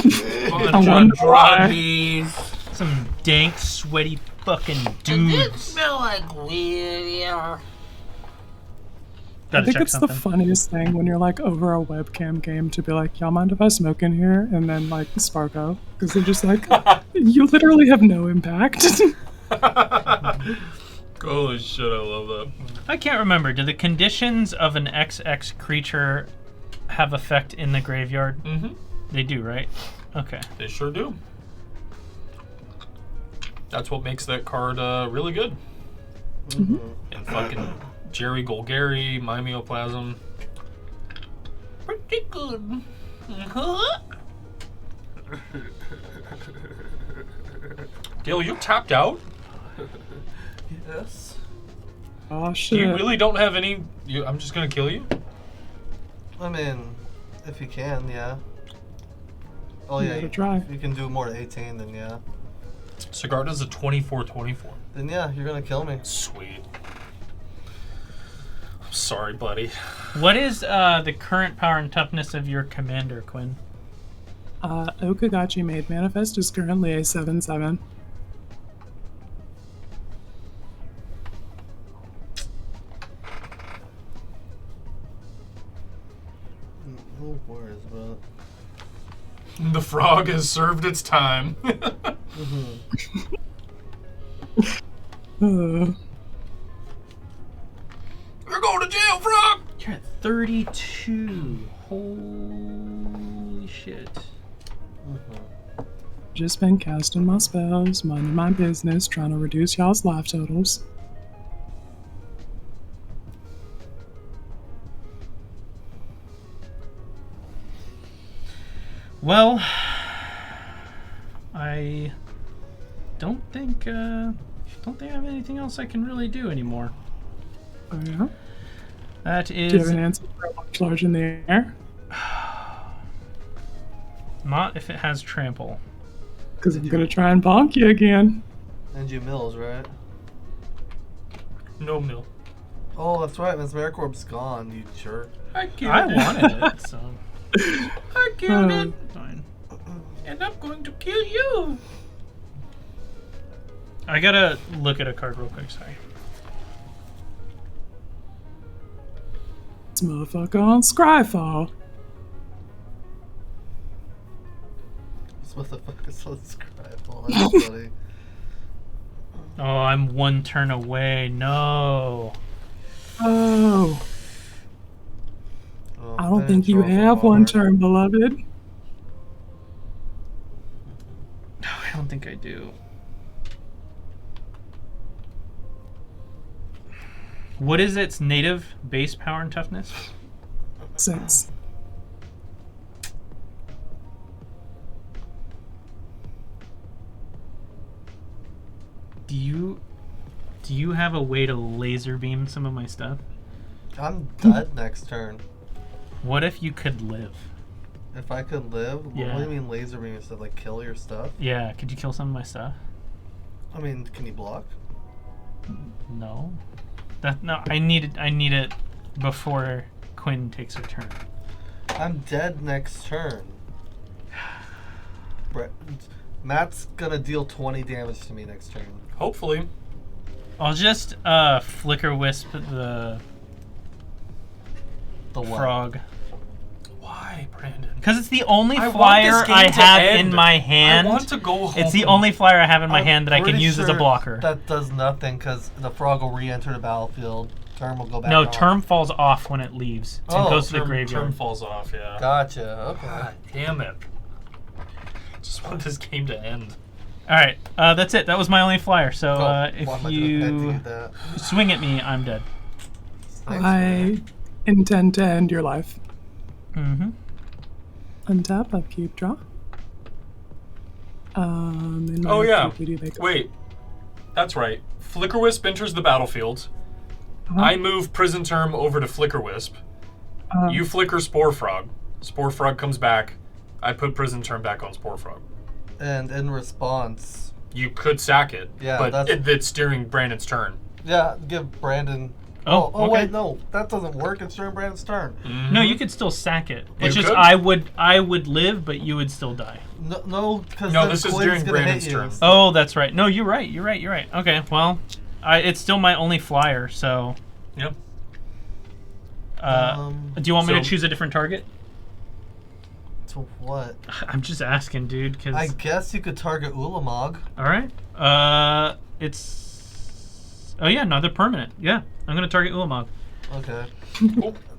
I wonder why. Some dank, sweaty fucking dudes. Smell like weed, yeah. I Gotta think check it's something. the funniest thing when you're like over a webcam game to be like, y'all mind if I smoke in here? And then like Sparko. Because they're just like, you literally have no impact. Holy shit, I love that. I can't remember. Do the conditions of an XX creature have effect in the graveyard? Mm-hmm. They do, right? Okay. They sure do. That's what makes that card really good. Mm-hmm. And fucking Jerry Golgari, Mimeoplasm. Pretty good. Gil, you tapped out? Yes. Oh shit. You really don't have any... I'm just gonna kill you? I mean, if you can, yeah. Oh You yeah, gotta try. if you can do more than 18, then yeah. Sigarda's a 24/24. Then yeah, you're gonna kill me. Sweet. I'm sorry, buddy. What is the current power and toughness of your commander, Quinn? Okagachi Made Manifest is currently a 7/7. Who worries about? The frog has served its time. Uh, You're going to jail, frog! You're at 32. Holy shit. just been casting my spells, minding my business, trying to reduce y'all's life totals. Well, I don't think I have anything else I can really do anymore. Oh yeah? That is. Do you have an answer for a much large in the air? Not if it has trample. Because I'm gonna try and bonk you again. And you Mills, right? No mill. Oh, that's right. Miss Maricorp's gone, you jerk. I wanted it, so. I killed it. Fine. And I'm going to kill you. I gotta look at a card real quick, sorry. This motherfucker on Scryfall. This motherfucker's on Scryfall. That's funny. Oh, I'm one turn away. No. Oh. Oh, I don't man, think you Troll have from one Mars. turn, beloved. No, I don't think I do. What is its native base power and toughness? 6. Do you have a way to laser beam some of my stuff? I'm dead next turn. What if you could live? If I could live? Yeah. What do you mean laser beam stuff? Like kill your stuff? Yeah, could you kill some of my stuff? I mean, can you block? No. No, I need it before Quinn takes her turn. I'm dead next turn. Matt's gonna deal 20 damage to me next turn. Hopefully. I'll just flicker wisp the what? frog. Why, Brandon? Because it's the only I want flyer this game I to have end. in my hand. I want to go home. It's the only flyer I have in my hand that I can Pretty use as a sure blocker. That does nothing because the frog will re-enter the battlefield. Term will go back. No, on. term falls off when it leaves. So it Oh, goes to the Term graveyard. falls off, yeah. Gotcha. Okay. God damn it. Just want this game to end. All right, that's it. That was my only flyer. So Why am if I gonna you do that? swing at me, I'm dead. Thanks, I man. intend to end your life. Mm-hmm. Untap, upkeep, draw. In my Oh, yeah. upkeep, we do make Wait. That's right. Flicker Wisp enters the battlefield. Uh-huh. I move Prison Term over to Flicker Wisp. You flicker Spore Frog. Spore Frog comes back. I put Prison Term back on Spore Frog. And in response, You could sack it, Yeah, but it's during Brandon's turn. yeah, give Brandon. Oh, okay. Wait, no, that doesn't work. It's during Brandon's turn. No, you could still sack it. It's You just could? I would live, but you would still die. No, because No, this is during Brandon's turn. Oh, that's right. No, you're right. You're right. Okay, well, it's still my only flyer. So, Yep. do you want me to so- choose a different target? To what? I'm just asking, dude. Because I guess you could target Ulamog. all right. It's. Oh yeah, another permanent. Yeah, I'm gonna target Ulamog. Okay.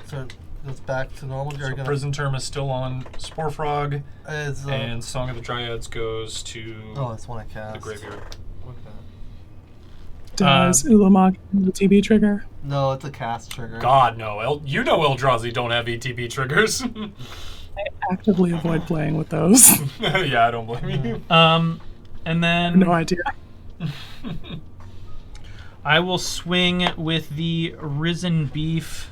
So it's back to normal. You're So gonna. Prison Term is still on Spore Frog, Is, and Song of the Dryads goes to oh, that's one I cast. the graveyard. Does Ulamog the TB trigger? No, it's a cast trigger. God, no. You know Eldrazi don't have ETB triggers. I actively avoid playing with those. Yeah, I don't blame you. And then No idea. I will swing with the Risen Beef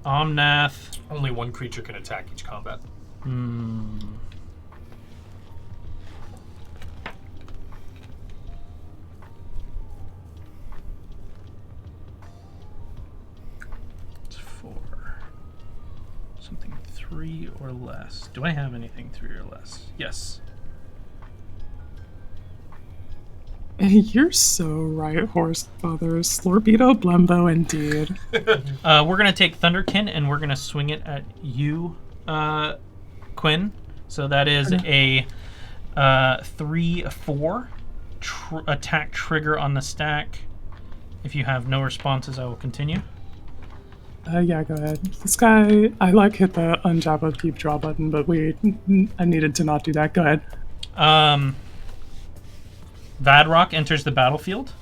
Omnath. Only one creature can attack each combat. It's 4. Something 3 or less. Do I have anything 3 or less? Yes. You're so right, horse father. Slorpedo Blembo, indeed. We're gonna take Thunderkin and we're gonna swing it at you, Quinn. So that is a 3/4 attack trigger on the stack. If you have no responses, I will continue. Yeah, go ahead. This guy, I like hit the untap of keep draw button, but I needed to not do that. Go ahead. Vadrock enters the battlefield.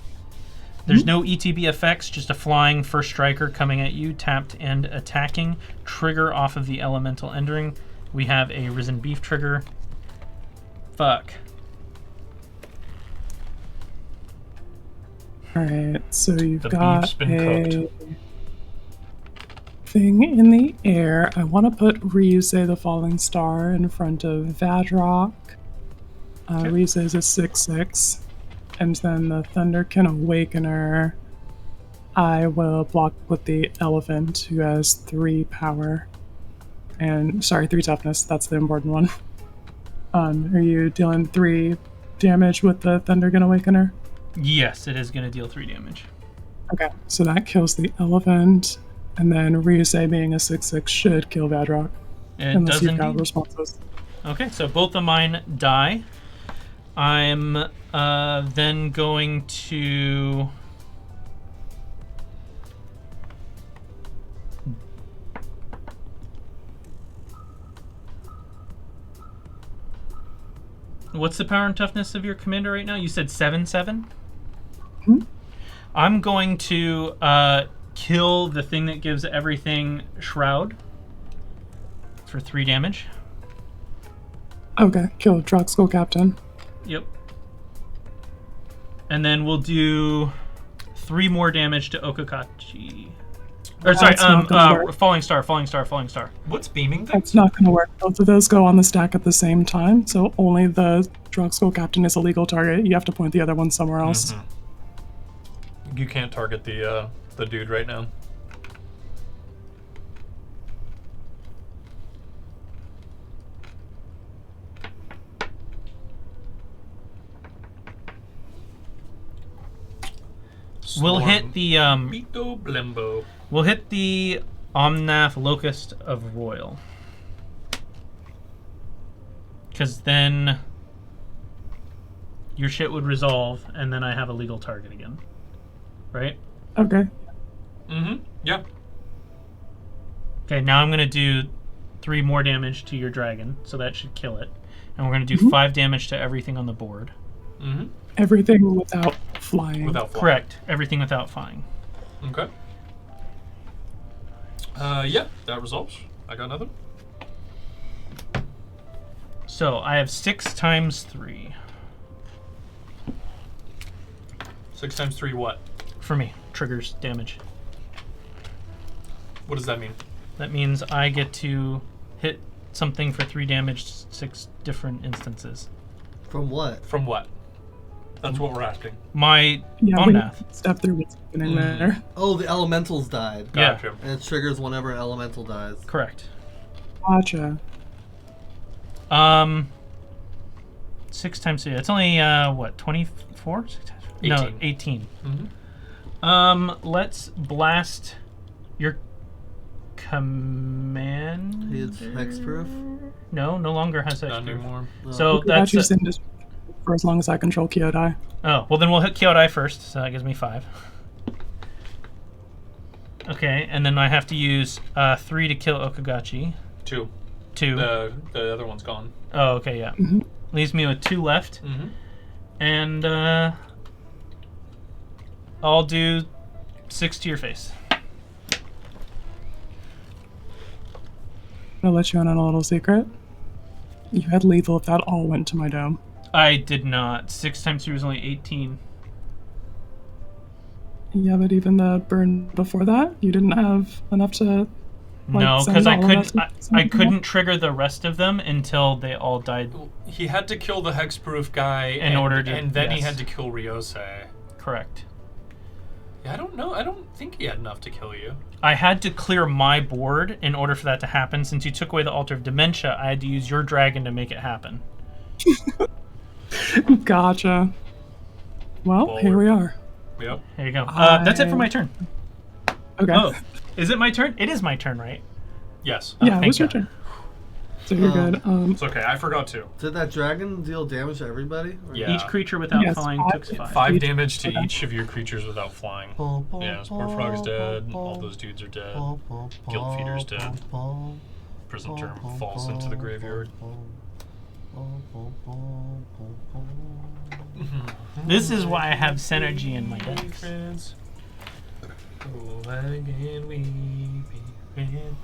There's no ETB effects, just a flying first striker coming at you, tapped and attacking. Trigger off of the elemental entering. We have a Risen Beef trigger. Fuck. Alright, so you've The got beef's been a thing in the air. I want to put Ryuse the Falling Star in front of Vadrock. Ryuse is a 6/6. And then the Thunderkin Awakener, I will block with the Elephant, who has 3 power. And, sorry, 3 toughness. That's the important one. Are you dealing 3 damage with the Thunderkin Awakener? Yes, it is going to deal 3 damage. Okay, so that kills the Elephant. And then Ryuse being a 6/6 should kill Vadrock. It unless does you've got indeed. responses. Okay, so both of mine die. I'm then going to... What's the power and toughness of your commander right now? You said 7/7? I'm going to kill the thing that gives everything Shroud for 3 damage. Okay, kill Drug School Captain. Yep. And then we'll do 3 more damage to Okakachi. Or sorry, That's not gonna work. Falling Star. What's beaming things? That's not going to work. Both of those go on the stack at the same time, so only the Drug School Captain is a legal target. You have to point the other one somewhere else. You can't target the dude right now. We'll hit the Bito Blembo. we'll hit the Omnath Locust of Royal. Cause then your shit would resolve and then I have a legal target again. Right? Okay. Yeah. Okay, now I'm gonna do 3 more damage to your dragon, so that should kill it. And we're gonna do 5 damage to everything on the board. Everything without flying. Without flying. Correct. Everything without flying. Okay. Yeah, that resolves. I got nothing. So I have 6 times 3 6 times 3 what? for me. Triggers damage. What does that mean? That means I get to hit something for 3 damage 6 different instances. From what? From what? That's what we're asking. My Yeah, we Omnath. step through what's happening there. Oh, the elementals died. Yeah. Gotcha. And it triggers whenever an elemental dies. Correct. Gotcha. 6 times 3. It's only what, 24? 18. No, 18. Let's blast your command. It's hexproof. No longer has Not hexproof. anymore. So that's That's for as long as I control Kyodai. oh, well then we'll hit Kyodai first, so that gives me 5. Okay, and then I have to use 3 to kill Okagachi. 2. 2. The other one's gone. Oh, okay, yeah. Leaves me with 2 left. And I'll do 6 to your face. I'll let you in on a little secret. You had lethal if that all went to my dome. I did not. 6 times 3 was only 18. Yeah, but even the burn before that, you didn't have enough to No, send because I all of us couldn't. I something? couldn't trigger the rest of them until they all died. He had to kill the hexproof guy and then he yes. had to kill Ryose. Correct. Yeah, I don't know. I don't think he had enough to kill you. I had to clear my board in order for that to happen. Since you took away the Altar of Dementia, I had to use your dragon to make it happen. Gotcha. Well, here we are. Yep. There you go. That's it for my turn. Okay. Oh, is it my turn? It is my turn, right? Yes. Yeah, it thank was your God. turn. So you're good. It's okay. I forgot to. Did that dragon deal damage to everybody? Or- Yeah. Each creature without Yes, flying took 5. 5 damage to each of your creatures without flying. Yeah, Sporefrog's dead. All those dudes are dead. Guild Feeder's dead. Prison Term falls into the graveyard. This is why I have Synergy in my deck. Friends. Oh, again we be friends.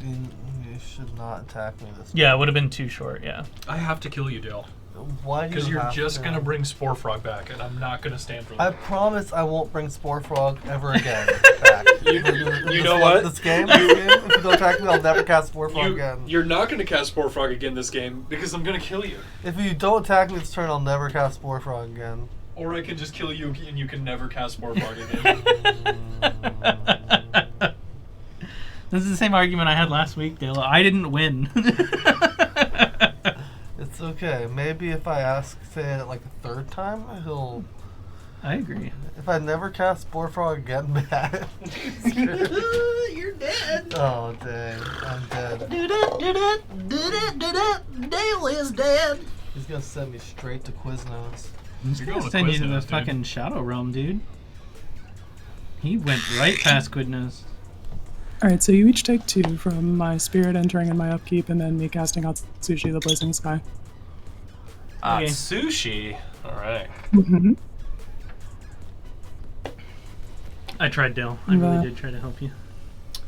You should not attack me this Yeah, it would have been too short. Yeah. I have to kill you, Dale. Why do Because you you're have just to? gonna bring Sporefrog back, and I'm not gonna stand for I that. promise I won't bring Sporefrog ever again back. You know what? This game, if you don't attack me, I'll never cast Sporefrog again. You're not gonna cast Sporefrog again this game because I'm gonna kill you. If you don't attack me this turn, I'll never cast Sporefrog again. Or I can just kill you and you can never cast Sporefrog again. This is the same argument I had last week, Dale. I didn't win. It's okay. Maybe if I say it like a third time, he'll... I agree. If I never cast Sporefrog again, man. You're dead. Oh, dang. I'm dead. Dale is dead. He's gonna send me straight to Quiznos. You're going to Send you to Quiznos, the dude. fucking Shadow Realm, dude. He went right past Quidnos. Alright, so you each take 2 from my spirit entering and my upkeep, and then me casting out Sushi the Blazing Sky. Okay. Sushi. Alright. Mm-hmm. I tried, Dale. I really did try to help you.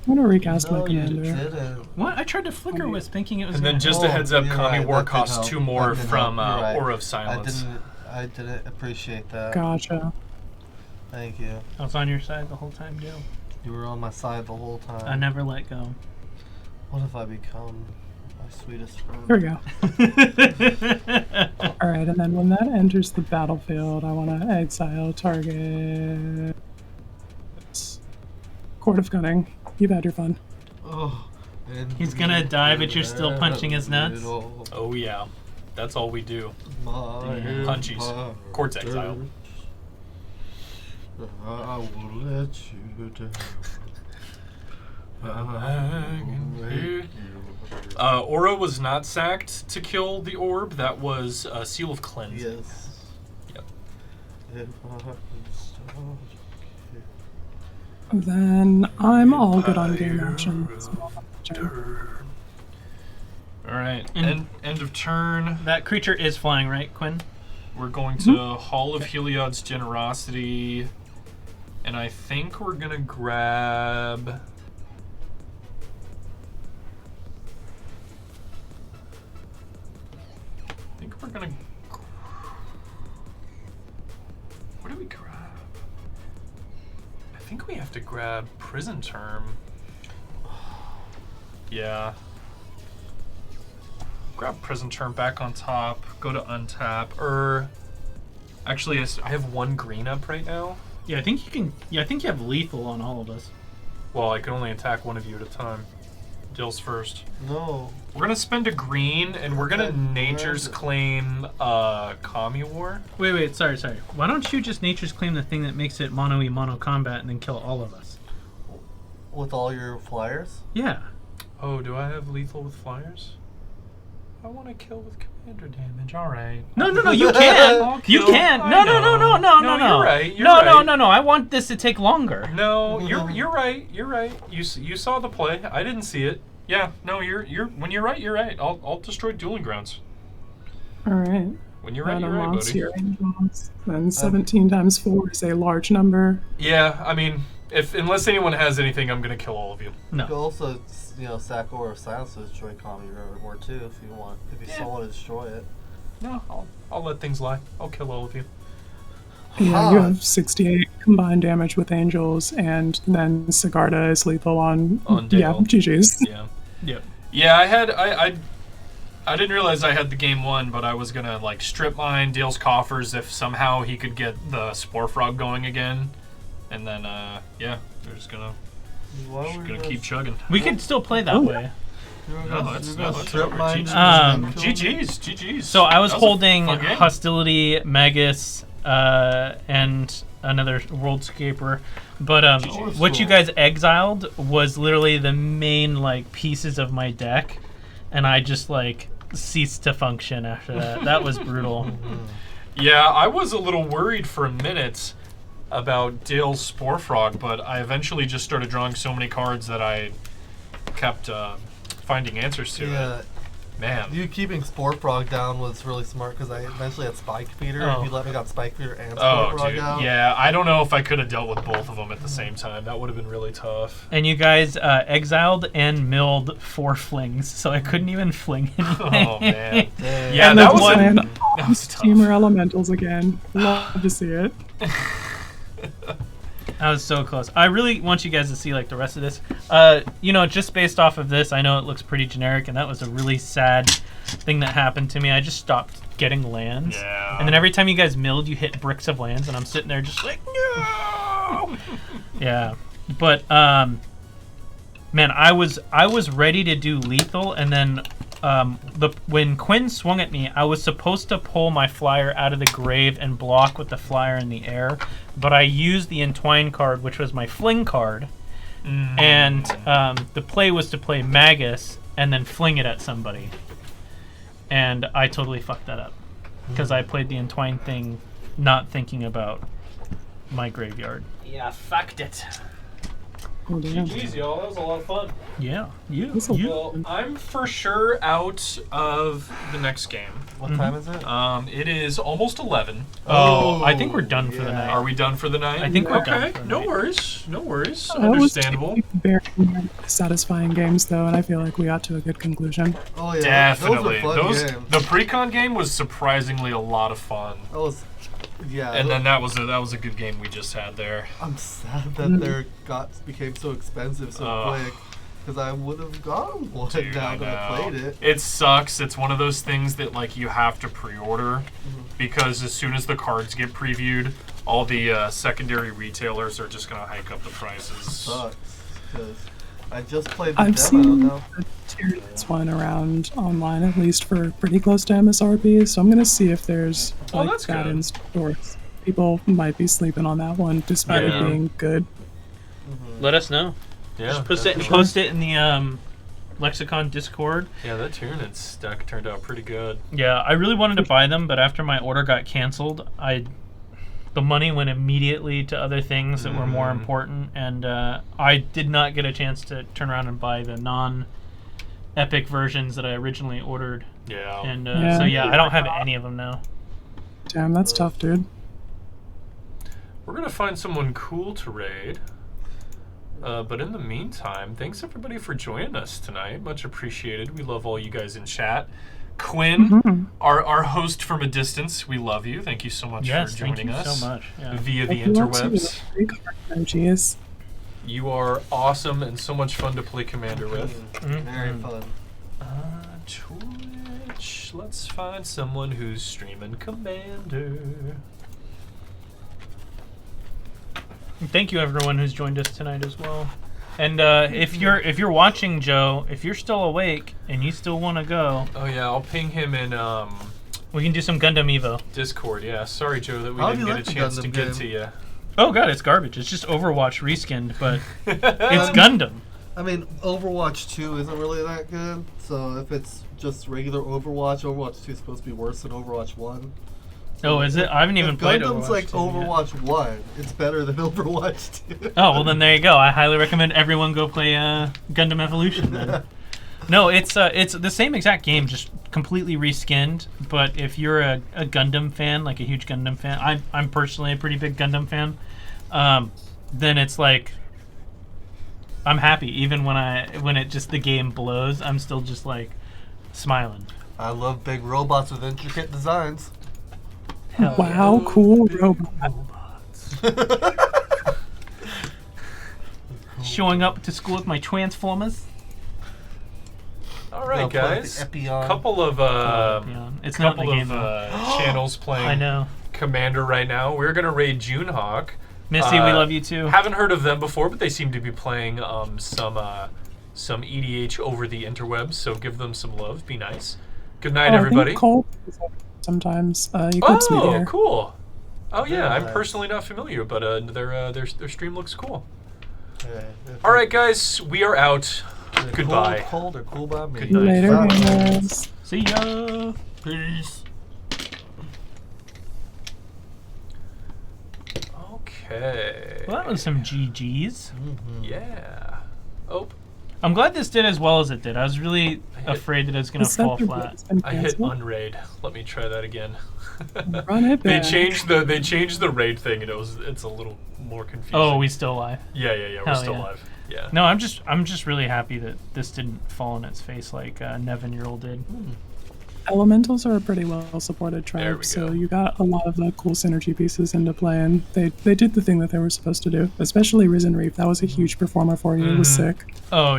I'm gonna recast my No, you commander. didn't. What? I tried to flicker with thinking it was. And then gonna just help. a heads up, you're Kami right, War that did costs help. 2 more That did from help. You're right. Aura of Silence. I didn't appreciate that. Gotcha. Thank you. I was on your side the whole time, Dale. You were on my side the whole time. I never let go. What have I become? My sweetest friend. Here we go. Alright, and then when that enters the battlefield, I want to exile target. Court of Cunning. You've had your fun. Oh, He's gonna die, but you're still punching his nuts. Oh yeah. That's all we do. My Punchies. Court's exile. I will let you down. Aura was not sacked to kill the orb. That was a Seal of Cleanse. Yes. Yep. If I can start. Then I'm all good on game actions. Alright. And- End of turn. That creature is flying, right, Quinn? We're going to Hall of Heliod's Generosity. And I think we're gonna grab... I think we're gonna... What do we grab? I think we have to grab Prison Term. Yeah. Grab Prison Term back on top. Go to untap. Actually, I have 1 green up right now. Yeah, I think you can. Yeah, I think you have lethal on all of us. Well, I can only attack one of you at a time. Dill's first. No. We're gonna spend a green, and we're gonna Nature's Claim Kami War. Wait, sorry. Why don't you just Nature's Claim the thing that makes it mono-y mono combat and then kill all of us? With all your flyers? Yeah. Oh, do I have lethal with flyers? I want to kill with commander damage. All right. No, you can. I'll You kill. can. I No. know. You're right. You're right. No. I want this to take longer. No, you're right. You're right. You saw the play. I didn't see it. Yeah. No, you're when you're right. You're right. I'll destroy Dueling Grounds. Alright. When you're right, you're right, Monster, buddy. your angels. Then 17 times 4 is a large number. Yeah. I mean, unless anyone has anything, I'm gonna kill all of you. You could also, sack Aura of Silence to destroy Kami War too if you want. If you still want to destroy it. No, I'll let things lie. I'll kill all of you. Yeah, you have 68 combined damage with angels, and then Sigarda is lethal on yeah, Dale. GG's. Yeah. Yep. Yeah, I didn't realize I had the game won, but I was gonna like strip mine Dale's coffers if somehow he could get the Spore Frog going again, and then yeah, we're just gonna keep chugging. We could still play that way. No, that's strip mine. GG's. So I was holding fun game. Hostility, Magus, and another Worldscaper, but what you guys exiled was literally the main like pieces of my deck, and I just like ceased to function after that. That was brutal. Yeah, I was a little worried for a minute about Dale's Spore Frog, but I eventually just started drawing so many cards that I kept finding answers to it. Man. You keeping Spore Frog down was really smart because I eventually had Spike Feeder. Oh. If you let me got Spike Feeder and Spore Frog dude. out. Yeah, I don't know if I could have dealt with both of them at the same time. That would have been really tough. And you guys exiled and milled 4 flings, so I couldn't even fling anything. Oh man. Damn. Yeah, And that then was tough. Steamer Elementals again. Love to see it. I was so close. I really want you guys to see like the rest of this. You know, just based off of this, I know it looks pretty generic, and that was a really sad thing that happened to me. I just stopped getting lands. Yeah. And then every time you guys milled, you hit bricks of lands, and I'm sitting there just like, no. Yeah. But man, I was ready to do lethal, and then when Quinn swung at me, I was supposed to pull my flyer out of the grave and block with the flyer in the air, but I used the Entwine card, which was my fling card, and the play was to play Magus and then fling it at somebody. And I totally fucked that up because I played the Entwine thing not thinking about my graveyard. Yeah, fucked it. Oh, damn. GG's, y'all. That was a lot of fun. Yeah, That's a Well, I'm for sure out of the next game. What time is it? It is almost 11. Oh, I think we're done for the yeah. night. Are we done for the night? I think we're okay. done for the No night. worries. No worries. That was Understandable. very satisfying games, though, and I feel like we got to a good conclusion. Oh yeah, Definitely. Those were fun games. The pre-con game was surprisingly a lot of fun. That was, yeah. And then that was a good game we just had there. I'm sad that their became so expensive so quick. Because I would have gotten one now that I played it. It sucks. It's one of those things that like you have to pre-order because as soon as the cards get previewed, all the secondary retailers are just gonna hike up the prices. Sucks. Because I just played the I've demo seen now. the Tyranids one around online, at least for pretty close to MSRP, so I'm going to see if there's like that's that good. in stores. People might be sleeping on that one, despite Yeah. it being good. Let us know. Yeah. Just post it in the Lexicon Discord. Yeah, that Tyranids deck turned out pretty good. Yeah, I really wanted to buy them, but after my order got canceled, the money went immediately to other things that were more important, and I did not get a chance to turn around and buy the non-epic versions that I originally ordered. Yeah. And Yeah. so yeah, I don't have any of them now. Damn, that's tough, dude. We're gonna find someone cool to raid. But in the meantime, thanks everybody for joining us tonight. Much appreciated. We love all you guys in chat. Quinn, our host from a distance, we love you. Thank you so much for joining thank you us so much. Yeah. via the If you want to, interwebs. emojis. You are awesome and so much fun to play Commander with. Very fun. Twitch. Let's find someone who's streaming Commander. Thank you everyone who's joined us tonight as well. And if you're watching, Joe, if you're still awake and you still want to go, Oh yeah, I'll ping him in we can do some Gundam Evo. Discord. Yeah, sorry Joe that we How do didn't you get like a the chance Gundam to get game? to you. Oh god, it's garbage. It's just Overwatch reskinned, but it's Gundam. I mean, Overwatch 2 isn't really that good, so if it's just regular Overwatch 2 is supposed to be worse than Overwatch 1. Oh, is it? I haven't even played Gundam's Overwatch like 2 yet. Overwatch 1. It's better than Overwatch 2. Oh, well then there you go. I highly recommend everyone go play Gundam Evolution then. No, it's the same exact game, just completely reskinned. But if you're a Gundam fan, like a huge Gundam fan, I'm personally a pretty big Gundam fan. Then it's like I'm happy, even when it just the game blows. I'm still just like smiling. I love big robots with intricate designs. Hell Wow, cool robot. Showing up to school with my Transformers. All right, I'll play guys. the Epion. Couple of It's not in the game, channels playing I know. Commander right now. We're gonna raid Junehawk. Missy, we love you too. Haven't heard of them before, but they seem to be playing some EDH over the interwebs. So give them some love. Be nice. Good night, everybody. I think Cole sometimes he clips me there. Cool. Oh yeah, Yeah, I'm nice. personally not familiar, but their stream looks cool. All right, guys, we are out. Goodbye. Cold or cool by me. Good night. Later, Bye. gamers. See ya. Peace. Okay. Well, that was some GGs. Yeah. Oh, I'm glad this did as well as it did. I was really afraid that it was going to Is that fall the flat. raid's been I hit canceled? unraid. Let me try that again. Run it They back. changed the raid thing, and it's a little more confusing. Oh, we still live. Yeah. We're Hell still yeah. live. Yeah. No, I'm just really happy that this didn't fall in its face like 11-year-old did. Elementals are a pretty well supported There we tribe, so go. you got a lot of the cool synergy pieces into play, and they did the thing that they were supposed to do. Especially Risen Reef, that was a huge performer for you. It was sick. Oh.